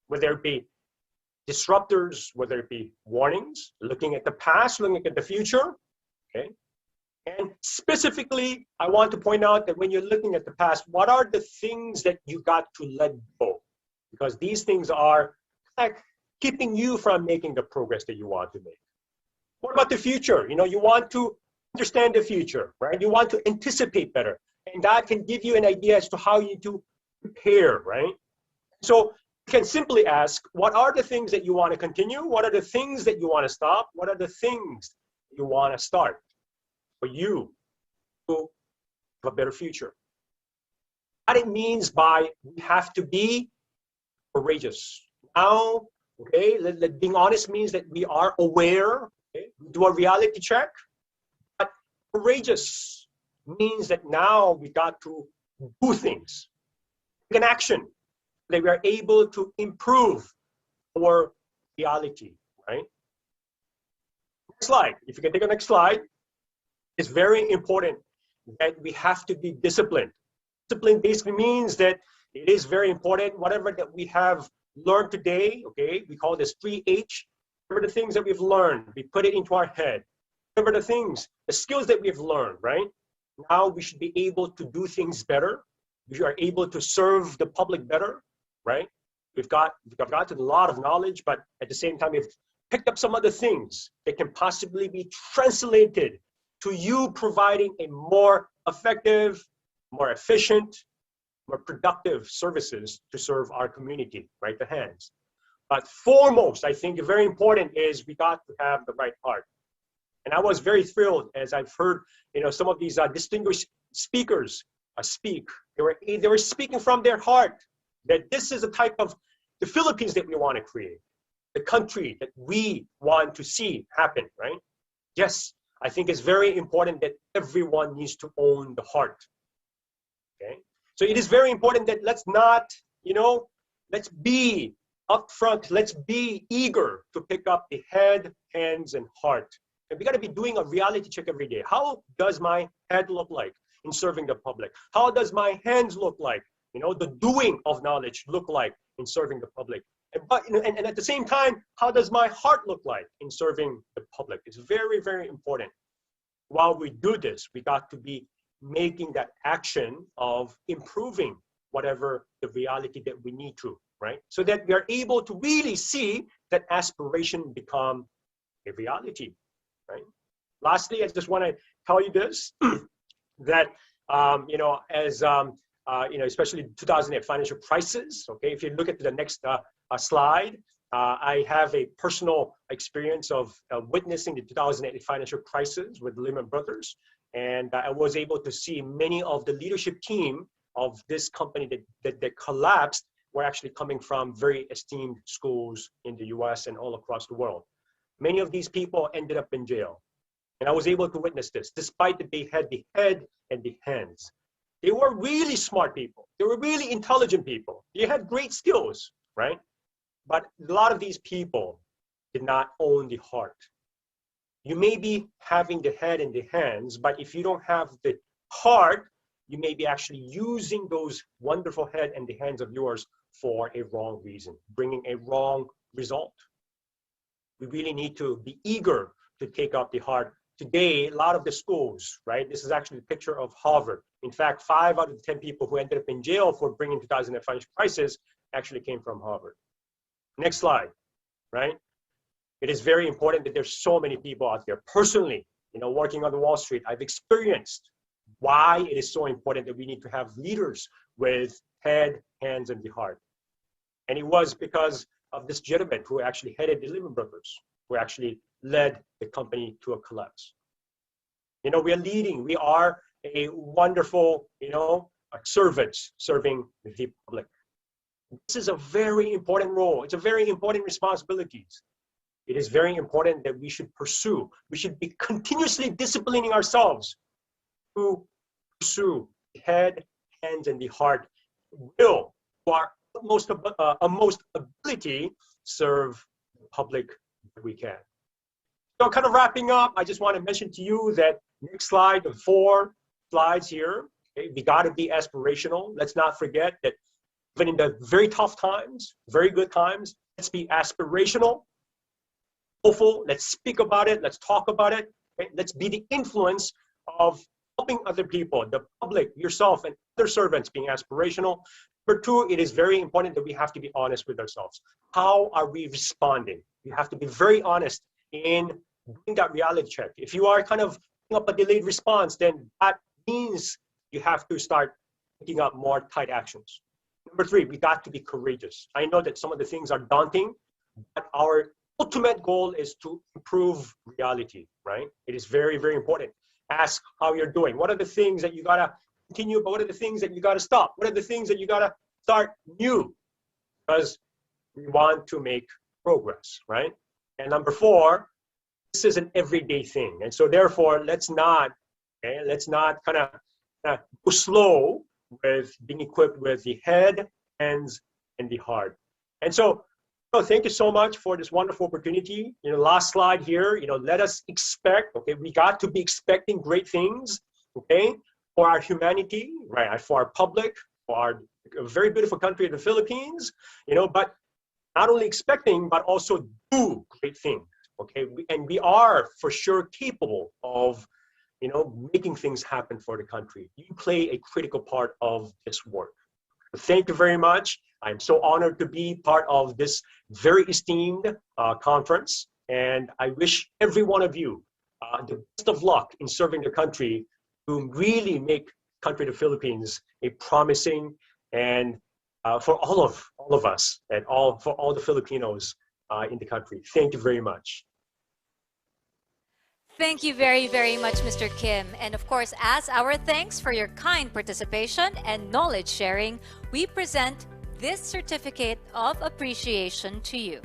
whether it be disruptors, whether it be warnings, looking at the past, looking at the future, okay? And specifically, I want to point out that when you're looking at the past, what are the things that you got to let go? Because these things are like keeping you from making the progress that you want to make. What about the future? You want to understand the future, right? You want to anticipate better. And that can give you an idea as to how you need to prepare, right? So you can simply ask, what are the things that you want to continue? What are the things that you want to stop? What are the things you want to start for you to have a better future? What it means by we have to be courageous. Now, okay, being honest means that we are aware, okay, we do a reality check. But courageous means that now we got to do things, take an action, that we are able to improve our reality, right? Next slide. If you can take the next slide, it's very important that we have to be disciplined. Discipline basically means that it is very important, whatever that we have learned today, okay, we call this 3H, whatever the things that we've learned, we put it into our head. Whatever the things, the skills that we've learned, right? Now we should be able to do things better. We are able to serve the public better, right? We've gotten a lot of knowledge, but at the same time, we've picked up some other things that can possibly be translated to you providing a more effective, more efficient, more productive services to serve our community, right? The hands. But foremost, I think very important is we got to have the right heart. And I was very thrilled as I've heard, some of these distinguished speakers speak. They were speaking from their heart that this is a type of the Philippines that we want to create, the country that we want to see happen, right? Yes, I think it's very important that everyone needs to own the heart. Okay, so it is very important that let's not, let's be upfront, let's be eager to pick up the head, hands, and heart. And we got to be doing a reality check every day. How does my head look like in serving the public? How does my hands look like? The doing of knowledge look like in serving the public? And at the same time, how does my heart look like in serving the public? It's very, very important. While we do this, we got to be making that action of improving whatever the reality that we need to, right? So that we are able to really see that aspiration become a reality, right? Lastly, I just want to tell you this, that, especially 2008 financial crisis, okay, if you look at the next slide, I have a personal experience of witnessing the 2008 financial crisis with Lehman Brothers. And I was able to see many of the leadership team of this company that collapsed were actually coming from very esteemed schools in the US and all across the world. Many of these people ended up in jail. And I was able to witness this, despite that they had the head and the hands. They were really smart people. They were really intelligent people. They had great skills, right? But a lot of these people did not own the heart. You may be having the head and the hands, but if you don't have the heart, you may be actually using those wonderful head and the hands of yours for a wrong reason, bringing a wrong result. We really need to be eager to take up the heart. Today, a lot of the schools, right? This is actually a picture of Harvard. In fact, 5 out of the 10 people who ended up in jail for bringing 2008 financial crisis actually came from Harvard. Next slide, right? It is very important that there's so many people out there. Personally, working on the Wall Street, I've experienced why it is so important that we need to have leaders with head, hands, and the heart. And it was because of this gentleman who actually headed the Lehman Brothers, who actually led the company to a collapse. We are leading. We are a wonderful, servants serving the public. This is a very important role. It's a very important responsibility. It is very important that we should pursue. We should be continuously disciplining ourselves to pursue the head, hands, and the heart will, who are most ability, serve the public that we can. So kind of wrapping up, I just want to mention to you that next slide, the 4 slides here, okay, we got to be aspirational. Let's not forget that even in the very tough times, very good times, let's be aspirational, hopeful, let's speak about it, let's talk about it, okay? Let's be the influence of helping other people, the public, yourself, and other servants being aspirational. Number 2, it is very important that we have to be honest with ourselves. How are we responding? You have to be very honest in doing that reality check. If you are kind of picking up a delayed response, then that means you have to start picking up more tight actions. Number 3, we got to be courageous. I know that some of the things are daunting, but our ultimate goal is to improve reality, right? It is very, very important. Ask how you're doing. What are the things that you gotta continue, but what are the things that you gotta stop? What are the things that you gotta start new? Because we want to make progress, right? And number 4, this is an everyday thing. And so therefore, let's not kind of go slow with being equipped with the head, hands, and the heart. And so, thank you so much for this wonderful opportunity. Last slide here, let us expect, okay, we got to be expecting great things, okay, for our humanity, right, for our public, for our very beautiful country, the Philippines, but not only expecting, but also do great things, okay? And we are for sure capable of, making things happen for the country. You play a critical part of this work. Thank you very much. I'm so honored to be part of this very esteemed conference. And I wish every one of you the best of luck in serving the country to really make country, the Philippines, a promising and for all of us and for all the Filipinos in the country. Thank you very much. Thank you very, very much, Mr. Kim. And of course, as our thanks for your kind participation and knowledge sharing, we present this certificate of appreciation to you.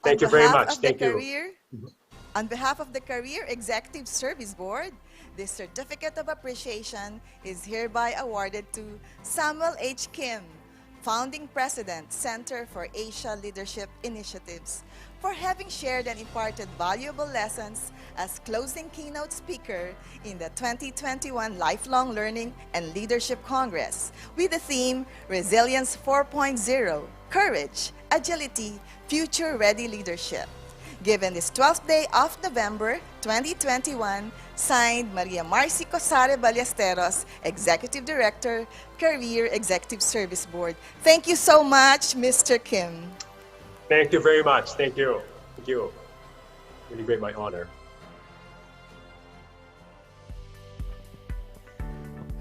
Thank you very much. Thank you. On behalf of the Career Executive Service Board, this certificate of appreciation is hereby awarded to Samuel H. Kim, Founding President, Center for Asia Leadership Initiatives, for having shared and imparted valuable lessons as closing keynote speaker in the 2021 Lifelong Learning and Leadership Congress with the theme Resilience 4.0, Courage, Agility, Future-Ready Leadership. Given this 12th day of November 2021, signed Maria Marcy Cosare Ballesteros, Executive Director, Career Executive Service Board. Thank you so much, Mr. Kim. Thank you very much. Thank you. Thank you. Really great, my honor.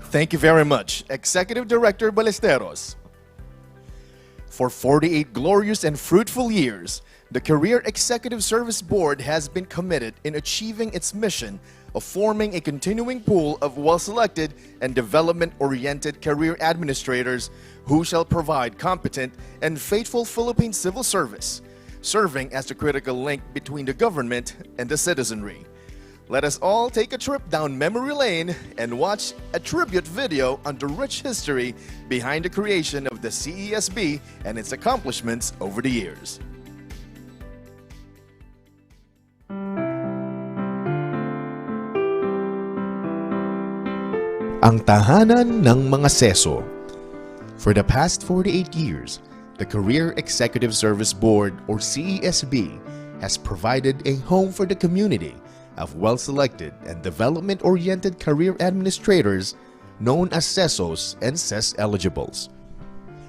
Thank you very much, Executive Director Ballesteros. For 48 glorious and fruitful years, the Career Executive Service Board has been committed in achieving its mission of forming a continuing pool of well-selected and development-oriented career administrators who shall provide competent and faithful Philippine civil service, serving as the critical link between the government and the citizenry. Let us all take a trip down memory lane and watch a tribute video on the rich history behind the creation of the CESB and its accomplishments over the years. Ang tahanan ng mga seso. For the past 48 years, the Career Executive Service Board or CESB has provided a home for the community of well-selected and development-oriented career administrators known as CESOs and CES eligibles.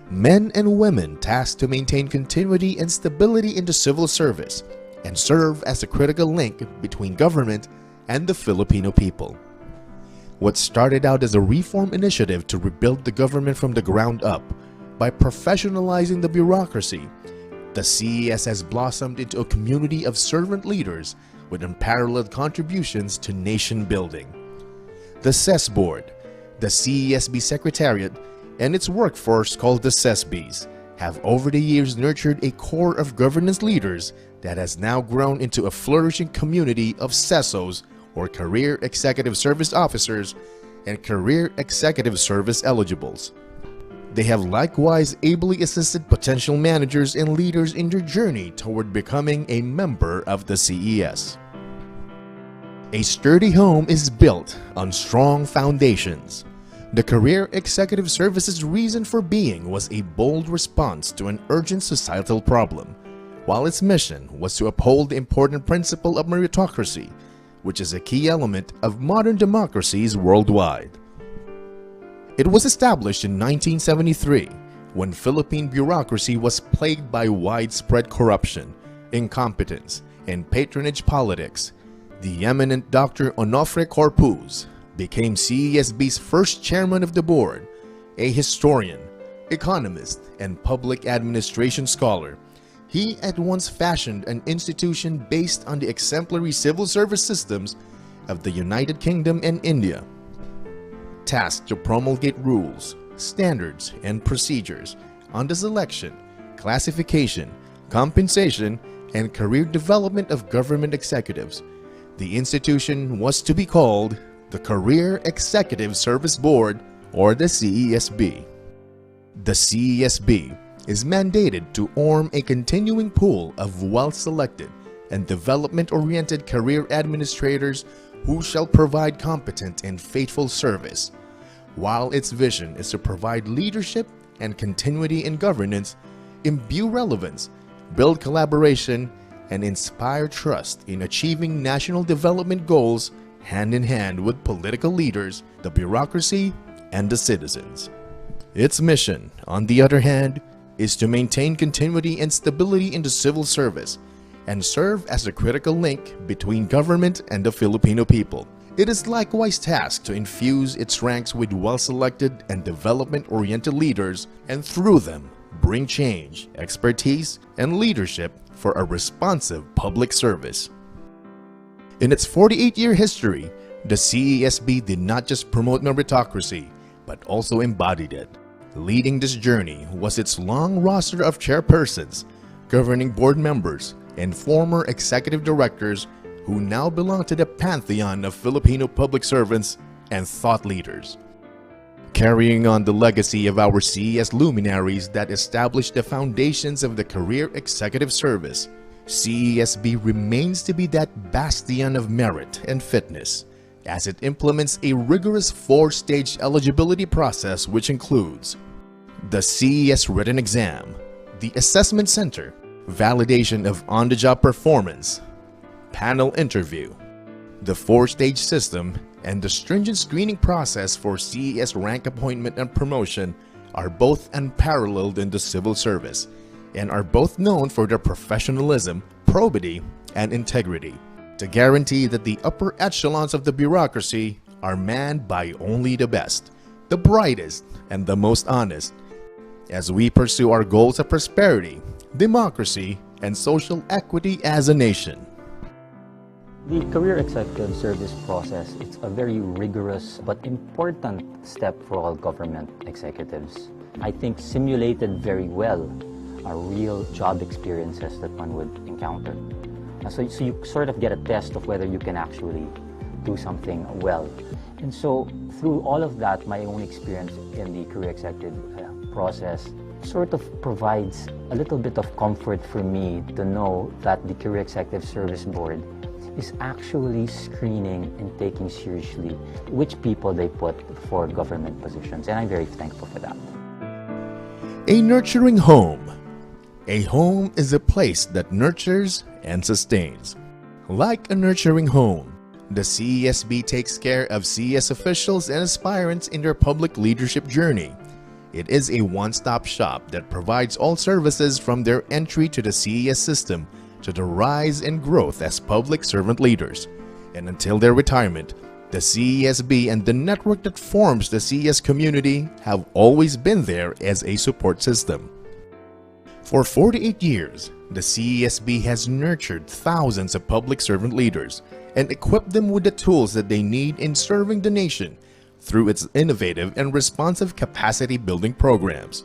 Men and women tasked to maintain continuity and stability in the civil service and serve as a critical link between government and the Filipino people. What started out as a reform initiative to rebuild the government from the ground up by professionalizing the bureaucracy, the CES has blossomed into a community of servant leaders with unparalleled contributions to nation building. The CES Board, the CESB Secretariat, and its workforce called the CESBs have over the years nurtured a core of governance leaders that has now grown into a flourishing community of CESOs, or Career Executive Service Officers, and Career Executive Service eligibles. They have likewise ably assisted potential managers and leaders in their journey toward becoming a member of the CES. A sturdy home is built on strong foundations. The Career Executive Service's reason for being was a bold response to an urgent societal problem, while its mission was to uphold the important principle of meritocracy, which is a key element of modern democracies worldwide. It was established in 1973 when Philippine bureaucracy was plagued by widespread corruption, incompetence, and patronage politics. The eminent Dr. Onofre Corpuz became CESB's first chairman of the board, a historian, economist, and public administration scholar. He at once fashioned an institution based on the exemplary civil service systems of the United Kingdom and India, tasked to promulgate rules, standards, and procedures on the selection, classification, compensation, and career development of government executives. The institution was to be called the Career Executive Service Board, or the CESB. The CESB is mandated to form a continuing pool of well-selected and development-oriented career administrators who shall provide competent and faithful service. While its vision is to provide leadership and continuity in governance, imbue relevance, build collaboration, and inspire trust in achieving national development goals hand in hand with political leaders, the bureaucracy, and the citizens. Its mission, on the other hand, is to maintain continuity and stability in the civil service and serve as a critical link between government and the Filipino people. It is likewise tasked to infuse its ranks with well-selected and development-oriented leaders, and through them bring change, expertise, and leadership for a responsive public service. In its 48-year history, the CESB did not just promote meritocracy, but also embodied it. Leading this journey was its long roster of chairpersons, governing board members, and former executive directors who now belong to the pantheon of Filipino public servants and thought leaders. Carrying on the legacy of our CES luminaries that established the foundations of the Career Executive Service, CESB remains to be that bastion of merit and fitness, as it implements a rigorous 4-stage eligibility process which includes the CES written exam, the assessment center, validation of on-the-job performance, panel interview, the 4-stage system, and the stringent screening process for CES rank appointment and promotion are both unparalleled in the civil service and are both known for their professionalism, probity, and integrity, to guarantee that the upper echelons of the bureaucracy are manned by only the best, the brightest, and the most honest, as we pursue our goals of prosperity, democracy, and social equity as a nation. The Career Executive Service process, it's a very rigorous but important step for all government executives. I think simulated very well are real job experiences that one would encounter. So you sort of get a test of whether you can actually do something well. And so through all of that, my own experience in the Career Executive process sort of provides a little bit of comfort for me to know that the Career Executive Service Board is actually screening and taking seriously which people they put for government positions. And I'm very thankful for that. A nurturing home, A home is a place that nurtures and sustains. Like a nurturing home, the CESB takes care of CES officials and aspirants in their public leadership journey. It is a one-stop shop that provides all services from their entry to the CES system to the rise and growth as public servant leaders. And until their retirement, the CESB and the network that forms the CES community have always been there as a support system. For 48 years, the CESB has nurtured thousands of public servant leaders and equipped them with the tools that they need in serving the nation through its innovative and responsive capacity building programs.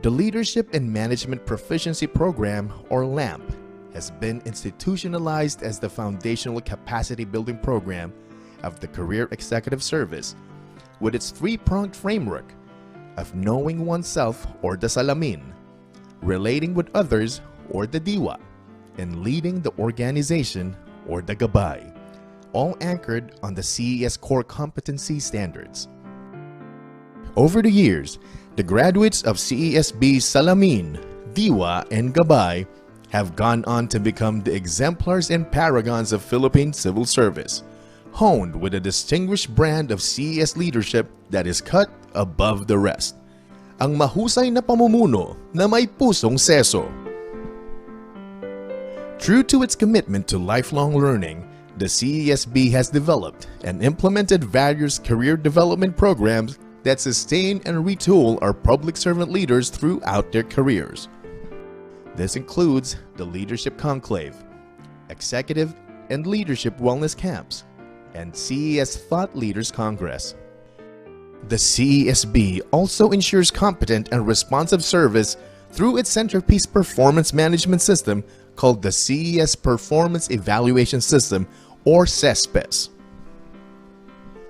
The Leadership and Management Proficiency Program, or LAMP, has been institutionalized as the foundational capacity building program of the Career Executive Service with its three-pronged framework of knowing oneself, or the salamin, relating with others, or the diwa, and leading the organization, or the gabay, all anchored on the CES core competency standards. Over the years, the graduates of CESB Salamin, Diwa, and Gabay have gone on to become the exemplars and paragons of Philippine civil service, honed with a distinguished brand of CES leadership that is cut above the rest. Ang mahusay na pamumuno na may pusong seso. True to its commitment to lifelong learning, the CESB has developed and implemented various career development programs that sustain and retool our public servant leaders throughout their careers. This includes the Leadership Conclave, Executive and Leadership Wellness Camps, and CES Thought Leaders Congress. The CESB also ensures competent and responsive service through its centerpiece performance management system called the CES Performance Evaluation System, or CESPES.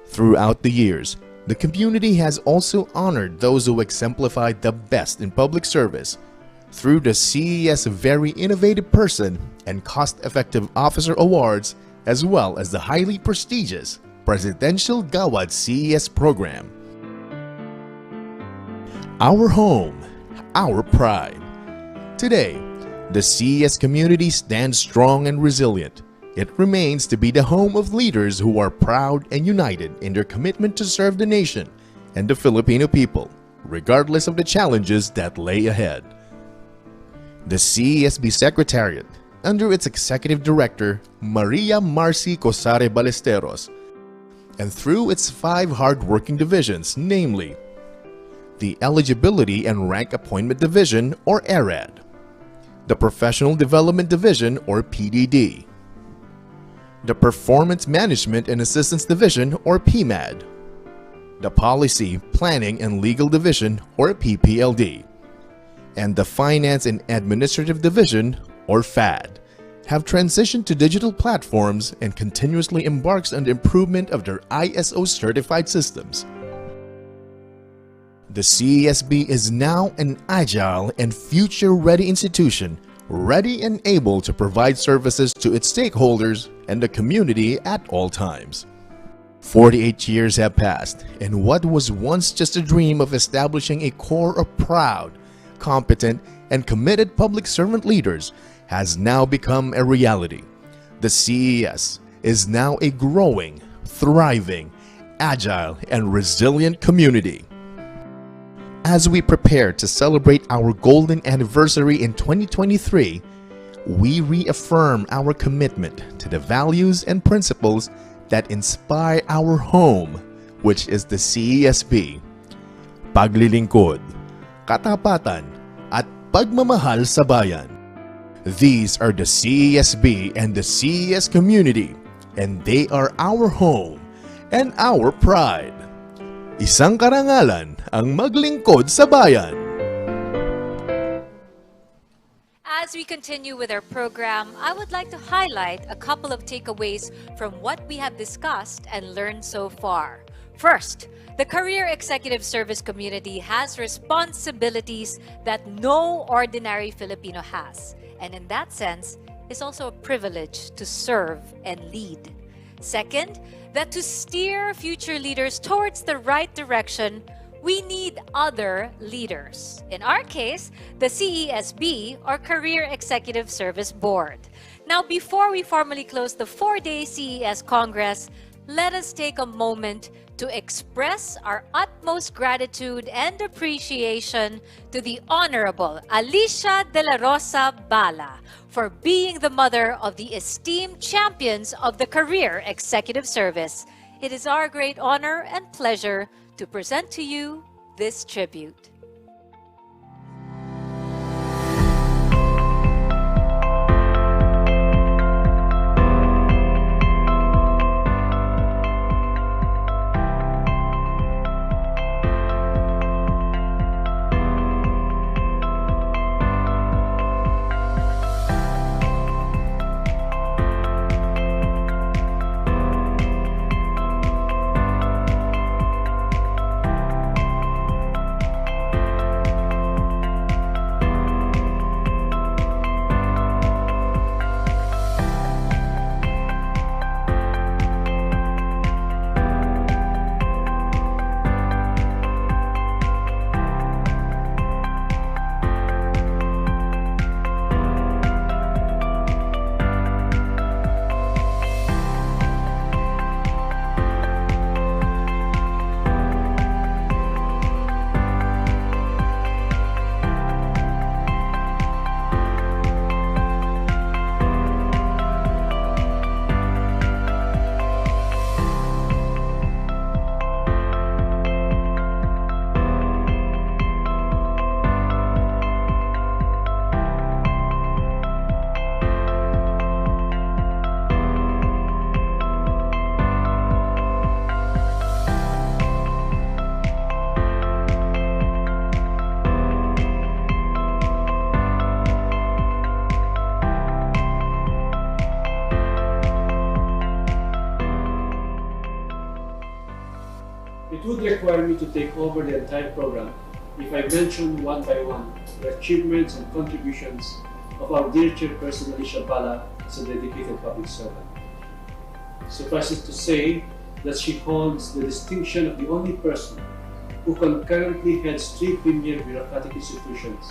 Throughout the years, the community has also honored those who exemplified the best in public service through the CES Very Innovative Person and Cost-Effective Officer Awards, as well as the highly prestigious Presidential Gawad CES program. Our home, our pride. Today, the CES community stands strong and resilient. It remains to be the home of leaders who are proud and united in their commitment to serve the nation and the Filipino people, regardless of the challenges that lay ahead. The CESB Secretariat, under its Executive Director, Maria Marcy Cosare Ballesteros, and through its 5 hard-working divisions, namely the Eligibility and Rank Appointment Division, or ERAD, the Professional Development Division, or PDD, the Performance Management and Assistance Division, or PMAD, the Policy, Planning and Legal Division, or PPLD, and the Finance and Administrative Division, or FAD, have transitioned to digital platforms and continuously embarks on the improvement of their ISO certified systems. The CESB is now an agile and future-ready institution, ready and able to provide services to its stakeholders and the community at all times. 48 years have passed, and what was once just a dream of establishing a core of proud, competent, and committed public servant leaders has now become a reality. The CES is now a growing, thriving, agile, and resilient community. As we prepare to celebrate our golden anniversary in 2023, we reaffirm our commitment to the values and principles that inspire our home, which is the CESB. Paglilingkod, katapatan, at pagmamahal sa bayan. These are the CESB and the CES community, and they are our home and our pride. Isang karangalan ang maglingkod sa bayan. As we continue with our program, I would like to highlight a couple of takeaways from what we have discussed and learned so far. First, the Career Executive Service community has responsibilities that no ordinary Filipino has, and in that sense, is also a privilege to serve and lead. Second, that to steer future leaders towards the right direction, we need other leaders. In our case, the CESB, or Career Executive Service Board. Now, before we formally close the 4-day CES Congress, let us take a moment to express our utmost gratitude and appreciation to the Honorable Alicia De La Rosa Bala for being the mother of the esteemed champions of the Career Executive Service. It is our great honor and pleasure to present to you this tribute. It would require me to take over the entire program if I mention one by one the achievements and contributions of our dear chairperson Alicia Bala as a dedicated public servant. Suffice it to say that she holds the distinction of the only person who concurrently heads 3 premier bureaucratic institutions,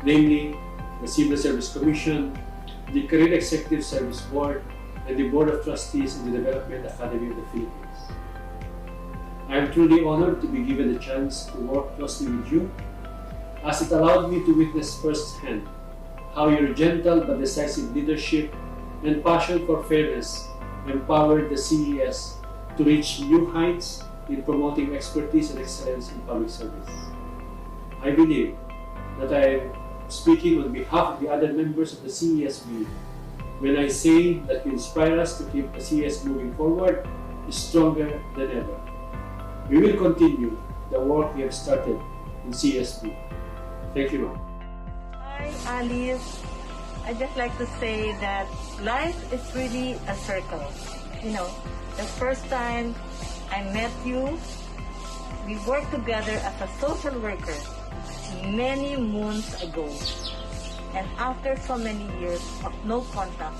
namely the Civil Service Commission, the Career Executive Service Board, and the Board of Trustees in the Development Academy of the Philippines. I am truly honored to be given the chance to work closely with you, as it allowed me to witness firsthand how your gentle but decisive leadership and passion for fairness empowered the CES to reach new heights in promoting expertise and excellence in public service. I believe that I am speaking on behalf of the other members of the CESB when I say that you inspire us to keep the CES moving forward stronger than ever. We will continue the work we have started in CSB. Thank you, ma'am. Hi, Alice. I'd just like to say that life is really a circle. You know, the first time I met you, we worked together as a social worker many moons ago. And after so many years of no contact,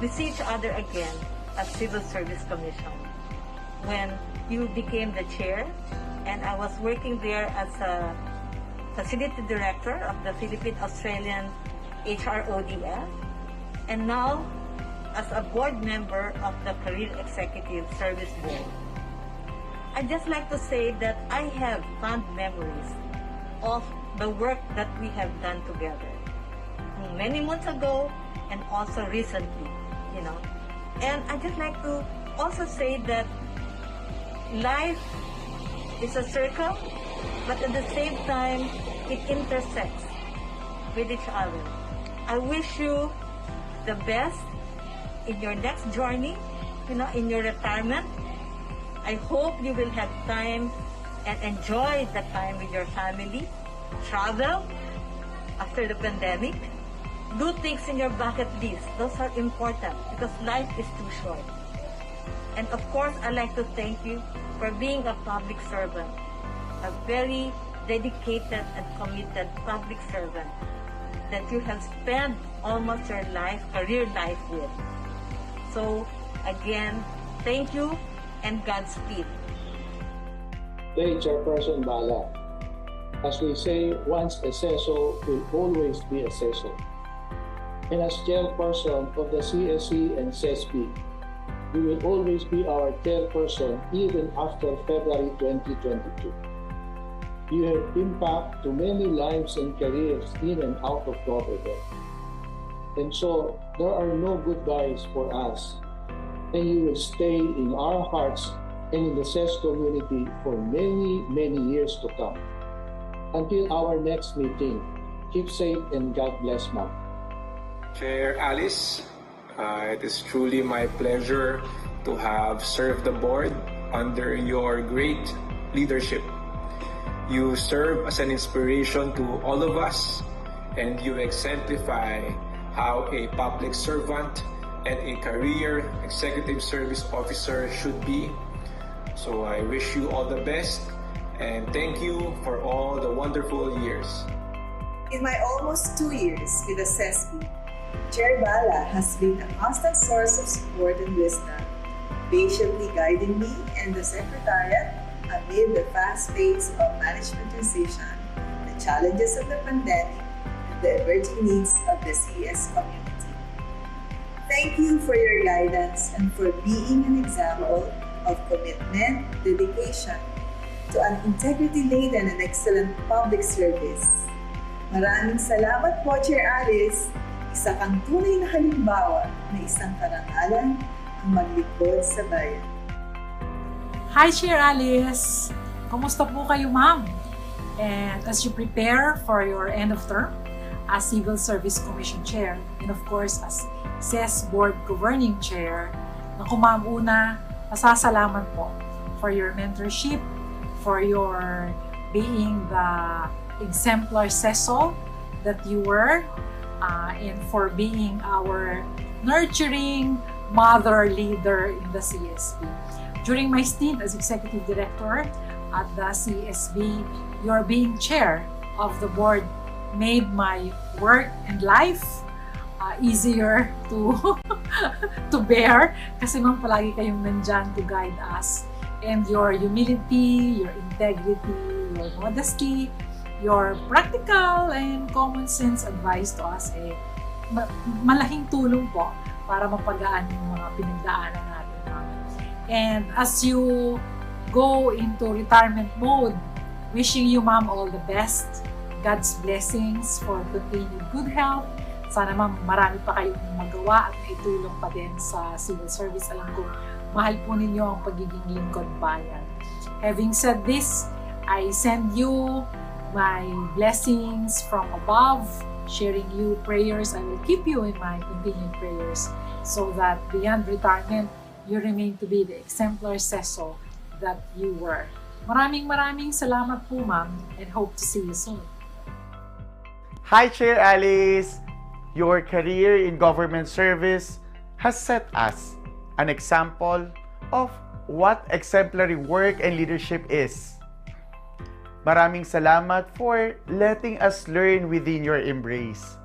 we see each other again at Civil Service Commission when you became the chair, and I was working there as a facility director of the Philippine-Australian HRODF, and now as a board member of the Career Executive Service Board. I'd just like to say that I have fond memories of the work that we have done together many months ago and also recently, you know. And I'd just like to also say that life is a circle, but at the same time, it intersects with each other. I wish you the best in your next journey, you know, in your retirement. I hope you will have time and enjoy the time with your family, travel after the pandemic, do things in your bucket list. Those are important because life is too short. And of course, I'd like to thank you for being a public servant, a very dedicated and committed public servant that you have spent almost your life, career life with. So again, thank you and Godspeed. late Chairperson Bala. As we say, once a CESO will always be a CESO. And as Chairperson of the CSC and CESP, you will always be our chairperson even after February 2022. You have impact to many lives and careers in and out of government. And so there are no goodbyes for us. And you will stay in our hearts and in the CES community for many, many years to come. Until our next meeting, keep safe and God bless, ma'am. Chair Alice, it is truly my pleasure to have served the board under your great leadership. You serve as an inspiration to all of us, and you exemplify how a public servant and a career executive service officer should be. So I wish you all the best, and thank you for all the wonderful years. In my almost 2 years with the CESP, Chair Bala has been a constant source of support and wisdom, patiently guiding me and the Secretariat amid the fast pace of management transition, the challenges of the pandemic, and the emerging needs of the CES community. Thank you for your guidance and for being an example of commitment, dedication to an integrity-laden and excellent public service. Maraming salamat po, Chair Alice. Isa kang tunay na halimbawa na isang karangalan ang maglingkod sa bayan. Hi, Chair Alice! Kumusta po kayo, ma'am? And as you prepare for your end of term as Civil Service Commission Chair, and of course as CES Board Governing Chair, naku ma'am, una, pasasalamat po for your mentorship, for your being the exemplar CESO that you were, and for being our nurturing mother leader in the CSB. During my stint as Executive Director at the CSB, your being chair of the board made my work and life easier to to bear kasi ma'am palagi kayong nandyan to guide us. And your humility, your integrity, your modesty, your practical and common sense advice to us malaking tulong po para mapagaan yung mga pinagdaanan natin. And as you go into retirement mode, wishing you ma'am all the best, God's blessings for continued good health. Sana ma'am marami pa kayong magawa at maitulong pa din sa civil service. Alam ko, mahal po ninyo ang pagiging lingkod bayan. Having said this, I send you my blessings from above, sharing you prayers. I will keep you in my continued prayers so that beyond retirement, you remain to be the exemplar CESO that you were. Maraming salamat po, ma'am, and hope to see you soon. Hi, Chair Alice! Your career in government service has set us an example of what exemplary work and leadership is. Maraming salamat for letting us learn within your embrace.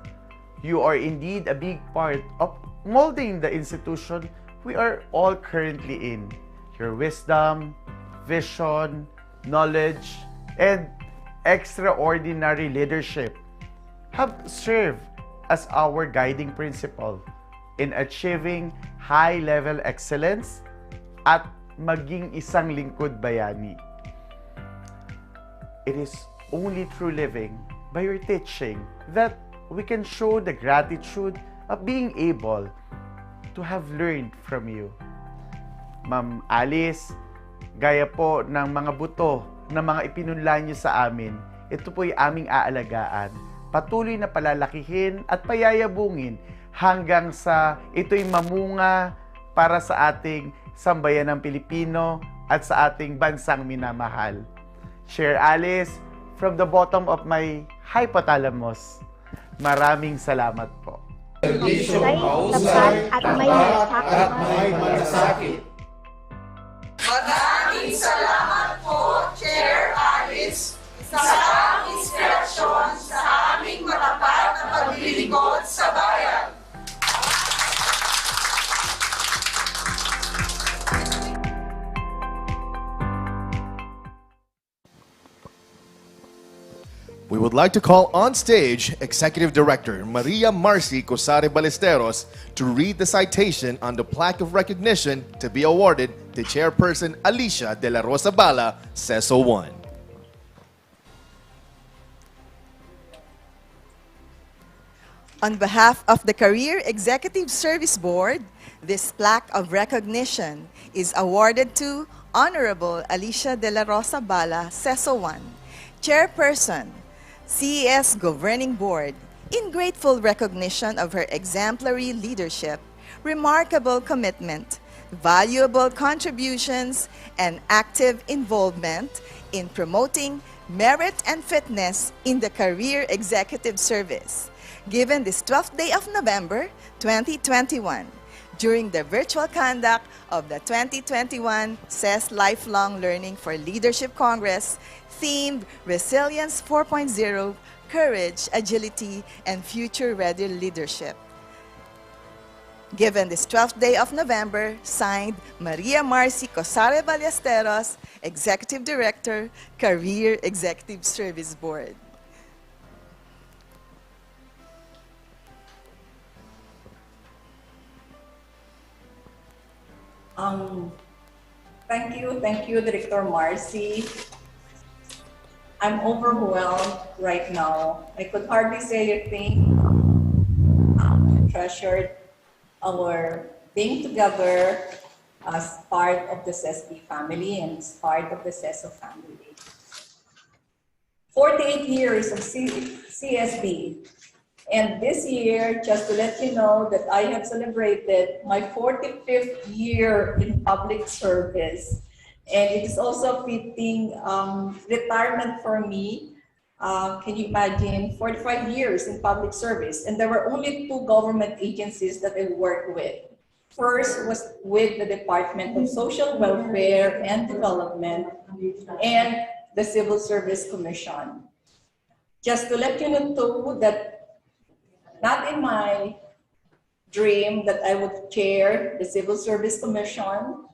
You are indeed a big part of molding the institution we are all currently in. Your wisdom, vision, knowledge, and extraordinary leadership have served as our guiding principle in achieving high-level excellence at maging isang lingkod bayani. It is only through living by your teaching that we can show the gratitude of being able to have learned from you. Ma'am Alice, gaya po ng mga buto na mga ipinunla niyo sa amin, ito po'y aming aalagaan, patuloy na palalakihin at payayabungin hanggang sa ito'y mamunga para sa ating sambayan ng Pilipino at sa ating bansang minamahal. Chair Alice, from the bottom of my hypothalamus, maraming salamat po. Tapat at may malasakit. Maraming salamat po, Chair Alice, sa inspirasyon sa aming matapat na paglilingkod sa bayan. We would like to call on stage Executive Director Maria Marcy Cosare Ballesteros to read the citation on the plaque of recognition to be awarded to Chairperson Alicia De La Rosa Bala, CESO 1. On behalf of the Career Executive Service Board, this plaque of recognition is awarded to Honorable Alicia De La Rosa Bala, CESO 1, Chairperson, CES Governing Board, in grateful recognition of her exemplary leadership, remarkable commitment, valuable contributions, and active involvement in promoting merit and fitness in the Career Executive Service, given this 12th day of November 2021, during the virtual conduct of the 2021 CES Lifelong Learning for Leadership Congress, themed Resilience 4.0, Courage, Agility, and Future-Ready Leadership. Given this 12th day of November, signed Maria Marcy Cosare Ballesteros, Executive Director, Career Executive Service Board. Thank you, Director Marcy. I'm overwhelmed right now. I could hardly say a thing. I treasured our being together as part of the CESB family and as part of the CESO family. 48 years of CSB. And this year, just to let you know that I have celebrated my 45th year in public service. And it is also a fitting retirement for me. Can you imagine 45 years in public service? And there were only 2 government agencies that I worked with. First was with the Department of Social Welfare and Development and the Civil Service Commission. Just to let you know too that not in my dream that I would chair the Civil Service Commission.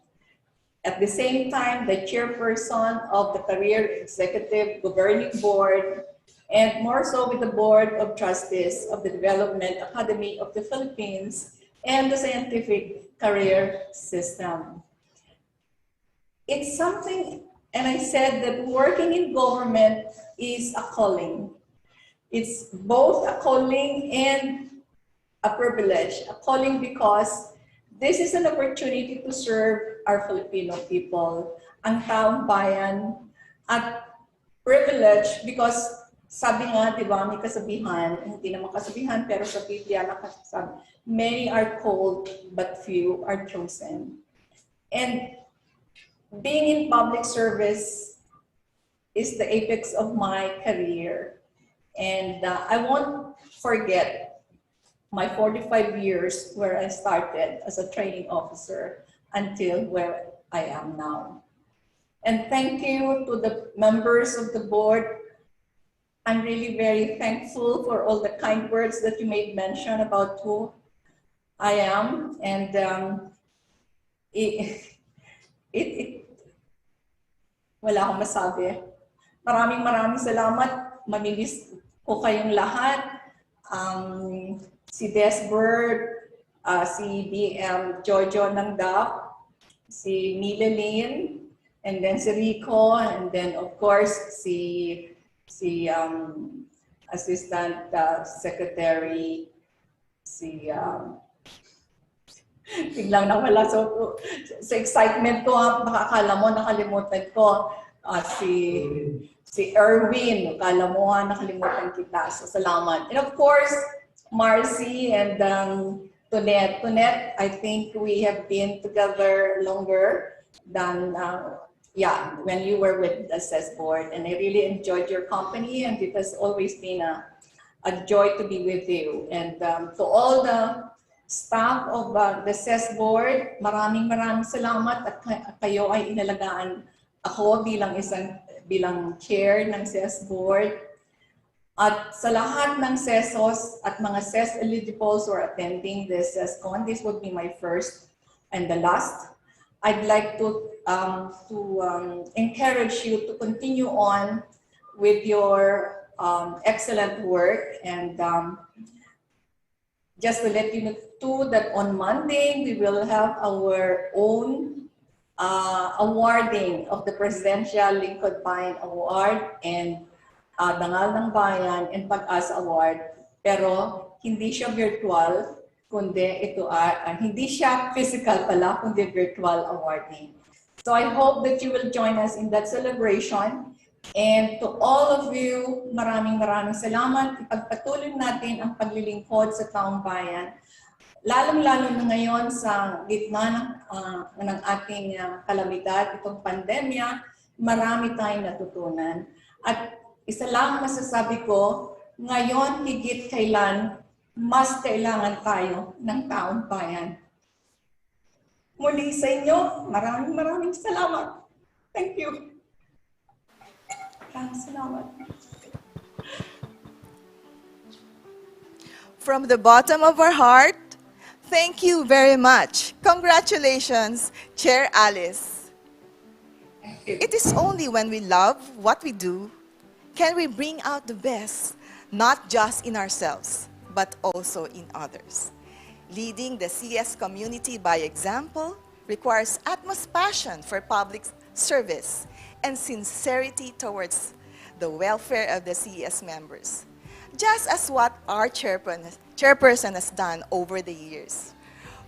At the same time, the chairperson of the Career Executive Governing Board, and more so with the Board of Trustees of the Development Academy of the Philippines and the Scientific Career System. It's something, and I said that working in government is a calling. It's both a calling and a privilege. A calling because this is an opportunity to serve our Filipino people, ang taong bayan, at privilege because sabi nga, di ba, may kasabihan, hindi naman kasabihan, pero sa Biblia nakasabi, many are called, but few are chosen. And being in public service is the apex of my career. And I won't forget my 45 years where I started as a training officer until where I am now. And thank you to the members of the board. I'm really very thankful for all the kind words that you made mention about who I am. And wala akong masabi. Maraming salamat. Mamimiss ko kayong lahat. Si Desbert, si BM Jojo ng DAP, si Milalyn, and then si Rico, and then of course si Assistant Secretary, si biglang nawala sa excitement ko, baka akala mo nakalimutan ko, si Erwin, akala mo nakalimutan kita, so salamat. And of course, Marcy and Tonet. Tonet, I think we have been together longer than when you were with the CES board, and I really enjoyed your company, and it has always been a joy to be with you. And to all the staff of the CES board, maraming salamat at kayo ay inalagaan ako bilang chair ng CES board. At sa lahat ng CESOs at mga CES eligibles who are attending this CES Con, this would be my first and the last. I'd like to encourage you to continue on with your excellent work. And just to let you know too that on Monday, we will have our own awarding of the Presidential Lincoln Pine Award and Dangal ng Bayan and Pag-asa Award. Pero hindi siya virtual, kundi ito hindi siya physical pala, kundi virtual awarding. So I hope that you will join us in that celebration. And to all of you, maraming salamat. Ipagpatuloy natin ang paglilingkod sa taong bayan. Lalong-lalo na ngayon sa gitna ng ating kalamidad, itong pandemya, marami tayong natutunan. At isa lang masasabi ko, ngayon higit kailan, mas kailangan tayo ng taong bayan. Muli sa inyo, maraming salamat. Thank you. Maraming salamat. From the bottom of our heart, thank you very much. Congratulations, Chair Alice. It is only when we love what we do can we bring out the best, not just in ourselves, but also in others. Leading the CES community by example requires utmost passion for public service and sincerity towards the welfare of the CES members, just as what our chairperson has done over the years.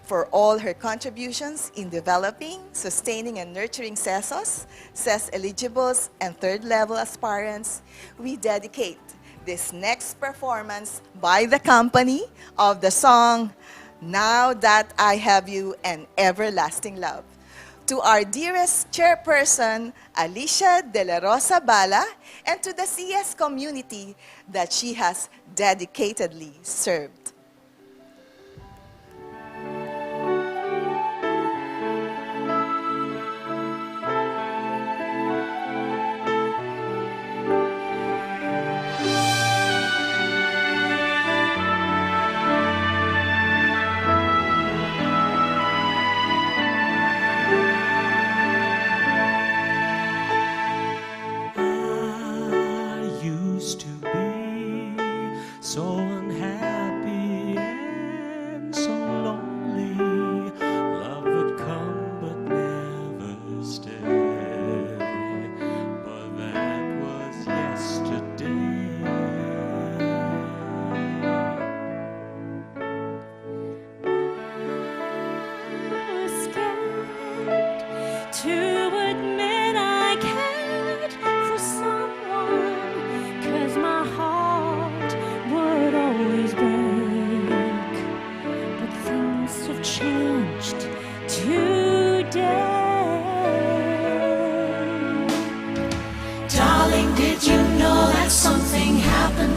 For all her contributions in developing, sustaining, and nurturing CESOs, CES eligibles, and third-level aspirants, we dedicate this next performance by the company of the song, Now That I Have You and Everlasting Love, to our dearest chairperson, Alicia De La Rosa Bala, and to the CES community that she has dedicatedly served.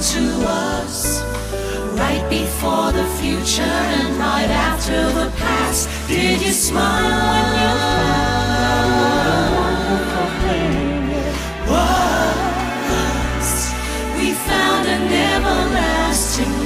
To us right before the future and right after the past. Did you smile when you found it was? We found an everlasting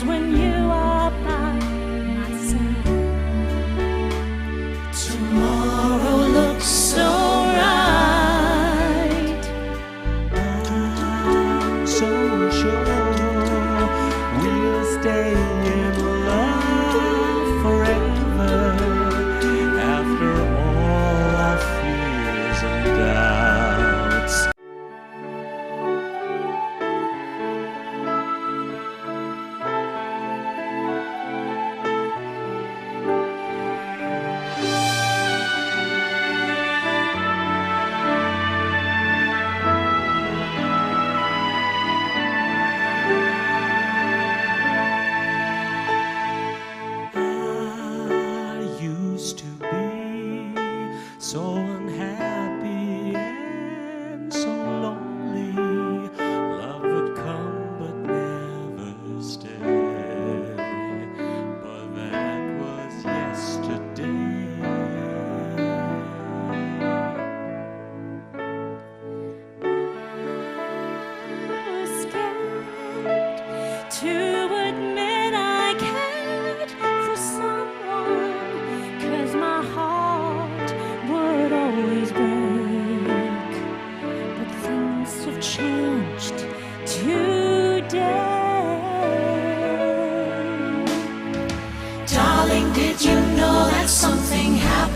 when you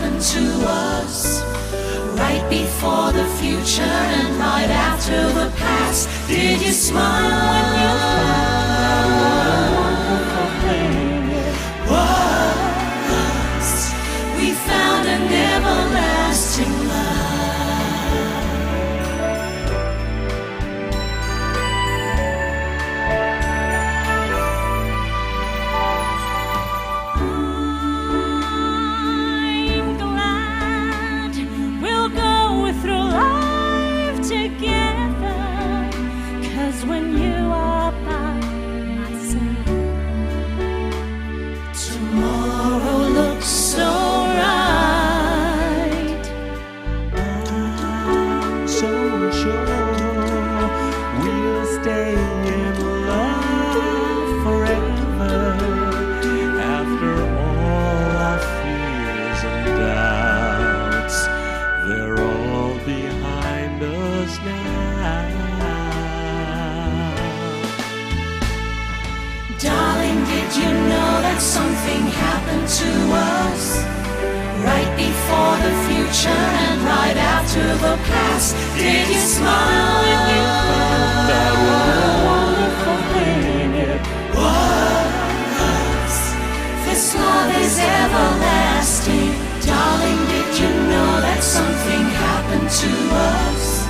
happened to us. Right before the future and right after the past. Did you smile when you found it was? We found an everlasting love. When you are by my side, tomorrow looks so right. I'm so sure we'll stay in love forever. After all our fears and doubts, they're all behind us now. Darling, did you know that something happened to us? Right before the future and right after the past. Did you smile when you found out what a wonderful thing it was? This love is everlasting. Darling, did you know that something happened to us?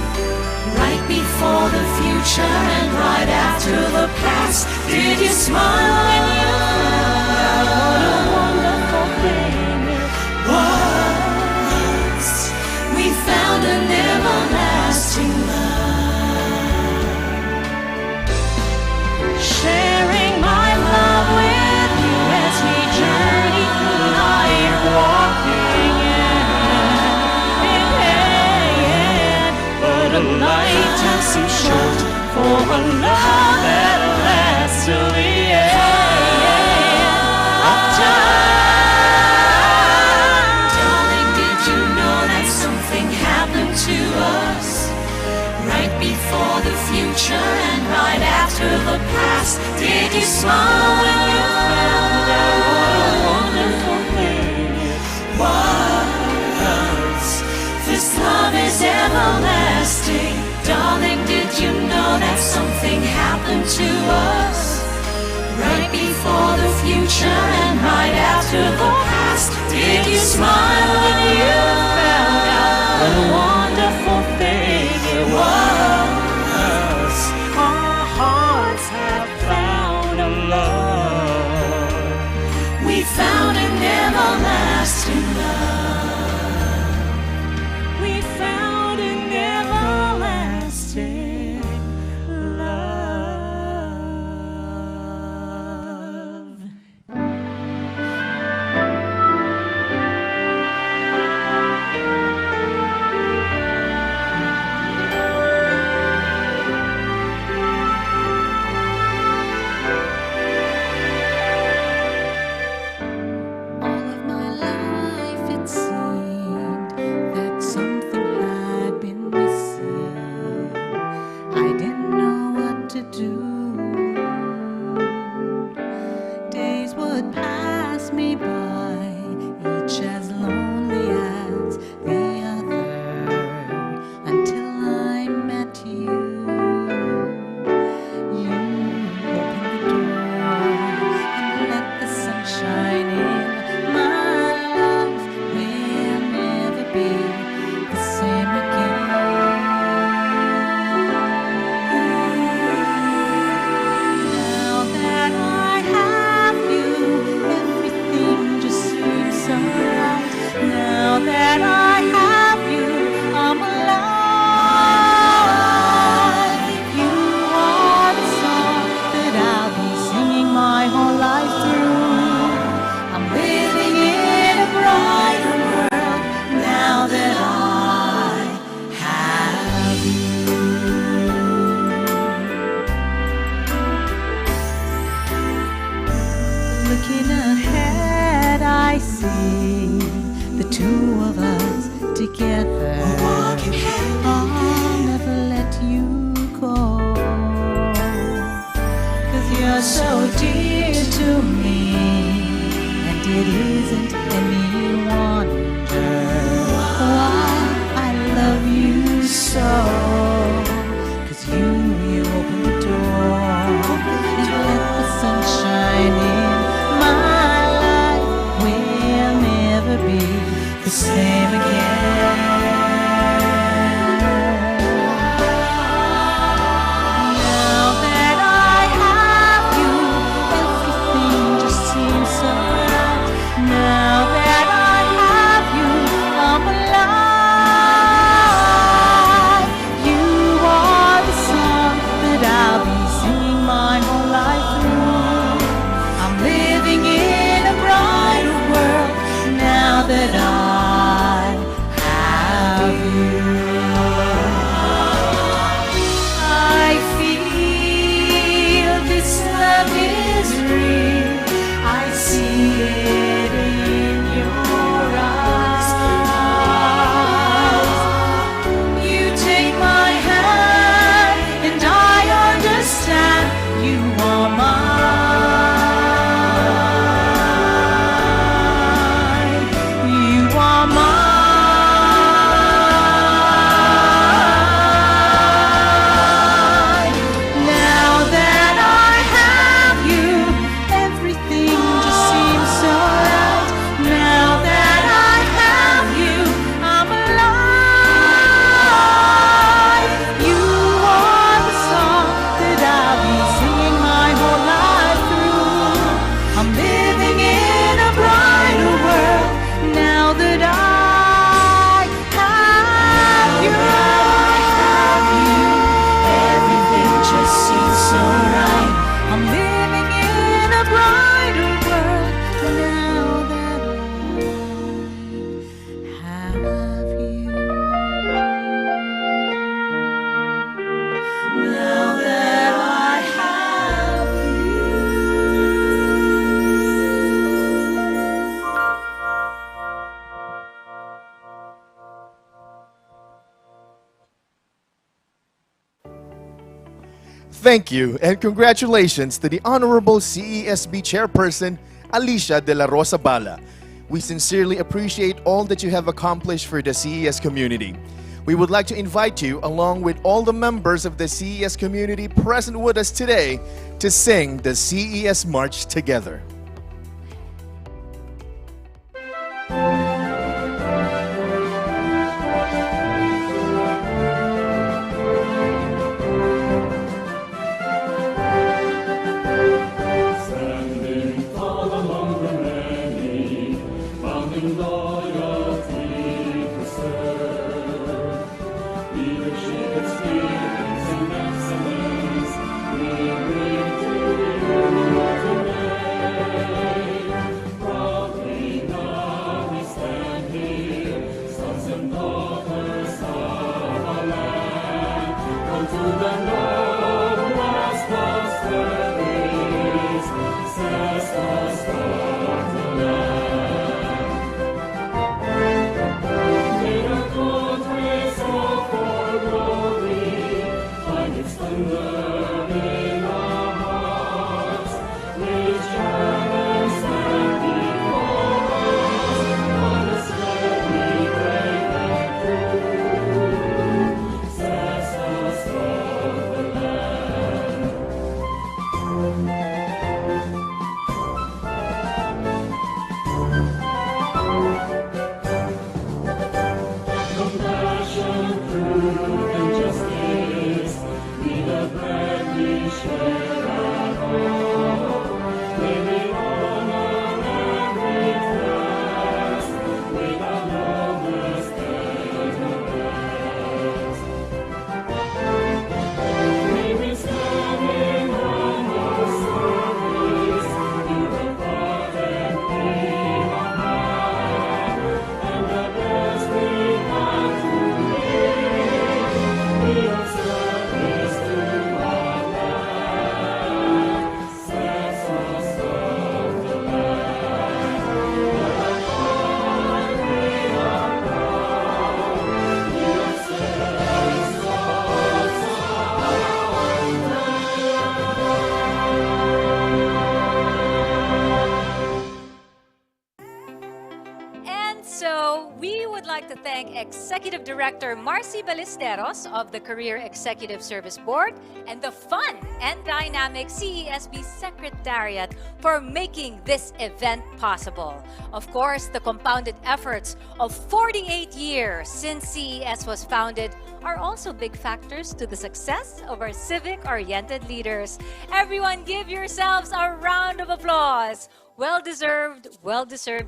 Right before the future and right after the past. Did you smile when you found out what a wonderful thing it was? We found an everlasting love. Sharing my love with you as we journey through life, walking in hand. But a lifetime seems short for a love that lasts till the end of time. Darling, did you know that something happened to us? Right before the future and right after the past. Did you smile when you found out what a wonderful thing it was? This love is everlasting. Darling, did you know that something happened to us? Right before the future and right after the past. Did you smile when you found out what a wonderful thing it was? Our hearts have found a love. We found an everlasting love. We found an everlasting love. All of my life it seemed that something had been missing. I didn't know what to do. Days would pass me by, each as lonely as the other, until I met you. You opened the door and let the sunshine in. My love will never be the same again. Now that I have you, everything just seems alright. Now that I have you, I'm alive. You are the song that I'll be singing my whole life through. I'm living in a brighter world now that I have you. Looking ahead, I see the two of us together. I'll never let you go, 'cause you're so dear to me, and it isn't any wonder now that I have you. I feel this love is real. I see it in your eyes. You take my hand and I understand you are mine. You are mine. Now that I have you, everything just seems so right. Now that I have you, I'm alive. You are the song that I'll be singing my whole life through. I'm living in a brighter world now that I have you. Everything just seems so right. I'm living in a brighter world now that I have you. Now that I have Thank you and congratulations to the Honorable CESB Chairperson, Alicia de la Rosa Bala. We sincerely appreciate all that you have accomplished for the CES community. We would like to invite you, along with all the members of the CES community present with us today, to sing the CES March together. Standing tall among the many, bound in loyalty preserve. Leadership, experience, and excellence we bring to you today. Proudly now we stand here, sons and daughters of our land, unto the noblest of service, says the star of the land. May the country so for glory find its thunder in our hearts. Raise challenge stand before us, on the steady brave and true, says the star of the land. Compassion, truth, and justice be the bread we share at home. May we honor every task with our noblest and our best. May we stand in humble service, do the part and be our man, and the best we can to give, be of service to our land, says the star of the land. But I find we are proud, we are service of And so we would like to thank Executive Director Marcy Ballesteros of the Career Executive Service Board and the fun and dynamic CESB Secretariat for making this event possible. Of course, the compounded efforts of 48 years since CES was founded are also big factors to the success of our civic-oriented leaders. Everyone give yourselves a round of applause. Well deserved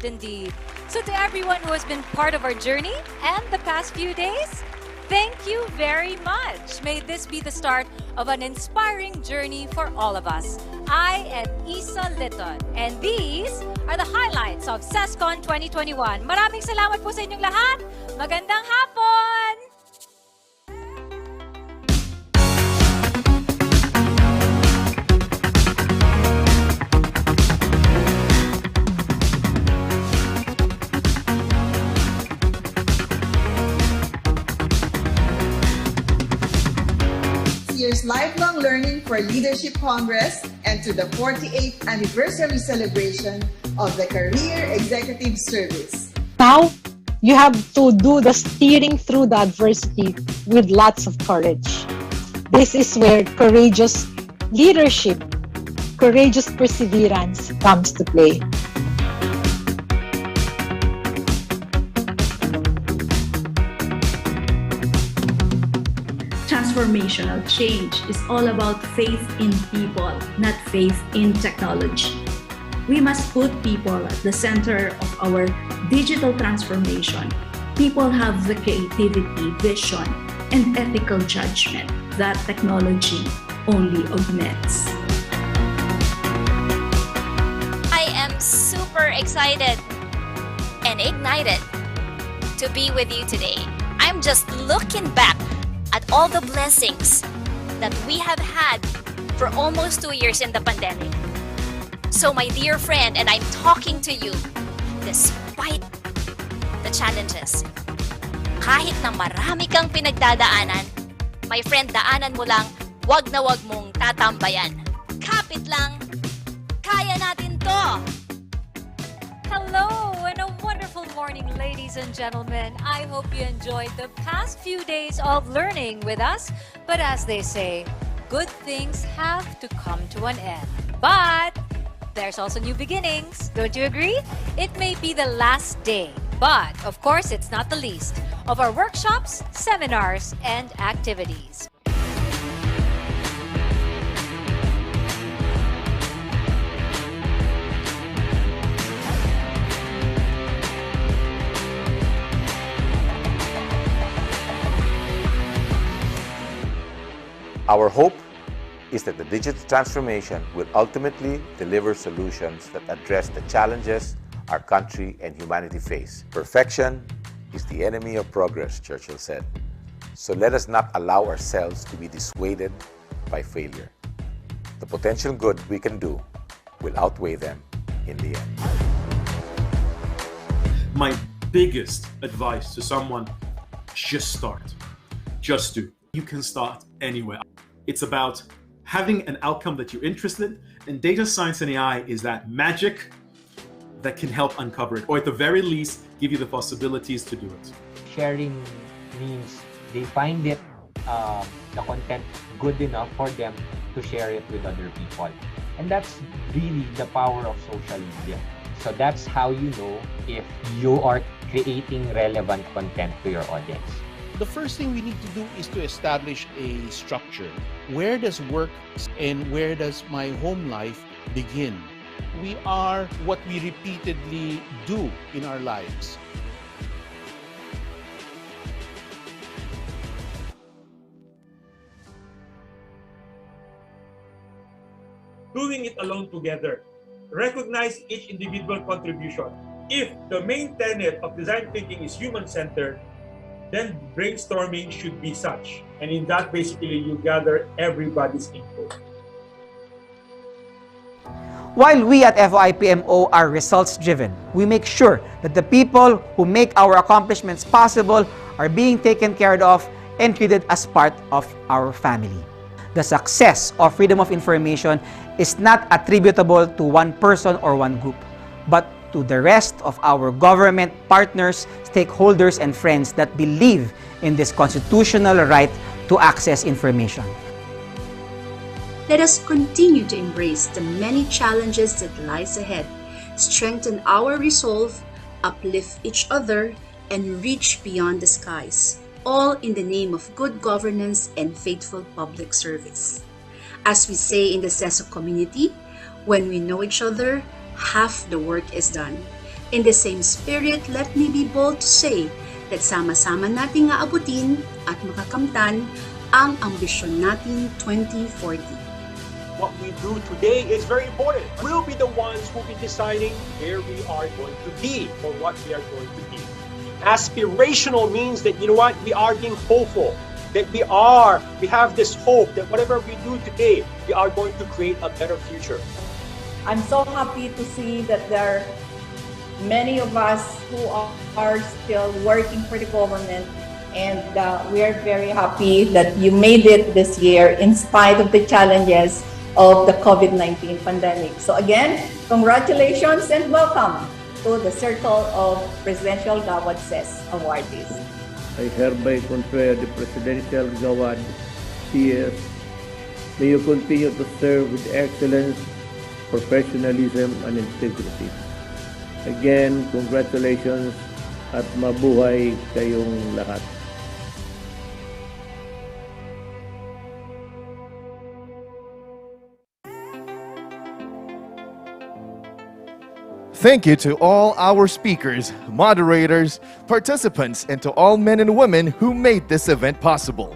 indeed. So to everyone who has been part of our journey and the past few days, Thank you very much. May this be the start of an inspiring journey for all of us. I am Isa Litton, and these are the highlights of CESCon 2021. Maraming salamat po sa inyong lahat. Magandang hapon! Year's Lifelong Learning for Leadership Congress and to the 48th anniversary celebration of the Career Executive Service. Now, you have to do the steering through the adversity with lots of courage. This is where courageous leadership, courageous perseverance comes to play. Transformational change is all about faith in people, not faith in technology. We must put people at the center of our digital transformation. People have the creativity, vision, and ethical judgment that technology only augments. I am super excited and ignited to be with you today. I'm just looking back at all the blessings that we have had for almost 2 years in the pandemic. So my dear friend, and I'm talking to you, despite the challenges, kahit na marami kang pinagdadaanan, my friend, daanan mo lang, wag na wag mong tatambayan. Kapit lang, kaya natin to! Hello and a wonderful morning, ladies and gentlemen. I hope you enjoyed the past few days of learning with us. But as they say, good things have to come to an end. But there's also new beginnings. Don't you agree? It may be the last day, but of course it's not the least of our workshops, seminars, and activities. Our hope is that the digital transformation will ultimately deliver solutions that address the challenges our country and humanity face. Perfection is the enemy of progress, Churchill said. So let us not allow ourselves to be dissuaded by failure. The potential good we can do will outweigh them in the end. My biggest advice to someone, just start. Just do. You can start anywhere. It's about having an outcome that you're interested in, and data science and AI is that magic that can help uncover it, or at the very least, give you the possibilities to do it. Sharing means they find it, the content good enough for them to share it with other people. And that's really the power of social media. So that's how you know if you are creating relevant content to your audience. The first thing we need to do is to establish a structure. Where does work and where does my home life begin? We are what we repeatedly do in our lives. Doing it alone together. Recognize each individual contribution. If the main tenet of design thinking is human-centered, then brainstorming should be such. And in that, basically, you gather everybody's input. While we at FOIPMO are results-driven, we make sure that the people who make our accomplishments possible are being taken care of and treated as part of our family. The success of freedom of information is not attributable to one person or one group, but to the rest of our government partners, stakeholders, and friends that believe in this constitutional right to access information. Let us continue to embrace the many challenges that lies ahead, strengthen our resolve, uplift each other, and reach beyond the skies, all in the name of good governance and faithful public service. As we say in the CESO community, when we know each other, half the work is done. In the same spirit, let me be bold to say that sama-sama nating aabutin at makakamtan ang ambisyon natin 2040. What we do today is very important. We'll be the ones who will be deciding where we are going to be or what we are going to be. Aspirational means that, you know what, we are being hopeful, that we have this hope that whatever we do today, we are going to create a better future. I'm so happy to see that there are many of us who are still working for the government, and we are very happy that you made it this year in spite of the challenges of the COVID-19 pandemic. So again, congratulations and welcome to the Circle of Presidential Gawad CES awardees. I hereby confer the Presidential Gawad CES. May you continue to serve with excellence, professionalism, and integrity. Again, congratulations at mabuhay kayong lahat. Thank you to all our speakers, moderators, participants, and to all men and women who made this event possible.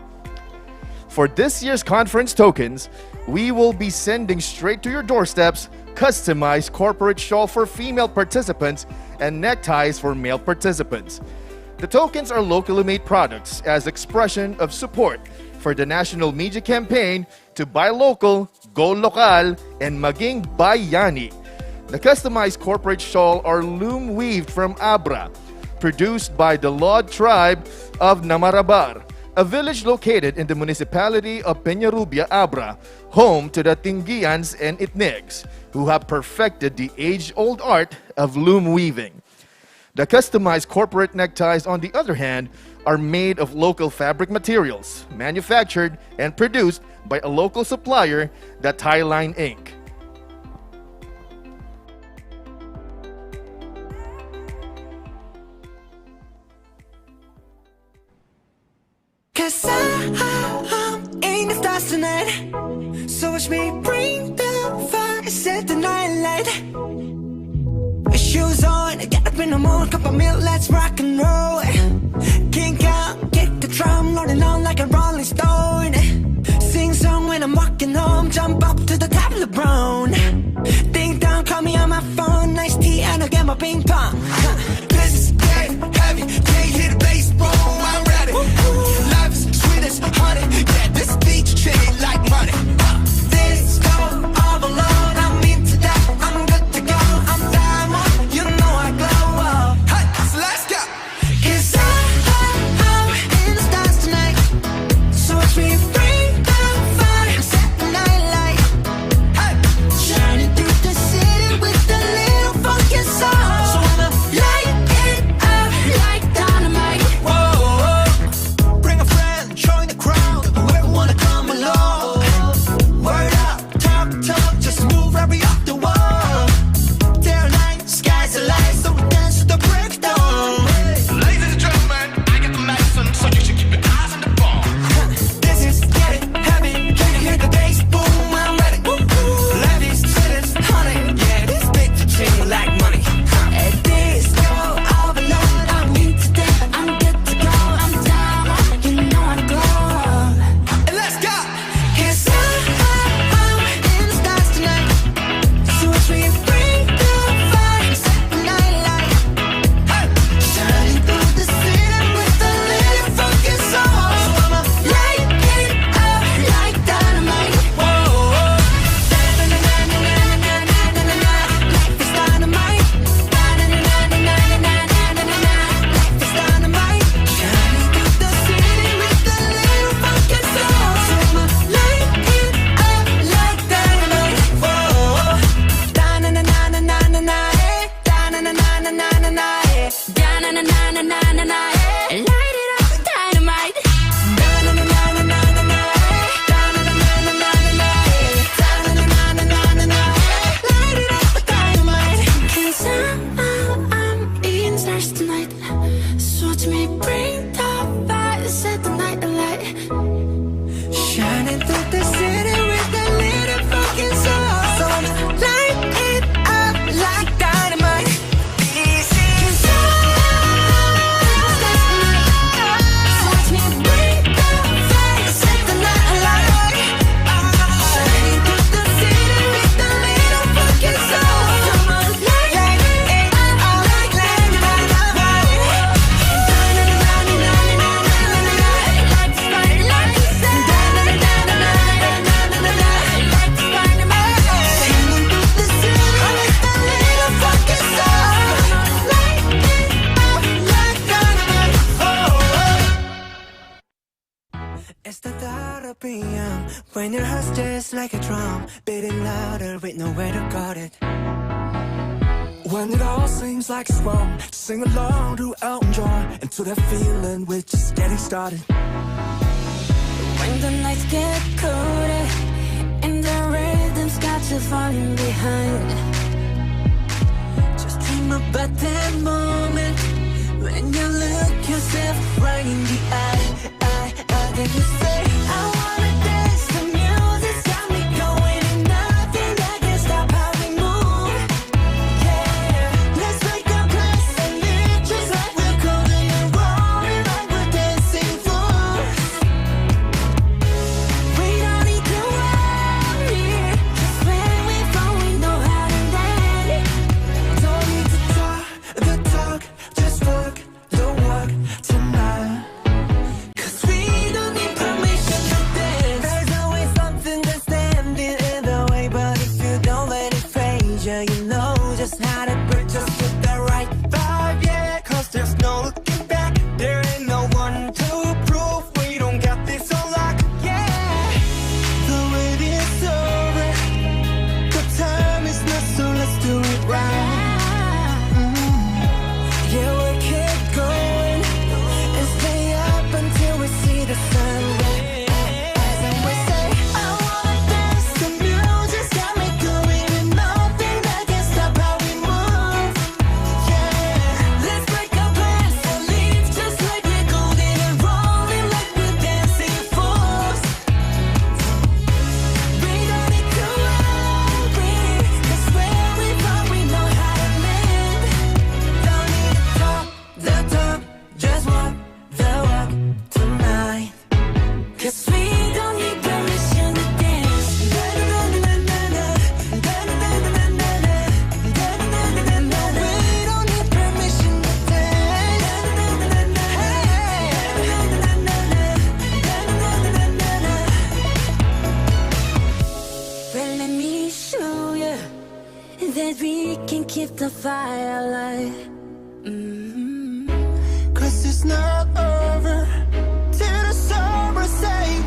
For this year's conference tokens, we will be sending straight to your doorsteps customized corporate shawl for female participants and neckties for male participants. The tokens are locally made products as expression of support for the national media campaign to buy local, go local, and maging bayani. The customized corporate shawl are loom weaved from Abra, produced by the Lod tribe of Namarabar, a village located in the municipality of Peñarubia, Abra, home to the Tingians and Itnigs, who have perfected the age-old art of loom weaving. The customized corporate neckties, on the other hand, are made of local fabric materials, manufactured and produced by a local supplier, the Thailine Inc. Cause I'm in the stars tonight. So watch me bring the fire, set the night light. Shoes on, get up in the morning, cup of milk, let's rock and roll. Kink out, kick the drum, rolling on like a rolling stone. Sing song when I'm walking home, jump up to the top of the brown. Ding dong, call me on my phone, nice tea and I'll get my ping pong. This is dead heavy, can't hear the bass, bro, I'm ready. Life is sweet as honey, yeah, this beat chain like money. This go all alone, I'm into that, I'm good to go, I'm diamond, you know I glow. Hey, so let's go. Cause I'm in the stars tonight, so watch me bring the fire, set the night light. Hey, shining through the city with a little funky soul. So I'ma light When your heart's just like a drum, beating louder with nowhere to guard it. When it all seems like it's wrong, sing along to Elton John, and to that feeling we're just getting started. When the nights get colder and the rhythm's got you falling behind, just dream about that moment when you look yourself right in the eye. Then you say, I wanna dance, the music's got me going, and nothing that can stop how we move. Yeah, let's make a place and live just like we're golden and rolling like we're dancing fools. We don't need to worry, 'cause when we fall we know how to land. Don't need to talk the talk, just walk the walk tonight. You know just how to break, just with the right vibe, yeah. 'Cause there's no looking back, there ain't no one to prove we don't got this on lock, yeah. The wait is over, the time is not, so let's do it right. Yeah, we'll keep going and stay up until we see the sun rise. And we say, I wanna dance, the music's got me going, and nothing that can stop how we move. Yeah, Let's break our plans and leave just like we're golden and rolling like we're dancing fools. We don't need to worry, 'cause where we from we know how to land. don't need to talk the talk, just walk the walk tonight. 'Cause we don't need permission to dance. We don't need permission to Well, let me show you that we can keep the fire alive.